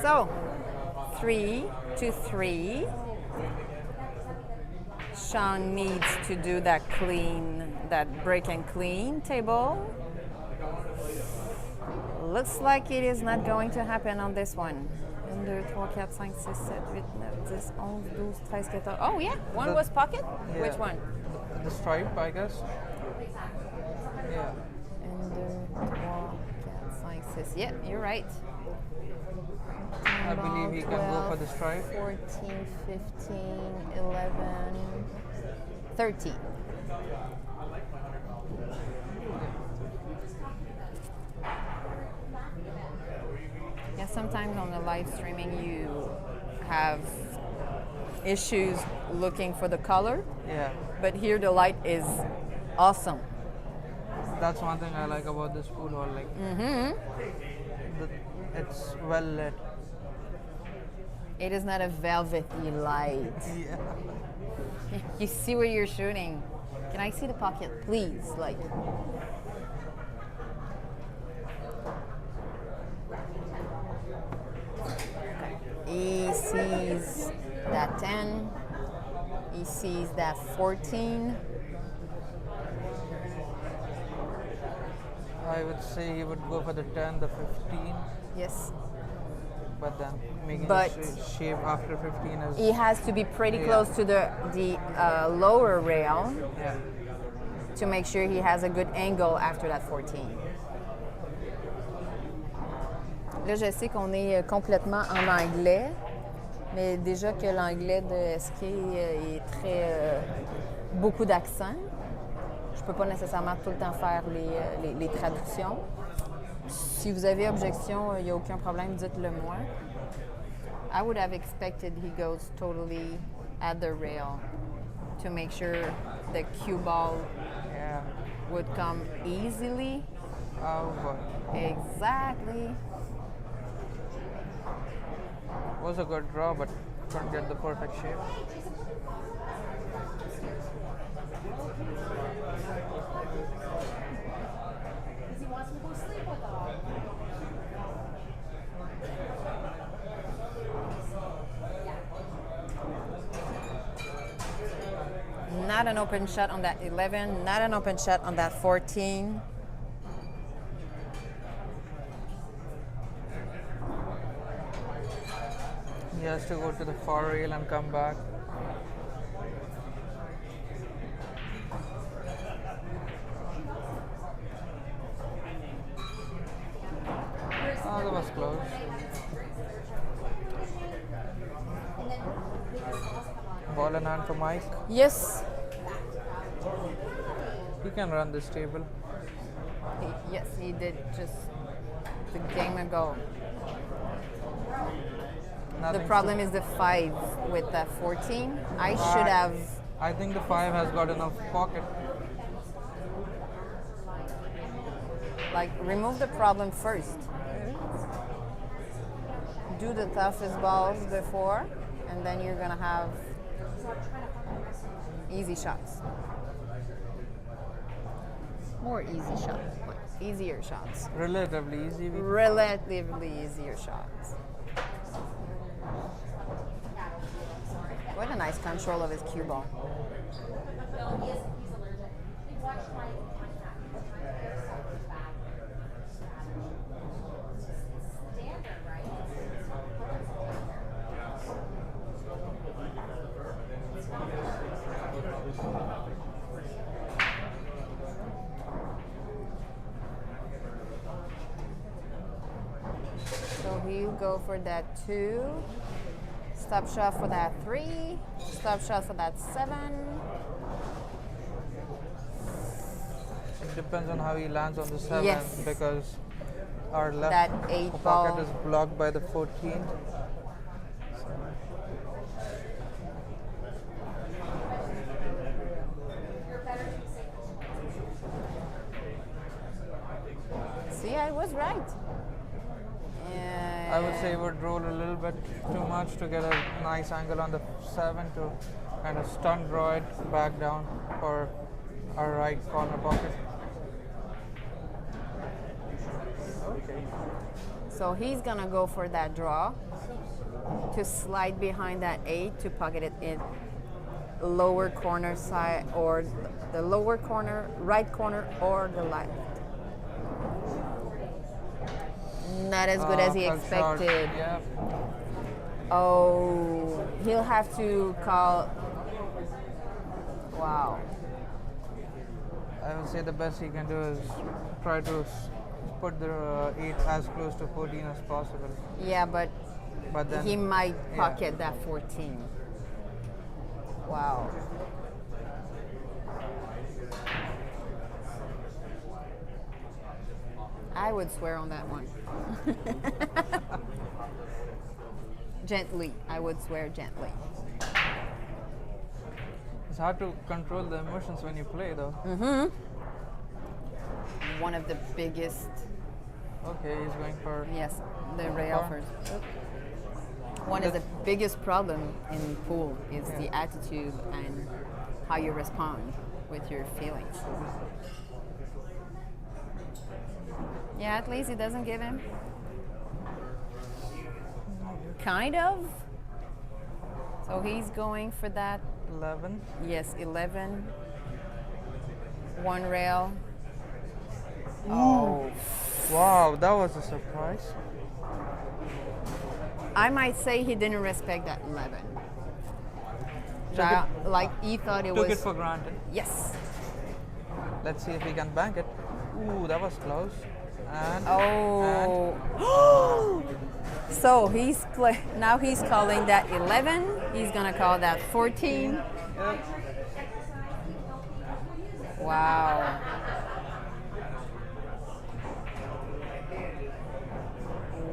So, 3-3. Sean needs to do that clean, that break and clean table. Looks like it is not going to happen on this one. 1, 2, 3, 4, 5, 6, 7, 8, 9, 10, 11, 12, 13, 14. Oh yeah, one was pocket? Yeah. Which one? The stripe, I guess. Yeah. 1, 2, 3, 4, 5, 6. Yeah, you're right. I believe he can go for the stripe. 14, 15, 11, 13. Yeah, sometimes on the live streaming you have issues looking for the color, Yeah. but here the light is awesome. That's one thing I like about this pool hall. Like, it's well lit. It is not a velvety light. Yeah. You see where you're shooting. Can I see the pocket, please? Like, he sees that 10. He sees that 14. I would say he would go for the 10, the 15, Yes. but then making But- the shape after 15 is. He has to be pretty Yeah. close to the lower rail Yeah. to make sure he has a good angle after that 14. Là, je sais qu'on est complètement en anglais, mais déjà que l'anglais de SK est très beaucoup d'accent. Je peux pas nécessairement tout le temps faire les traductions. Si vous avez objection, il n'y a aucun problème, dites-le moi. I would have expected he goes totally at the rail to make sure the cue ball Yeah. would come easily. Oh boy. Exactly. Was a good draw, but couldn't get the perfect shape. Not an open shot on that 11, not an open shot on that 14. He has to go to the far rail and come back. Oh, that was close. Ball in hand for Mike. Yes. He can run this table. Yes, he did just the game ago. The Nothing problem is the 5 with that 14. I should have. I think the 5 has got enough pocket. Like, remove the problem first. Do the toughest balls before, and then you're gonna have easy shots. More easy shots, like easier shots. Relatively easy. Relatively easier shots. What a nice control of his cue ball. So he'll go for that 2. Stop shot for that 3. Stop shot for that 7. It depends on how he lands on the 7 Yes. because our left That 8 pocket ball. is blocked by the 14. See, I was right. I would say he would roll a little bit too much to get a nice angle on the 7 to kind of stun draw it back down for our right corner pocket. So he's gonna go for that draw to slide behind that 8 to pocket it in lower corner side or the lower corner, right corner or the left. Not as good as he Hug shot, expected. Yeah. Oh, he'll have to call. Wow. I would say the best he can do is try to put the 8 as close to 14 as possible. Yeah, but then he might yeah. pocket that 14. Wow. I would swear on that one. Gently. I would swear gently. It's hard to control the emotions when you play, though. One of the biggest, Okay, he's going for. yes, the rail Bar. first. One of the biggest problem in pool is the attitude and how you respond with your feelings. Yeah, at least he doesn't give him. Kind of. So he's going for that. 11. Yes, 11. One rail. Oh, wow, that was a surprise. I might say he didn't respect that 11. Like he thought it Took was. it for granted. Yes. Let's see if he can bank it. Ooh, that was close. And Oh. So now he's calling that 11. He's gonna call that 14. Wow.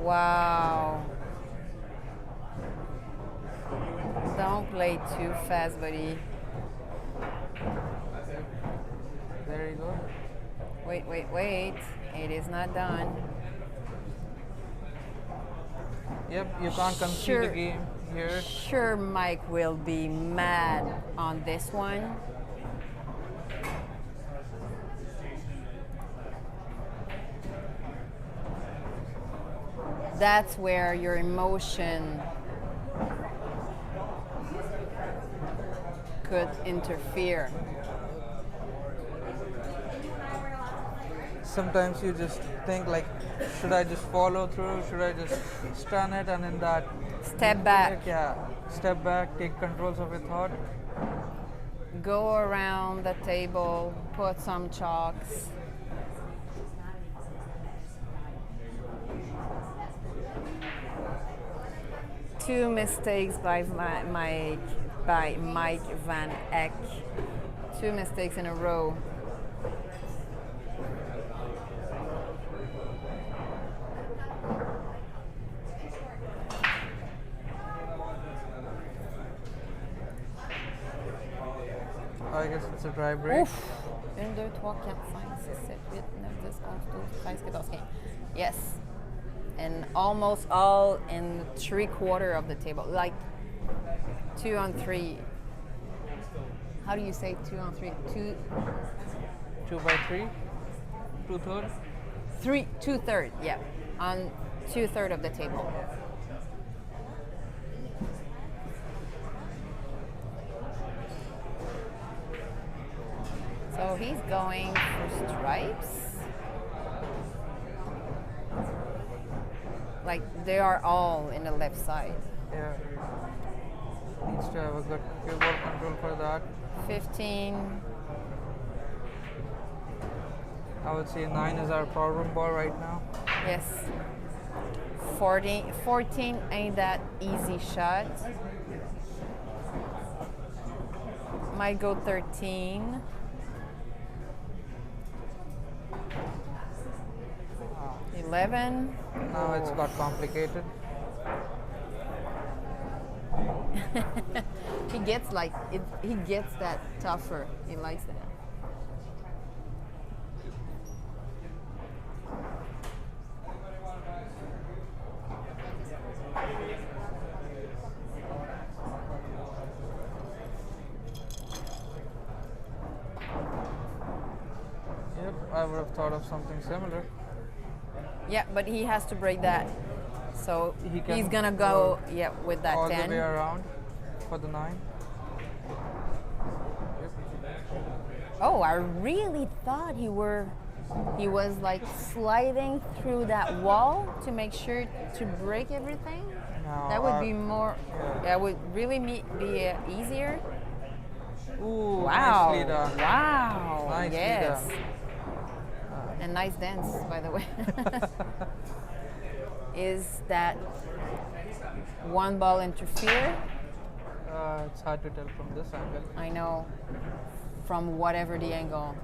Wow. Don't play too fast, buddy. There you go. Wait, wait, wait. It is not done. Yep, you can't concede Sure. a game here. Sure, Mike will be mad on this one. That's where your emotion could interfere. Sometimes you just think like, should I just follow through? Should I just stun it? And in that, Step back. yeah, step back, take controls of your thought. Go around the table, put some chalks. Two mistakes by Mike Van Eck. Two mistakes in a row. I guess it's a dry break. Ouf! 1, 2, 3, 4, 5, 6, 7, 8, 9, 10, 11, 12, 13, 14, 15. Yes. And almost all in 3/4 of the table. Like 2 on 3. How do you say 2 on 3? 2, 2 by 3, 2/3. 3, 2/3. Yeah. On 2/3 of the table. So he's going for stripes. Like they are all in the left side. Yeah. Needs to have a good cue ball control for that. 15. I would say 9 is our problem ball right now. Yes. 14 ain't that easy shot. Might go 13. Wow. 11. Now it's got complicated. He gets like it. He gets that tougher. He likes that. Yep, I would have thought of something similar. Yeah, but he has to break that. So He can he's gonna go with that All 10. the way around for the 9. Oh, I really thought he was like sliding through that wall to make sure to break everything. No, That would be more. yeah. That would really be easier. Ooh, Wow! nicely done. Wow! Nicely Yes. done. And nice dance, by the way. Is that one ball interfere? It's hard to tell from this angle. I know. From whatever the angle.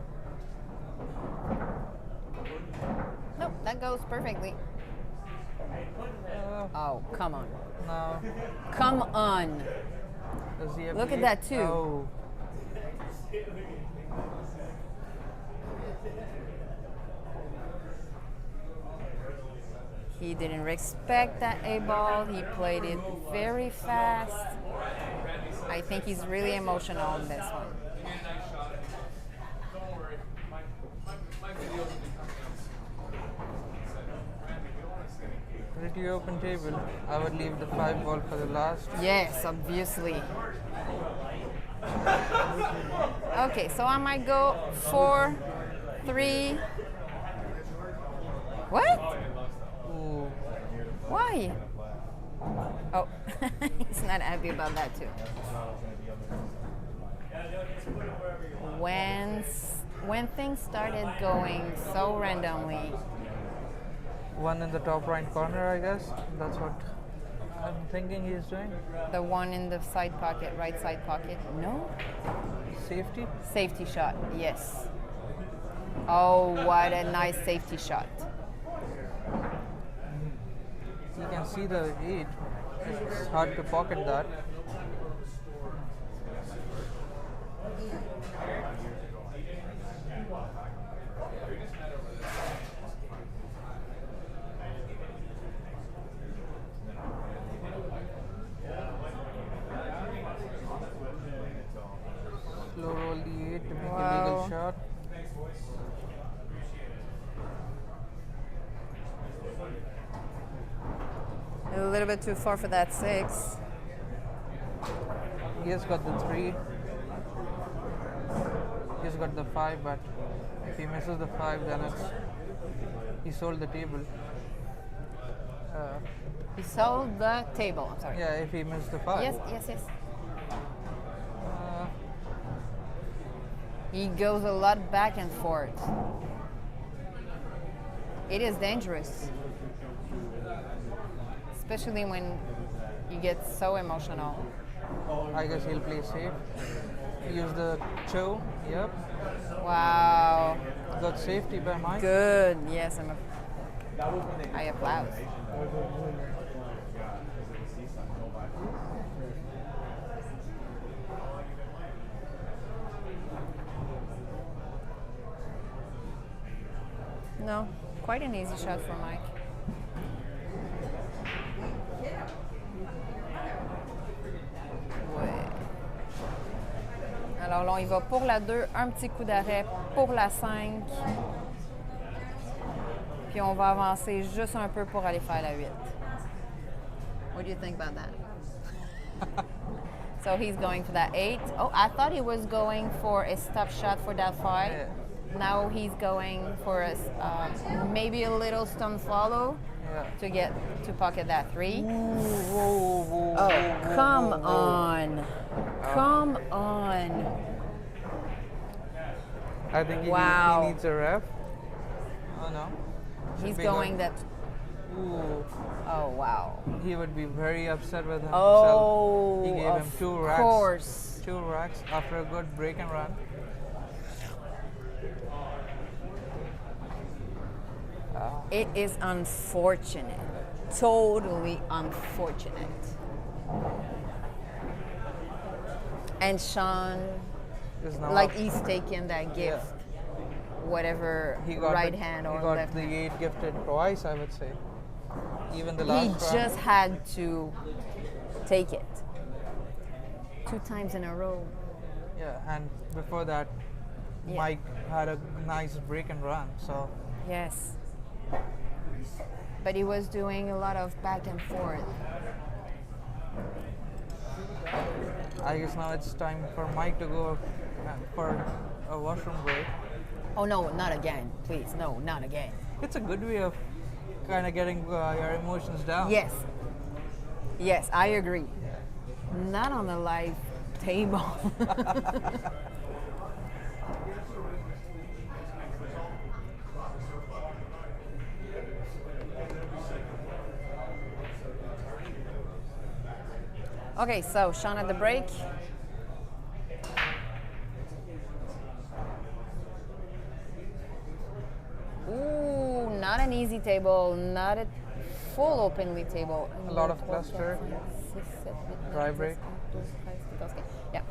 Nope, that goes perfectly. Oh, come on. Now, Come on. does he have Look at eight? that too. Oh, He didn't respect that A ball. He played it very fast. I think he's really emotional on this one. Don't worry. My videos will be coming out. pretty open table. I would leave the 5 ball for the last. Yes, obviously. Okay, so I might go 4, 3. What? Ooh, Why? Oh, he's not happy about that too. When things started going so randomly, 1 in the top right corner, I guess. That's what I'm thinking he's doing. the one in the side pocket, right side pocket, no? Safety. Safety shot, yes. Oh, what a nice safety shot. You can see the 8. It's hard to pocket that. Slow roll the 8 to make a legal shot. A little bit too far for that 6. He has got the 3. He has got the 5, but if he misses the 5, then he sold the table. He sold the table. I'm sorry. Yeah, if he missed the 5. Yes. He goes a lot back and forth. It is dangerous, especially when you get so emotional. I guess he'll play safe. Use the chow. Yep. Wow. Got safety by Mike. Good. Yes, I applaud. No, quite an easy shot for Mike. Ouais. Alors là, on y va pour la 2, un petit coup d'arrêt pour la 5. Puis on va avancer juste un peu pour aller faire la 8. What do you think about that? So he's going for that 8. Oh, I thought he was going for a stop shot for that 5. Yeah. Now he's going for a, maybe a little stone follow to pocket that 3. Oh, come on. Come on. I think he needs a ref. Oh no. He's going that. Ooh. Oh, wow. He would be very upset with himself. Oh, He gave him 2 racks. Of course. 2 racks after a good break and run. It is unfortunate. Totally unfortunate. And Sean, like he's taking that gift, whatever He got right the, hand he or got left the hand. 8 gifted twice, I would say. Even the He last just had to take it 2 times in a row. Yeah, and before that, Mike had a nice break and run. So Yes. But he was doing a lot of back and forth. I guess now it's time for Mike to go for a washroom break. Oh no, not again, please. No, not again. It's a good way of kind of getting your emotions down. Yes. Yes, I agree. Not on the live table. Okay, so Sean at the break. Ooh, not an easy table, not a full openly table. A lot of cluster. Dry break. Yeah.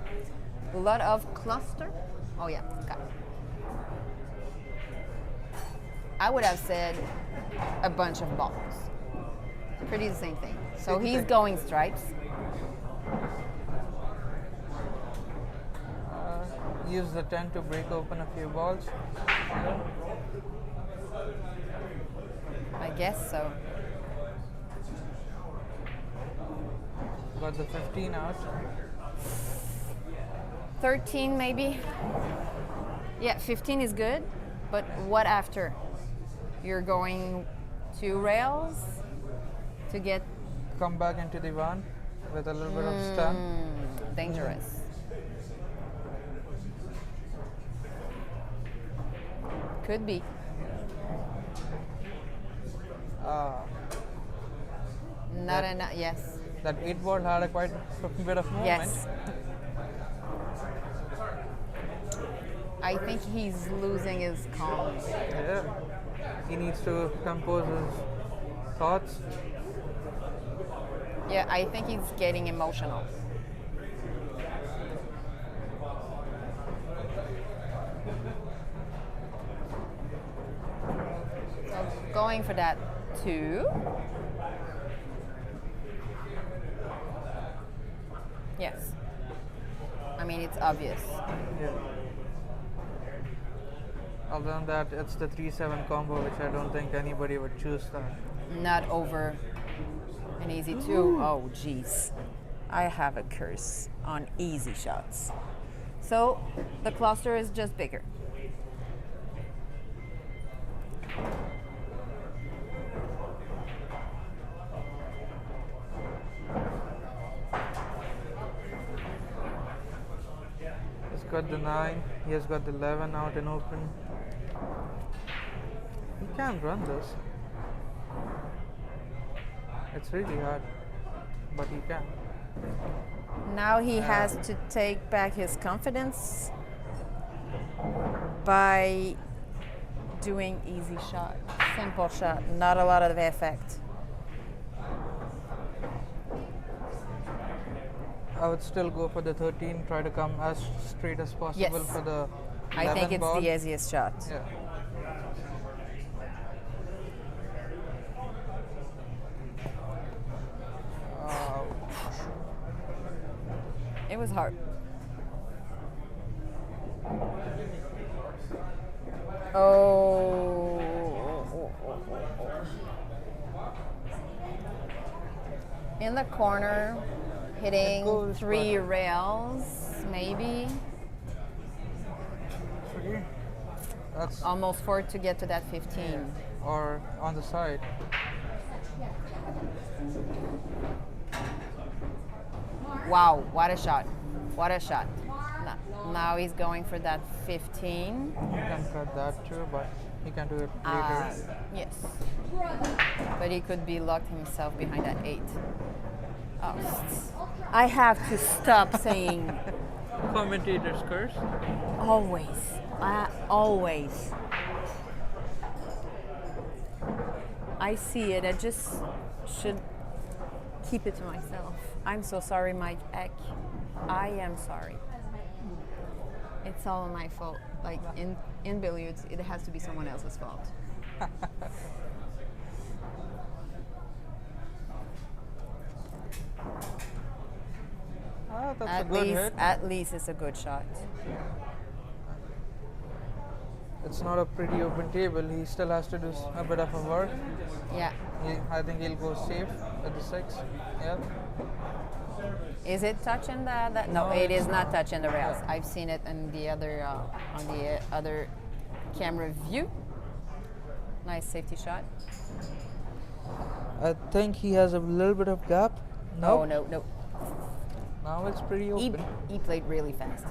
A lot of cluster. Oh yeah, okay. I would have said a bunch of balls. Pretty the same thing. So he's going stripes. Use the 10 to break open a few balls. I guess so. Got the 15 out. 13 maybe. Yeah, 15 is good, but what after? You're going 2 rails to get Come back into the one with a little bit of stun. dangerous. Could be. Not enough. Yes. That 8 ball had a quite a bit of movement. Yes. I think he's losing his calm. Yeah. He needs to compose his thoughts. Yeah, I think he's getting emotional. So going for that 2. Yes. I mean, it's obvious. Yeah. Other than that, it's the 3-7 combo, which I don't think anybody would choose that. Not over an easy 2. Oh, jeez. I have a curse on easy shots. So the cluster is just bigger. He's got the 9, he has got the 11 out and open. He can run this. It's really hard, but he can. Now he has to take back his confidence by doing easy shot, simple shot, not a lot of effect. I would still go for the 13, try to come as straight as possible Yes. for the 11 I think it's ball. the easiest shot. Yeah. It was hard. Oh. In the corner, hitting goes, 3 but- rails, maybe. 3. That's Almost 4 to get to that 15. or on the side. Wow, what a shot. What a shot. Now he's going for that 15. You can cut that too, but he can do it later. Yes. But he could be locked himself behind that 8. Oh, I have to stop saying Commentator's curse. always. Always. I see it. I just should keep it to myself. I'm so sorry, Mike Eck. I am sorry. It's all my fault. Like in billiards, it has to be someone else's fault. Ah, that's a good hit. At least it's a good shot. It's not a pretty open table. He still has to do a bit of a work. Yeah. I think he'll go safe at the 6. Yep. Is it touching the? No, No, it it's is not touching the rails. I've seen it in the other on the other camera view. Nice safety shot. I think he has a little bit of gap. No, Nope. no. Now it's pretty He, open. he played really fast.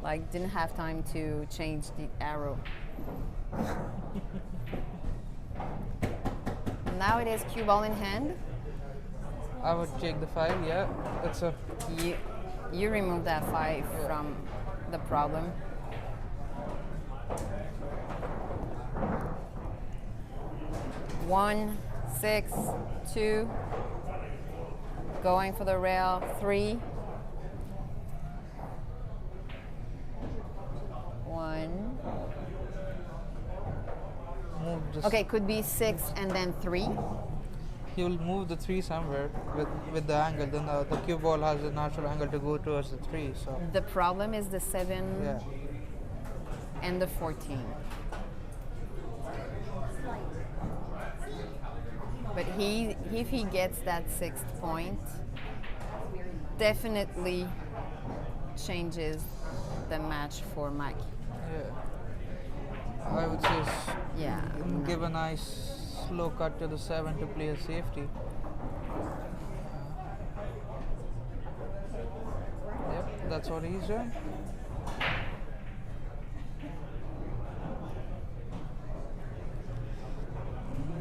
Like didn't have time to change the arrow. Now it is cue ball in hand. I would take the 5. Yeah, it's a You remove that 5 from the problem. One, 6, 2. Going for the rail. 3. 1. move this. Okay, could be 6 and then 3. He will move the 3 somewhere with the angle. Then the cue ball has a natural angle to go towards the 3. So The problem is the 7 yeah, and the 14. But if he gets that 6th point, definitely changes the match for Mike. yeah. I would say Yeah. give a nice slow cut to the 7 to play a safety. Yep, that's what he's doing.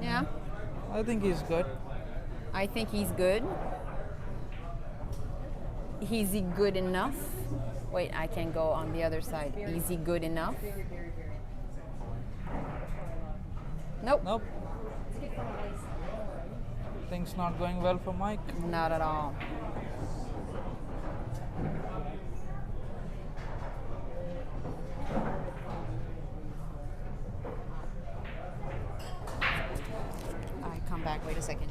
Yeah. I think he's good. I think he's good. Is he good enough? Wait, I can go on the other side. Is he good enough? Nope. Nope. Things not going well for Mike. Not at all. I come back. Wait a second.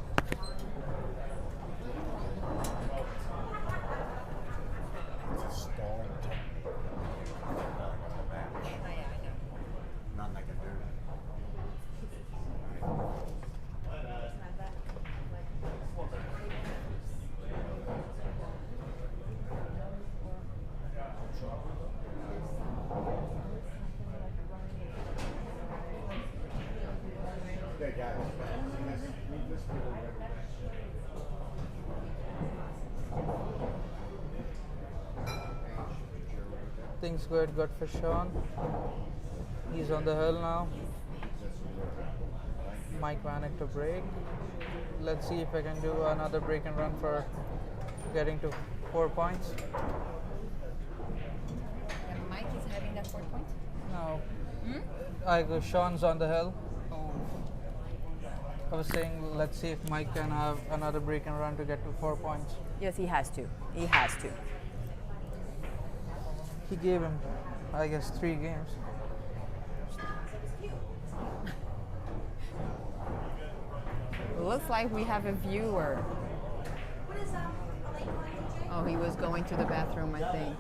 It's a stalling technique. Not like a derby. Okay, guys. Leave this table ready. Things good for Sean. He's on the hill now. Mike Vanek to break. Let's see if I can do another break and run for getting to 4 points. And Mike is having that 4 point? No. I go Sean's on the hill. Oh. I was saying let's see if Mike can have another break and run to get to 4 points. Yes, he has to. He has to. He gave him, I guess, 3 games. Looks like we have a viewer. Oh, he was going to the bathroom, I think.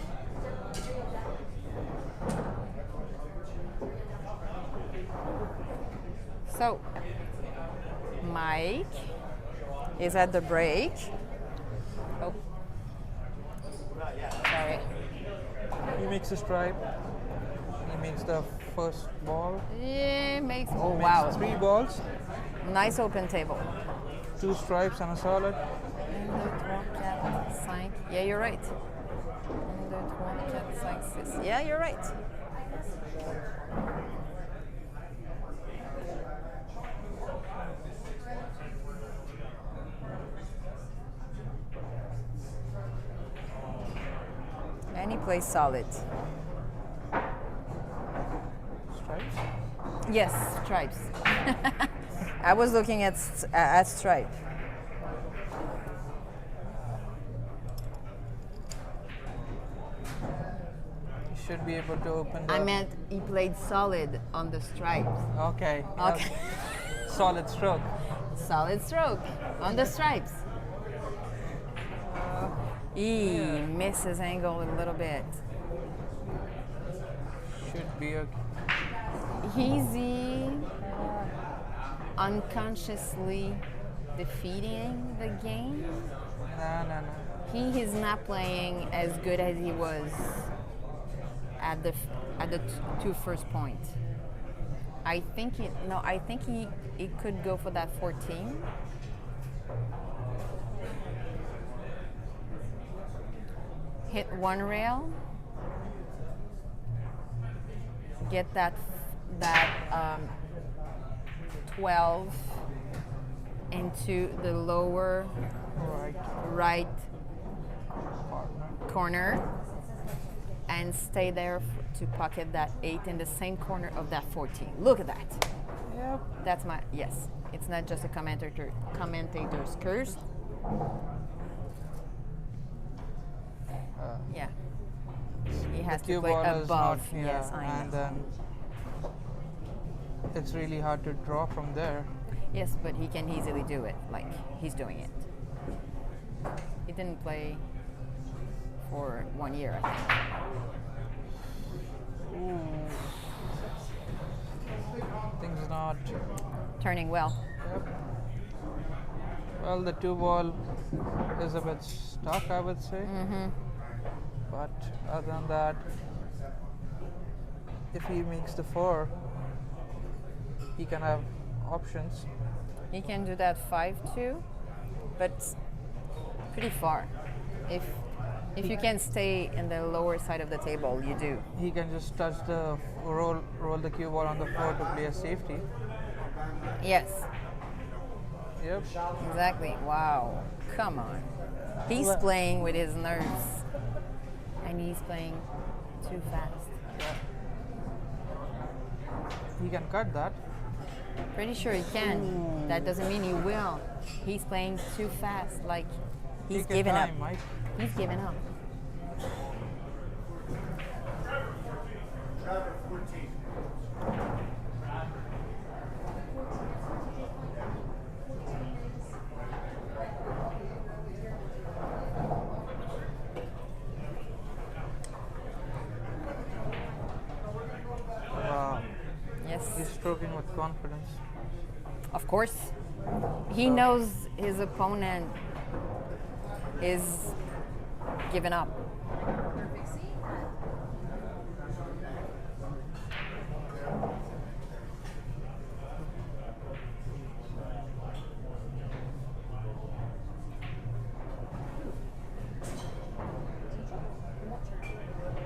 So, Mike is at the break. Oh, sorry. He makes a stripe. He makes the first ball. Yeah, makes. Oh Makes wow! 3 balls, Nice open table. 2 stripes and a solid. 1, 2, 3, 4, 5. Yeah, you're right. 1, 2, 3, 4, 5, 6. Yeah, you're right. And he plays solid. Stripes. Yes, stripes. I was looking at stripe. He should be able to open the. I meant he played solid on the stripes. Okay. Okay. Solid stroke. Solid stroke on the stripes. He misses angle a little bit. Should be okay. Easy, unconsciously defeating the game. No. He is not playing as good as he was at the two first points. I think he could go for that 14. Hit one rail. Get that 12 into the lower right corner and stay there to pocket that 8 in the same corner of that 14. Look at that. Yep. That's my, yes. It's not just a commentator's curse. Yeah. He has to cue play ball is above. not- yeah, Yes, I and know. then it's really hard to draw from there. Yes, but he can easily do it. Like, he's doing it. He didn't play for 1 year, I think. Things not. Turning well. Yep. Well, the 2 ball is a bit stuck, I would say. But other than that, if he makes the 4, he can have options. He can do that 5-2, but pretty far. If you can stay in the lower side of the table, you do. He can just touch the roll the cue ball on the 4 to play a safety. Yes, Yep. exactly. Wow. Come on. He's playing with his nerves. And he's playing too fast. He can cut that. Pretty sure he can. That doesn't mean he will. He's playing too fast. Like he's Take your giving up. time, Mike. He's giving up. Wow. Yes. He's stroking with confidence. Of course. He knows his opponent is giving up.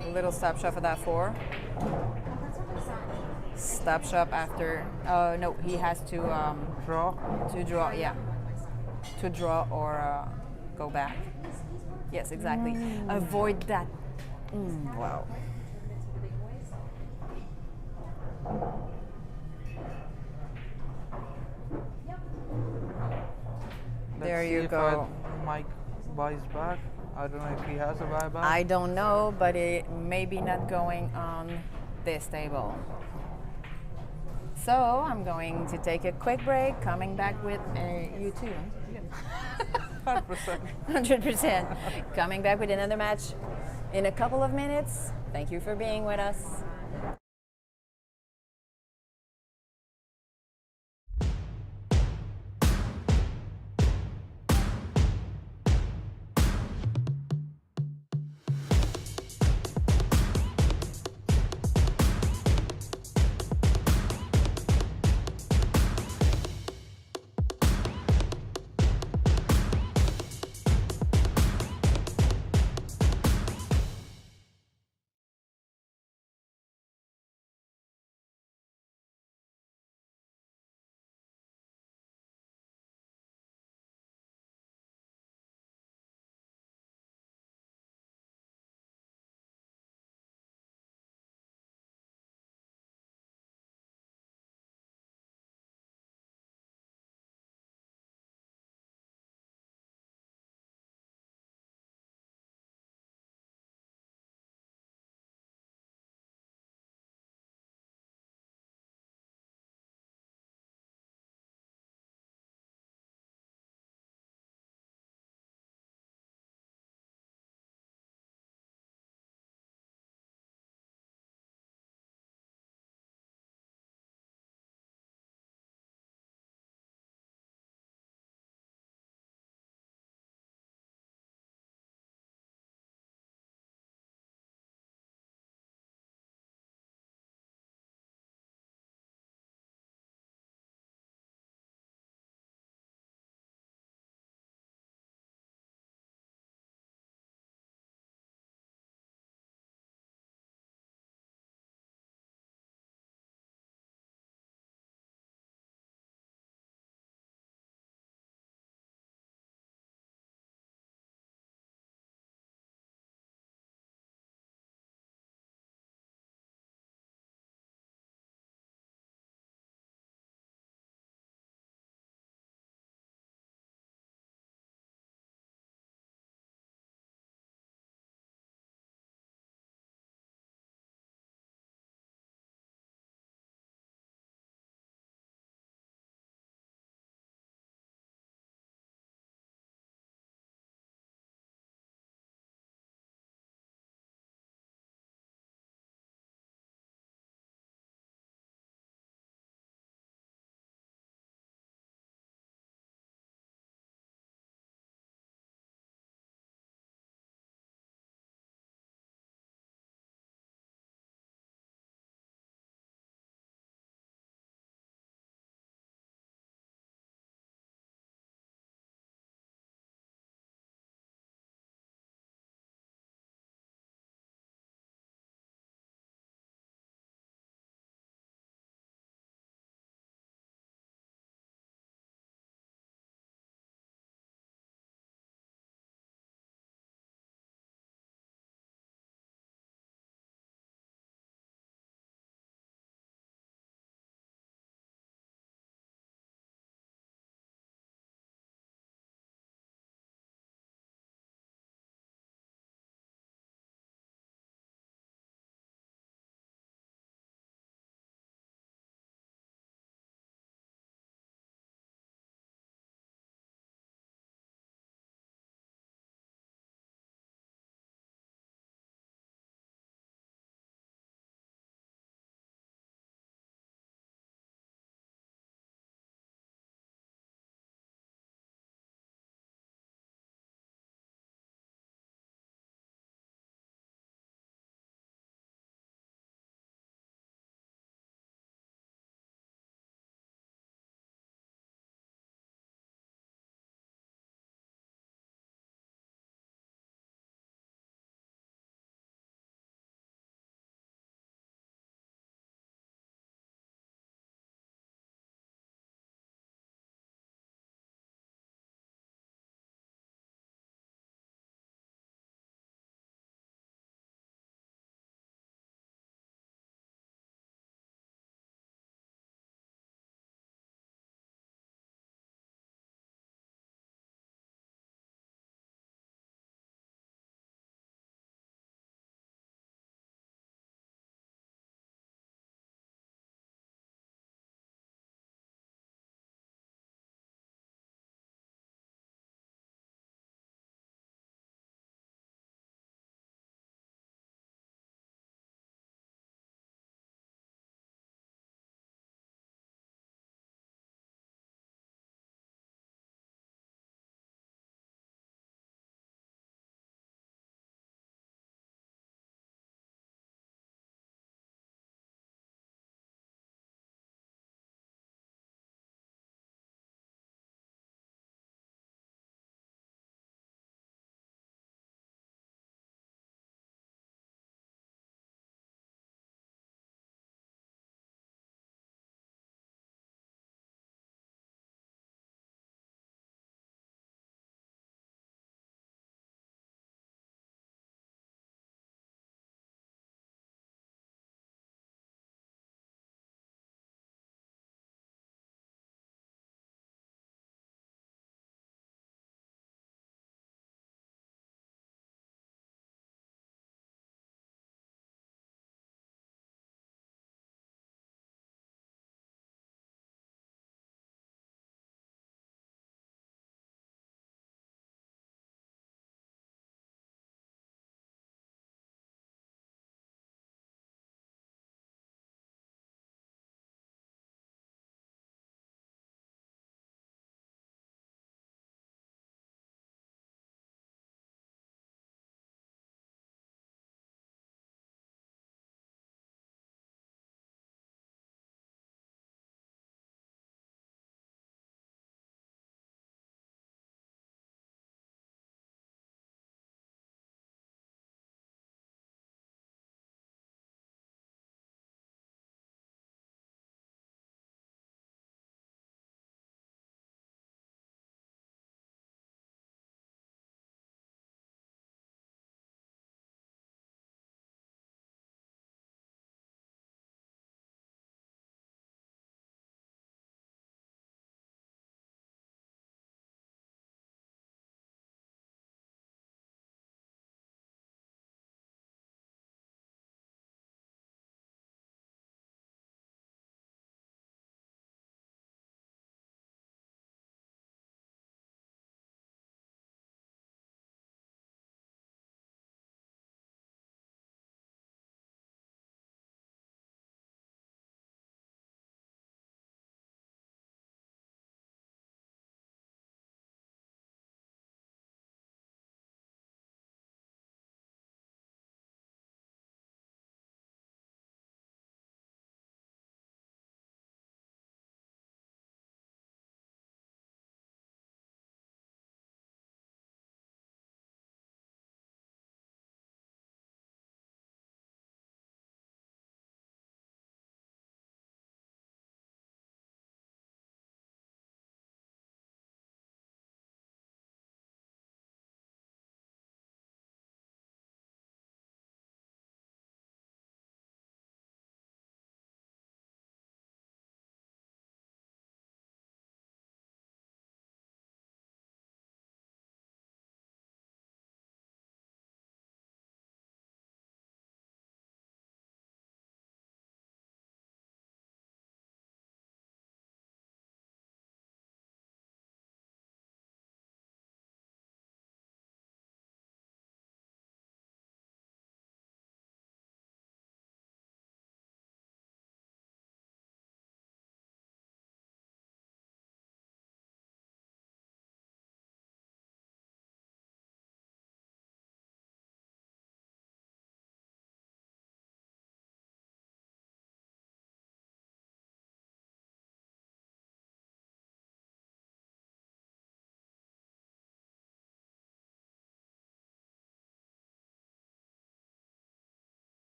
A little stop shot for that 4. Stop shot after. No, he has to Draw. draw. Yeah, to draw or go back. Yes, exactly. Avoid that. Wow. There Let's see you if go. Mike buys back. I don't know if he has a buyback. I don't know, but it may be not going on this table. So I'm going to take a quick break, coming back with you too. 100%. 100%. Coming back with another match in a couple of minutes. Thank you for being with us.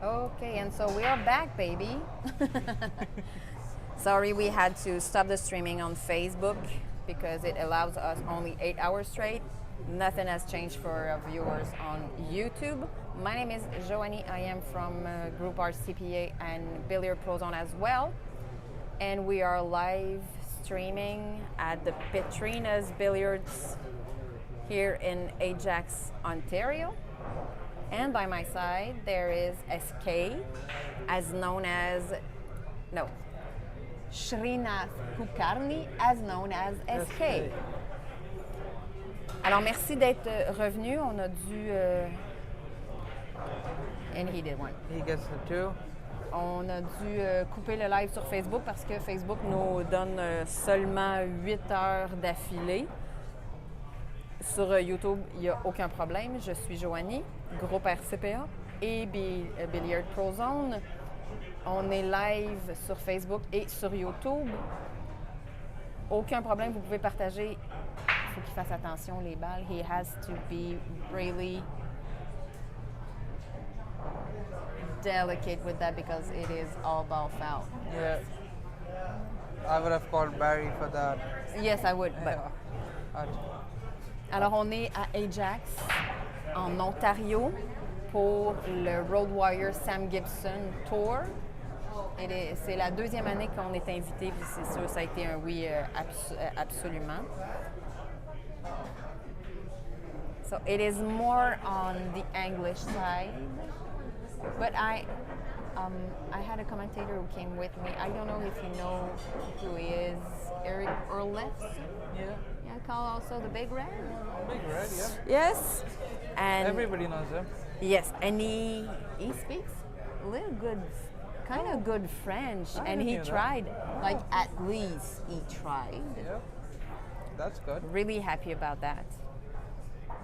Okay, and so we are back, baby. Sorry, we had to stop the streaming on Facebook because it allows us only 8 hours straight. Nothing has changed for our viewers on YouTube. My name is Joanie. I am from Group RCPA and Billiard Pro Zone as well. And we are live streaming at the Petrina's Billiards here in Ajax, Ontario. And by my side, there is SK, as known as, no, Srinath Kulkarni, as known as SK. Alors, merci d'être revenu. On a dû... and he did one. He gets the 2. On a dû couper le live sur Facebook parce que Facebook nous donne seulement 8 heures d'affilée. Sur YouTube, il n'y a aucun problème. Je suis Joanie, groupe RCPA et Billiard Pro Zone. On est live sur Facebook et sur YouTube. Aucun problème, vous pouvez partager. Il faut qu'il fasse attention, les balles. He has to be really delicate with that because it is all ball foul. Yeah. I would have called Barry for that. Yes, I would, but... Yeah. Alors, on est à Ajax, en Ontario, pour le Road Warrior Sam Gibson Tour. C'est la deuxième année qu'on est invité, puis c'est sûr, ça a été un oui absolument. So it is more on the English side, but I had a commentator who came with me. I don't know if you know who he is, Eric Orlef. Yeah. Yeah, called also the Big Red. Big Red, yeah. Yes, and Everybody knows him. yes, and he speaks a little good, kind of good French, I and didn't he hear that. tried, like at least he tried. Yeah. That's good. Really happy about that.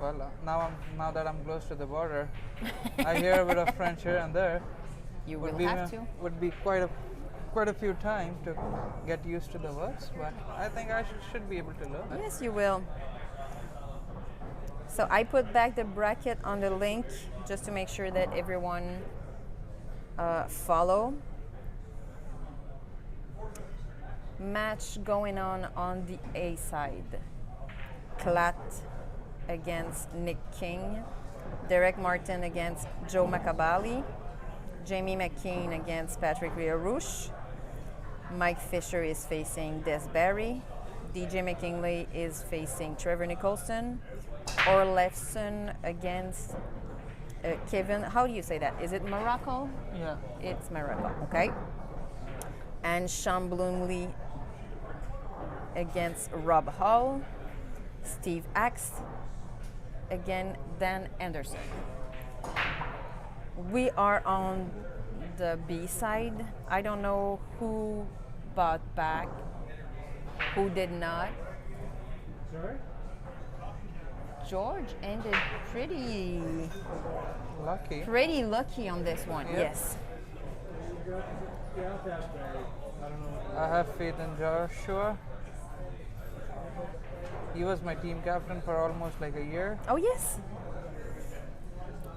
Well, now that I'm close to the border, I hear a bit of French here and there. You will have to. Would be quite a few times to get used to the words, but I think I should be able to learn it. Yes, you will. So I put back the bracket on the link just to make sure that everyone follow. Match going on the A side. Clat against Nick King. Derek Martin against Joe Macabali. Jamie McKean against Patrick Riarouche. Mike Fisher is facing Des Barry. DJ McKinley is facing Trevor Nicholson. Orlefson against Kevin. How do you say that? Is it Morocco? Yeah. It's Morocco, okay. And Sean Bloomley against Rob Hall. Steve Axe against Dan Anderson. We are on the B side. I don't know who bought back, who did not. Sorry? George ended pretty lucky on this one. Yep. Yes. I have faith in Joshua. He was my team captain for almost like a year. Oh, yes.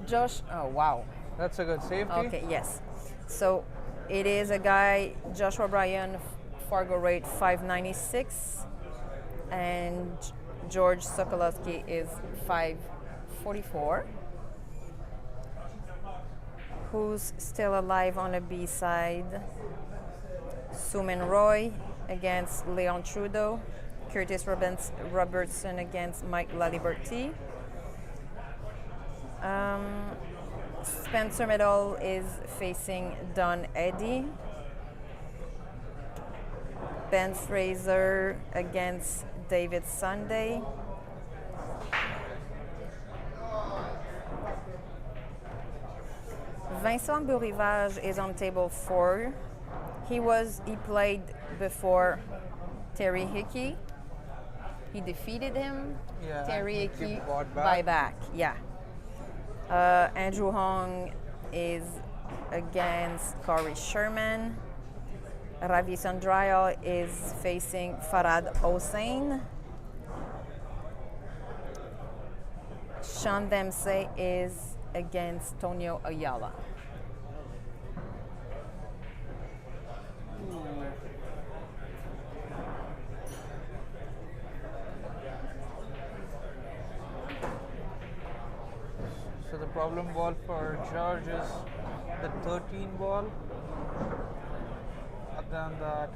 Josh, oh, wow. That's a good safety. Okay, yes. So it is a guy, Joshua Bryan, Fargo rate 596, and George Sokolowski is 544. Who's still alive on the B side? Suman Roy against Leon Trudeau. Curtis Robertson against Mike Laliberty. Spencer Medall is facing Don Eddy. Ben Fraser against David Sunday. Vincent Bourrivage is on table 4. He played before Terry Hickey. He defeated him. Yeah, Terry he Hickey bought back. buy back. Yeah. Andrew Hong is against Corey Sherman. Ravi Sandrayal is facing Farad Hossain. Sean Dempsey is against Tonio Ayala. problem ball for George is the 13 ball. Other than that,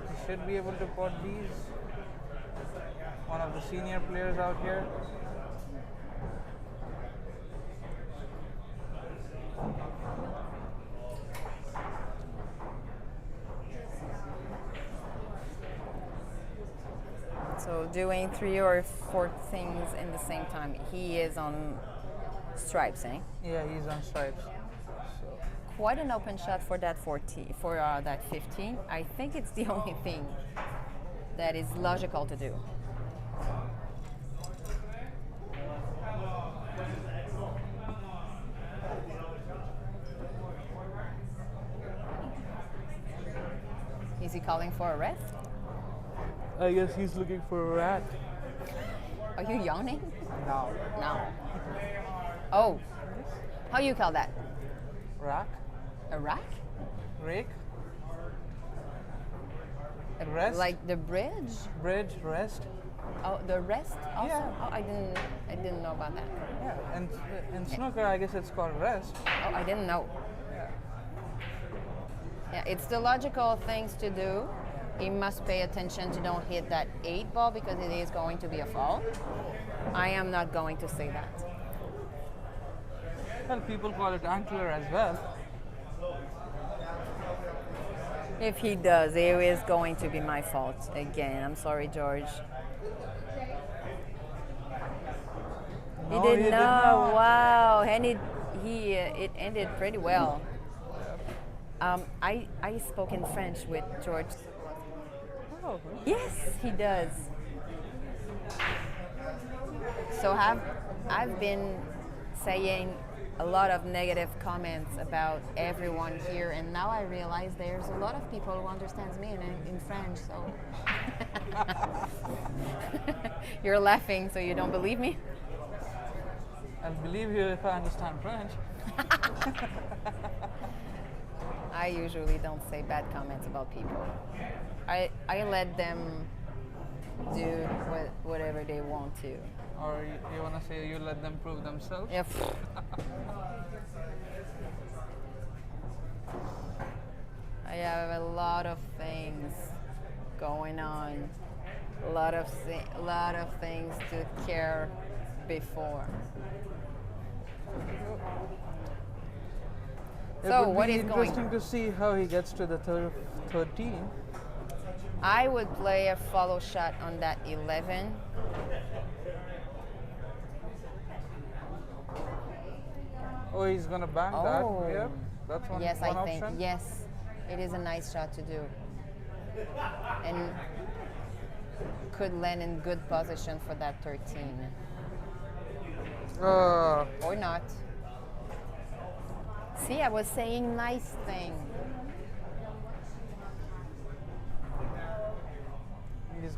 he should be able to pot these. One of the senior players out here. So doing 3 or 4 things in the same time. He is on stripes, eh? Yeah, he's on stripes. So Quite an open shot for that 14, for that 15. I think it's the only thing that is logical to do. Is he calling for a rest? I guess he's looking for a rat. Are you yawning? No. No. Oh, how you call that? Rack? A rack? Rake? Rest? Like the bridge? Bridge? Rest? Oh, the rest also? Yeah. Oh, I didn't know about that. Yeah. And in snooker, I guess it's called rest. Oh, I didn't know. Yeah, it's the logical things to do. He must pay attention to don't hit that 8 ball because it is going to be a fall. I am not going to say that. Well, people call it ankler as well. If he does, it is going to be my fault again. I'm sorry, George. No, he did he not. Wow, and it ended pretty well. I spoke in French with George. Oh, Yes, he does. So I've been saying a lot of negative comments about everyone here, and now I realize there's a lot of people who understands me in French. So you're laughing, so you don't believe me? I'll believe you if I understand French. I usually don't say bad comments about people. I let them do whatever they want to. Or you want to say you let them prove themselves? If I have a lot of things going on, a lot of things to care before. So what is It would be going? interesting to see how he gets to the 13. I would play a follow shot on that 11. Oh, he's gonna bank Oh. that. Yeah, that's one. Yes, one I think. option. Yes, it is a nice shot to do. And could land in good position for that 13. Or not. See, I was saying nice thing.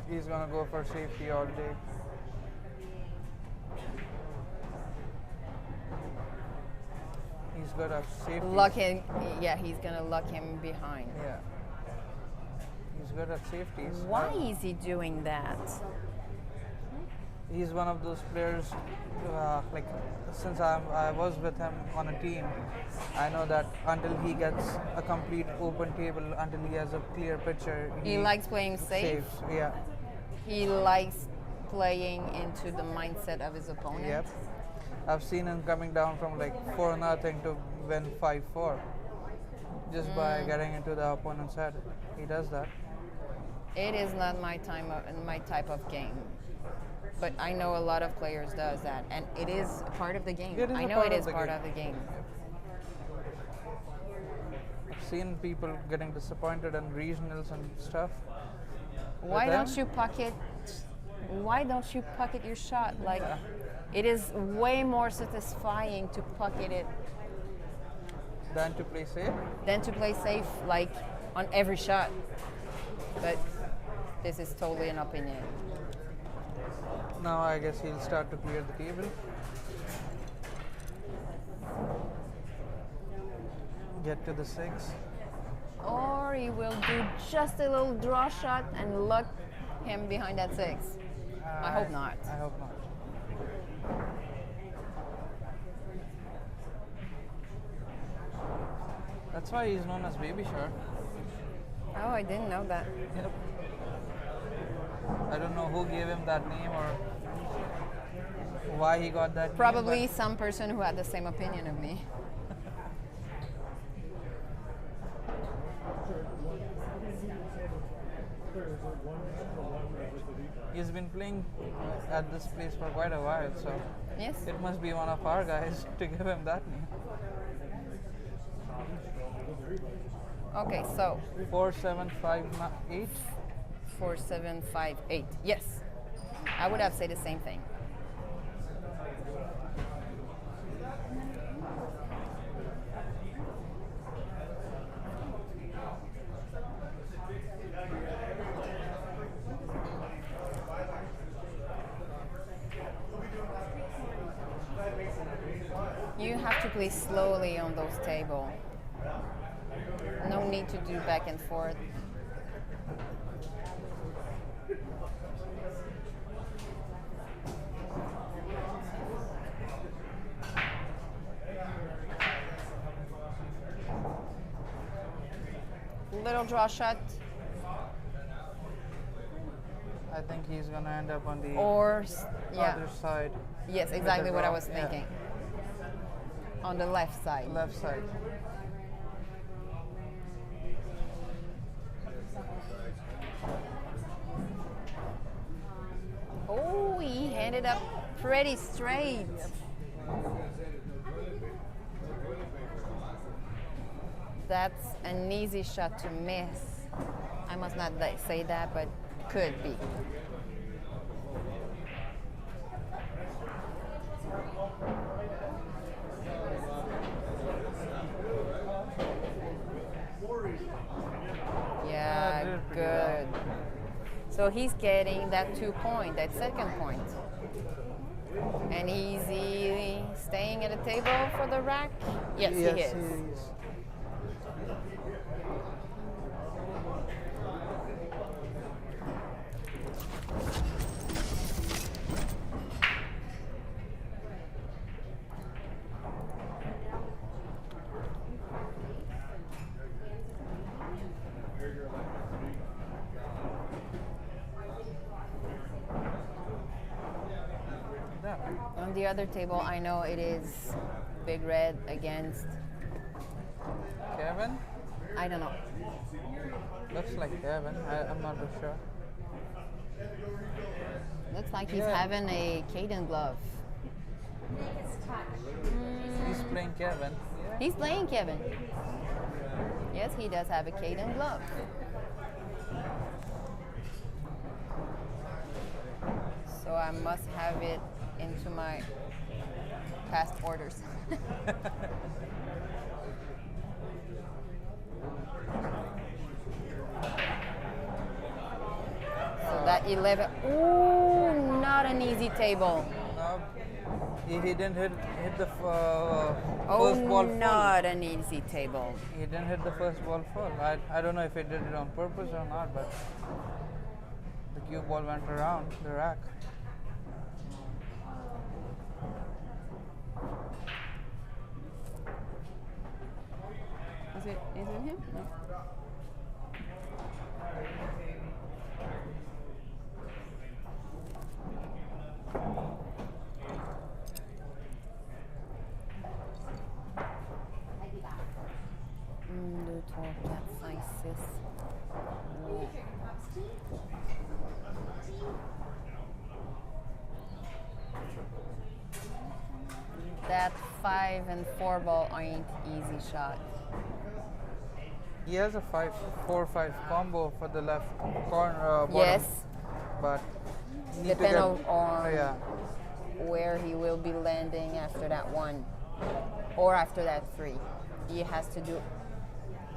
He's gonna go for safety all day. He's got a safety. Luck him, yeah, he's gonna luck him behind. Yeah. He's good at safeties. Why is he doing that? He's one of those players. Like since I was with him on a team, I know that until he gets a complete open table, until he has a clear picture, He likes playing safe. saves. Yeah. He likes playing into the mindset of his opponent. Yep. I've seen him coming down from like 4-0 to win 5-4 just by getting into the opponent's head. He does that. It is not my type of game. But I know a lot of players does that, and it is a part of the game. It is I a know part it of is the part game. of the game. I've seen people getting disappointed in regionals and stuff. Why them? don't you pocket? Why don't you pocket your shot? Like, it is way more satisfying to pocket it Than to play safe. than to play safe, like on every shot. But this is totally an opinion. Now I guess he'll start to clear the table. Get to the 6. Or he will do just a little draw shot and luck him behind that 6. I hope not. I hope not. That's why he's known as Baby Shark. Oh, I didn't know that. Yep. I don't know who gave him that name or why he got that Probably name. some person who had the same opinion of me. He's been playing at this place for quite a while, so Yes. it must be one of our guys to give him that name. Okay, so 4758. 4758. Yes. I would have said the same thing. You have to play slowly on those tables. No need to do back and forth. Little draw shot, I think he's gonna end up on the or yeah, other side, yes, exactly what I draw, was yeah. thinking. On the left side. left side. Oh, he handed up pretty straight. That's an easy shot to miss. I must not say that, but could be. Yeah, did pretty good. So he's getting that 2 point, that second point. And he's staying at the table for the rack? Yes, he is. he's- yeah. On the other table, I know it is Big Red against, Kevin? I don't know. Looks like Kevin. I'm not too sure. Looks like he's Yeah. having a Caden glove. He's playing Kevin. He's playing Kevin. Yes, he does have a Caden glove. So I must have it into my past orders. So that 11. Ooh, not an easy table. No, he didn't hit the Oh, first ball full. not an easy table. He didn't hit the first ball full. I don't know if he did it on purpose or not, but the cue ball went around the rack. Is it him? No. Un, deux, trois, quatre, cinq, six. That 5 and 4 ball ain't easy shot. He has a 5-4-5 combo for the left corner bottom, Yes, but need to depend get, on yeah. where he will be landing after that 1 or after that 3. He has to do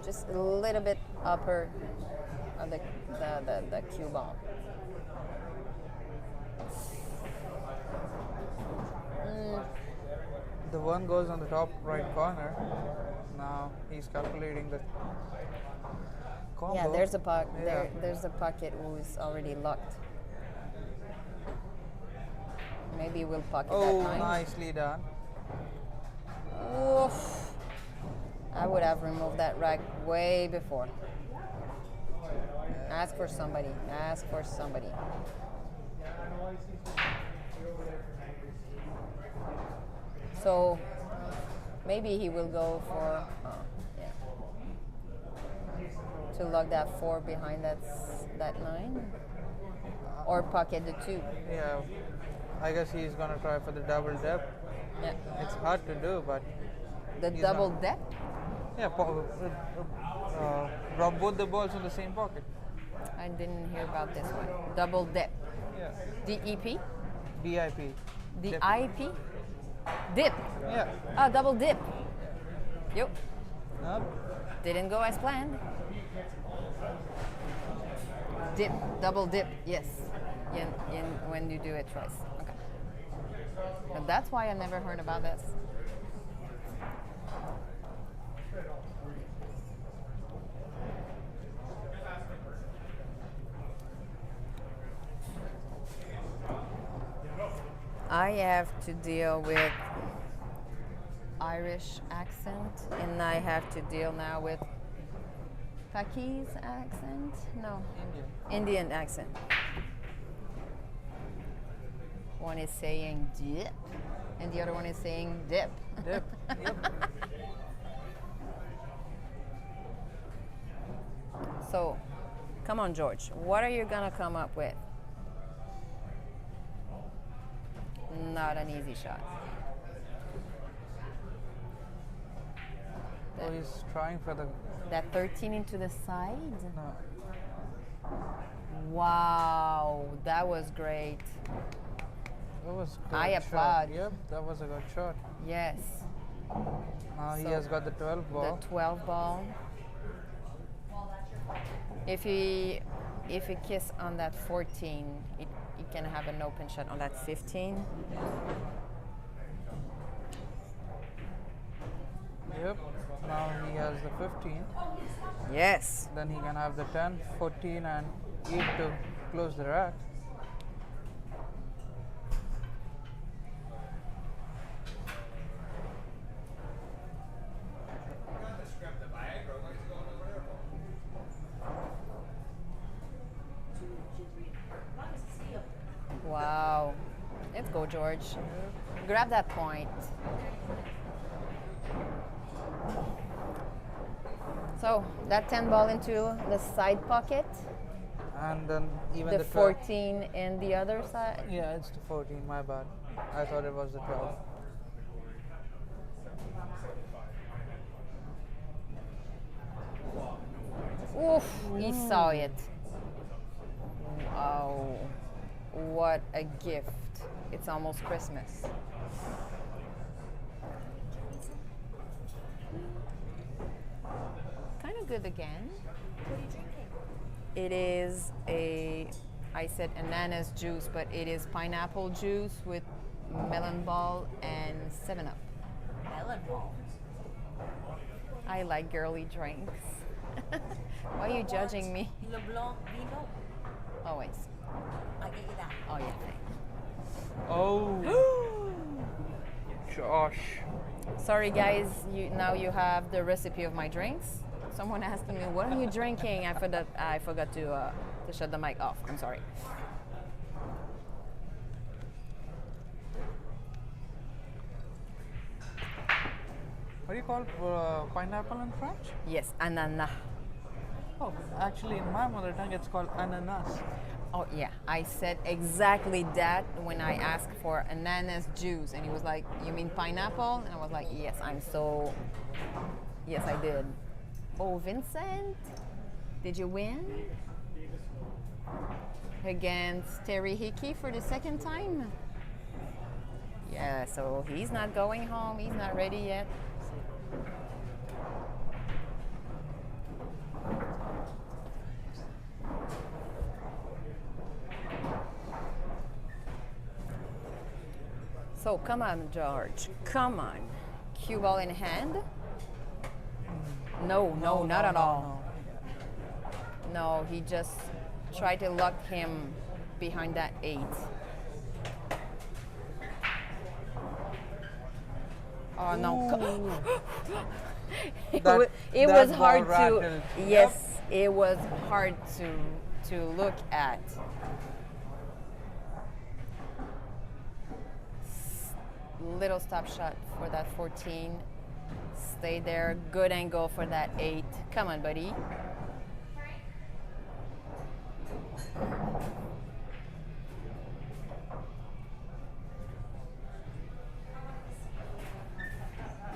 just a little bit upper of the cue ball. The 1 goes on the top right corner. Now he's calculating the combo. Yeah, there's a puck. Yeah. There's a pocket who's already locked. Maybe we'll pocket Oh, that time. nicely done. Oof. I would have removed that rack way before. Ask for somebody. Ask for somebody. So maybe he will go for yeah, to lug that 4 behind that 9, or pocket the 2. Yeah, I guess he's gonna try for the double dip. Yeah, It's hard to do, but the he's double not- dip. Yeah, drop both the balls in the same pocket. I didn't hear about this one. Double dip. Yeah, DEP. BIP. Dip. DIP. Dip. Yeah. Ah, double dip. Yep. Nope. Didn't go as planned. Dip, double dip, yes. When you do it twice. Okay. But that's why I never heard about this. I have to deal with Irish accent, and I have to deal now with Pakis accent? No. Indian accent. One is saying dip, and the other one is saying dip. Dip. Yep. So, come on, George. What are you gonna come up with? Not an easy shot. Oh, he's trying for the. That 13 into the side? No. Wow, that was great. That was good I shot. applaud. Yep, that was a good shot. Yes. Now he So, has got the 12 ball. The 12 ball. If he kiss on that 14, he can have an open shot on that 15. Yep. Now he has the 15. Yes. Then he can have the 10, 14, and 8 to close the rack. Wow. Let's go, George. Grab that point. So that 10 ball into the side pocket, And then even the the 12. 14 in the other side. Yeah, it's the 14, my bad. I thought it was the 12. Oof, he saw it. Wow. What a gift. It's almost Christmas. Kind of good again. What are you drinking? It is I said ananas juice, but it is pineapple juice with melon ball and 7-Up. Melon ball. I like girly drinks. Why are you judging me? Le Blanc Vino. Always. I'll get you that. Oh, yeah, thanks. Oh. Josh. Sorry, guys. Now you have the recipe of my drinks. Someone asked me, "What are you drinking?" I forgot to shut the mic off. I'm sorry. What do you call pineapple in French? Yes, ananas. Oh, actually, in my mother tongue, it's called ananas. Oh yeah, I said exactly that when I asked for ananas juice, and he was like, "You mean pineapple?" And I was like, "Yes, yes, I did." Oh, Vincent, did you win against Terry Hickey for the second time? Yeah, so he's not going home. He's not ready yet. So come on, George. Come on. Cue ball in hand. No, not at all. No, he just tried to lock him behind that 8. Oh no. That- it that was ball hard rattled. to. Yes, it was hard to look at. Little stop shot for that 14. Stay there. Good angle for that 8. Come on, buddy.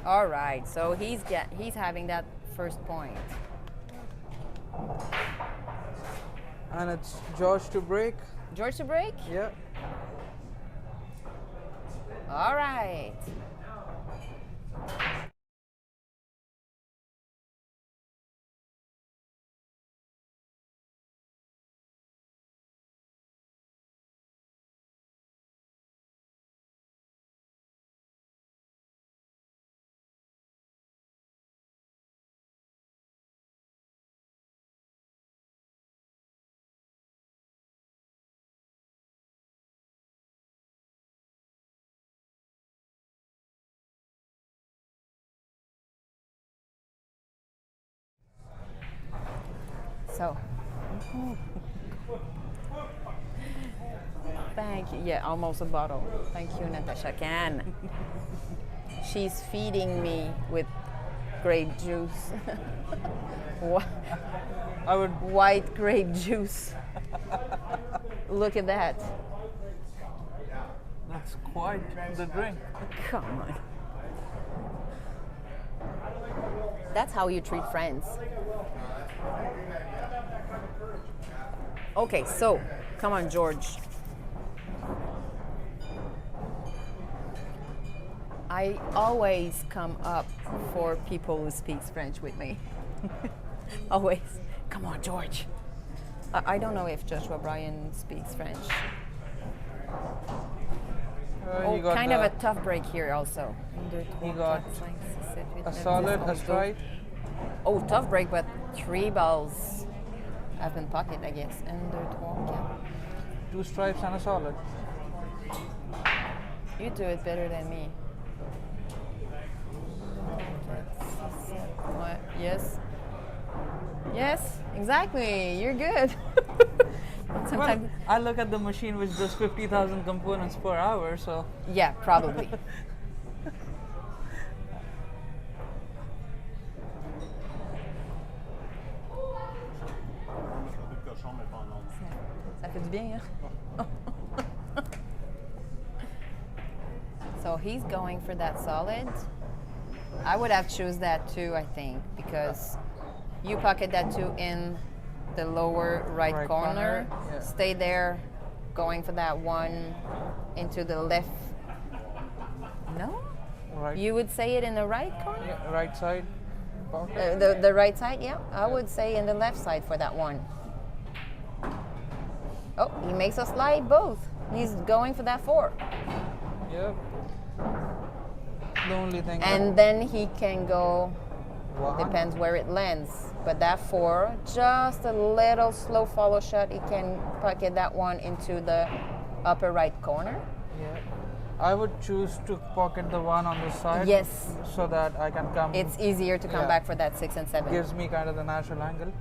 All right, so he's having that first point. And it's George to break. George to break? Yeah. All right. So, thank you. Yeah, almost a bottle. Thank you, Natasha Can. She's feeding me with grape juice. I would. White grape juice. Look at that. That's quite the drink. Come on. That's how you treat friends. Okay, so come on, George. I always come up for people who speaks French with me. Always. Come on, George. I don't know if Joshua Bryan speaks French. You got kind of a tough break here also. He got a solid, a strike. Oh, tough break, but 3 balls have been pocket, I guess. 1, 2, 3, 4. 2 stripes and a solid. You do it better than me. What? Yes. Yes, exactly. You're good. Sometimes. Well, I look at the machine which does 50,000 components per hour, so. Yeah, probably. Ça fait du bien, hein? So he's going for that solid. I would have choose that too, I think, because you pocket that 2 in the lower right corner. Yeah. Stay there, going for that 1 into the left. No? Right. You would say it in the right corner? Yeah, right side. Pocket. The right side, yeah. I would say in the left side for that 1. Oh, he makes us slide both. He's going for that 4. Yep. The only thing. And then he can go, One. depends where it lands. But that 4, just a little slow follow shot, he can pocket that 1 into the upper right corner. Yeah. I would choose to pocket the 1 on the side. Yes. So that I can come. It's easier to come Yeah. back for that 6 and 7. Gives me kind of the natural angle.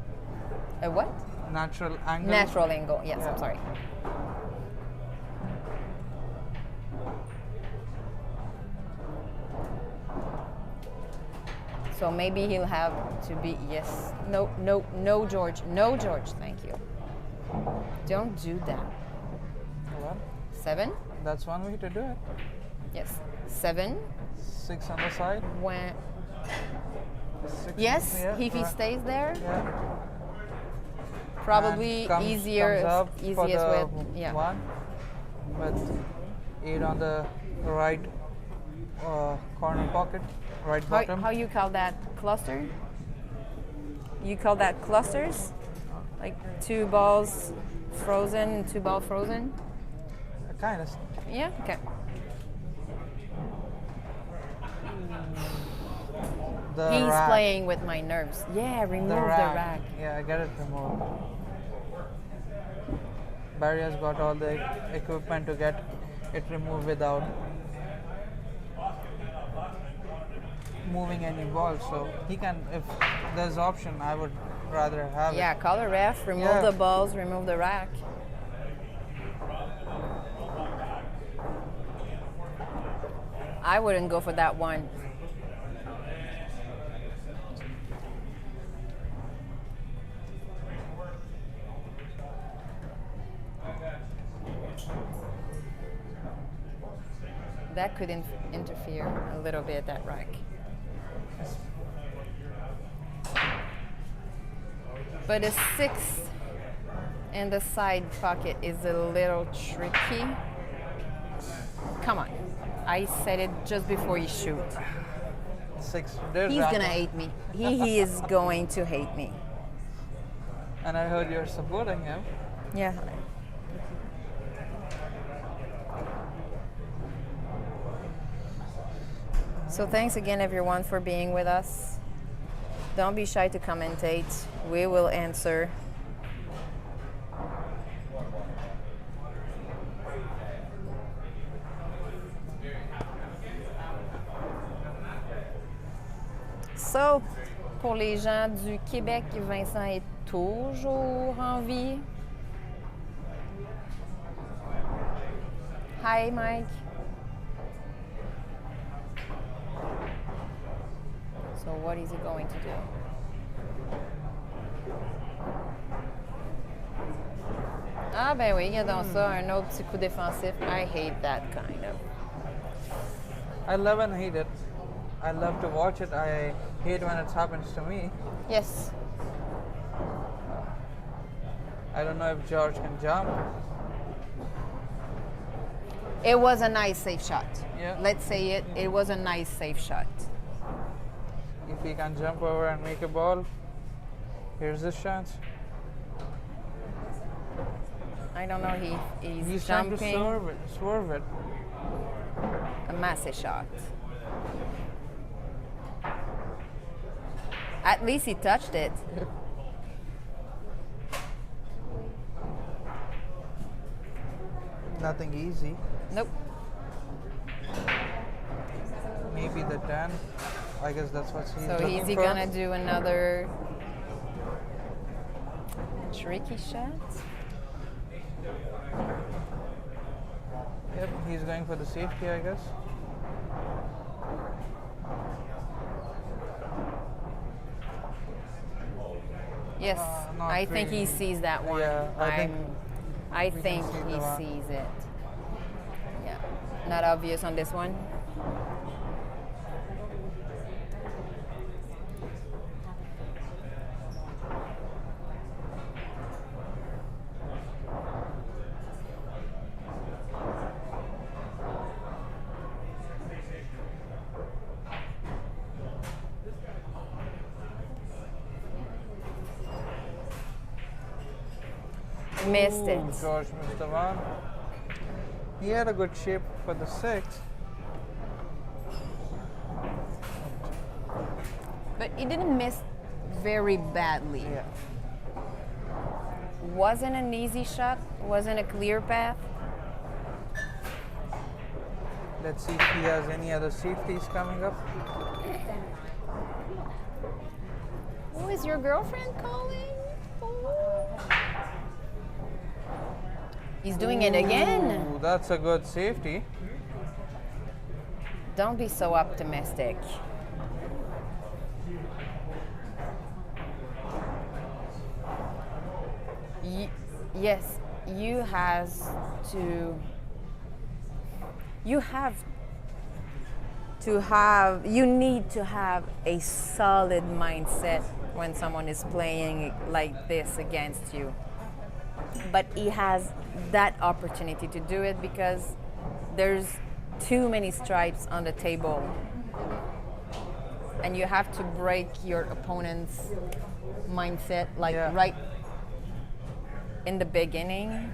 A what? Natural angle. Natural angle. Yes, Yeah. I'm sorry. So maybe he'll have to be, yes. No, no, no, George. No, George. Thank you. Don't do that. Well, 7? that's one way to do it. Yes. 7. 6 on the side. When, 6 yes, yeah, if he right. stays there, Yeah. probably And comes up for easiest the with, yeah. 1 with 8 on the right corner pocket, right bottom. How you call that? Cluster? You call that clusters? Like 2 balls frozen, 2 ball frozen? Kind of. Yeah. Okay. The He's rack, playing with my nerves. Yeah, remove the rack. Yeah, get it removed. Barry has got all the equipment to get it removed without moving any ball. So he can, if there's option, I would rather have Yeah, it. call a ref, remove Yeah. the balls, remove the rack. I wouldn't go for that one. That could interfere a little bit, that rack. But a 6 in the side pocket is a little tricky. Come on. I said it just before you shoot. 6. There's He's rack gonna on. hate me. He is going to hate me. And I heard you're supporting him. Yeah. So thanks again everyone for being with us. Don't be shy to commentate. We will answer. So, pour les gens du Québec, Vincent est toujours en vie. Hi, Mike. So, what is he going to do? Ah, ben oui, il y a dans ça un autre petit coup défensif. I hate that kind of. I love and hate it. I love to watch it. I hate when it happens to me. Yes. I don't know if George can jump. It was a nice safe shot. Yeah. Let's say it. It was a nice safe shot. If he can jump over and make a ball, here's his chance. I don't know. He's He's trying to jumping. swerve it. A massive shot. At least he touched it. Nothing easy. Nope. Maybe the 10. I guess that's what he's So looking is he for. gonna do another tricky shot? Yep, he's going for the safety, I guess. Yes, not I think he really. sees that one. Yeah, I I we think can see he the one. sees it. Yeah, not obvious on this one. Missed it. Ooh, George missed the one. He had a good shape for the 6. But he didn't miss very badly. Yeah. Wasn't an easy shot, wasn't a clear path. Let's see if he has any other safeties coming up. Who is your girlfriend calling? He's doing it again. Ooh, that's a good safety. Don't be so optimistic. Yes, you need to have a solid mindset when someone is playing like this against you. But he has that opportunity to do it because there's too many stripes on the table. And you have to break your opponent's mindset right in the beginning.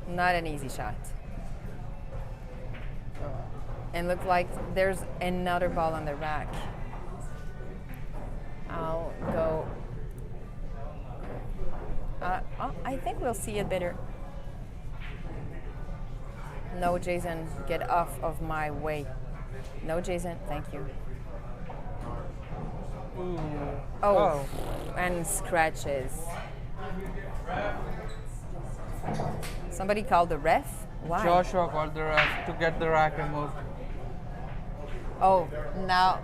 Not an easy shot. And look like there's another ball on the rack. I'll go I think we'll see it better. No, Jason, get off of my way. No, Jason, thank you. Ooh. Oh, and scratches. Somebody called the ref? Why? Joshua called the ref to get the rack removed. Oh, now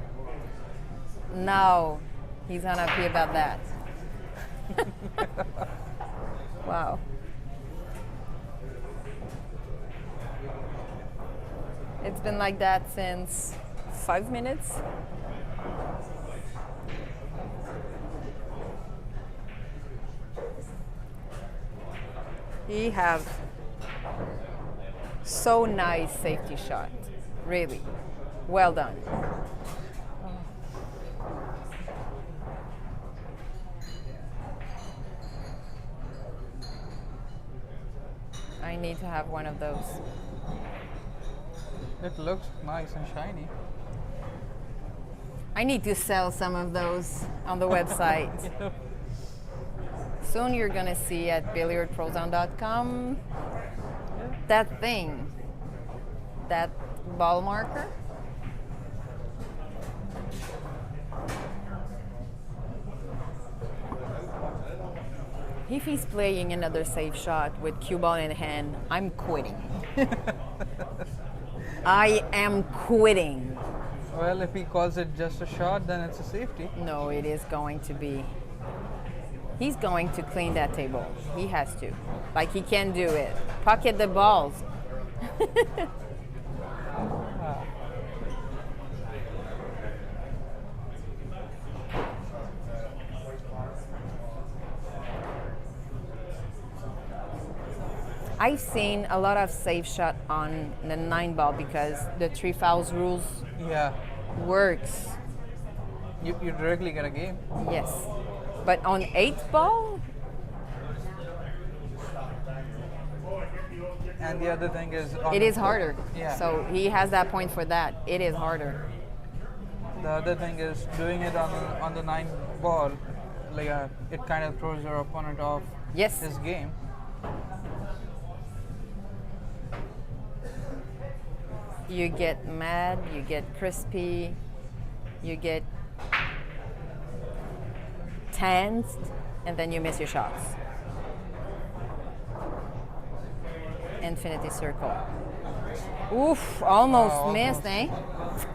he's unhappy about that. Wow. It's been like that since 5 minutes. He have so nice safety shot. Really. Well done. I need to have one of those. It looks nice and shiny. I need to sell some of those on the website. Soon you're gonna see at billiardprozone.com that thing, that ball marker. If he's playing another safe shot with cue ball in hand, I'm quitting. I am quitting. Well, if he calls it just a shot, then it's a safety. No, it is going to be. He's going to clean that table. He has to. Like, he can do it. Pocket the balls. I've seen a lot of safe shot on the 9 ball because the 3 fouls rules Yeah, works. you directly get a game. Yes. But on 8 ball, And the other thing is, it is harder. Yeah. So he has that point for that. It is harder. the other thing is doing it on the 9 ball. Like it kind of throws your opponent off Yes. his game. You get mad, you get crispy, you get tensed, and then you miss your shots. Infinity circle. Oof, almost Oh, missed, almost. eh?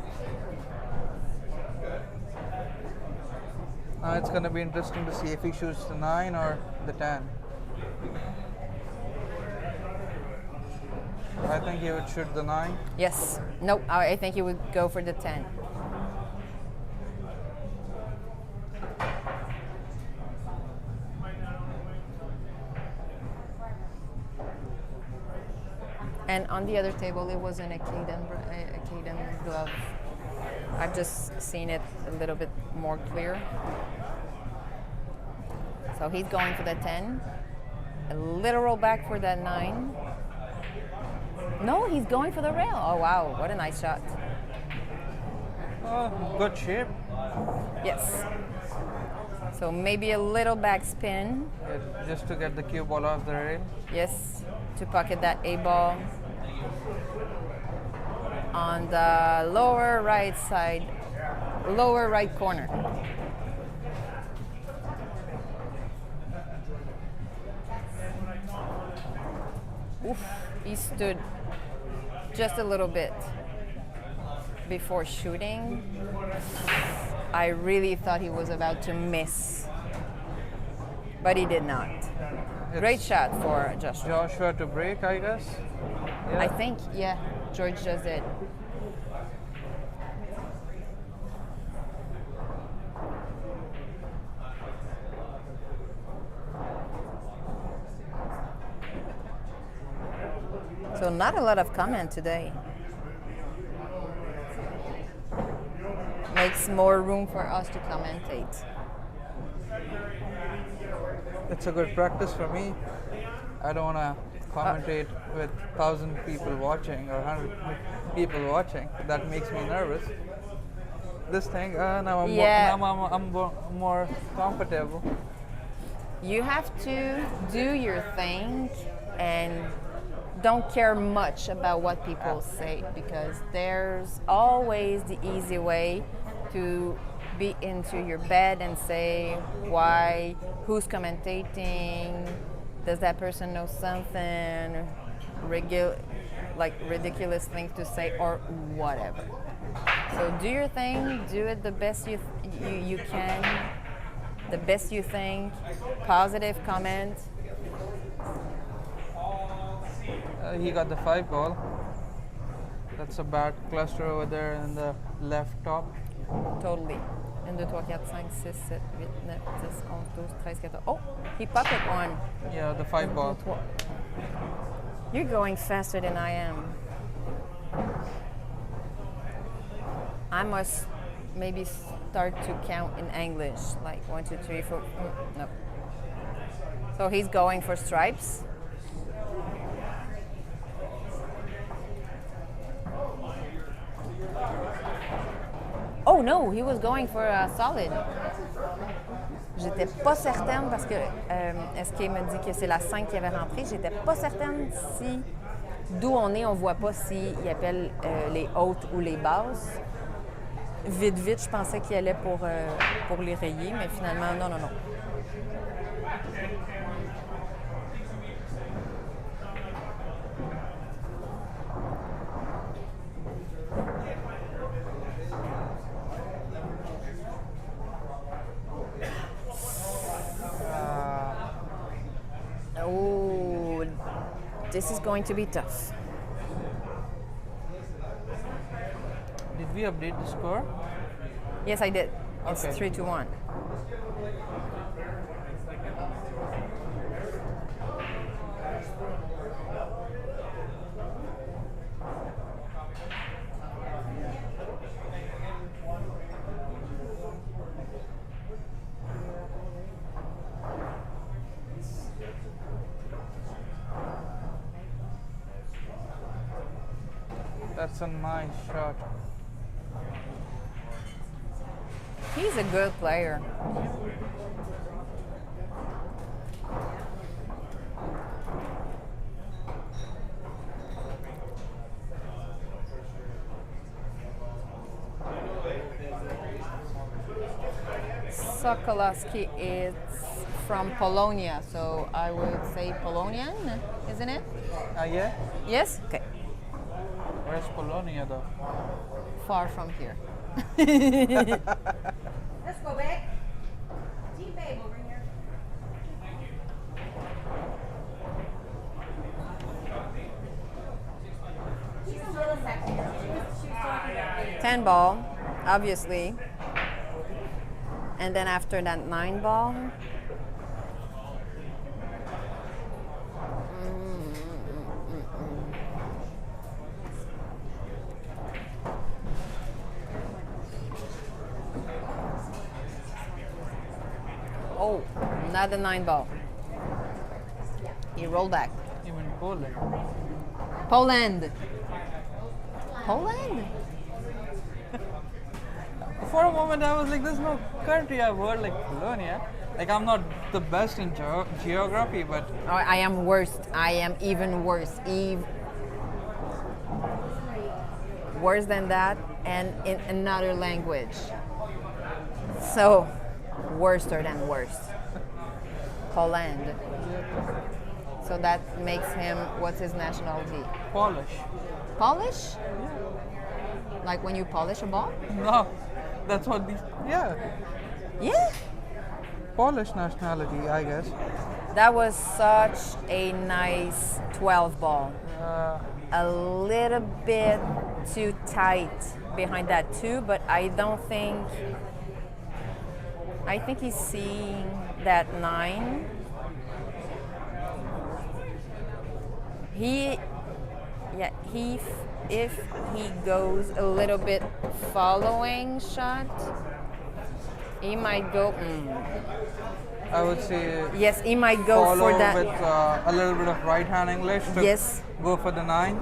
Now it's going to be interesting to see if he shoots the 9 or the 10. I think he would shoot the 9. Yes. Nope, I think you would go for the 10. And on the other table, it was an Acaden glove. I've just seen it a little bit more clear. So he's going for the 10. A little roll back for that 9. No, he's going for the rail. Oh, wow. What a nice shot. Oh, good shape. Yes. So maybe a little back spin. Yeah, just to get the cue ball off the rail. Yes, to pocket that A ball. On the lower right side, lower right corner. Oof, he stood just a little bit before shooting. I really thought he was about to miss, but he did not. Great It's shot for Joshua. Joshua to break, I guess. Yeah. I think, yeah, George does it. So not a lot of comment today. Makes more room for us to commentate. It's a good practice for me. I don't want to commentate with 1,000 people watching or 100 people watching. That makes me nervous. This thing, now I'm Yeah. more comfortable. You have to do your thing and don't care much about what people say, because there's always the easy way to be into your bed and say why, who's commentating, does that person know something, ridiculous things to say or whatever. So do your thing, do it the best you can, the best you think, positive comment. He got the 5 ball. That's a bad cluster over there in the left top. Totally. 1, 2, 3, 4, 5, 6, 7, 8, 9, 10, 11, 12, 13, 14. Oh, he pocket one. Yeah, the 5 ball. You're going faster than I am. I must maybe start to count in English, like 1, 2, 3, 4. No. So he's going for stripes. Oh no, he was going for a solid. J'étais pas certaine parce que est-ce qu'il me dit que c'est la 5 qui avait rentré? J'étais pas certaine si d'où on voit pas s'il appelle les hautes ou les basses. Vite, je pensais qu'il allait pour les rayer, mais finalement, non. Oh, this is going to be tough. Did we update the score? Yes, I did. It's Okay. 3-1. That's a nice shot. He's a good player. Sokolowski is from Polonia, so I would say Polonian, isn't it? Yeah? Yes? Okay. Where's Polonia though? Far from here. Let's go back. Team babe over here. She's still a section. She was talking about me. 10 ball, obviously. And then after that 9 ball. Oh, not the 9 ball. He rolled back. Even Poland. Poland. Poland? For a moment I was like, there's no country I've heard like Polonia. Like I'm not the best in geography, but Oh, I am worse. I am even worse. Worse than that, and in another language. So, worser than worse. Poland. So that makes him, what's his nationality? Polish. Polish? Like when you polish a ball? No, that's what these. Yeah, Yeah. Polish nationality, I guess. That was such a nice 12 ball. A little bit too tight behind that 2, but I think he's seeing that 9. If he goes a little bit following shot, he might go. I would say Yes, he might go follow for that. with a little bit of right hand English to Yes. go for the 9.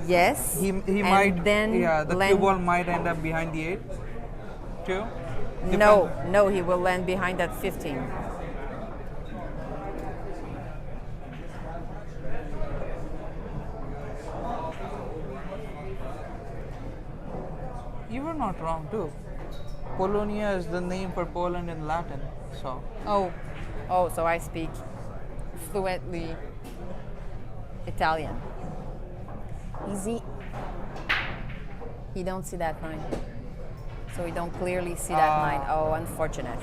Yes. He and might then the cue land. ball might end up behind the 8 too. No, he will land behind that 15. not wrong too. Polonia is the name for Poland in Latin. So Oh, so I speak fluently Italian. Easy. He don't see that 9. So we don't clearly see that 9. Oh, unfortunate.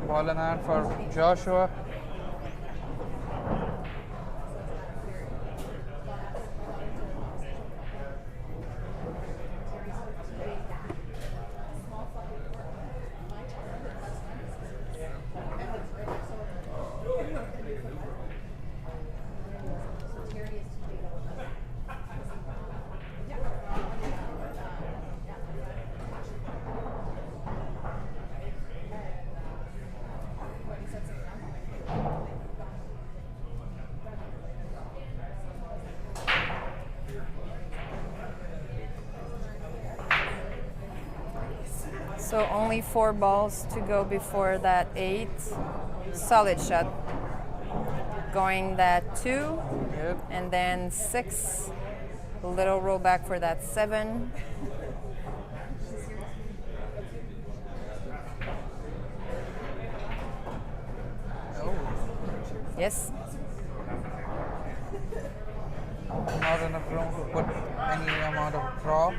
ball in hand for Joshua. So only 4 balls to go before that 8. Solid shot. Going that 2. Yep. And then 6. A little roll back for that 7. Oh, Yes. not enough room to put any amount of draw.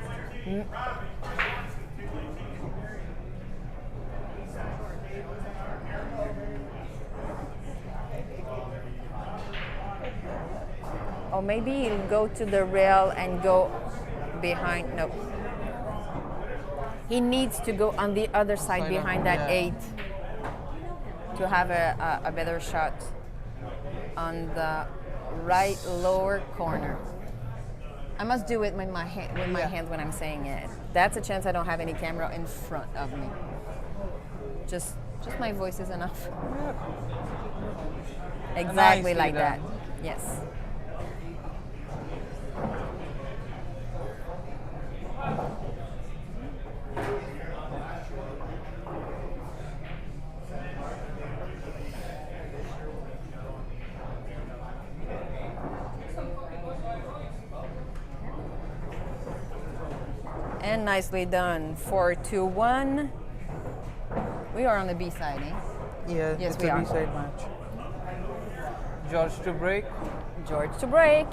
Or maybe he'll go to the rail and go behind. No. He needs to go on the other side Side behind up, that yeah. 8 to have a better shot on the right lower corner. I must do it with my hand when I'm saying it. That's a chance I don't have any camera in front of me. Just my voice is enough. Exactly Nicely like done. that. Yes. And nicely done. 4-2-1. We are on the B side, eh? Yeah, Yes, it's we a are. B-side match. George to break. George to break.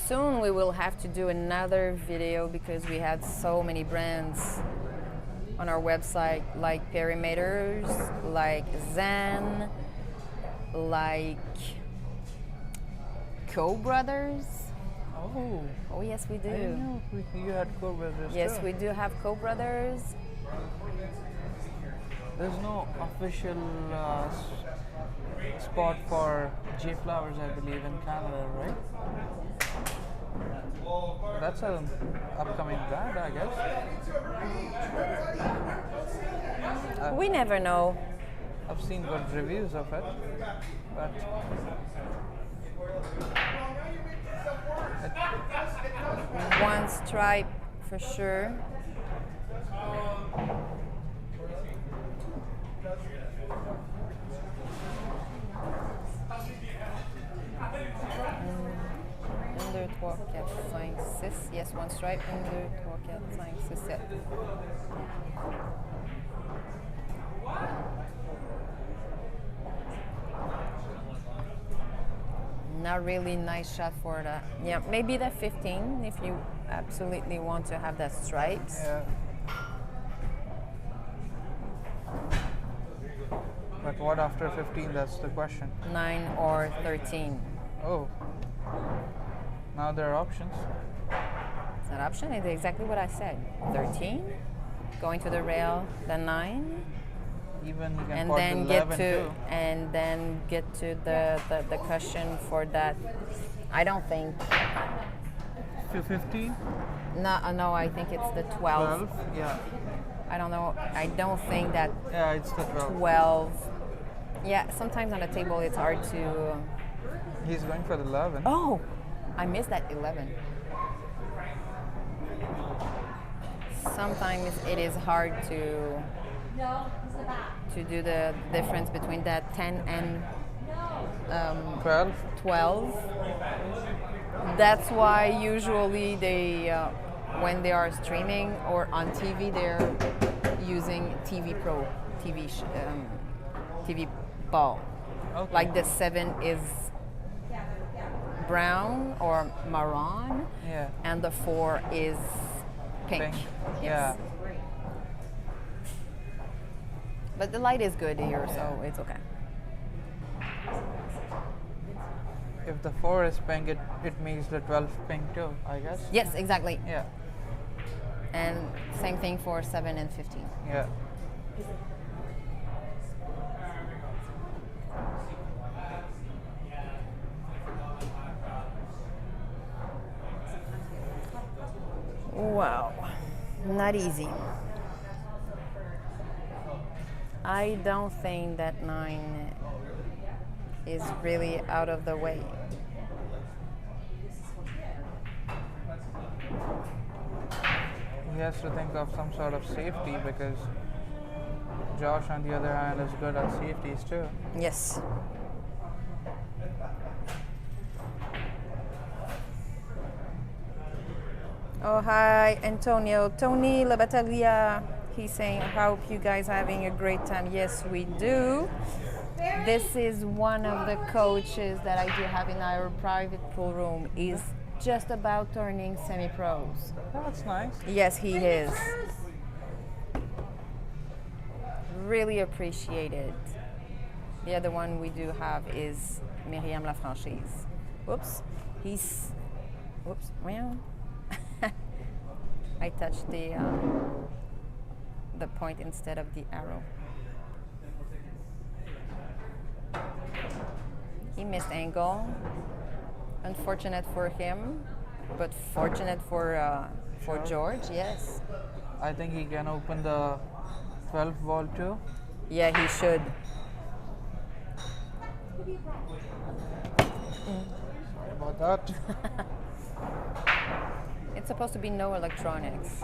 Soon we will have to do another video because we had so many brands on our website, like Perimeters, like Zen, like Co Brothers. Oh, Oh yes, we I didn't do. know you had Cobras. Yes, we do have Co Brothers. There's no official spot for J Flowers, I believe, in Canada, right? That's an upcoming brand, I guess. We never know. I've seen good reviews of it, but One stripe for sure. Un, 2, 3, 4, 5, 6. Yes, one stripe. 1, 2, 3, 4, 5, 6, 7. Not really nice shot for that. Yeah, maybe the 15 if you absolutely want to have that stripes. yeah. But what after 15? That's the question. 9 or 13. Oh, now there are options. It's an option. It's exactly what I said. 13, going to the rail, the 9, Even you can and pot then 11 too. get to the cushion for that. I don't think 15? No, I think it's the 12. 12? Yeah. I don't know. I don't think that Yeah, it's the 12. 12. Yeah, sometimes on the table it's hard to. He's going for the 11. Oh, I missed that 11. Sometimes it is hard to do the difference between that 10 and 12? 12. That's why usually they, when they are streaming or on TV, they're using TV Pro, TV ball. Okay. Like the 7 is brown or maroon, Yeah. and the 4 is pink. Pink. Yes. Yeah. But the light is good here, so it's okay. If the 4 is pink, it makes the 12 pink too, I guess. Yes, exactly. Yeah. And same thing for 7 and 15. Yeah. Wow, not easy. I don't think that 9 is really out of the way. He has to think of some sort of safety because Josh, on the other hand, is good at safeties too. Yes. Oh, hi, Antonio. Tony La Battaglia, he's saying, I hope you guys are having a great time. Yes, we do. This is one of the coaches that I do have in our private pool room. He's just about turning semi-pros. That's nice. Yes, he is. Really appreciated. The other one we do have is Myriam Lafranchise. Whoops. Whoops. Meow. I touched the point instead of the arrow. He missed angle. Unfortunate for him, but fortunate for George. Yes. I think he can open the 12 ball too. Yeah, he should. Sorry about that. It's supposed to be no electronics.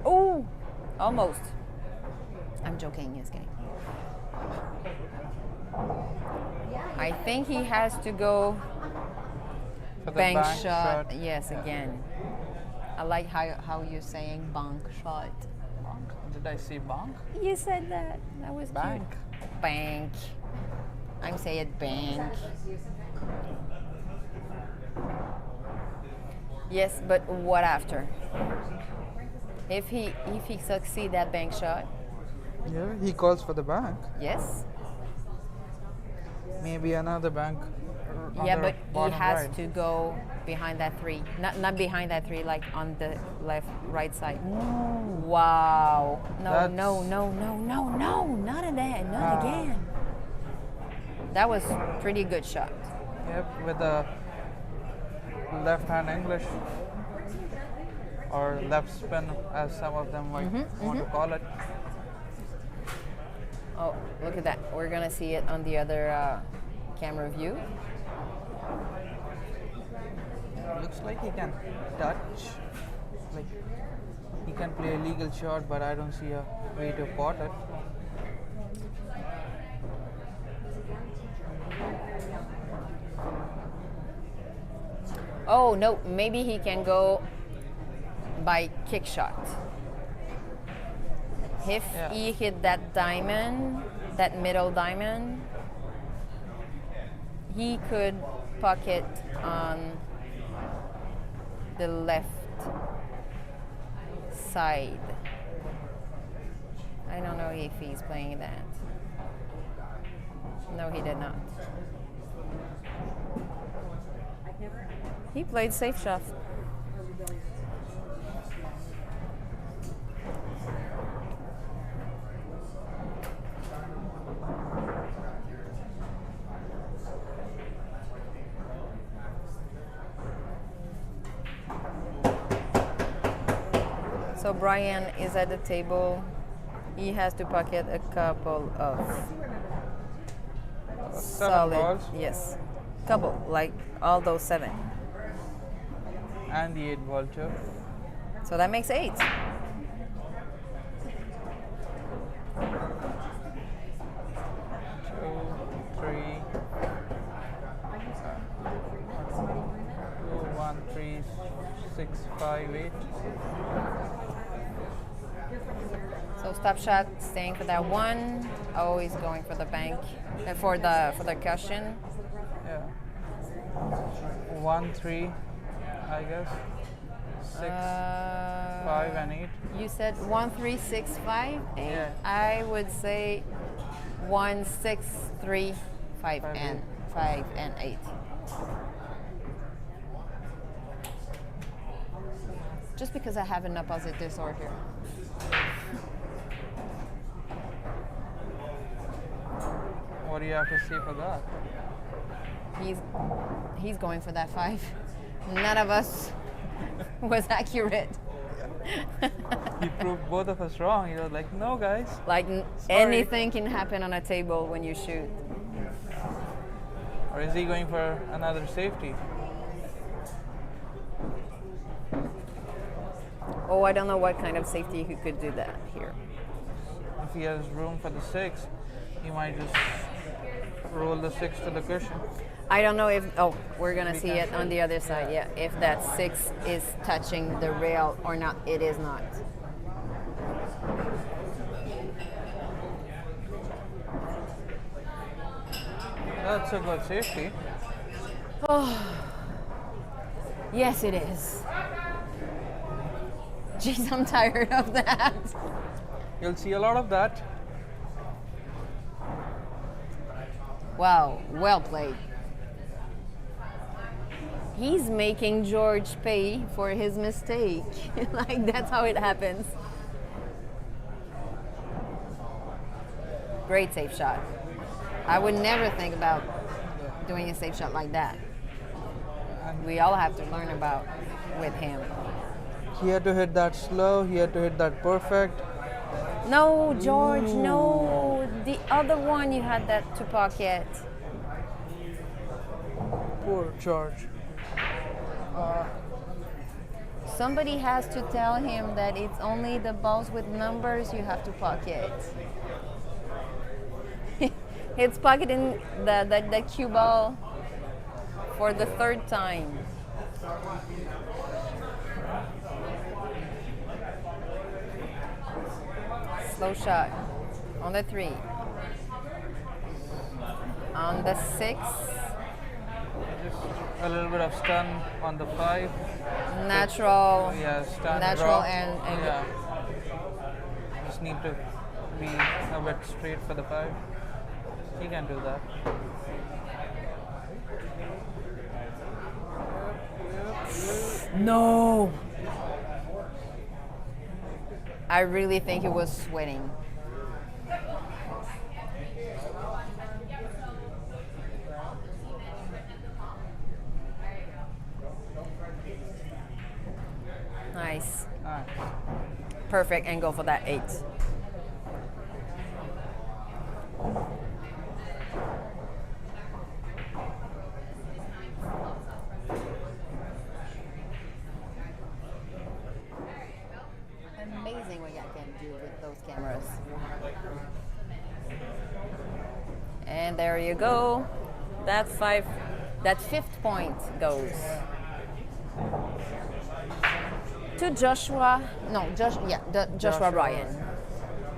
Oh, almost. I'm joking, yes, gang. I think he has to go For the bank bank shot. Yes, again. I like how you're saying bank shot. Bonk? Did I say bonk? You said that. That was Bank. cute. Bank. I'm saying bank. Yes, but what after? If he succeed that bank shot, Yeah, he calls for the bank. yes. Maybe another bank. On Yeah, the but he bottom has right. to go behind that 3. Not behind that 3, like on the right side. Wow. No, That's- no, not again. Not Ah. again. That was pretty good shot. Yep, with the left hand English or left spin, as some of them might want to call it. Oh, look at that. We're going to see it on the other camera view. Looks like he can touch. Like he can play a legal shot, but I don't see a way to pot it. Oh, no. Maybe he can go by kick shot. If Yeah. he hit that diamond, that middle diamond, he could pocket on the left side. I don't know if he's playing that. No, he did not. He played safe shot. So Brian is at the table. He has to pocket a couple of 7 balls. Yes, couple, like all those 7. And the 8 ball too. So that makes 8. 6, 5, 8. So stop shot, staying for that 1. Always going for the bank, for the cushion. Yeah. 1, 3, I guess. 6, 5, and 8. You said 1, 3, 6, 5, 8. Yeah. I would say 1, 6, 3, 5, and 8. Just because I have an opposite disorder. What do you have to say for that? He's going for that 5. None of us was accurate. He proved both of us wrong. He was like, no, guys. Like anything can happen on a table when you shoot. Or is he going for another safety? Oh, I don't know what kind of safety he could do that here. If he has room for the 6, he might just roll the 6 to the cushion. I don't know if, we're going to see it on the other side, yeah. If that 6 is touching the rail or not, it is not. That's a good safety. Yes, it is. Jeez, I'm tired of that. You'll see a lot of that. Wow, well played. He's making George pay for his mistake. Like, that's how it happens. Great safe shot. I would never think about doing a safe shot like that. We all have to learn about with him. He had to hit that slow, he had to hit that perfect. No, George, no. The other one you had that to pocket. Poor George. Somebody has to tell him that it's only the balls with numbers you have to pocket. It's pocketing the cue ball for the 3rd time. Slow shot on the 3. On the 6. Just a little bit of stun on the 5. Natural. Yeah, stun. Natural draw. and yeah. Just need to be a bit straight for the 5. He can do that. No. I really think he was sweating. Nice. Perfect angle for that 8. Amazing what you can do with those cameras. And there you go. That 5th point goes to Joshua. No, Joshua Bryan.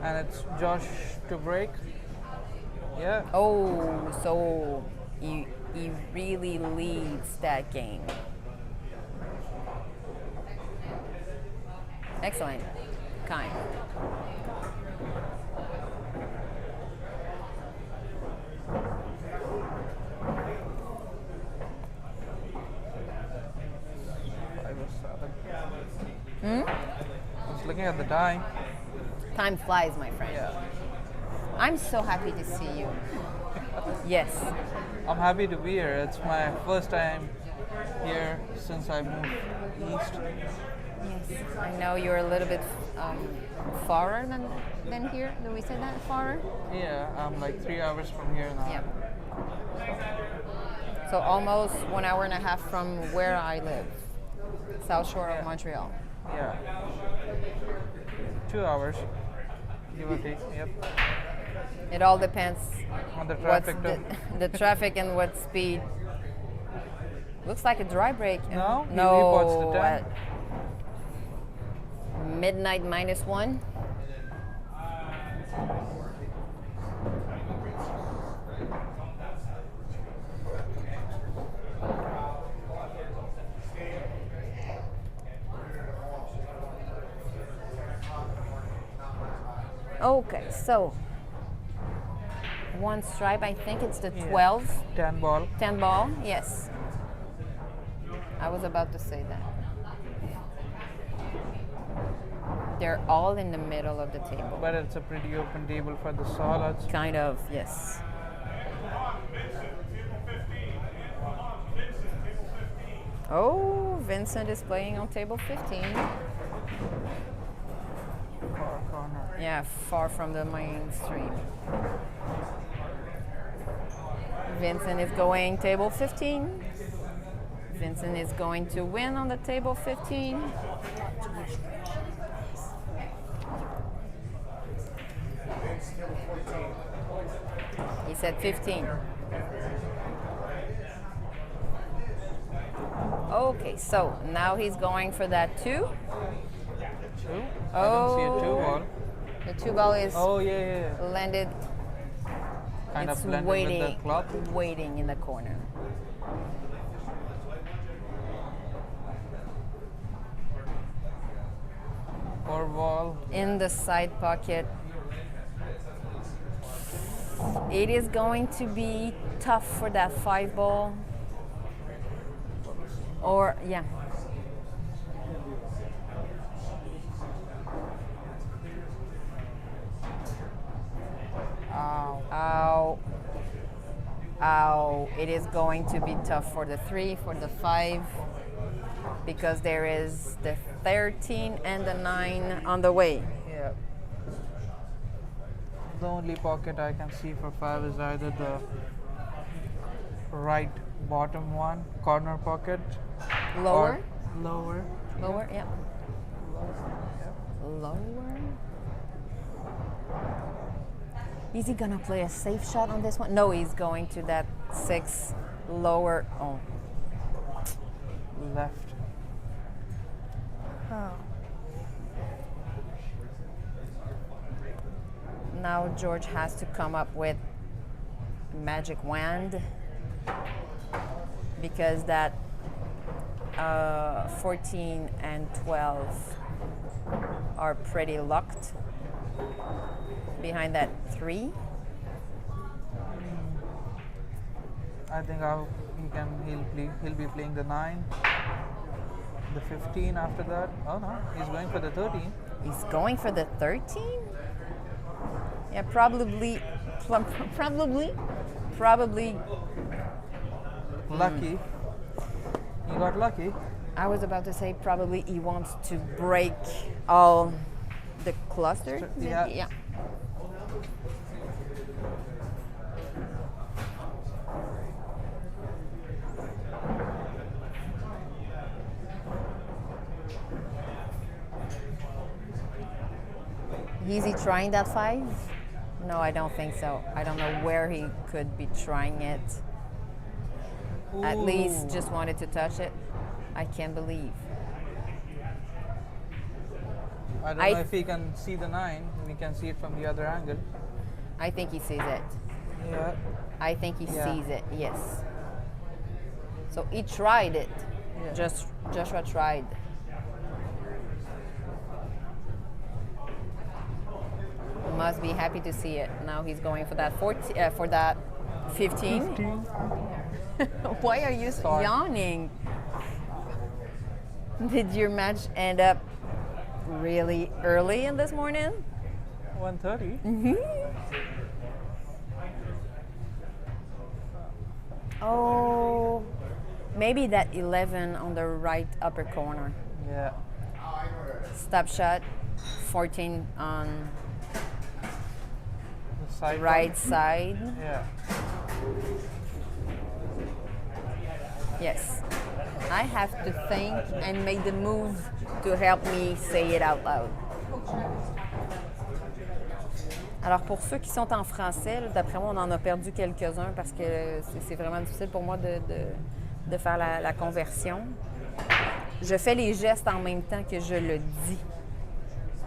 And it's Josh to break. Yeah. Oh, so he really leads that game. Excellent. Kind. I was looking at the time. Time flies, my friend. Yeah. I'm so happy to see you. Yes. I'm happy to be here. It's my first time here since I moved east. Yes. I know you're a little bit farther than here. Do we say that? Farther? Yeah, I'm like 3 hours from here now. Yeah. So almost 1.5 hours from where I live, South Shore of Montreal. Yeah. 2 hours, give or take. Yep. It all depends On the what's traffic. the traffic and what speed. Looks like a dry break. No, he no. reports the time. Midnight -1. Okay, so one stripe, I think it's the 12, 10 ball. 10 ball, yes. I was about to say that. They're all in the middle of the table. But it's a pretty open table for the solids. Kind of, yes. Oh, Vincent is playing on table 15. Far corner. Yeah, far from the mainstream. Vincent is going table 15. Vincent is going to win on the table 15. He said 15. Okay, so now he's going for that 2. 2? I Oh. don't see a 2 ball. The 2 ball is Oh, yeah. landed. Kind It's of blended waiting, with the club. waiting in the corner. Or ball. In the side pocket. It is going to be tough for that 5 ball. Or, yeah. Ow. Ow. Ow. It is going to be tough for the 3, for the 5, because there is the 13 and the 9 on the way. Yeah. The only pocket I can see for 5 is either the right bottom one, corner pocket. Lower? Or lower. Lower, yeah. Lower. Is he gonna play a safe shot on this one? No, he's going to that 6 lower. Oh. Left. Now George has to come up with magic wand, because that 14 and 12 are pretty locked behind that 3. I think he'll be playing the 9, the 15 after that. Oh no, he's going for the 13. He's going for the 13? Yeah, probably. Lucky. He got lucky. I was about to say probably he wants to break all the clusters. Yeah. Is he trying that 5? No, I don't think so. I don't know where he could be trying it. At least Ooh. just wanted to touch it. I can't believe. I don't know if he can see the 9. We can see it from the other angle. I think he sees it. Yeah. I think he Yeah. sees it, yes. So he tried it. Yeah. Joshua tried. Must be happy to see it. Now he's going for that 14, for that 15. Why are you Sorry. yawning? Did your match end up really early in this morning? 1:30. Oh, maybe that 11 on the right upper corner. Yeah. Stop shot, 14 on The side right one. side. Yeah. Yes. I have to think and make the move to help me say it out loud. Alors, pour ceux qui sont en français, là, d'après moi, on en a perdu quelques-uns parce que c'est vraiment difficile pour moi de faire la conversion. Je fais les gestes en même temps que je le dis.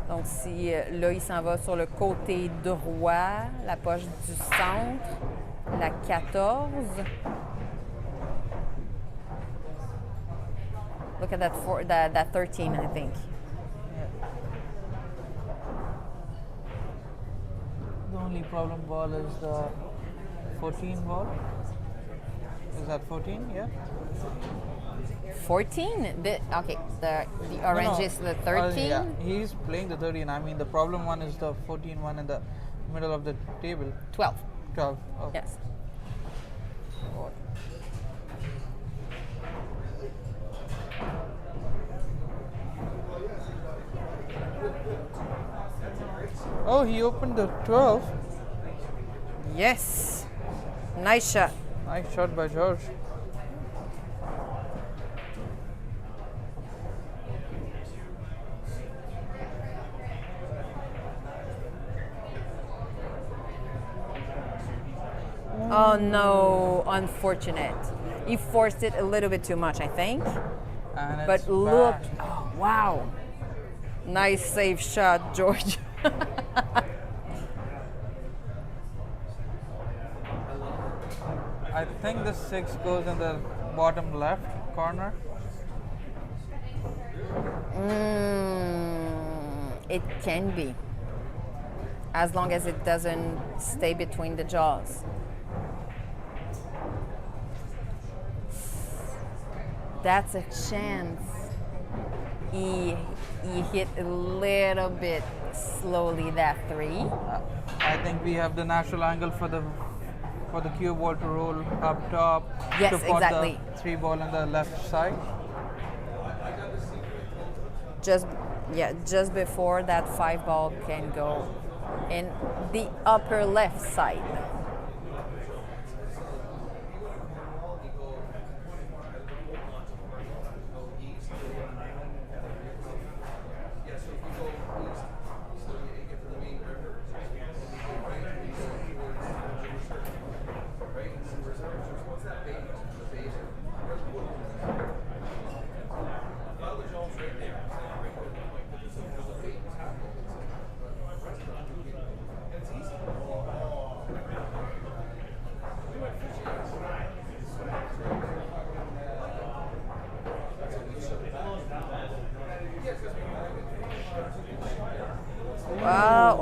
Donc, si là, il s'en va sur le côté droit, la poche du centre, la 14. Look at that 13, I think. The only problem ball is the 14 ball. Is that 14? Yeah. 14? Okay, the orange is the 13? Yeah, he's playing the 13. I mean, the problem one is the 14 one in the middle of the table. 12. 12. Oh. Yes. Oh, he opened the 12. Yes. Nice shot. Nice shot by George. Oh no, unfortunate. He forced it a little bit too much, I think. And it's But look, bad. oh, wow. Nice safe shot, George. I think the 6 goes in the bottom left corner. It can be. As long as it doesn't stay between the jaws. That's a chance. He hit a little bit slowly that 3. I think we have the natural angle for the cue ball to roll up top. Yes, to put exactly. the 3 ball on the left side. Just before that 5 ball can go in the upper left side.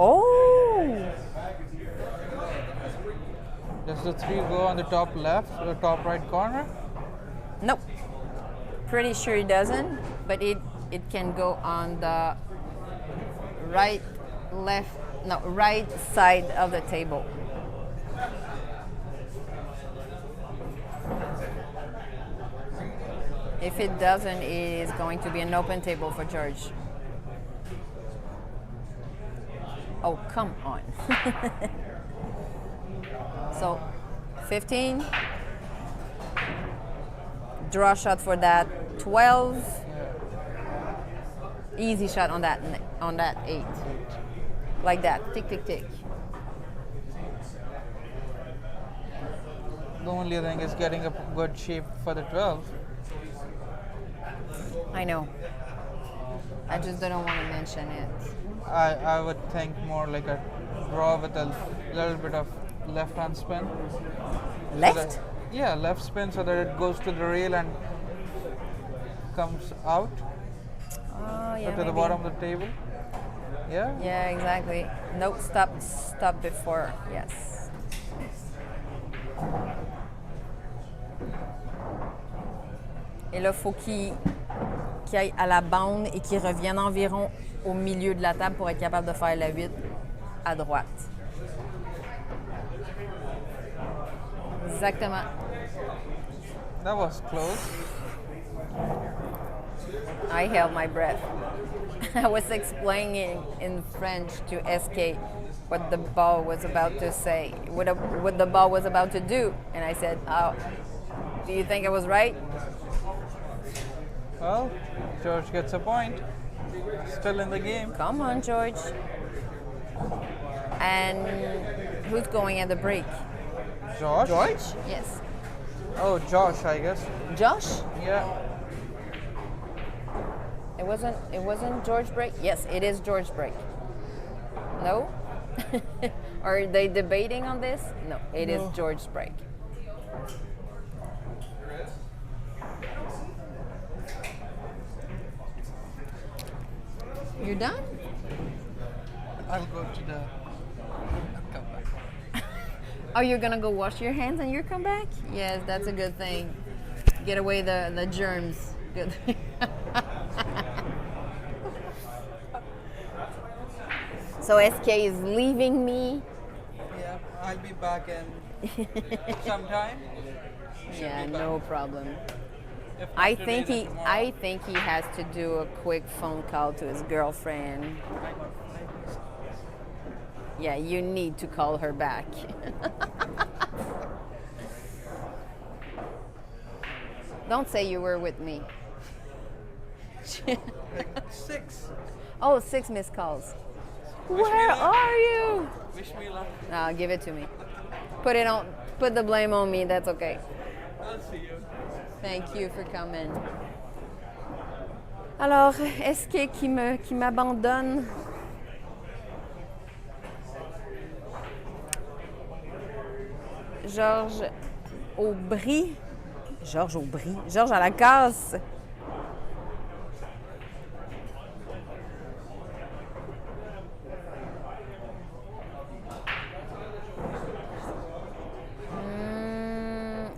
Oh! Does the 3 go on the top left or top right corner? Nope. Pretty sure it doesn't, but it can go on the right side of the table. If it doesn't, it is going to be an open table for George. Oh, come on. So, 15. Draw shot for that 12. Easy shot on that 8. Like that. Tick, tick, tick. The only thing is getting a good shape for the 12. I know. I just don't want to mention it. I would think more like a draw with a little bit of left hand spin. Left? Yeah, left spin so that it goes to the rail and comes out Oh, yeah. to the maybe. bottom of the table. Yeah? Yeah, exactly. Nope, stop before. Yes. Et là, il faut qu'il aille à la bande et qu'il revienne environ au milieu de la table pour être capable de faire la 8 à droite. Exactement. That was close. I held my breath. I was explaining in French to SK what the ball was about to say, what the ball was about to do. And I said, oh, do you think I was right? Well, George gets a point. Still in the game. Come on, George. And who's going at the break? Josh? George? Yes. Oh, Josh, I guess. Josh? Yeah. It wasn't George break? Yes, it is George break. No? Are they debating on this? No, it is George break. You're done? I'll go to the... I'll come back. Oh, you're gonna go wash your hands and you come back? Yes, that's a good thing. Get away the germs. Good. So SK is leaving me. Yeah, I'll be back in sometime. Yeah, be no back. problem. If not I today, think then he tomorrow. I think he has to do a quick phone call to his girlfriend. I got 5 minutes. Yeah, you need to call her back. Don't say you were with me. Like 6. Oh, 6 missed calls. Wish me Where luck. are you? Wish me luck. Give it to me. Put the blame on me, that's okay. I'll see you. Thank you for coming. Alors, SK qui m'abandonne. Georges Aubry. Georges Aubry. Georges à la casse.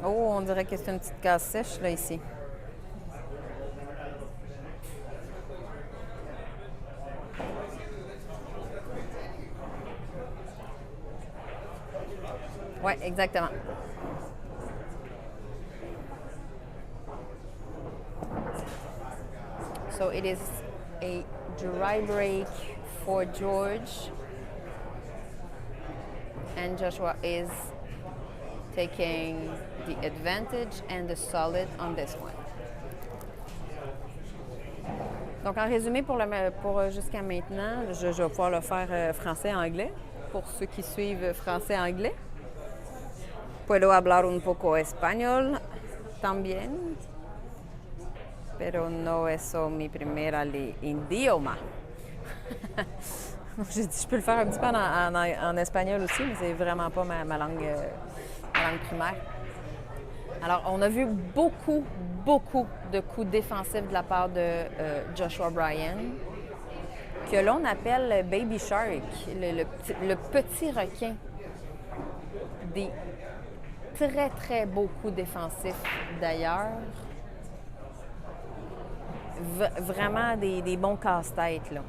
Oh, on dirait que c'est une petite casse sèche là ici. Ouais, exactement. So it is a dry break for George, and Joshua is taking the advantage and the solid on this one. Donc en résumé, pour jusqu'à maintenant, je vais pouvoir le faire français-anglais pour ceux qui suivent français-anglais. Puedo hablar un poco español también, pero no es mi primer idioma. J'ai dit, je peux le faire un petit peu en espagnol aussi, mais c'est vraiment pas ma langue primaire. Alors, on a vu beaucoup de coups défensifs de la part de Joshua Bryan, que l'on appelle Baby Shark, le petit requin. Des très beaux coups défensifs d'ailleurs. Vraiment des bons casse-têtes, là.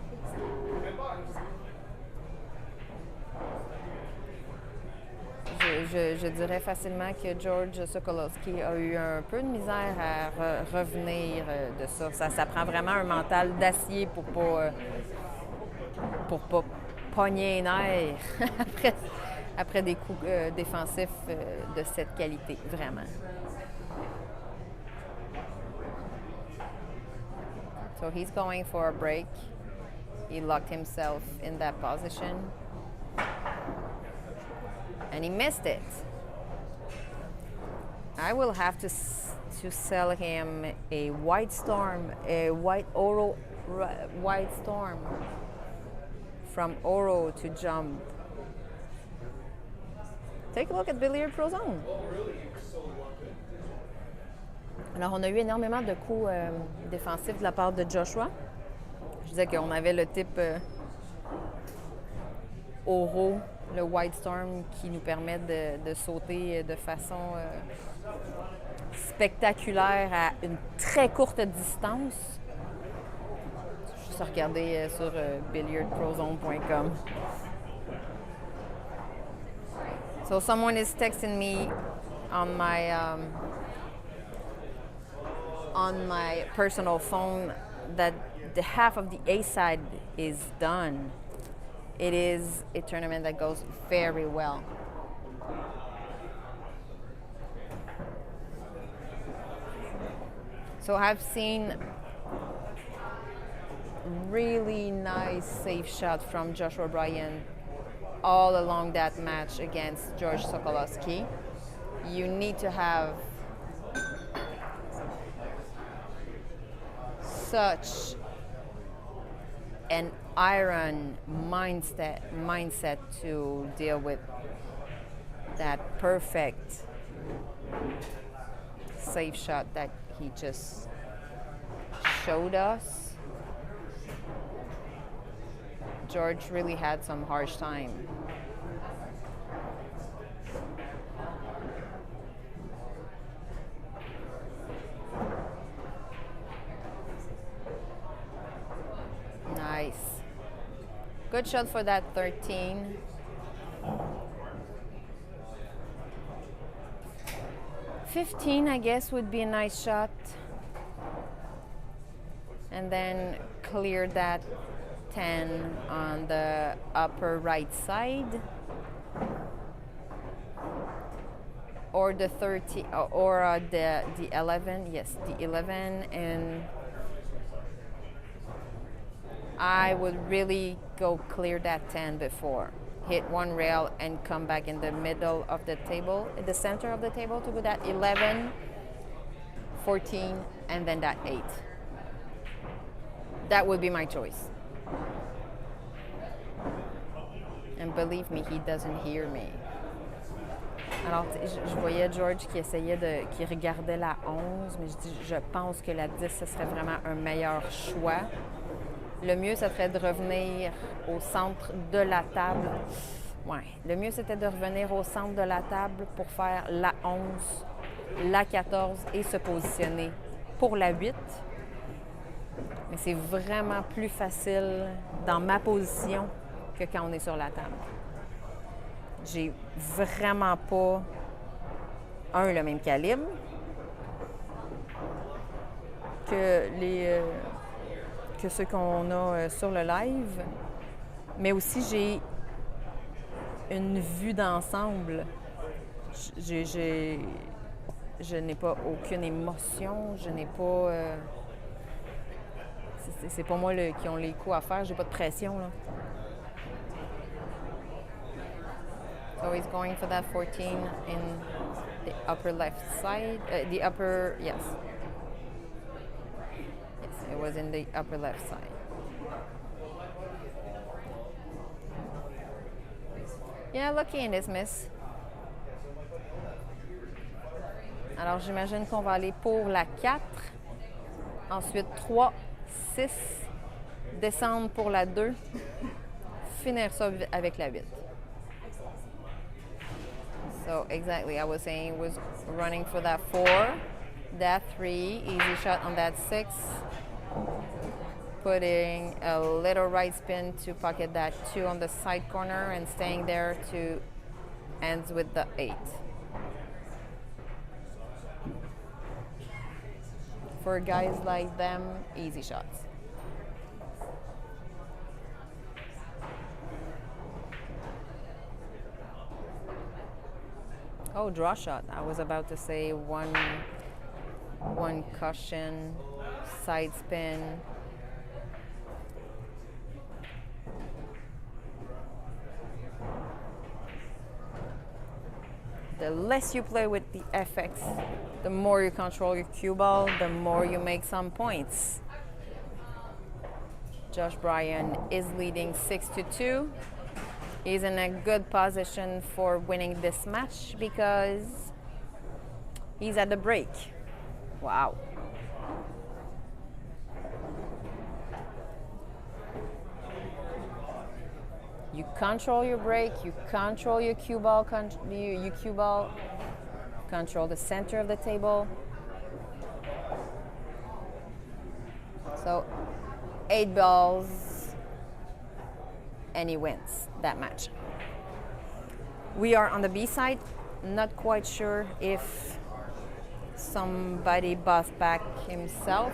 Je dirais facilement que George Sokolowski a eu un peu de misère à revenir de ça. Ça prend vraiment un mental d'acier pour pas pogner les nerfs après des coups défensifs de cette qualité, vraiment. So he's going for a break. He locked himself in that position. And he missed it. I will have to sell him a white storm, a white storm from Oro to jump. Take a look at Billiard Pro Zone. Alors, on a eu énormément de coups défensifs de la part de Joshua. Je disais qu'on avait le type Oro, le White Storm, qui nous permet de sauter de façon spectaculaire à une très courte distance. Juste regarder sur billiardprozone.com. So someone is texting me on my on my personal phone that the half of the A side is done. It is a tournament that goes very well. So I've seen really nice safe shot from Joshua Bryan all along that match against George Sokolowski. You need to have such an iron mindset to deal with that perfect safe shot that he just showed us. George really had some harsh time. Nice. Good shot for that 13. $15, I guess, would be a nice shot. And then clear that 10 on the upper right side. Or the 30, or the 11, yes, the 11. And I would really go clear that 10 before. Hit one rail and come back in the middle of the table, in the center of the table to go that 11, 14, and then that 8. That would be my choice. And believe me, he doesn't hear me. Alors, je voyais George qui essayait qui regardait la 11, mais je pense que la 10, ce serait vraiment un meilleur choix. Le mieux, ce serait de revenir au centre de la table. Ouais, le mieux, c'était de revenir au centre de la table pour faire la 11, la 14 et se positionner pour la 8. Mais c'est vraiment plus facile dans ma position que quand on est sur la table. J'ai vraiment pas, le même calibre que que ceux qu'on a sur le live, mais aussi j'ai une vue d'ensemble. Je n'ai pas aucune émotion, je n'ai pas... c'est pas moi qui ont les coups à faire, j'ai pas de pression, là. So he's going for that 14 in the upper left side, yes. Yes, it was in the upper left side. Yeah, lucky in this miss. Alors, j'imagine qu'on va aller pour la 4. Ensuite, 3, 6. Descendre pour la 2. Finir ça avec la 8. So, exactly, I was saying was running for that 4. That 3. Easy shot on that 6. Putting a little right spin to pocket that 2 on the side corner and staying there to ends with the 8. For guys like them, easy shots. Oh, draw shot. I was about to say one cushion, side spin. The less you play with the FX, the more you control your cue ball, the more you make some points. Josh Bryan is leading 6-2. He's in a good position for winning this match because he's at the break. Wow. You control your break, you control your cue ball, control the center of the table. So 8 balls and he wins that match. We are on the B side, not quite sure if somebody boss back himself,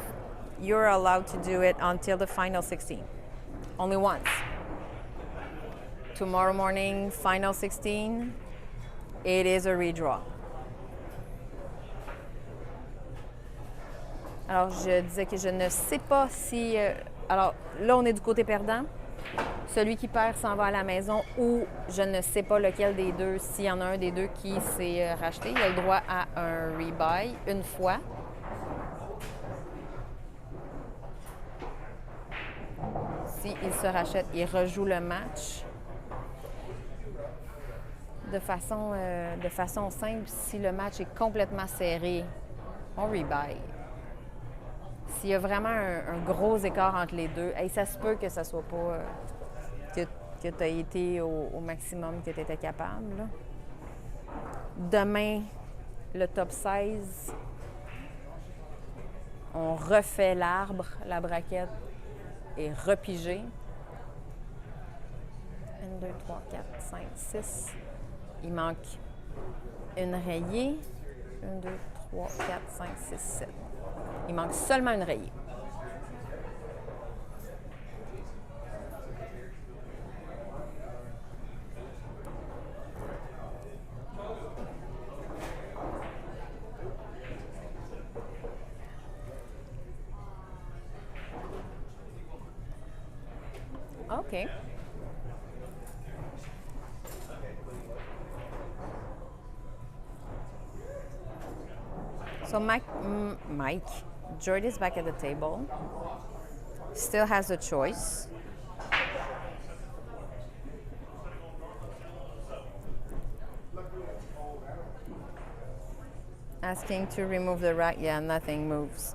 you're allowed to do it until the final 16. Only once. Tomorrow morning, final 16, it is a redraw. Alors, je disais que je ne sais pas si... alors, là, on est du côté perdant. Celui qui perd s'en va à la maison ou je ne sais pas lequel des deux, s'il y en a un des deux qui s'est racheté, il a le droit à un rebuy une fois. S'il se rachète, il rejoue le match. De façon simple, si le match est complètement serré, on rebuy. S'il y a vraiment un gros écart entre les deux, ça se peut que ça soit pas... que tu as été au maximum que tu étais capable. Là. Demain, le top 16, on refait l'arbre, la braquette est repigée. 1, 2, 3, 4, 5, 6. Il manque une rayée. 1, 2, 3, 4, 5, 6, 7. Il manque seulement une rayée. OK. So Mike, Jordy's back at the table. Still has a choice. Asking to remove the rack. Yeah, nothing moves.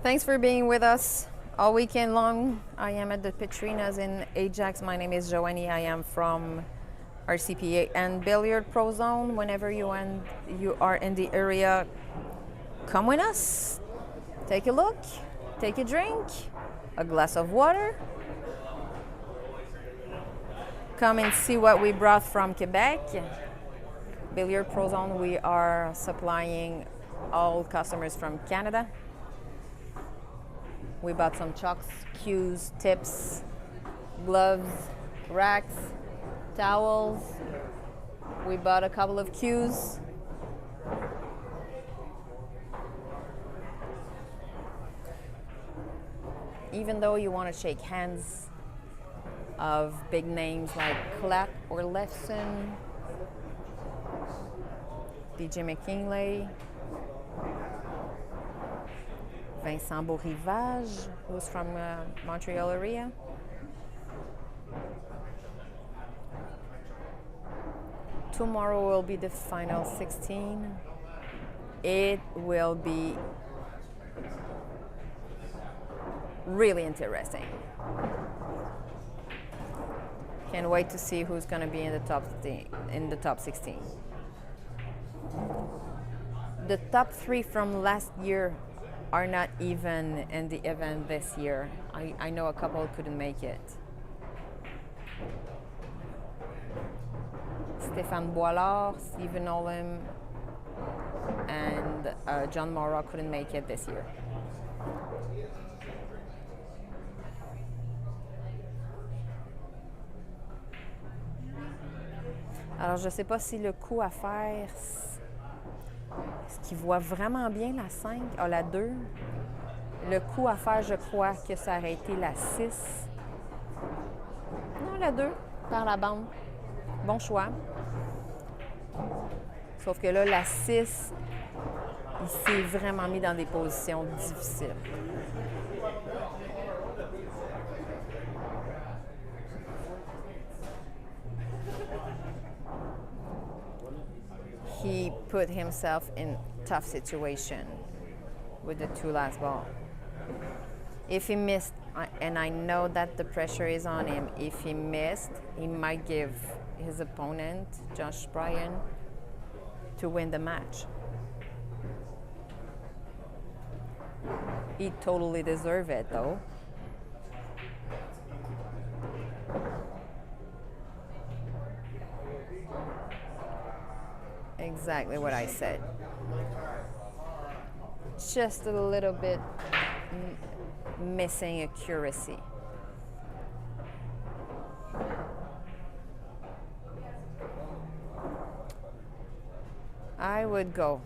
Thanks for being with us all weekend long. I am at the Petrinas in Ajax. My name is Joanie. I am from RCPA and Billiard Pro Zone. Whenever you are in the area, come with us. Take a look, take a drink, a glass of water. Come and see what we brought from Quebec. Billiard Pro Zone, we are supplying all customers from Canada. We bought some chalks, cues, tips, gloves, racks, towels. We bought a couple of cues. Even though you want to shake hands of big names like Clapp or Lefson, DJ McKinley, Vincent Beaurivage, who's from Montreal area. Tomorrow will be the final 16. It will be really interesting. Can't wait to see who's going to be in the top 16. The top 3 from last year are not even in the event this year. I know a couple couldn't make it. Stéphane Boilard, Stephen Olim, and John Mora couldn't make it this year. Alors, je ne sais pas si le coup à faire, est-ce qu'il voit vraiment bien la 5? Ah, la 2. Le coup à faire, je crois que ça aurait été la 6. Non, la 2, par la bande. Bon choix. Sauf que là, la 6, il s'est vraiment mis dans des positions difficiles. He put himself in tough situation with the 2 last ball. If he missed, and I know that the pressure is on him, if he missed, he might give his opponent, Josh Bryan, to win the match. He totally deserved it, though. Exactly what I said. Just a little bit missing accuracy. I would go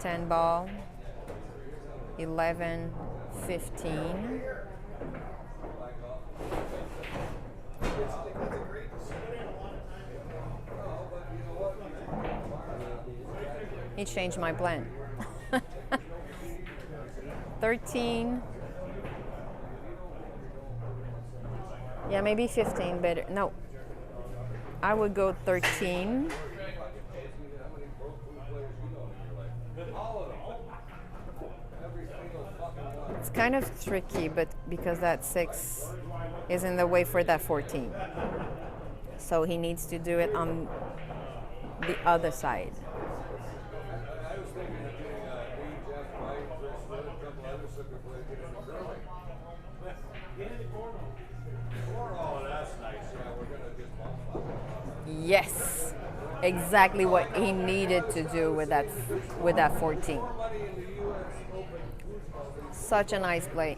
10 ball, 11, 15. He changed my plan. 13. Yeah, maybe 15 better. No. I would go 13. It's kind of tricky, but because that 6 is in the way for that 14. So he needs to do it on the other side. Yes, exactly what he needed to do with that 14. Such a nice play.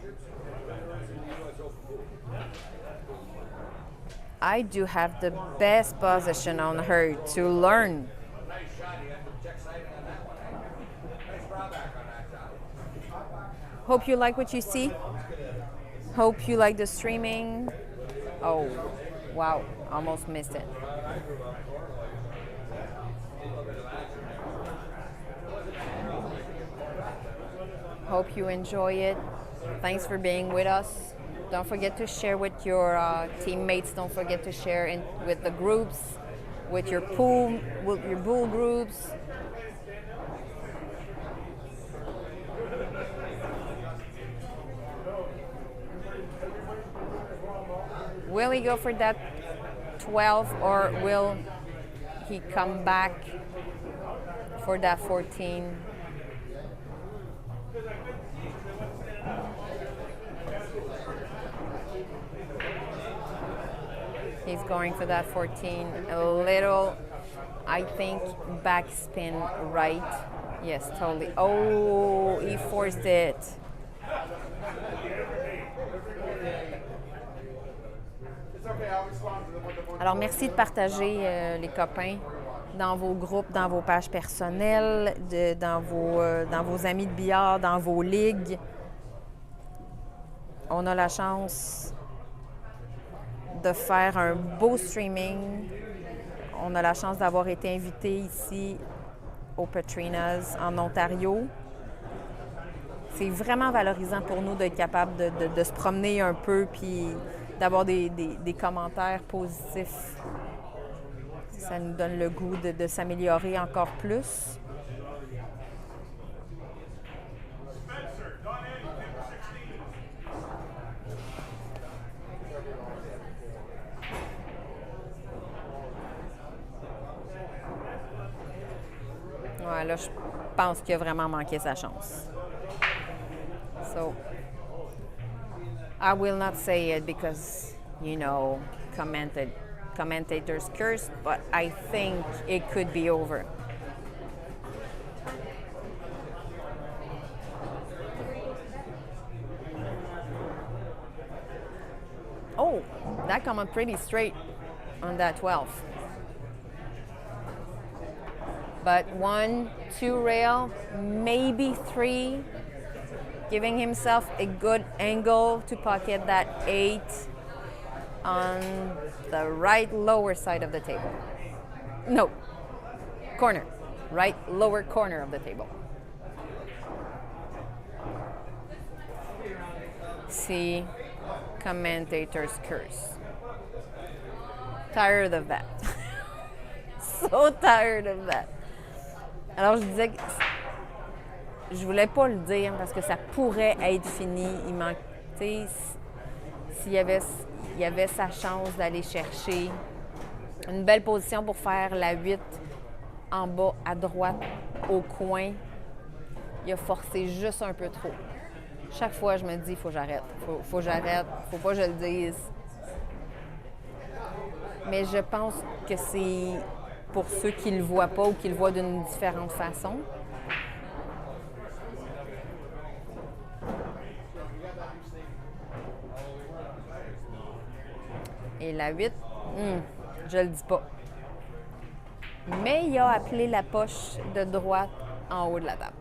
I do have the best position on her to learn. Hope you like what you see. Hope you like the streaming. Oh, wow, almost missed it. Hope you enjoy it. Thanks for being with us. Don't forget to share with your teammates. Don't forget to share with the groups, with your pool groups. Will he go for that 12 or will he come back for that 14? He's going for that 14. A little, I think, backspin right. Yes, totally. Oh, he forced it. Alors, merci de partager, les copains, dans vos groupes, dans vos pages personnelles, dans vos amis de billard, dans vos ligues. On a la chance de faire un beau streaming. On a la chance d'avoir été invité ici au Petrinas en Ontario. C'est vraiment valorisant pour nous d'être capable de se promener un peu puis d'avoir des commentaires positifs. Ça nous donne le goût de s'améliorer encore plus. Ouais, là, je pense qu'il a vraiment manqué sa chance. So, I will not say it because, you know, commentators curse, but I think it could be over. Oh, that came up pretty straight on that 12. But 1, 2 rail, maybe 3, giving himself a good angle to pocket that 8 on the right lower side of the table. No, corner, right lower corner of the table. See, commentators curse. Tired of that. So tired of that. Alors, je disais que je voulais pas le dire parce que ça pourrait être fini. Il manque, tu sais, s'il y avait sa chance d'aller chercher une belle position pour faire la 8 en bas à droite au coin, il a forcé juste un peu trop. Chaque fois, je me dis, faut que j'arrête. Faut que j'arrête. Faut pas que je le dise. Mais je pense que c'est pour ceux qui le voient pas ou qui le voient d'une différente façon. Et la 8, je le dis pas. Mais il a appelé la poche de droite en haut de la table.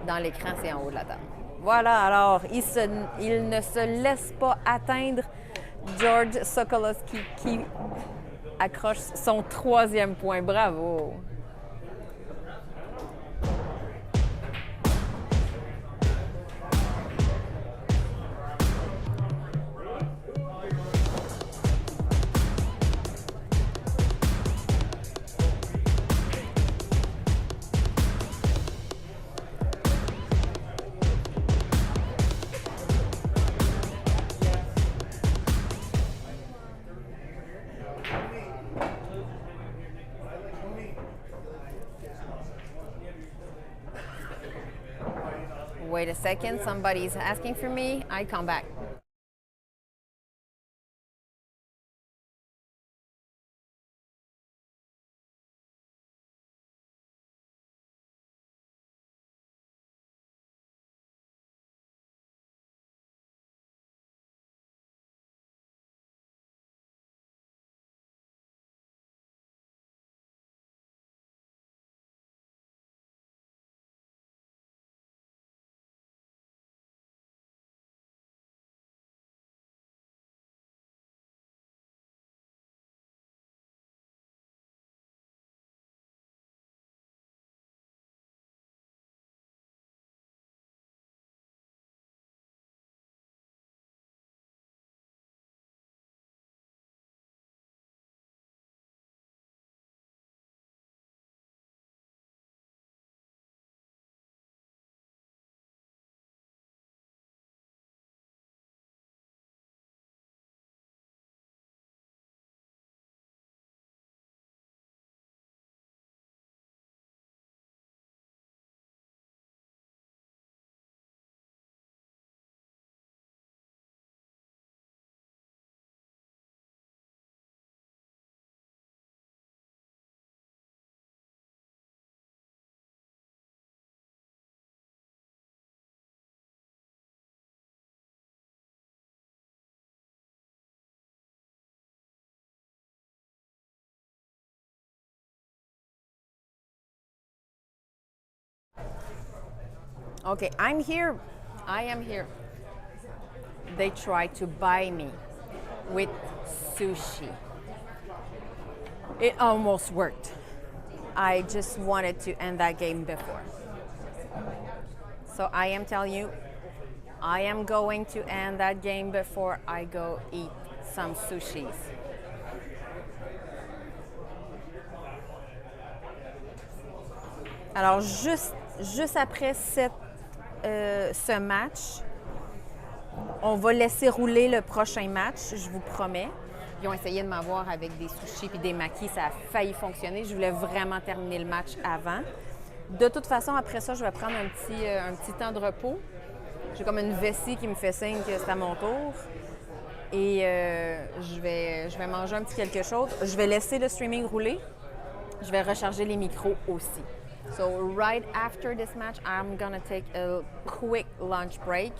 Dans l'écran, c'est en haut de la table. Voilà, alors, il ne se laisse pas atteindre. George Sokolowski qui accroche son 3e point. Bravo! Wait a second, somebody's asking for me. I come back. Okay, I'm here. I am here. They tried to buy me with sushi. It almost worked. I just wanted to end that game before. So I am telling you, I am going to end that game before I go eat some sushis. Alors, juste après ce match, on va laisser rouler le prochain match, je vous promets. Ils ont essayé de m'avoir avec des sushis puis des makis, ça a failli fonctionner. Je voulais vraiment terminer le match avant. De toute façon, après ça, je vais prendre un petit temps de repos. J'ai comme une vessie qui me fait signe que c'est à mon tour. Et je vais manger un petit quelque chose. Je vais laisser le streaming rouler. Je vais recharger les micros aussi. So right after this match, I'm gonna take a quick lunch break.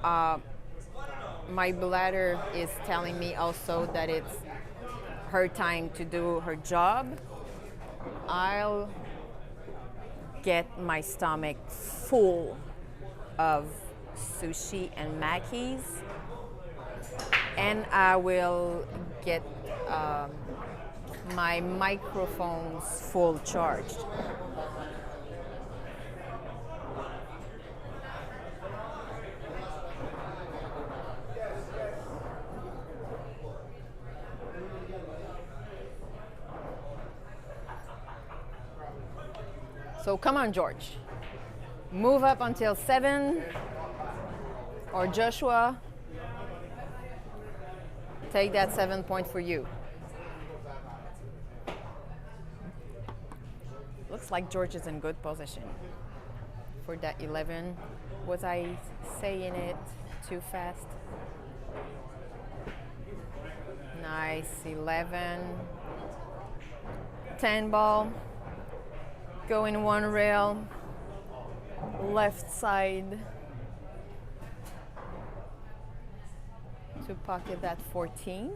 My bladder is telling me also that it's her time to do her job. I'll get my stomach full of sushi and makis, and I will get my microphones full charged. So come on, George. Move up until 7. Or Joshua, take that 7 point for you. Looks like George is in good position. for that 11. Was I saying it too fast? Nice, 11. 10 ball. Going one rail. Left side. To pocket that 14.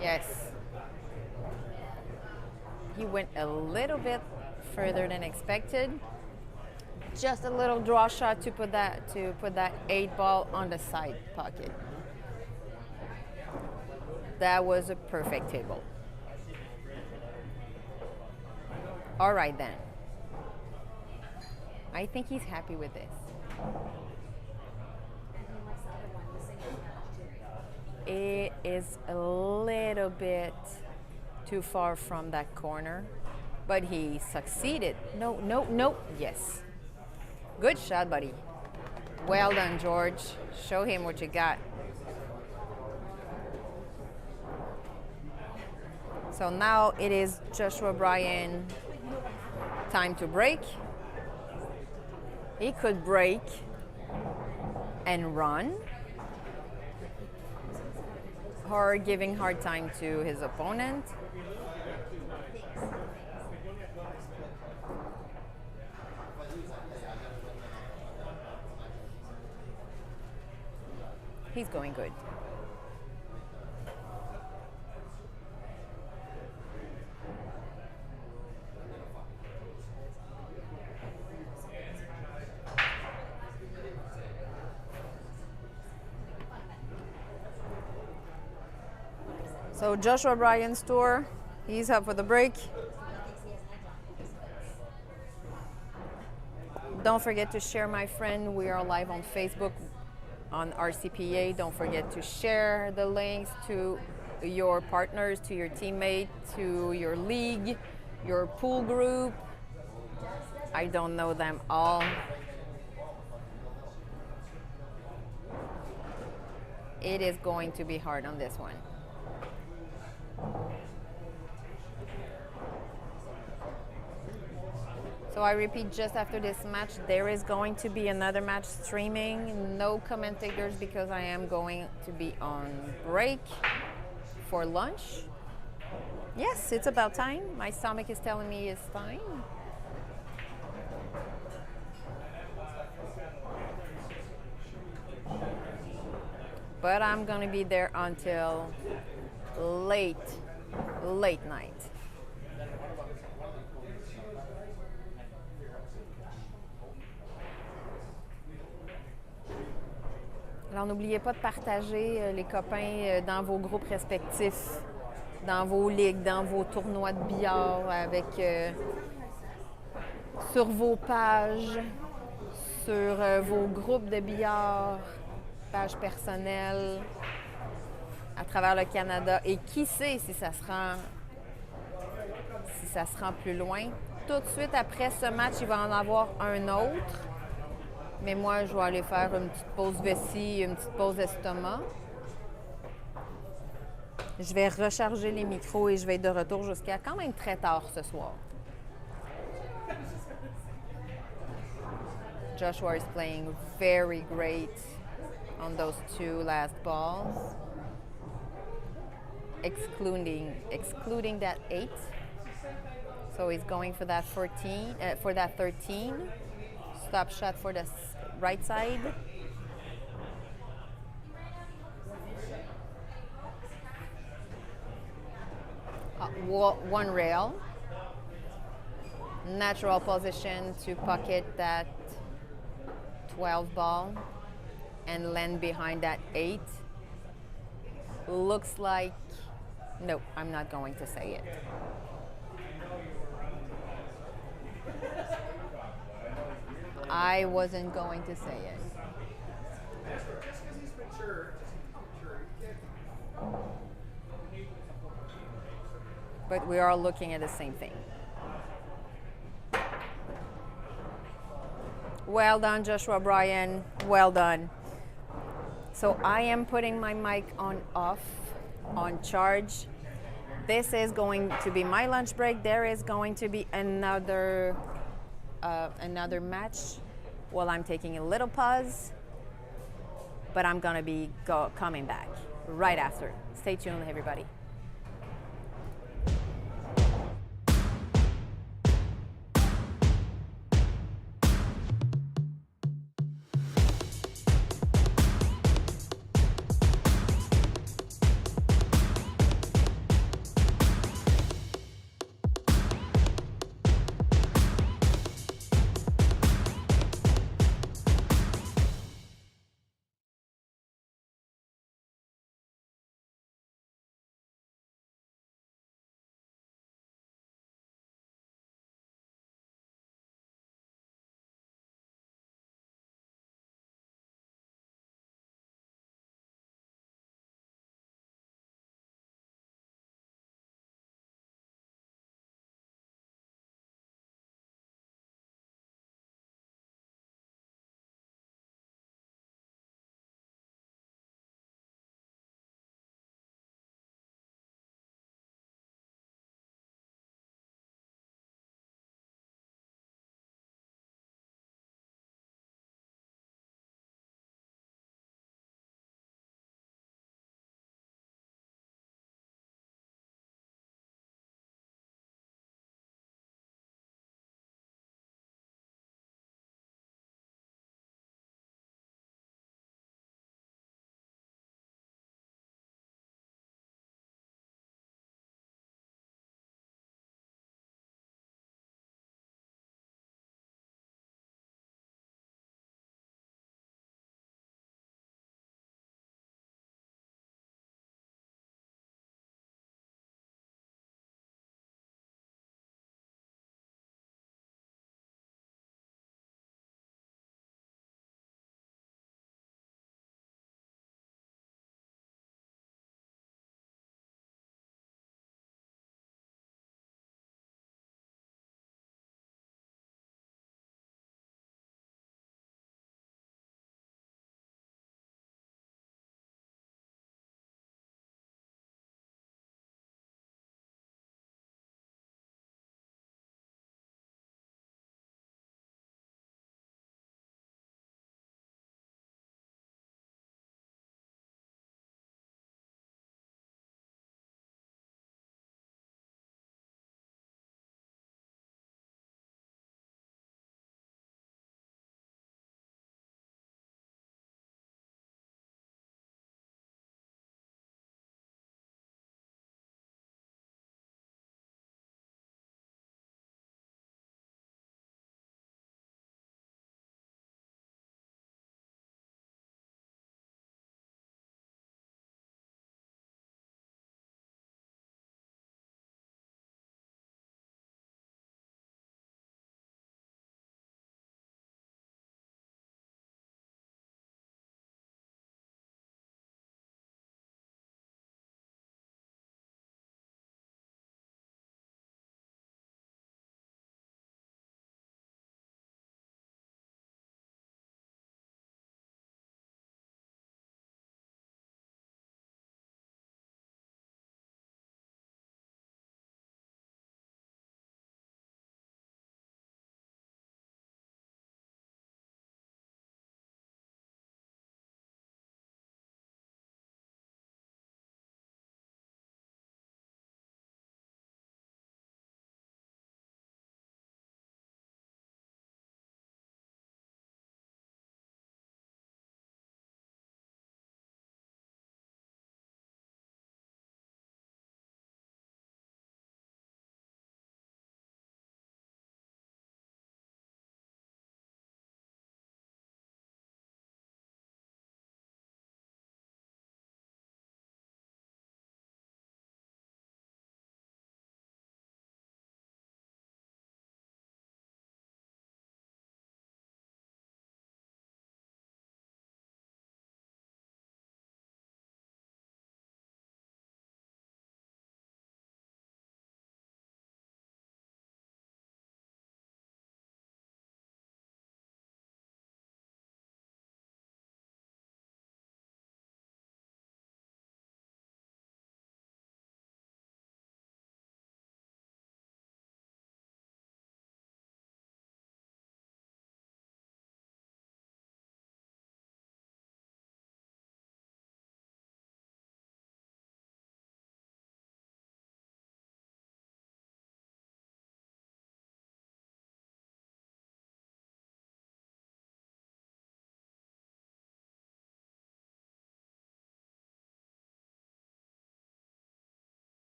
Yes. He went a little bit further than expected. Just a little draw shot to put that 8 ball on the side pocket. That was a perfect table. All right then. I think he's happy with this. It is a little bit too far from that corner, but he succeeded. No, no, no, yes. Good shot, buddy. Well done, George. Show him what you got. So now it is Joshua Bryan time to break. He could break and run, or giving hard time to his opponent. He's going good. So Joshua Bryan's tour, he's up for the break. Don't forget to share, my friend. We are live on Facebook on RCPA. Don't forget to share the links to your partners, to your teammate, to your league, your pool group. I don't know them all. It is going to be hard on this one. So I repeat, just after this match, there is going to be another match streaming. No commentators because I am going to be on break for lunch. Yes, it's about time. My stomach is telling me it's time. But I'm going to be there until late night. Alors n'oubliez pas de partager les copains dans vos groupes respectifs, dans vos ligues, dans vos tournois de billard, avec sur vos pages, sur vos groupes de billard, pages personnelles, à travers le Canada. Et qui sait si ça se rend plus loin. Tout de suite après ce match, il va en avoir un autre. Mais moi, je vais aller faire une petite pause vessie, une petite pause estomac. Je vais recharger les micros et je vais être de retour jusqu'à quand même très tard ce soir. Joshua is playing very great on those two last balls. Excluding that 8. So he's going for that 13. Stop shot for the right side. One rail. Natural position to pocket that 12 ball and land behind that 8. Looks like, no, I'm not going to say it. I wasn't going to say it. But we are looking at the same thing. Well done, Joshua Bryan. Well done. So I am putting my mic on off, on charge. this is going to be my lunch break. There is going to be another match while I'm taking a little pause, but I'm gonna be coming back right after. Stay tuned, everybody.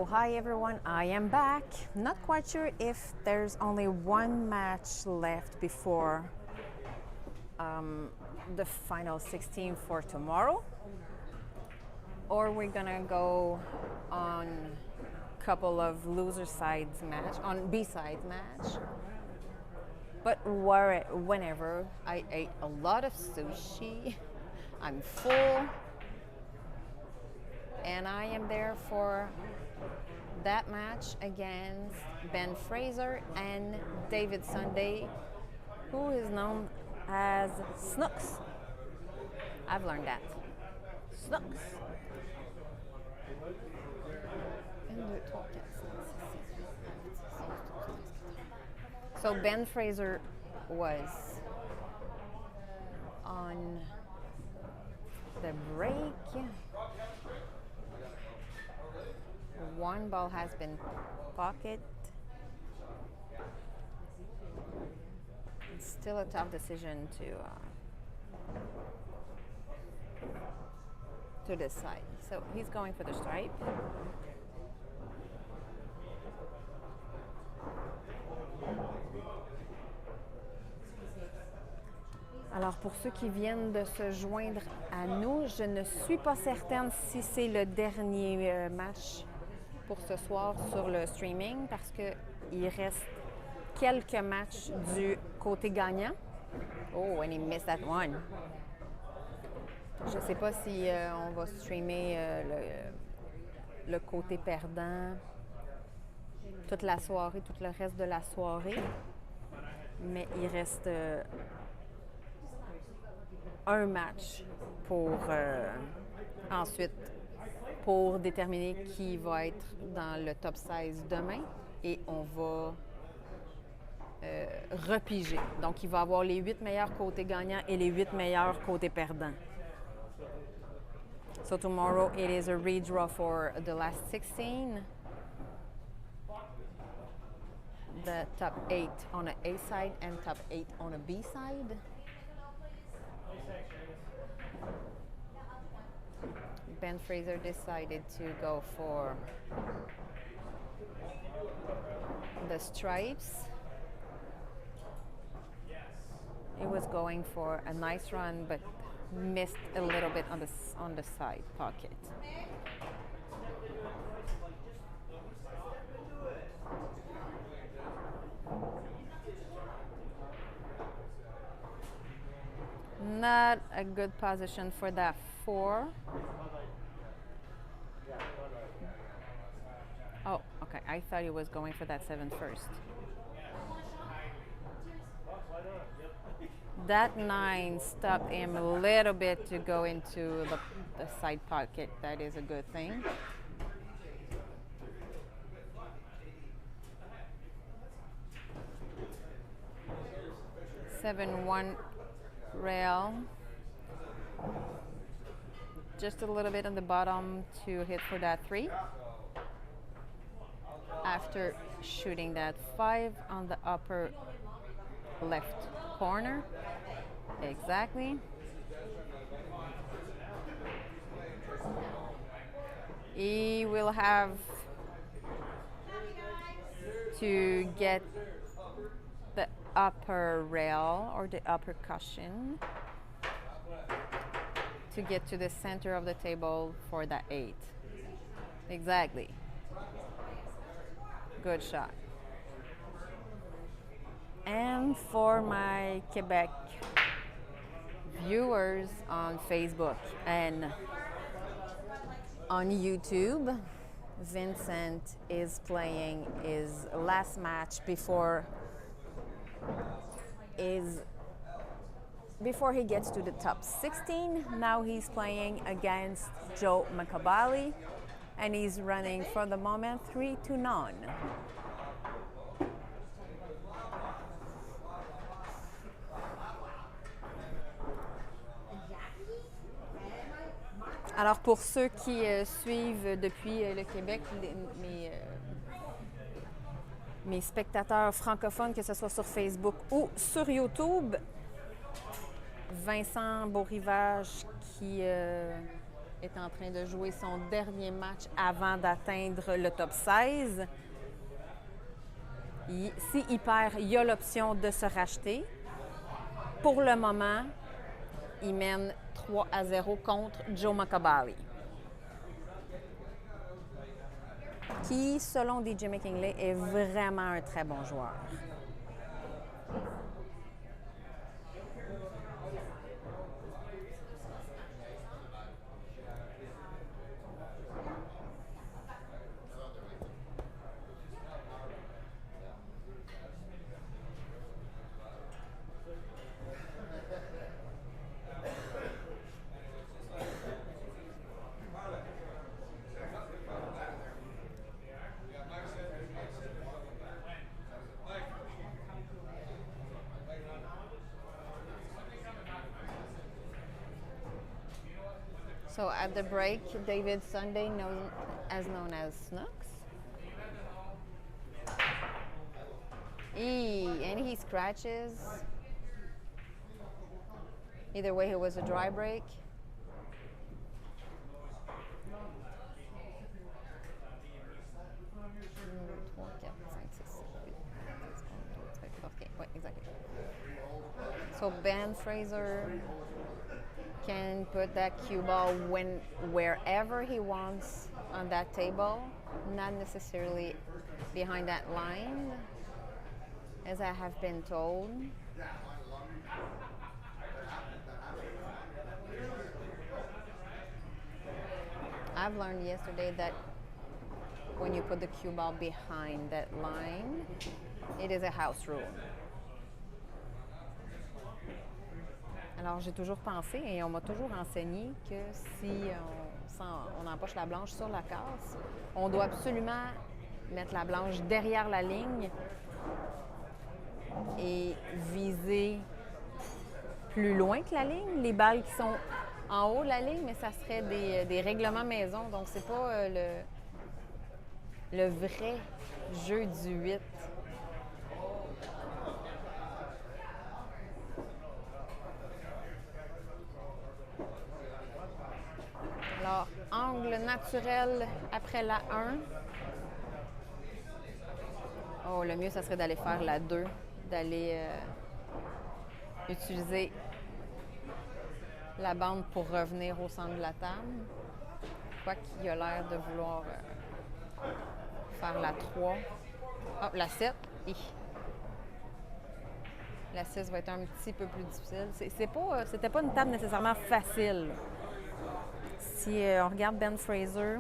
hi everyone, I am back. Not quite sure if there's only one match left before the final 16 for tomorrow, or we're gonna go on a couple of loser sides match, on B-sides match. But whenever I ate a lot of sushi, I'm full, and I am there for that match against Ben Fraser and David Sunday, who is known as Snooks. I've learned that. Snooks. So Ben Fraser was on the break. One ball has been pocketed. It's still a tough decision to decide. So he's going for the stripe. Alors, pour ceux qui viennent de se joindre à nous, je ne suis pas certaine si c'est le dernier match pour ce soir sur le streaming parce qu'il reste quelques matchs du côté gagnant. Oh, and he missed that one. Je ne sais pas si on va streamer le côté perdant toute la soirée, tout le reste de la soirée. Mais il reste un match pour ensuite pour déterminer qui va être dans le top 16 demain et on va repiger. Donc, il va avoir les 8 meilleurs côtés gagnants et les 8 meilleurs côtés perdants. So tomorrow it is a redraw for the last 16. The top 8 on a A side and top 8 on a B side. Ben Fraser decided to go for the stripes. He was going for a nice run, but missed a little bit on the side pocket. Not a good position for that 4. Oh, okay. I thought he was going for that 7 first. That 9 stopped him a little bit to go into the side pocket. That is a good thing. Seven one rail. Just a little bit on the bottom to hit for that 3. After shooting that 5 on the upper left corner. Exactly. He will have to get the upper rail or the upper cushion to get to the center of the table for that 8. Exactly. Good shot. And for my Quebec viewers on Facebook and on YouTube, Vincent is playing his last match before he gets to the top 16. Now he's playing against Joe Macabali, and he's running for the moment 3-0. Alors, pour ceux qui suivent depuis le Québec, mes spectateurs francophones, que ce soit sur Facebook ou sur YouTube, Vincent Beaurivage qui est en train de jouer son dernier match avant d'atteindre le top 16. S'il perd, il y a l'option de se racheter. Pour le moment, il mène 3-0 contre Joe Macabali, qui, selon DJ McKinley, est vraiment un très bon joueur. So at the break, David Sunday, known as Snooks. And he scratches. Either way, it was a dry break. Okay, wait, exactly. So Ben Fraser can put that cue ball wherever he wants on that table, not necessarily behind that line, as I have been told. I've learned yesterday that when you put the cue ball behind that line, it is a house rule. Alors, j'ai toujours pensé et on m'a toujours enseigné que si on empoche la blanche sur la casse, on doit absolument mettre la blanche derrière la ligne et viser plus loin que la ligne. Les balles qui sont en haut de la ligne, mais ça serait des règlements maison. Donc, c'est pas le vrai jeu du 8. Alors, angle naturel après la 1. Oh, le mieux, ça serait d'aller faire la 2, d'aller utiliser la bande pour revenir au centre de la table. Quoiqu'il a l'air de vouloir faire la 3. Oh, la 7. La 6 va être un petit peu plus difficile. C'était pas une table nécessairement facile. Si on regarde Ben Fraser,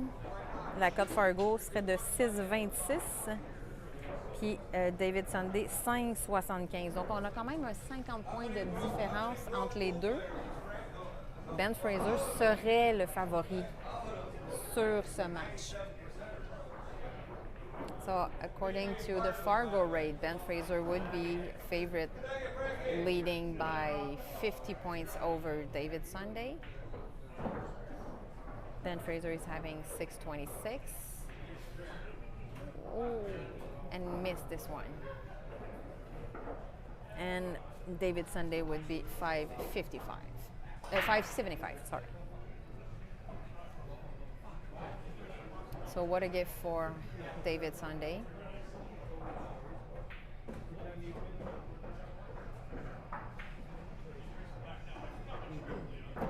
la cote Fargo serait de 6,26. Puis David Sunday, 5,75. Donc, on a quand même un 50 points de différence entre les deux. Ben Fraser serait le favori sur ce match. So, according to the Fargo rate, Ben Fraser would be favorite, leading by 50 points over David Sunday. Ben Fraser is having 626. Oh, and missed this one. And David Sunday would be 555. 575, sorry. So what a gift for David Sunday.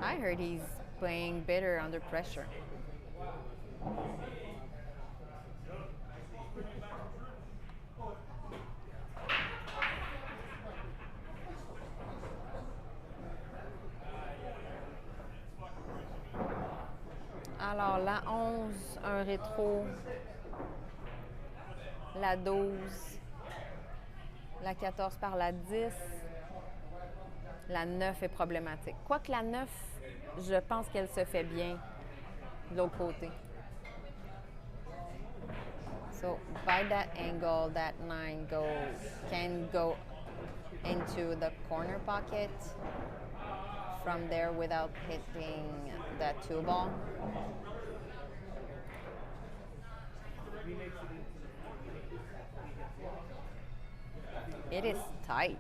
I heard he's playing better under pressure. Alors, la 11, un rétro. La 12. La 14 par la 10. La 9 est problématique. Quoique la 9, je pense qu'elle se fait bien de l'autre côté. So, by that angle, that 9 can go into the corner pocket from there without hitting that 2 ball. It is tight.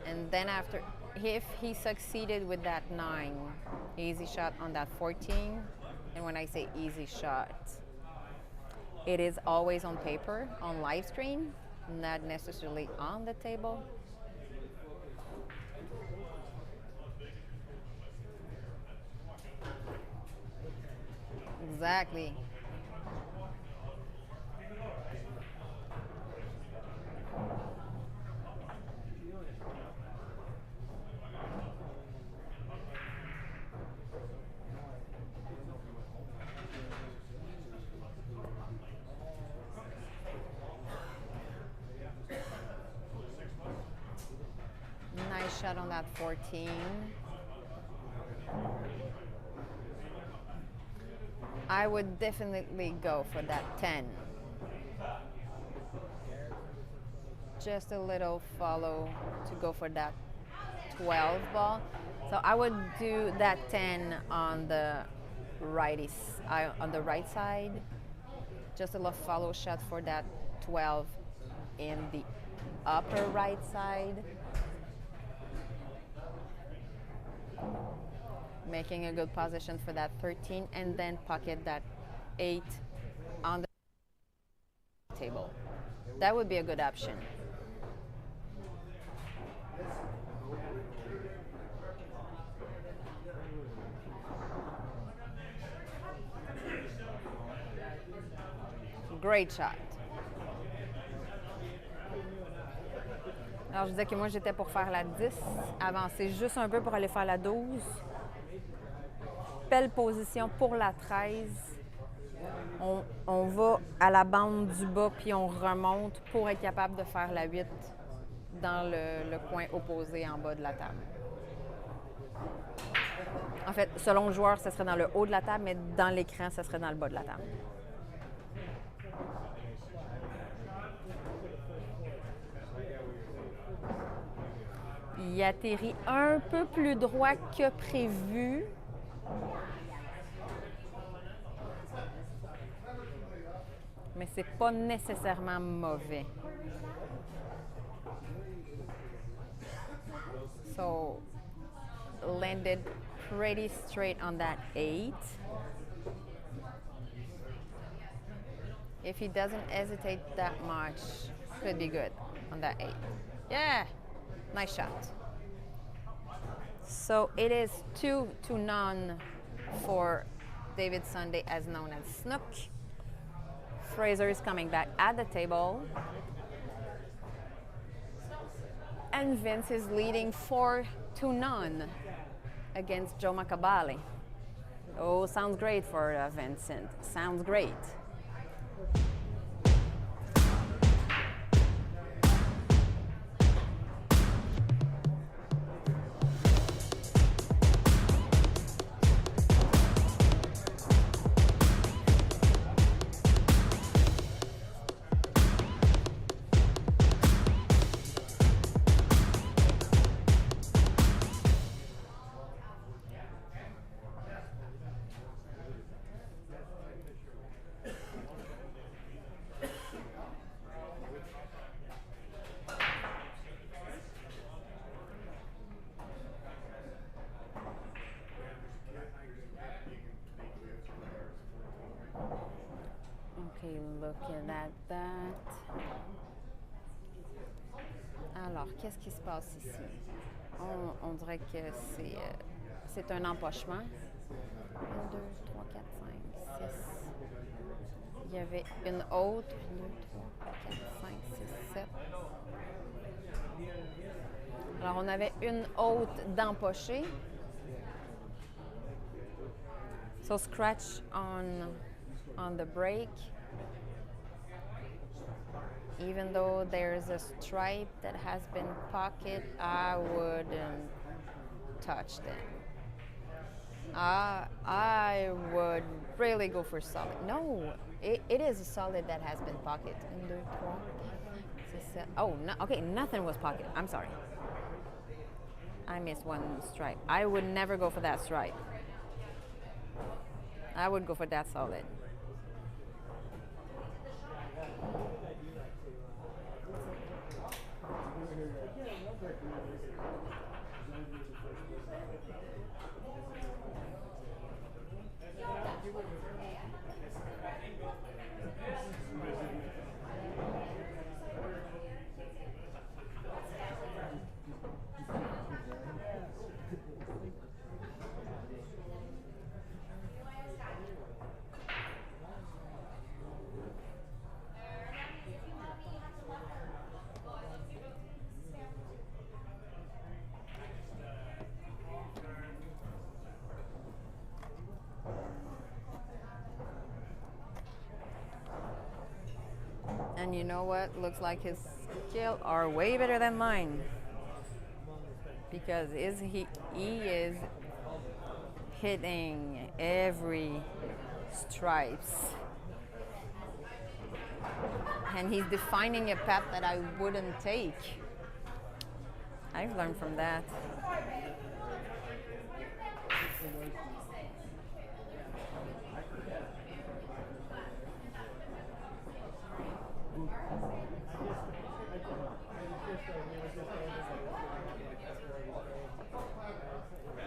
And then after, if he succeeded with that 9 easy shot on that 14, and when I say easy shot, it is always on paper, on live screen, not necessarily on the table. Exactly. Nice shot on that 14. I would definitely go for that 10. Just a little follow to go for that 12 ball. So I would do that 10 on the on the right side. Just a little follow shot for that 12 in the upper right side. Making a good position for that 13 and then pocket that 8 on the table. That would be a good option. Great shot. Alors, je disais que moi, j'étais pour faire la 10, avancer juste un peu pour aller faire la 12. Belle position pour la 13. On va à la bande du bas, puis on remonte pour être capable de faire la 8 dans le coin opposé en bas de la table. En fait, selon le joueur, ce serait dans le haut de la table, mais dans l'écran, ce serait dans le bas de la table. Il atterrit un peu plus droit que prévu. Mais c'est pas nécessairement mauvais. So, landed pretty straight on that 8. If he doesn't hesitate that much, could be good on that 8. Yeah, nice shot. So it is 2-0 for David Sunday, as known as Snook. Fraser is coming back at the table. And Vince is leading 4-0 against Joe Macabali. Oh, sounds great for Vincent. Sounds great. Okay, looking at that. Alors, qu'est-ce qui se passe ici? On dirait que c'est un empochement. 1, 2, 3, 4, 5, 6. Il y avait une haute. 1, 2, 3, 4, 5, 6, 7. Alors, on avait une haute d'empoché. So, scratch on the break. Even though there's a stripe that has been pocket, I wouldn't touch them. I would really go for solid. No, it is a solid that has been pocket. 1, 2, 3, 6, 7. Oh, no, okay, nothing was pocket. I'm sorry. I missed one stripe. I would never go for that stripe. I would go for that solid. And you know what? Looks like his skills are way better than mine. Because he is hitting every stripes. And he's defining a path that I wouldn't take. I've learned from that.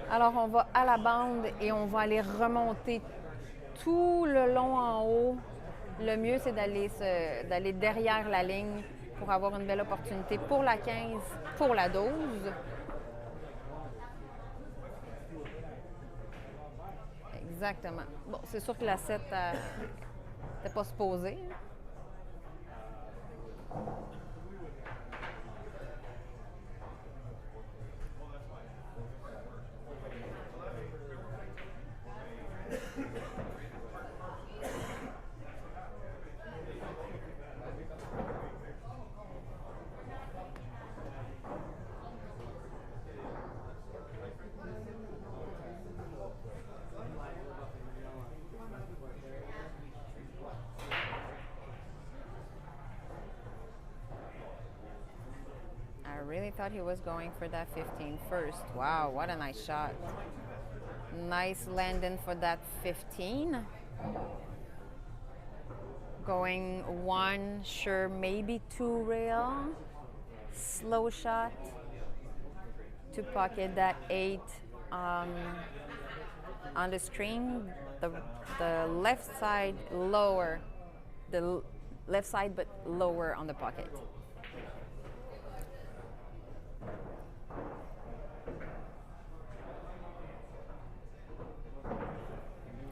Alors, on va à la bande et on va aller remonter tout le long en haut. Le mieux, c'est d'aller derrière la ligne pour avoir une belle opportunité pour la 15, pour la 12. Exactement. Bon, c'est sûr que la 7 n'était pas supposée. I really thought he was going for that 15 first. Wow, what a nice shot. Nice landing for that 15. Going one, sure, maybe two rail. Slow shot to pocket that 8 on the screen. The left side lower. The left side but lower on the pocket.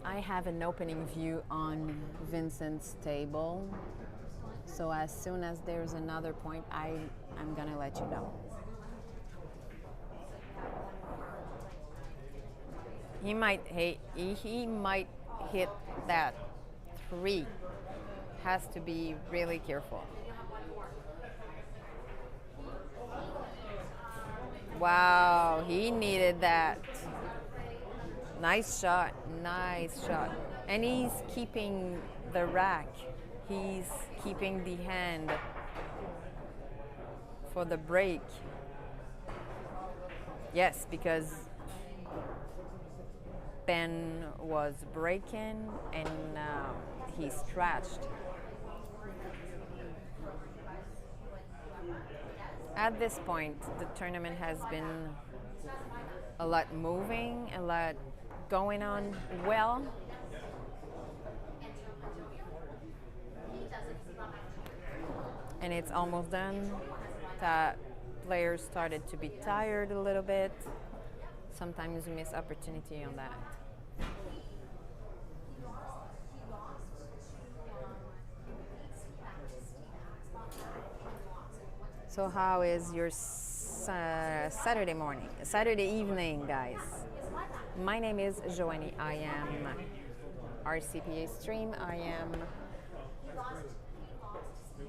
I have an opening view on Vincent's table, so as soon as there's another point, I'm gonna let you know. He might hit that 3. Has to be really careful. Wow, he needed that. Nice shot, nice shot. And he's keeping the rack. He's keeping the hand for the break. Yes, because Ben was breaking and he scratched. At this point, the tournament has been a lot moving, a lot going on well. And it's almost done. The players started to be tired a little bit. Sometimes we miss opportunity on that. So how is your Saturday evening, guys? My name is Joanie. I am RCPA Stream. I am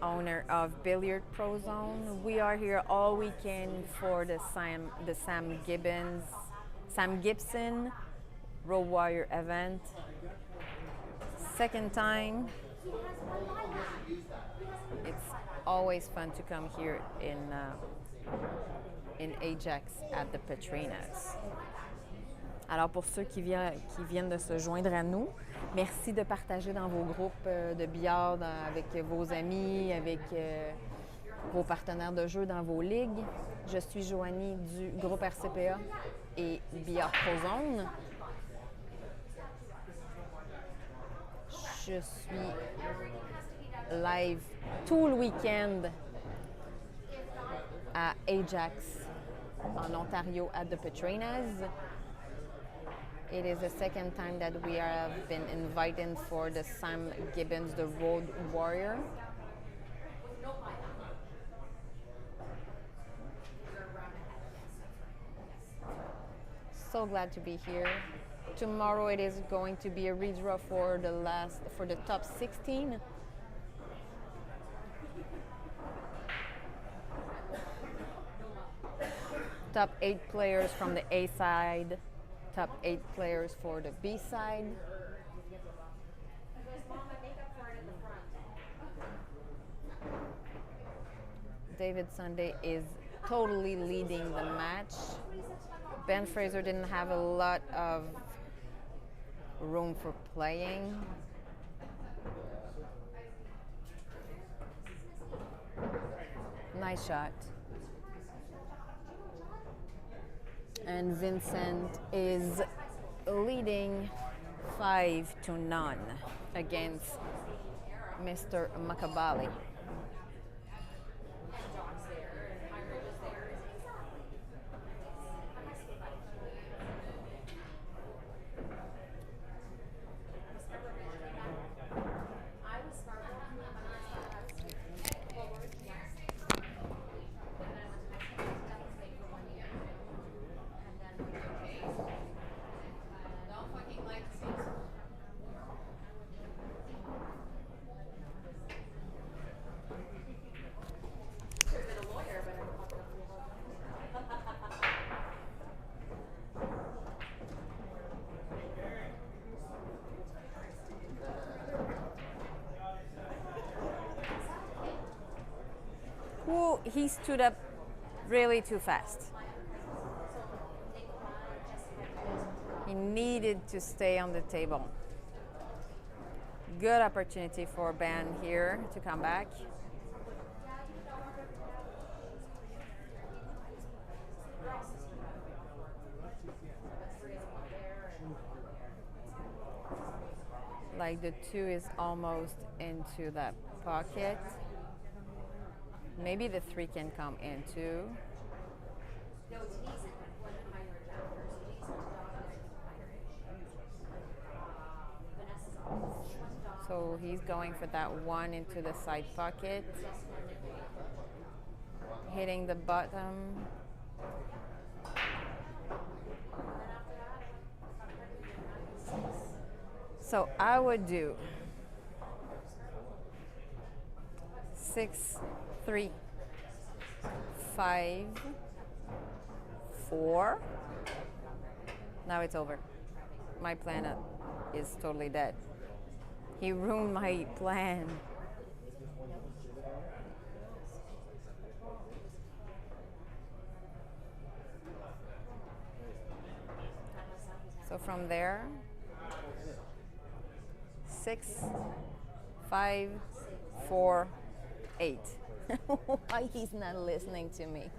owner of Billiard Pro Zone. We are here all weekend for the Sam Gibson Road Warrior event. Second time. It's always fun to come here in Ajax at the Petrinas. Alors pour ceux qui viennent de se joindre à nous, merci de partager dans vos groupes de billard avec vos amis, avec vos partenaires de jeu dans vos ligues. Je suis Joanie du groupe RCPA et Billiards Prozone. Je suis live tout le week-end à Ajax, en Ontario, at the Petrinas. It is the second time that we have been invited for the Sam Gibbons, the Road Warrior. So glad to be here. Tomorrow it is going to be a redraw for the top 16. Top 8 players from the A side, top 8 players for the B side. David Sunday is totally leading the match. Ben Fraser didn't have a lot of room for playing. Nice shot. And Vincent is leading 5-0 against Mr. Makabali. Ooh, he stood up really too fast. He needed to stay on the table. Good opportunity for Ben here to come back. Like the 2 is almost into that pocket. Maybe the 3 can come in too. So he's going for that 1 into the side pocket. Hitting the bottom. So I would do 6, 3, 5, 4. Now it's over. My plan is totally dead. He ruined my plan. So from there, 6, 5, 4, 8. Why he's not listening to me?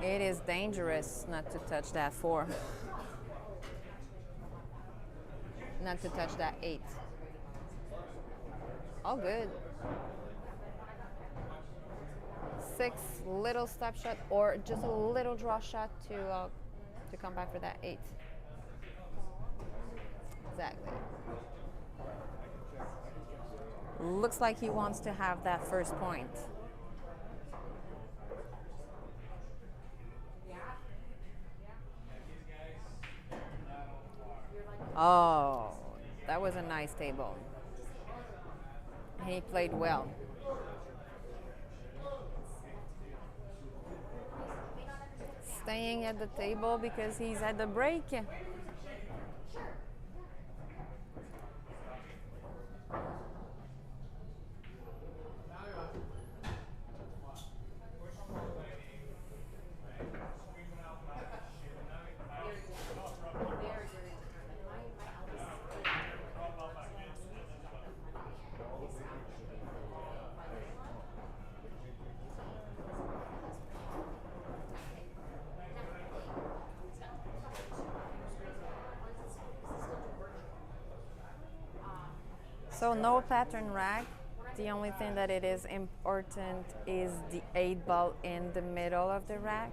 It is dangerous not to touch that 4. Not to touch that 8. All good. 6, little step shot or just a little draw shot to come back for that 8. Exactly. Looks like he wants to have that first point. Oh, that was a nice table. He played well. Staying at the table because he's at the break. So no pattern rack. The only thing that it is important is the 8 ball in the middle of the rack.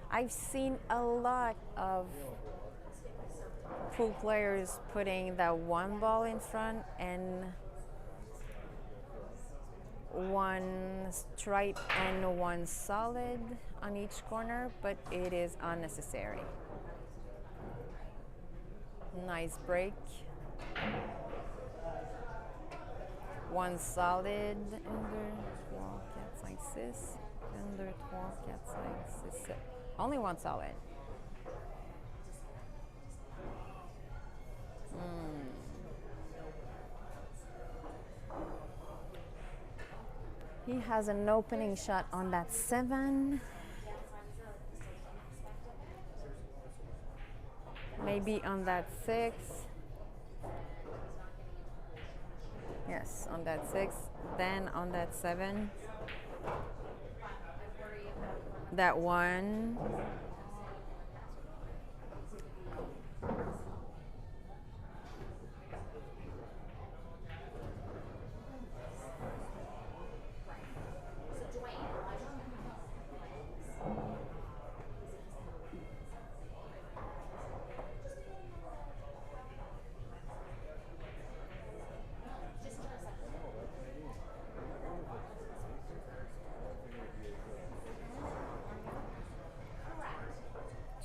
I've seen a lot of pool players putting that 1 ball in front and 1 stripe and 1 solid on each corner, but it is unnecessary. Nice break. 1 solid, 1, 2, 3, 4, 5, 6, 1, 2, 3, 4, 5, 6, 7. Only 1 solid. He has an opening shot on that 7. Maybe on that 6. Yes, on that 6. Then on that 7. That 1.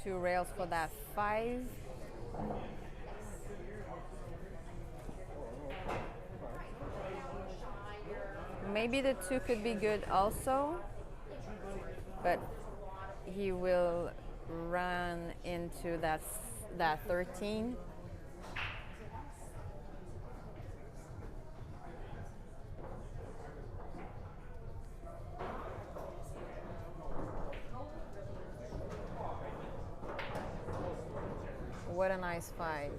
Two rails for that 5. Maybe the 2 could be good also, but he will run into that 13. What a nice 5.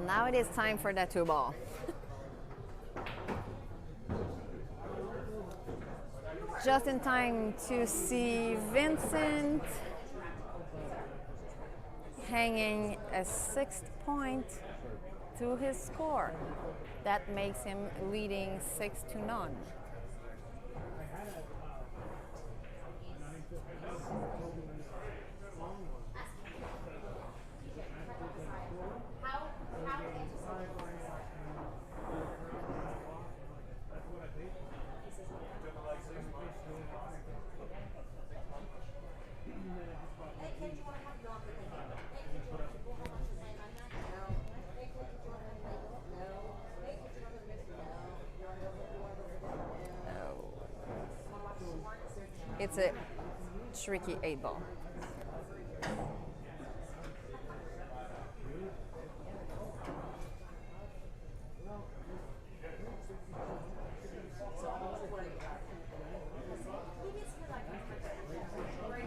Now it is time for that 2 ball. Just in time to see Vincent hanging a 6th point to his score. That makes him leading 6-0. It's a tricky 8-ball.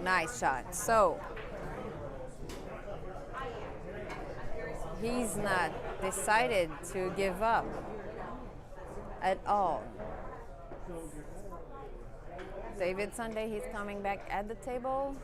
Nice shot. So he's not decided to give up at all. David Sunday, he's coming back at the table.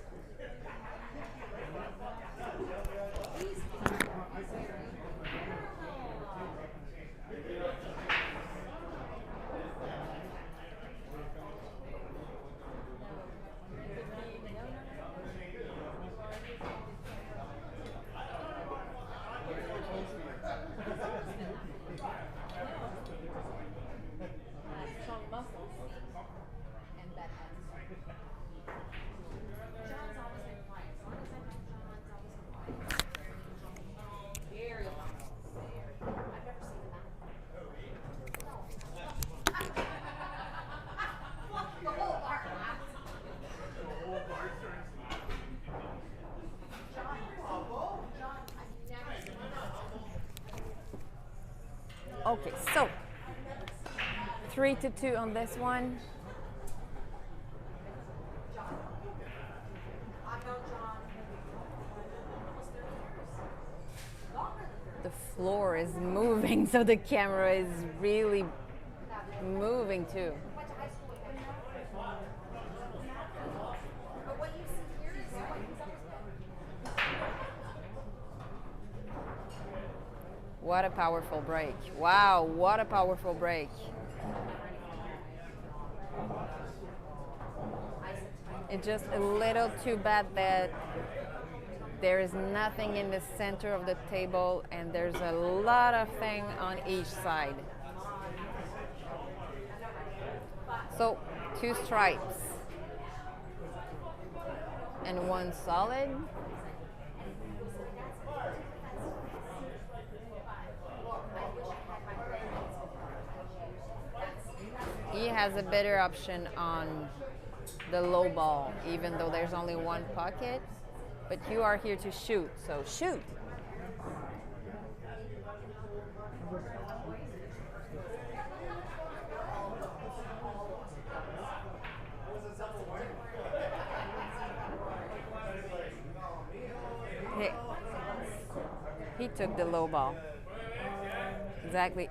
Okay, so 3-2 on this one. the floor is moving, so the camera is really moving too. What a powerful break. Wow, what a powerful break. It's just a little too bad that there is nothing in the center of the table and there's a lot of things on each side. So 2 stripes and 1 solid. He has a better option on the low ball, even though there's only 1 pocket. But you are here to shoot, so shoot. He took the low ball. Exactly.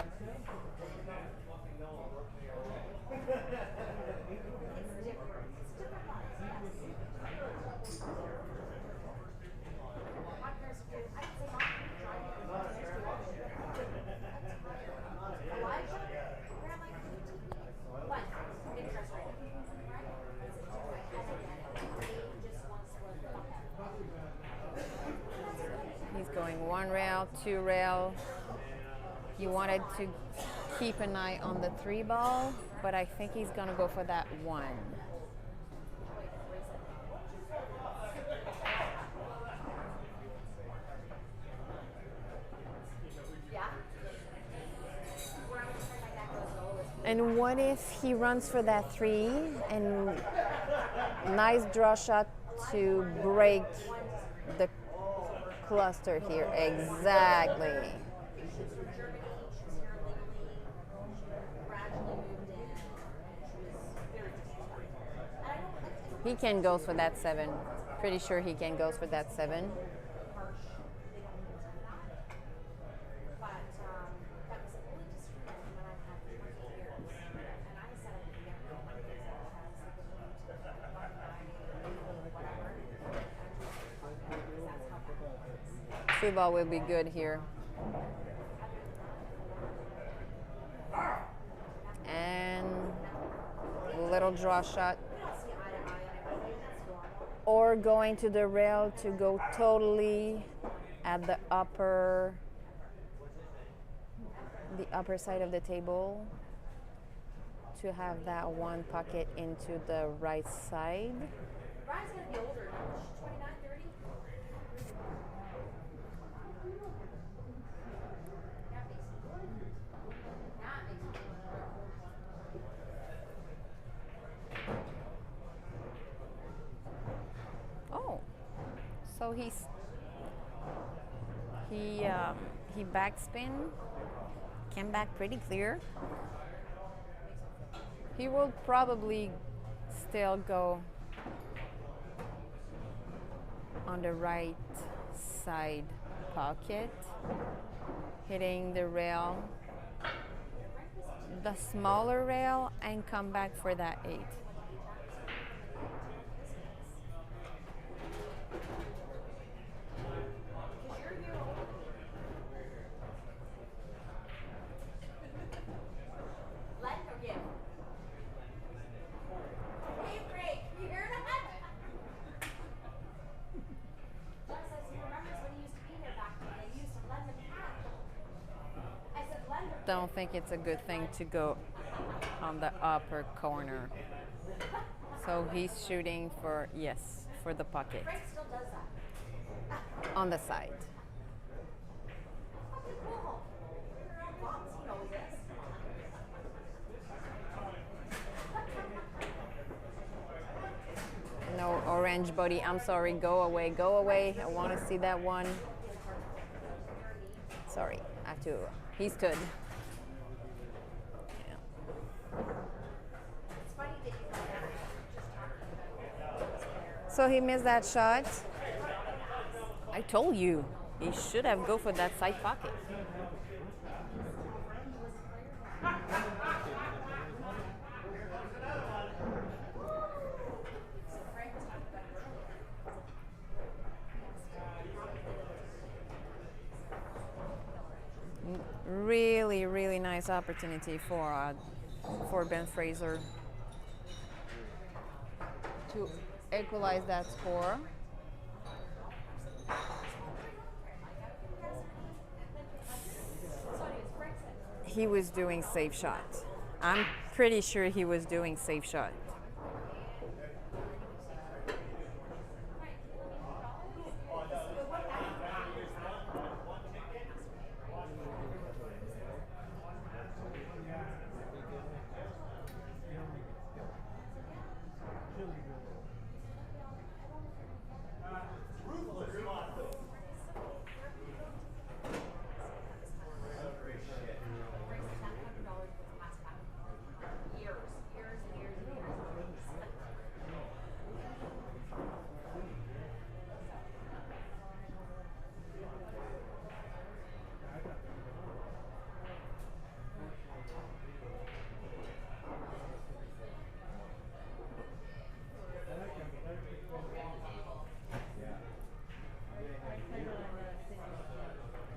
He's going 1 rail, 2 rail. He wanted to keep an eye on the 3 ball, but I think he's gonna go for that 1. And what if he runs for that 3 and nice draw shot to break the cluster here? Exactly. He can go for that 7. Pretty sure he can go for that 7. Two ball will be good here. And a little draw shot. Or going to the rail to go totally at the upper side of the table to have that 1 pocket into the right side. Brian's gonna be older. She's 29, 30. Oh, so he backspin, came back pretty clear. He will probably still go on the right side pocket, hitting the rail, the smaller rail, and come back for that 8. Don't think it's a good thing to go on the upper corner. So he's shooting for, yes, for the pocket. Frank still does that. On the side. Okay, cool. Bombs, he knows this. No orange body. I'm sorry. Go away. Go away. I want to see that 1. Sorry. I have to. He stood. So he missed that shot. I told you. He should have go for that side pocket. Really, really nice opportunity for Ben Fraser to equalize that score. He was doing safe shot. I'm pretty sure he was doing safe shot.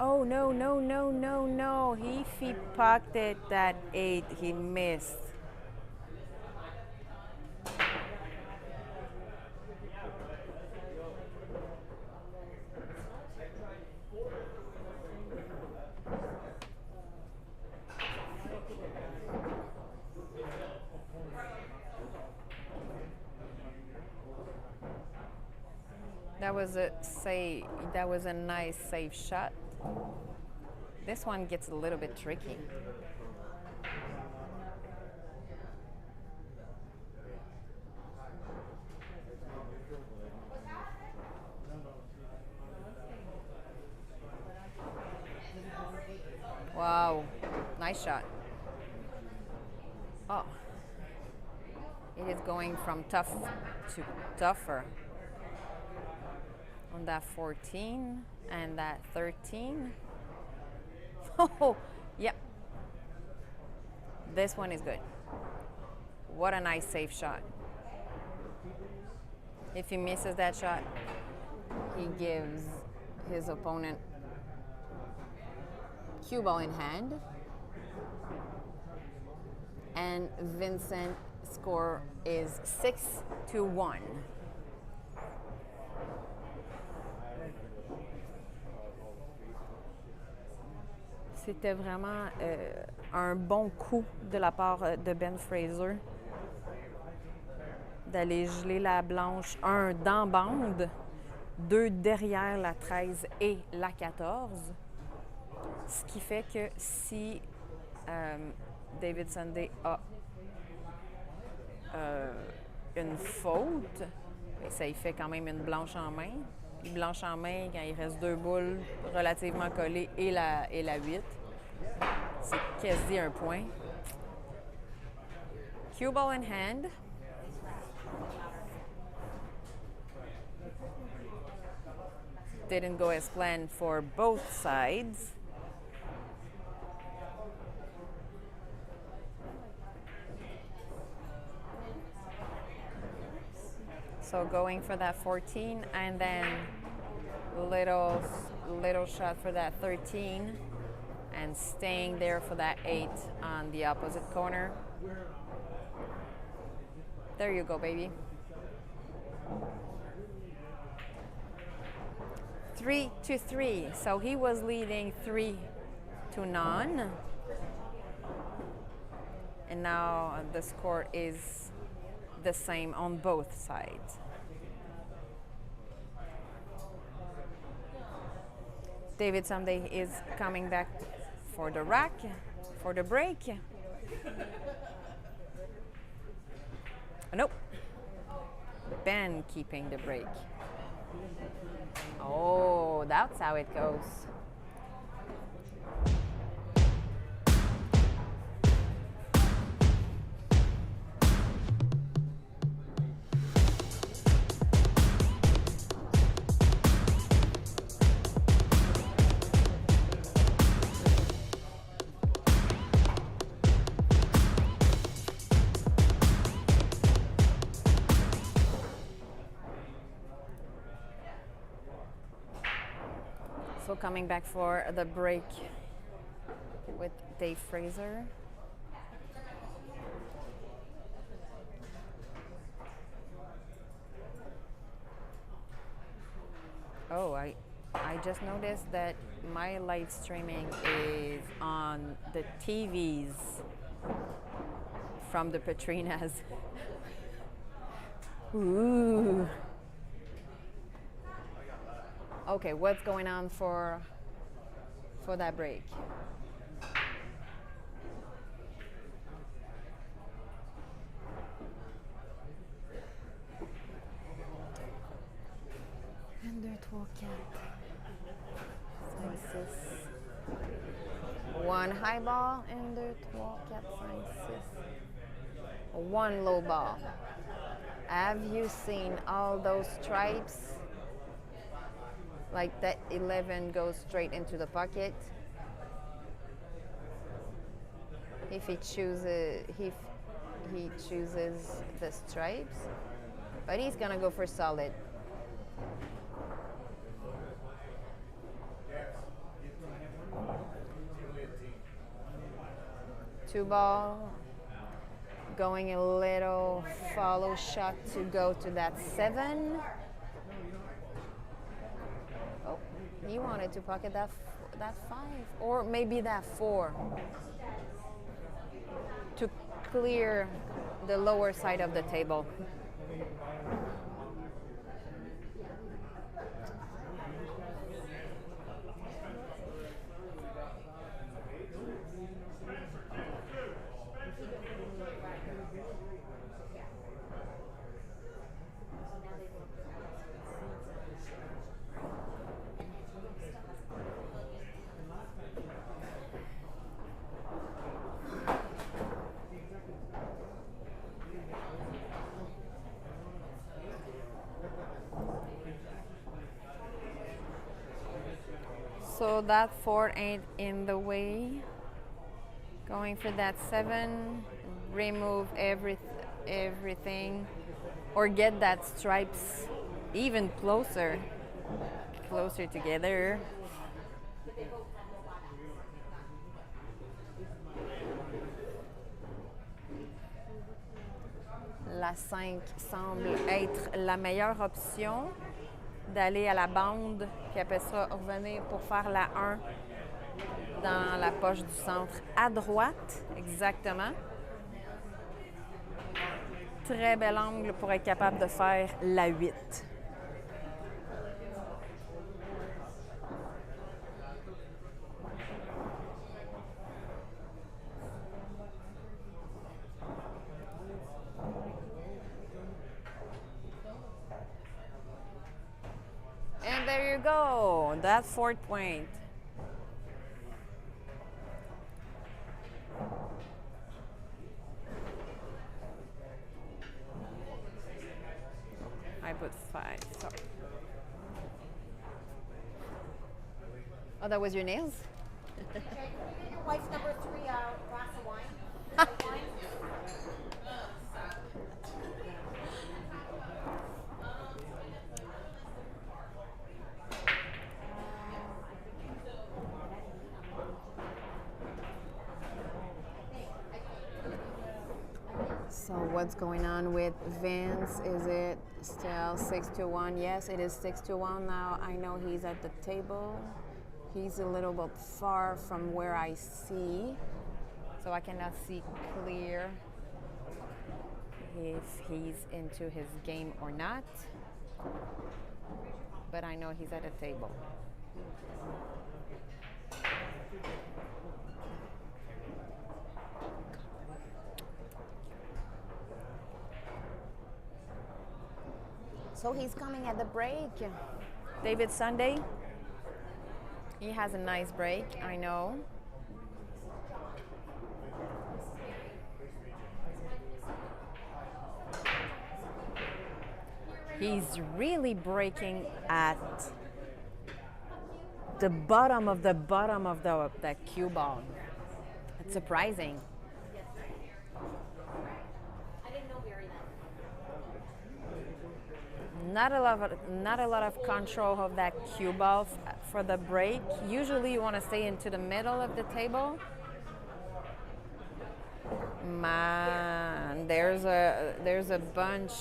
Oh, no, no, no, no, no. If he pocketed that 8, he missed. That was a save. That was a nice safe shot. This one gets a little bit tricky. Wow, nice shot. Oh, it is going from tough to tougher on that 14 and that 13. Oh, yep. This one is good. What a nice safe shot. If he misses that shot, he gives his opponent cue ball in hand. And Vincent's score is 6-1. C'était vraiment un bon coup de la part de Ben Fraser d'aller geler la blanche, 1 dans bande, 2 derrière la 13 et la 14. Ce qui fait que si David Sunday a une faute, ça y fait quand même une blanche en main. Puis blanche en main, quand il reste 2 boules relativement collées et la 8, c'est quasi un point. Cue ball in hand. Didn't go as planned for both sides. So going for that 14 and then little shot for that 13 and staying there for that 8 on the opposite corner. There you go, baby. 3-3. So he was leading 3-0. And now the score is the same on both sides. David Sunday is coming back for the rack, for the break. Nope. Ben keeping the break. Oh, that's how it goes. So coming back for the break with Dave Fraser. Oh, I just noticed that my live streaming is on the TVs from the Petrinas. Ooh. Okay, what's going on for that break? Un, deux, trois, quatre. 5, 6. One high ball, 1, 2, 3, 4, 5, 6. One low ball. Have you seen all those stripes? Like that 11 goes straight into the pocket. If he chooses the stripes, but he's gonna go for solid. Two ball, going a little follow shot to go to that 7. Oh, he wanted to pocket that 5, or maybe that 4 to clear the lower side of the table. So that 4 ain't in the way. Going for that 7, remove everything, or get that stripes even closer together. La 5 semble être la meilleure option, d'aller à la bande, puis après ça, revenir pour faire la 1 dans la poche du centre à droite, exactement. Très bel angle pour être capable de faire la 8. And there you go, that 4th point. I put 5, sorry. Oh, that was your nails? Okay, can you get your wife's number 3 glass of wine? So what's going on with Vince? Is it still 6-1? Yes, it is 6-1 now. I know he's at the table. He's a little bit far from where I see, so I cannot see clear if he's into his game or not. But I know he's at the table. So he's coming at the break. David Sunday. He has a nice break, I know. He's really breaking at the bottom of the cue ball. It's surprising. Not a lot of control of that cue ball for the break. Usually you want to stay into the middle of the table. Man, there's a bunch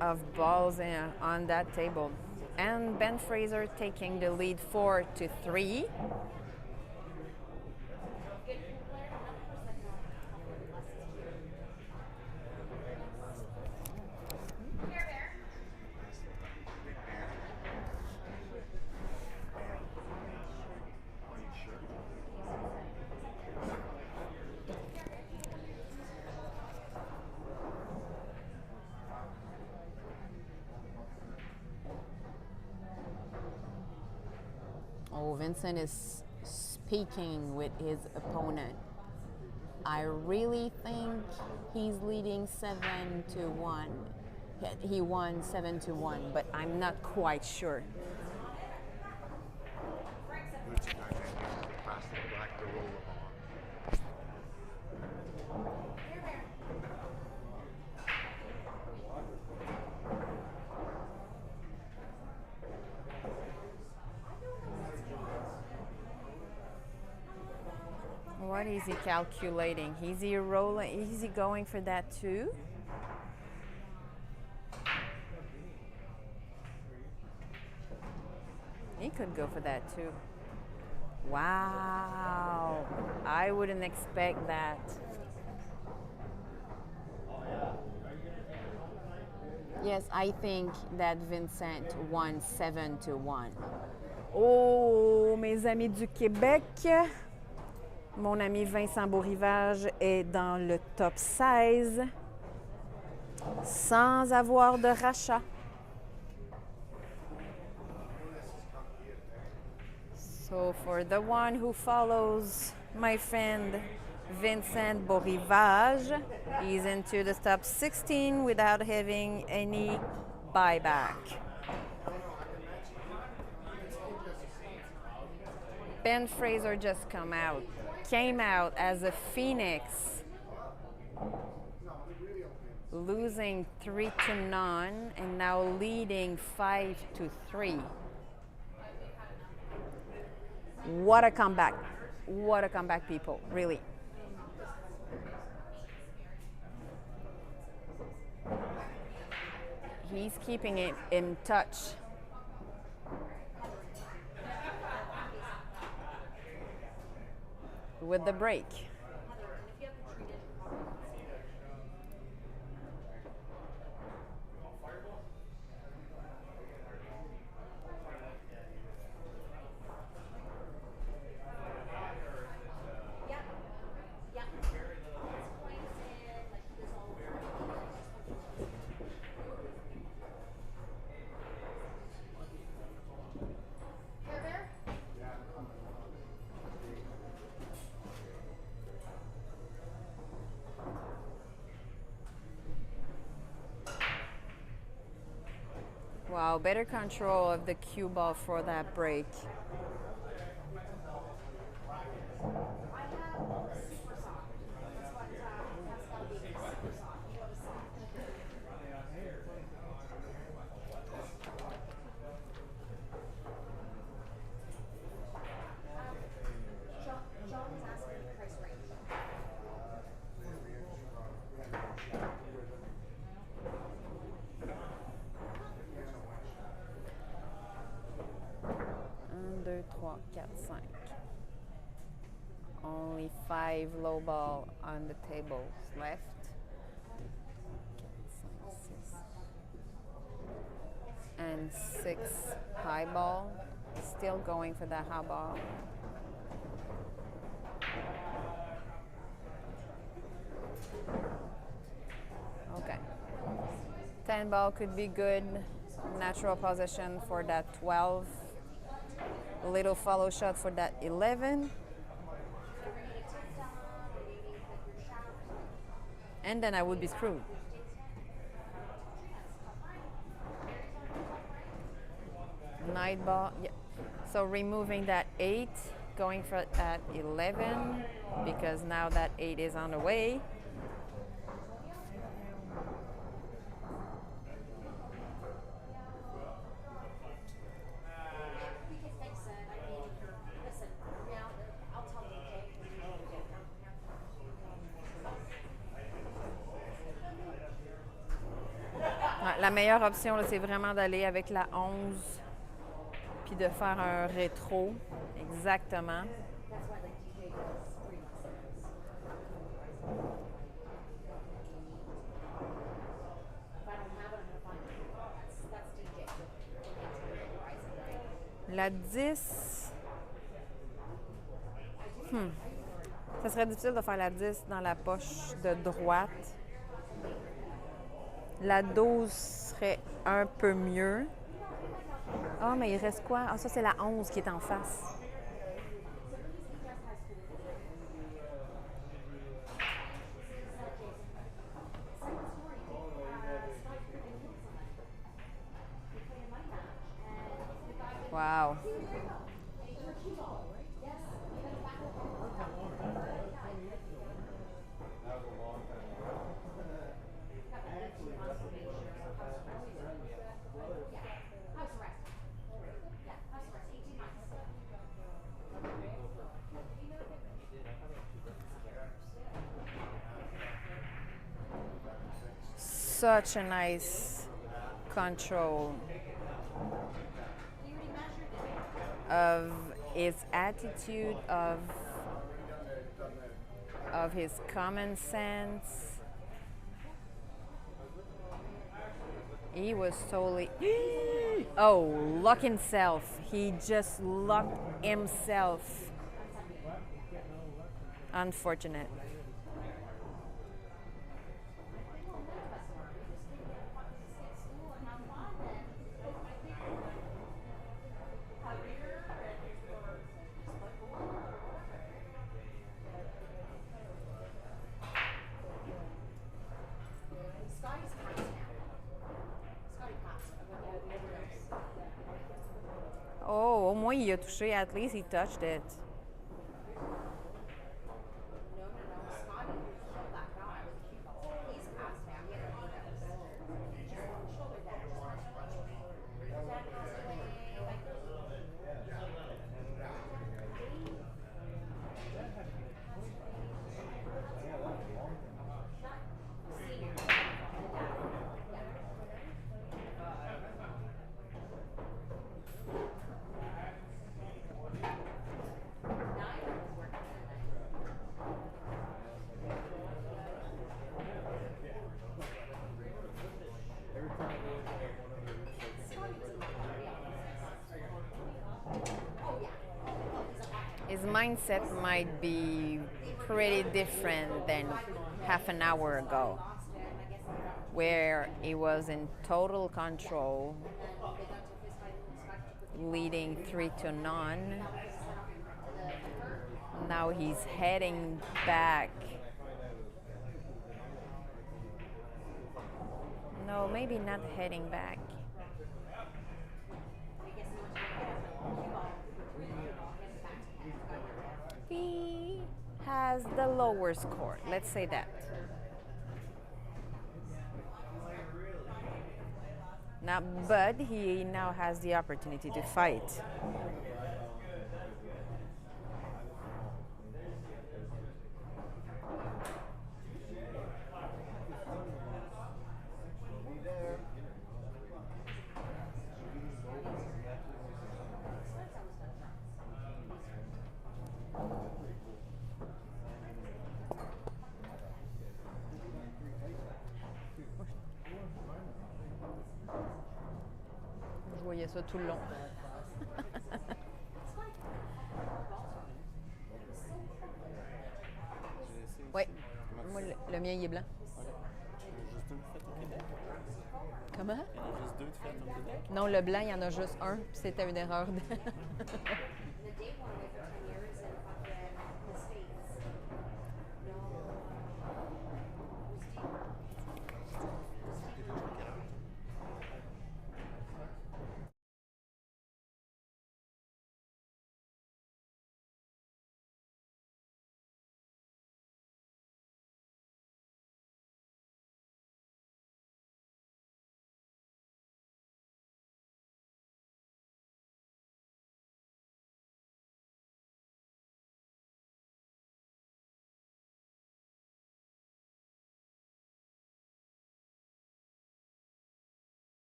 of balls on that table. And Ben Fraser taking the lead 4-3. Oh, Vincent is speaking with his opponent. I really think he's leading 7-1. He won 7-1, but I'm not quite sure. What is he calculating? Is he rolling? Is he going for that too? He could go for that too. Wow. I wouldn't expect that. Yes, I think that Vincent won 7-1. Oh, mes amis du Québec. Mon ami Vincent Beaurivage est dans le top 16 sans avoir de rachat. So for the one who follows my friend Vincent Beaurivage, he's into the top 16 without having any buyback. Ben Fraser just came out as a phoenix, losing 3-0 and now leading 5-3. What a comeback. What a comeback, people, really. He's keeping it in touch. With the break. Wow, better control of the cue ball for that break. Only 5 low ball on the tables left. And 6 high ball. Still going for that high ball. Okay. 10 ball could be good. Natural position for that 12. A little follow shot for that 11. And then I would be screwed. Night ball, yeah. So removing that 8, going for that 11, because now that 8 is on the way. La meilleure option, là, c'est vraiment d'aller avec la 11 puis de faire un rétro. Exactement. La 10. Ça serait difficile de faire la 10 dans la poche de droite. La 12 serait un peu mieux. Ah, mais il reste quoi? Ah, ça, c'est la 11 qui est en face. Wow. Such a nice control of his attitude, of his common sense. He was totally oh, lock himself. He just locked himself. Unfortunate. Oh, au moins il a touché. At least he touched it. His mindset might be pretty different than half an hour ago, where he was in total control, leading 3-0. Now he's heading back. No, maybe not heading back. He has the lower score, let's say that. Now, but he now has the opportunity to fight. Je voyais ça tout le long. Oui, moi, le mien, il est blanc. Comment? Il y en a juste deux de fait au Québec? Non, le blanc, il y en a juste un, puis c'était une erreur.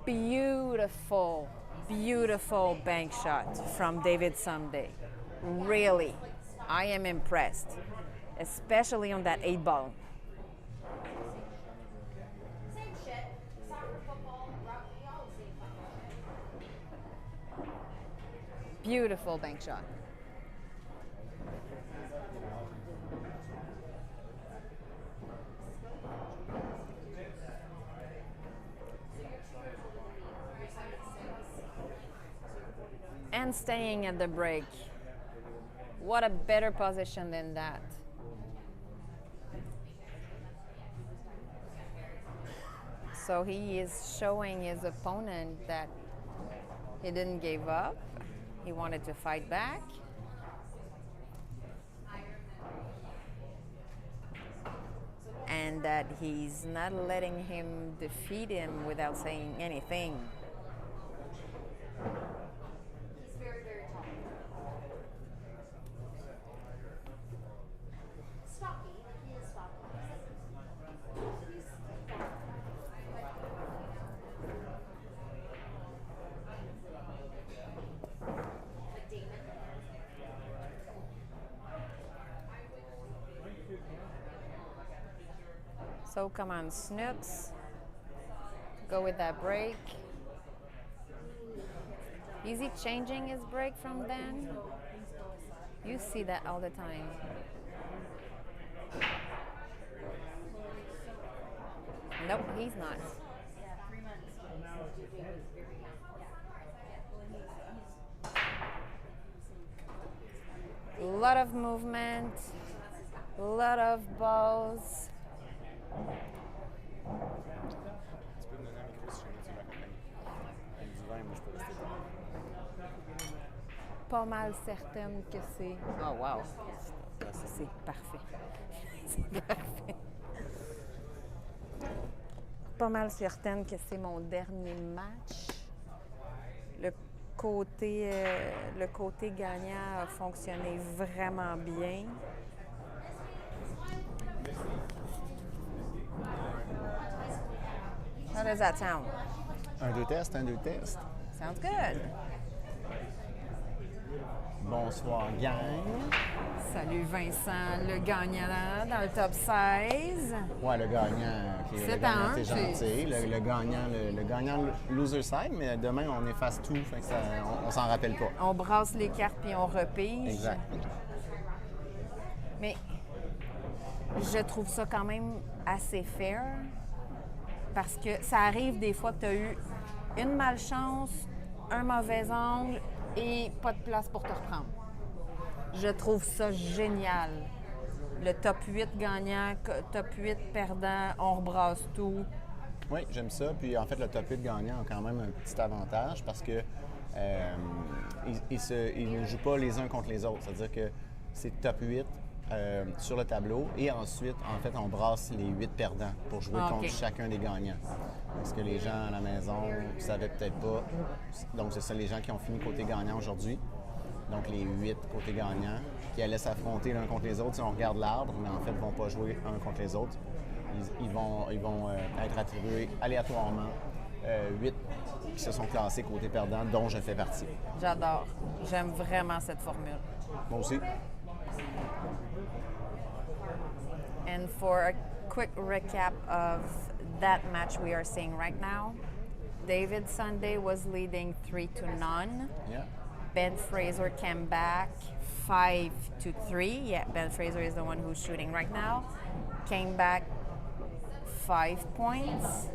Beautiful, beautiful bank shot from David Sunday. Really, I am impressed, especially on that 8 ball. Same shit. Soccer, football, rugby, all the same fucking shit. Beautiful bank shot. And staying at the break. What a better position than that. So he is showing his opponent that he didn't give up. He wanted to fight back. And that he's not letting him defeat him without saying anything. He's very, very tall. Stocky, like he is stocky. He's like Damon. So come on, Snooks. Go with that break. Is he changing his break from then? You see that all the time. Nope, he's not. A lot of movement, a lot of balls. Pas mal certaine que c'est. Oh wow! C'est parfait. C'est parfait. Pas mal certaine que c'est mon dernier match. Le côté gagnant a fonctionné vraiment bien. How does that sound? Un, deux tests, un, deux tests. Sounds good. Bonsoir, gang. Salut Vincent, le gagnant dans le top 16. Ouais, le gagnant. OK, C'est le gagnant, un, t'es c'est- gentil. Le gagnant loser side, mais demain, on efface tout. Fait que on s'en rappelle pas. On brasse les cartes puis on repige. Exact. Mais je trouve ça quand même assez fair parce que ça arrive des fois que tu as eu une malchance, un mauvais angle et pas de place pour te reprendre. Je trouve ça génial. Le top 8 gagnant, top 8 perdant, on rebrasse tout. Oui, j'aime ça. Puis en fait, le top 8 gagnant a quand même un petit avantage parce que ils ne jouent pas les uns contre les autres. C'est-à-dire que c'est top 8 sur le tableau et ensuite, en fait, on brasse les 8 perdants pour jouer Ah, contre OK. chacun des gagnants. Parce que les gens à la maison ne savaient peut-être pas. Donc, c'est ça, les gens qui ont fini côté gagnant aujourd'hui. Donc, les 8 côté gagnants qui allaient s'affronter l'un contre les autres. Si on regarde l'arbre, mais en fait, ne vont pas jouer un contre les autres. Ils vont être attribués aléatoirement 8 qui se sont classés côté perdant, dont je fais partie. J'adore. J'aime vraiment cette formule. Moi aussi. And for a quick recap of that match we are seeing right now, David Sunday was leading 3-0. Yeah. Ben Fraser came back 5-3. Yeah, Ben Fraser is the one who's shooting right now. Came back 5 points,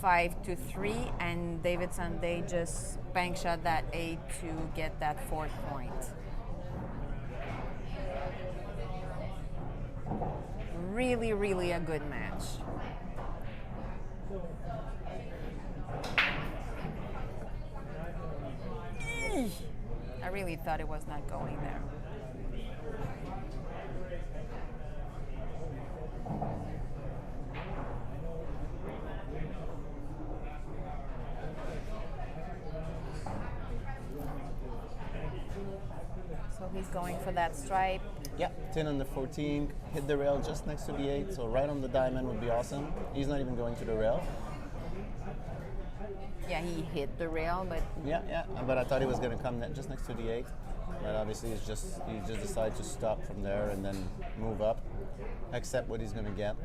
5-3, and David Sunday just bank shot that 8 to get that 4th point. Really, really a good match. I really thought it was not going there. So he's going for that stripe. Yeah, 10 on the 14, hit the rail just next to the 8, so right on the diamond would be awesome. He's not even going to the rail. Yeah, he hit the rail, but Yeah. But I thought he was going to come just next to the 8. But obviously, he just decided to stop from there and then move up, accept what he's going to get.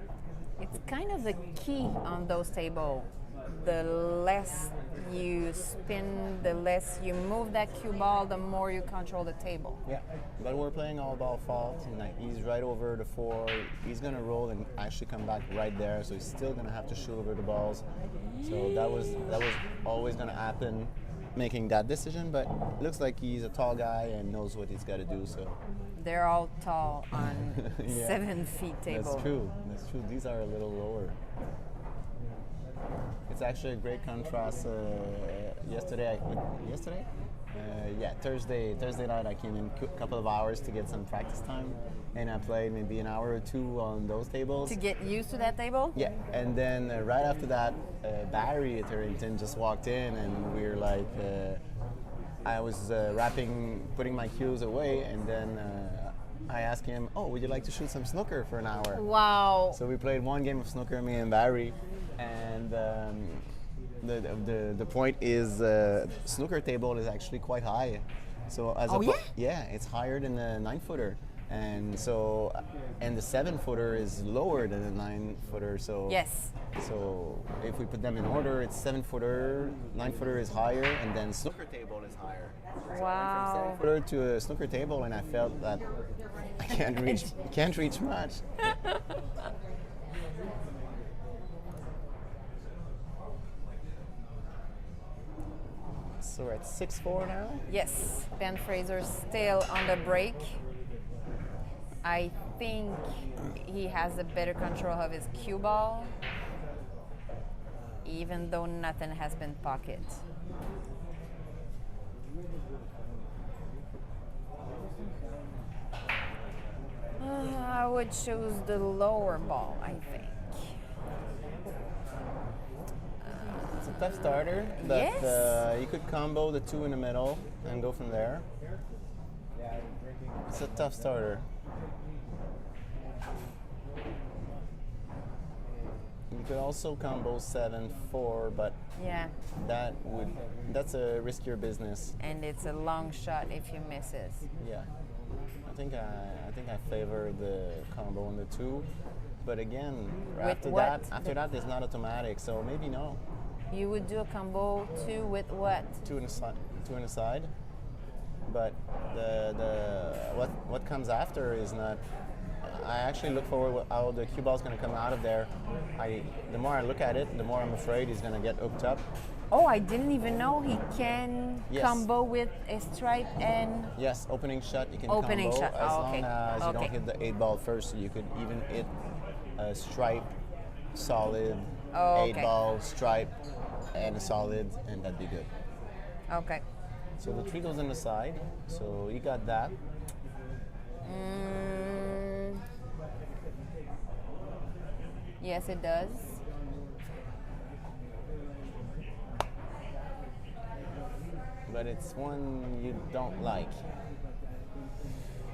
it's kind of the key on those tables. The less you spin, the less you move that cue ball, the more you control the table. Yeah, but we're playing all ball fault, and like, he's right over the 4. He's gonna roll and actually come back right there, so he's still gonna have to shoot over the balls. So that was always gonna happen, making that decision. But it looks like he's a tall guy and knows what he's got to do. So They're all tall on Yeah. 7 feet table. That's true. These are a little lower. It's actually a great contrast. Yesterday? Thursday night I came in a couple of hours to get some practice time, and I played maybe an hour or 2 on those tables. To get used to that table? Yeah, and then right after that, Barry at Harrington just walked in, and we were like, I was putting my cues away, and then I asked him, "Oh, would you like to shoot some snooker for an hour?" Wow. So we played one game of snooker, me and Barry, and the point is, snooker table is actually quite high. So it's higher than the 9-footer, and so the 7-footer is lower than the 9-footer. So Yes. So if we put them in order, it's 7-footer, 9-footer is higher, and then snooker table is higher. Wow. 7-footer to a snooker table, and I felt that I can't reach much. So we're at 6-4 now. Yes, Ben Fraser still on the break. I think he has a better control of his cue ball, even though nothing has been pocket. I would choose the lower ball, I think. It's a tough starter, but Yes. you could combo the 2 in the middle and go from there. It's a tough starter. You could also combo 7-4, but Yeah, that's a riskier business. and it's a long shot if you miss it. Yeah, I think I favor the combo on the 2, but again, after what? that it's not automatic. So maybe no, You would do a combo 2 with what? 2 in the side. But what comes after is not. I actually look forward how the cue ball is going to come out of there. The more I look at it, the more I'm afraid he's going to get hooked up. Oh, I didn't even know he can Yes. combo with a stripe and... Yes, opening shot you can Opening combo shot. as Oh, long okay. as you don't Okay. hit the 8 ball first. So you could even hit a stripe, solid, Oh, 8 okay. ball, stripe, and a solid, and that'd be good. Okay. So the 3 goes on the side. So you got that. Yes, it does. But it's one you don't like.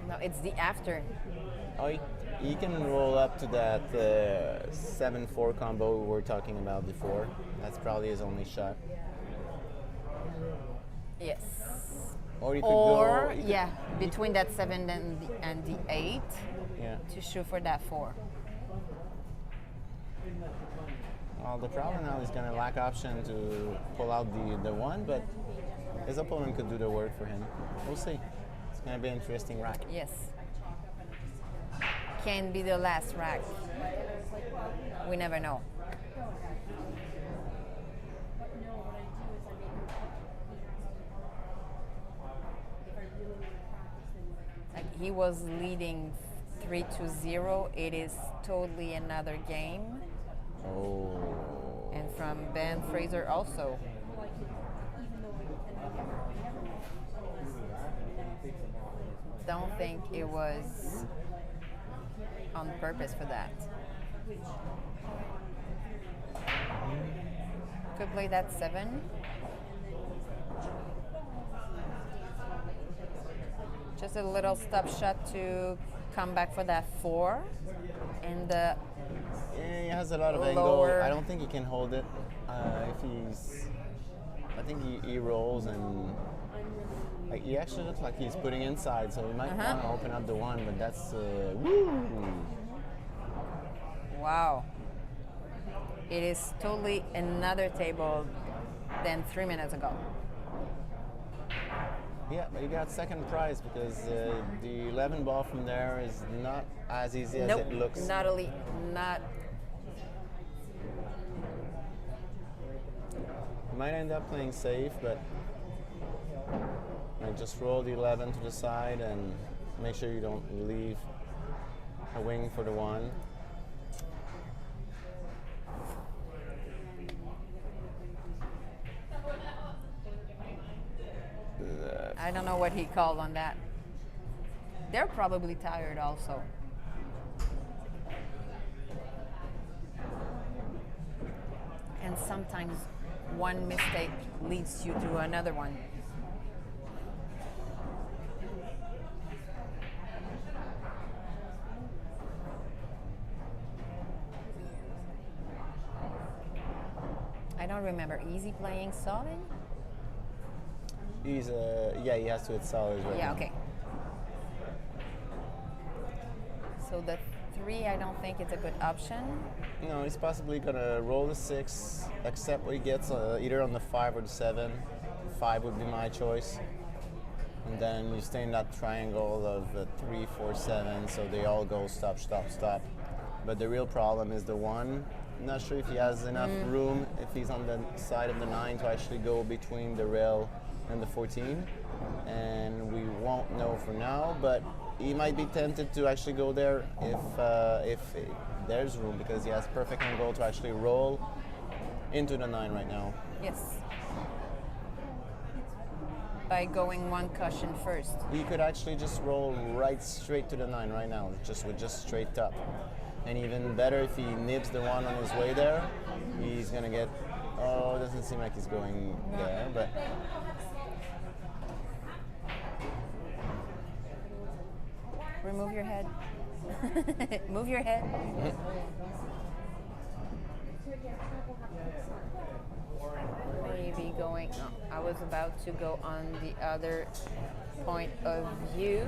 No, it's the after. Oh, you can roll up to that 7-4 combo we were talking about before. That's probably his only shot. Yes. Or you could Or, go. yeah, between that 7 and the 8 Yeah. to shoot for that 4. Well, the problem now is going to lack option to pull out the 1, but his opponent could do the work for him. We'll see. It's going to be an interesting rack. Yes. Can be the last rack. We never know. Like he was leading 3-0. It is totally another game. Oh. And from Ben Fraser also. Don't think it was on purpose for that. Could play that 7. Just a little stop shot to come back for that 4. And the Yeah, he has a lot of angle. Lower. I don't think he can hold it if he's think he rolls and like he actually looks like he's putting inside, so he might want to open up the one, but that's woo. Wow. It is totally another table than 3 minutes ago. Yeah, but you got second prize because the 11 ball from there is not as easy as it looks. Not only not. You might end up playing safe, but like, just roll the 11 to the side and make sure you don't leave a wing for the one. I don't know what he called on that. They're probably tired also. And sometimes one mistake leads you to another one. I don't remember. Easy playing solid? He's yeah, he has to hit solid right Yeah, now. okay. So the 3, I don't think it's a good option. No, he's possibly gonna roll the 6, accept what he gets either on the 5 or the 7. 5 would be my choice. And then you stay in that triangle of 3, 4, 7, so they all go stop, stop, stop. But the real problem is the 1. I'm not sure if he has enough room, if he's on the side of the 9 to actually go between the rail and the 14. And we won't know for now, but he might be tempted to actually go there if there's room, because he has perfect angle to actually roll into the 9 right now. Yes. By going one cushion first. He could actually just roll right straight to the 9 right now, just straight up. And even better, if he nibs the 1 on his way there, he's gonna get. Oh, it doesn't seem like he's going there, but. Remove your head. Move your head. Maybe going. No, I was about to go on the other point of view.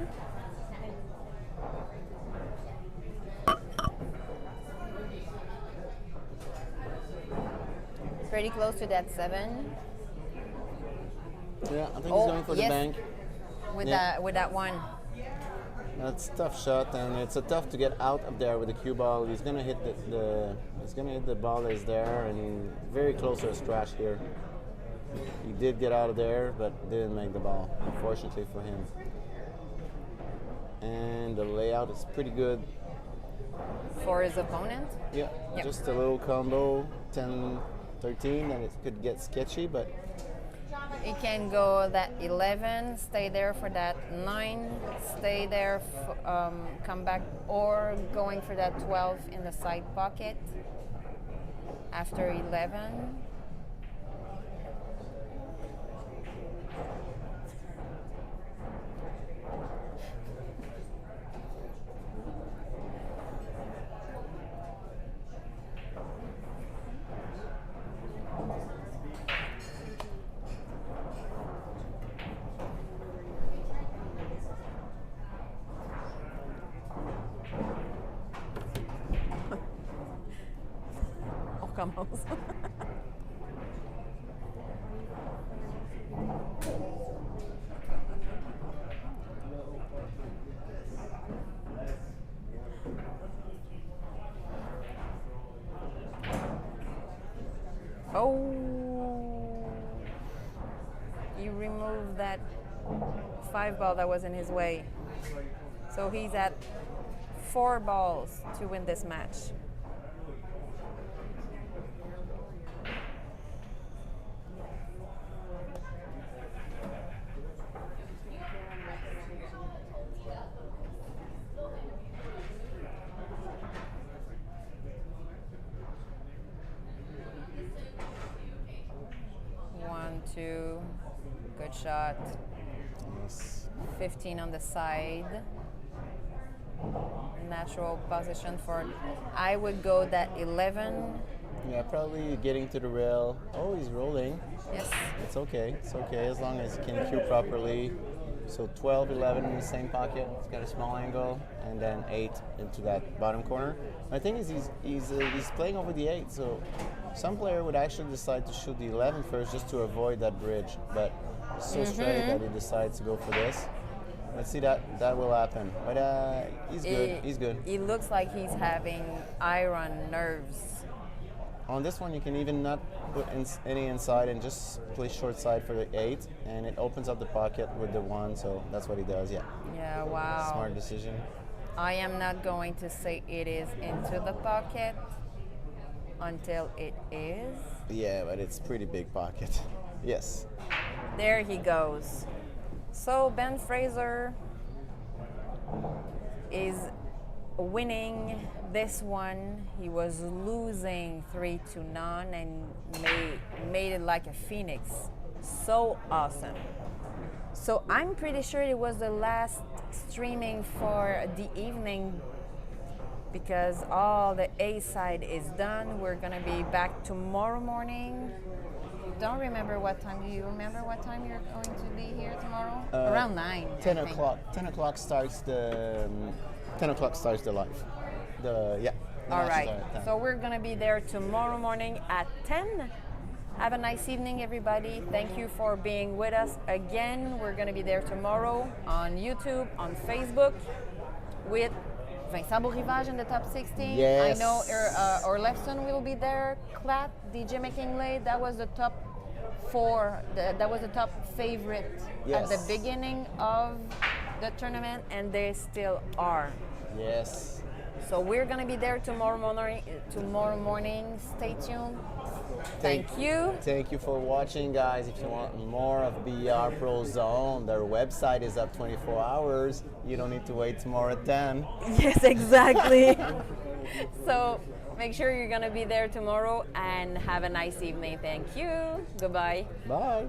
Pretty close to that 7. Yeah, I think he's going for the bank. With Yeah. that 1. That's a tough shot, and it's a tough to get out of there with the cue ball. He's gonna hit he's gonna hit the ball that is there, and very close to a scratch here. He did get out of there, but didn't make the ball, unfortunately for him. And the layout is pretty good. For his opponent? Yeah, Yep. just a little combo, 10, 13, and it could get sketchy, but He can go that 11, stay there for that 9, stay there, come back, or going for that 12 in the side pocket after 11. Vamos. Oh, you removed that 5 ball that was in his way. So he's at 4 balls to win this match. Two, good shot. yes. 15 on the side. Natural position for. I would go that 11 Yeah, probably getting to the rail. Oh, he's rolling. Yes. It's okay. It's okay as long as he can cue properly. So 12, 11 in the same pocket. It's got a small angle, and then 8 into that bottom corner. My thing is he's playing over the 8. So some player would actually decide to shoot the 11 first just to avoid that bridge. But it's so straight that he decides to go for this. Let's see that will happen. But he's good. He's good. He looks like he's having iron nerves. On this one, you can even not put any inside and just play short side for the 8, and it opens up the pocket with the 1, so that's what he does, yeah. Yeah, wow. Smart decision. I am not going to say it is into the pocket until it is. Yeah, but it's pretty big pocket. Yes. There he goes. So Ben Fraser is winning this one. He was losing 3-0 and made it like a phoenix. So awesome. So I'm pretty sure it was the last streaming for the evening because all the A side is done. We're gonna be back tomorrow morning. Don't remember what time. Do you remember what time you're going to be here tomorrow? Around 9. 10 o'clock. 10 o'clock starts the 10 o'clock starts the live. The All matches right. are at 10. So we're gonna be there tomorrow morning at 10. Have a nice evening, everybody. Thank you for being with us again. We're gonna be there tomorrow on YouTube, on Facebook, with Vincent Bourrivage in the top 16. Yes. I know Orlefson will be there. Clat, DJ McKinley. That was the top 4. That was the top favorite at the Yes. beginning of the tournament, and they still are. Yes. So we're gonna be there tomorrow morning. Stay tuned. Thank you. Thank you for watching, guys. If you want more of BR Pro Zone, their website is up 24 hours. You don't need to wait tomorrow at 10. Yes, exactly. So make sure you're gonna be there tomorrow and have a nice evening. Thank you. Goodbye. Bye.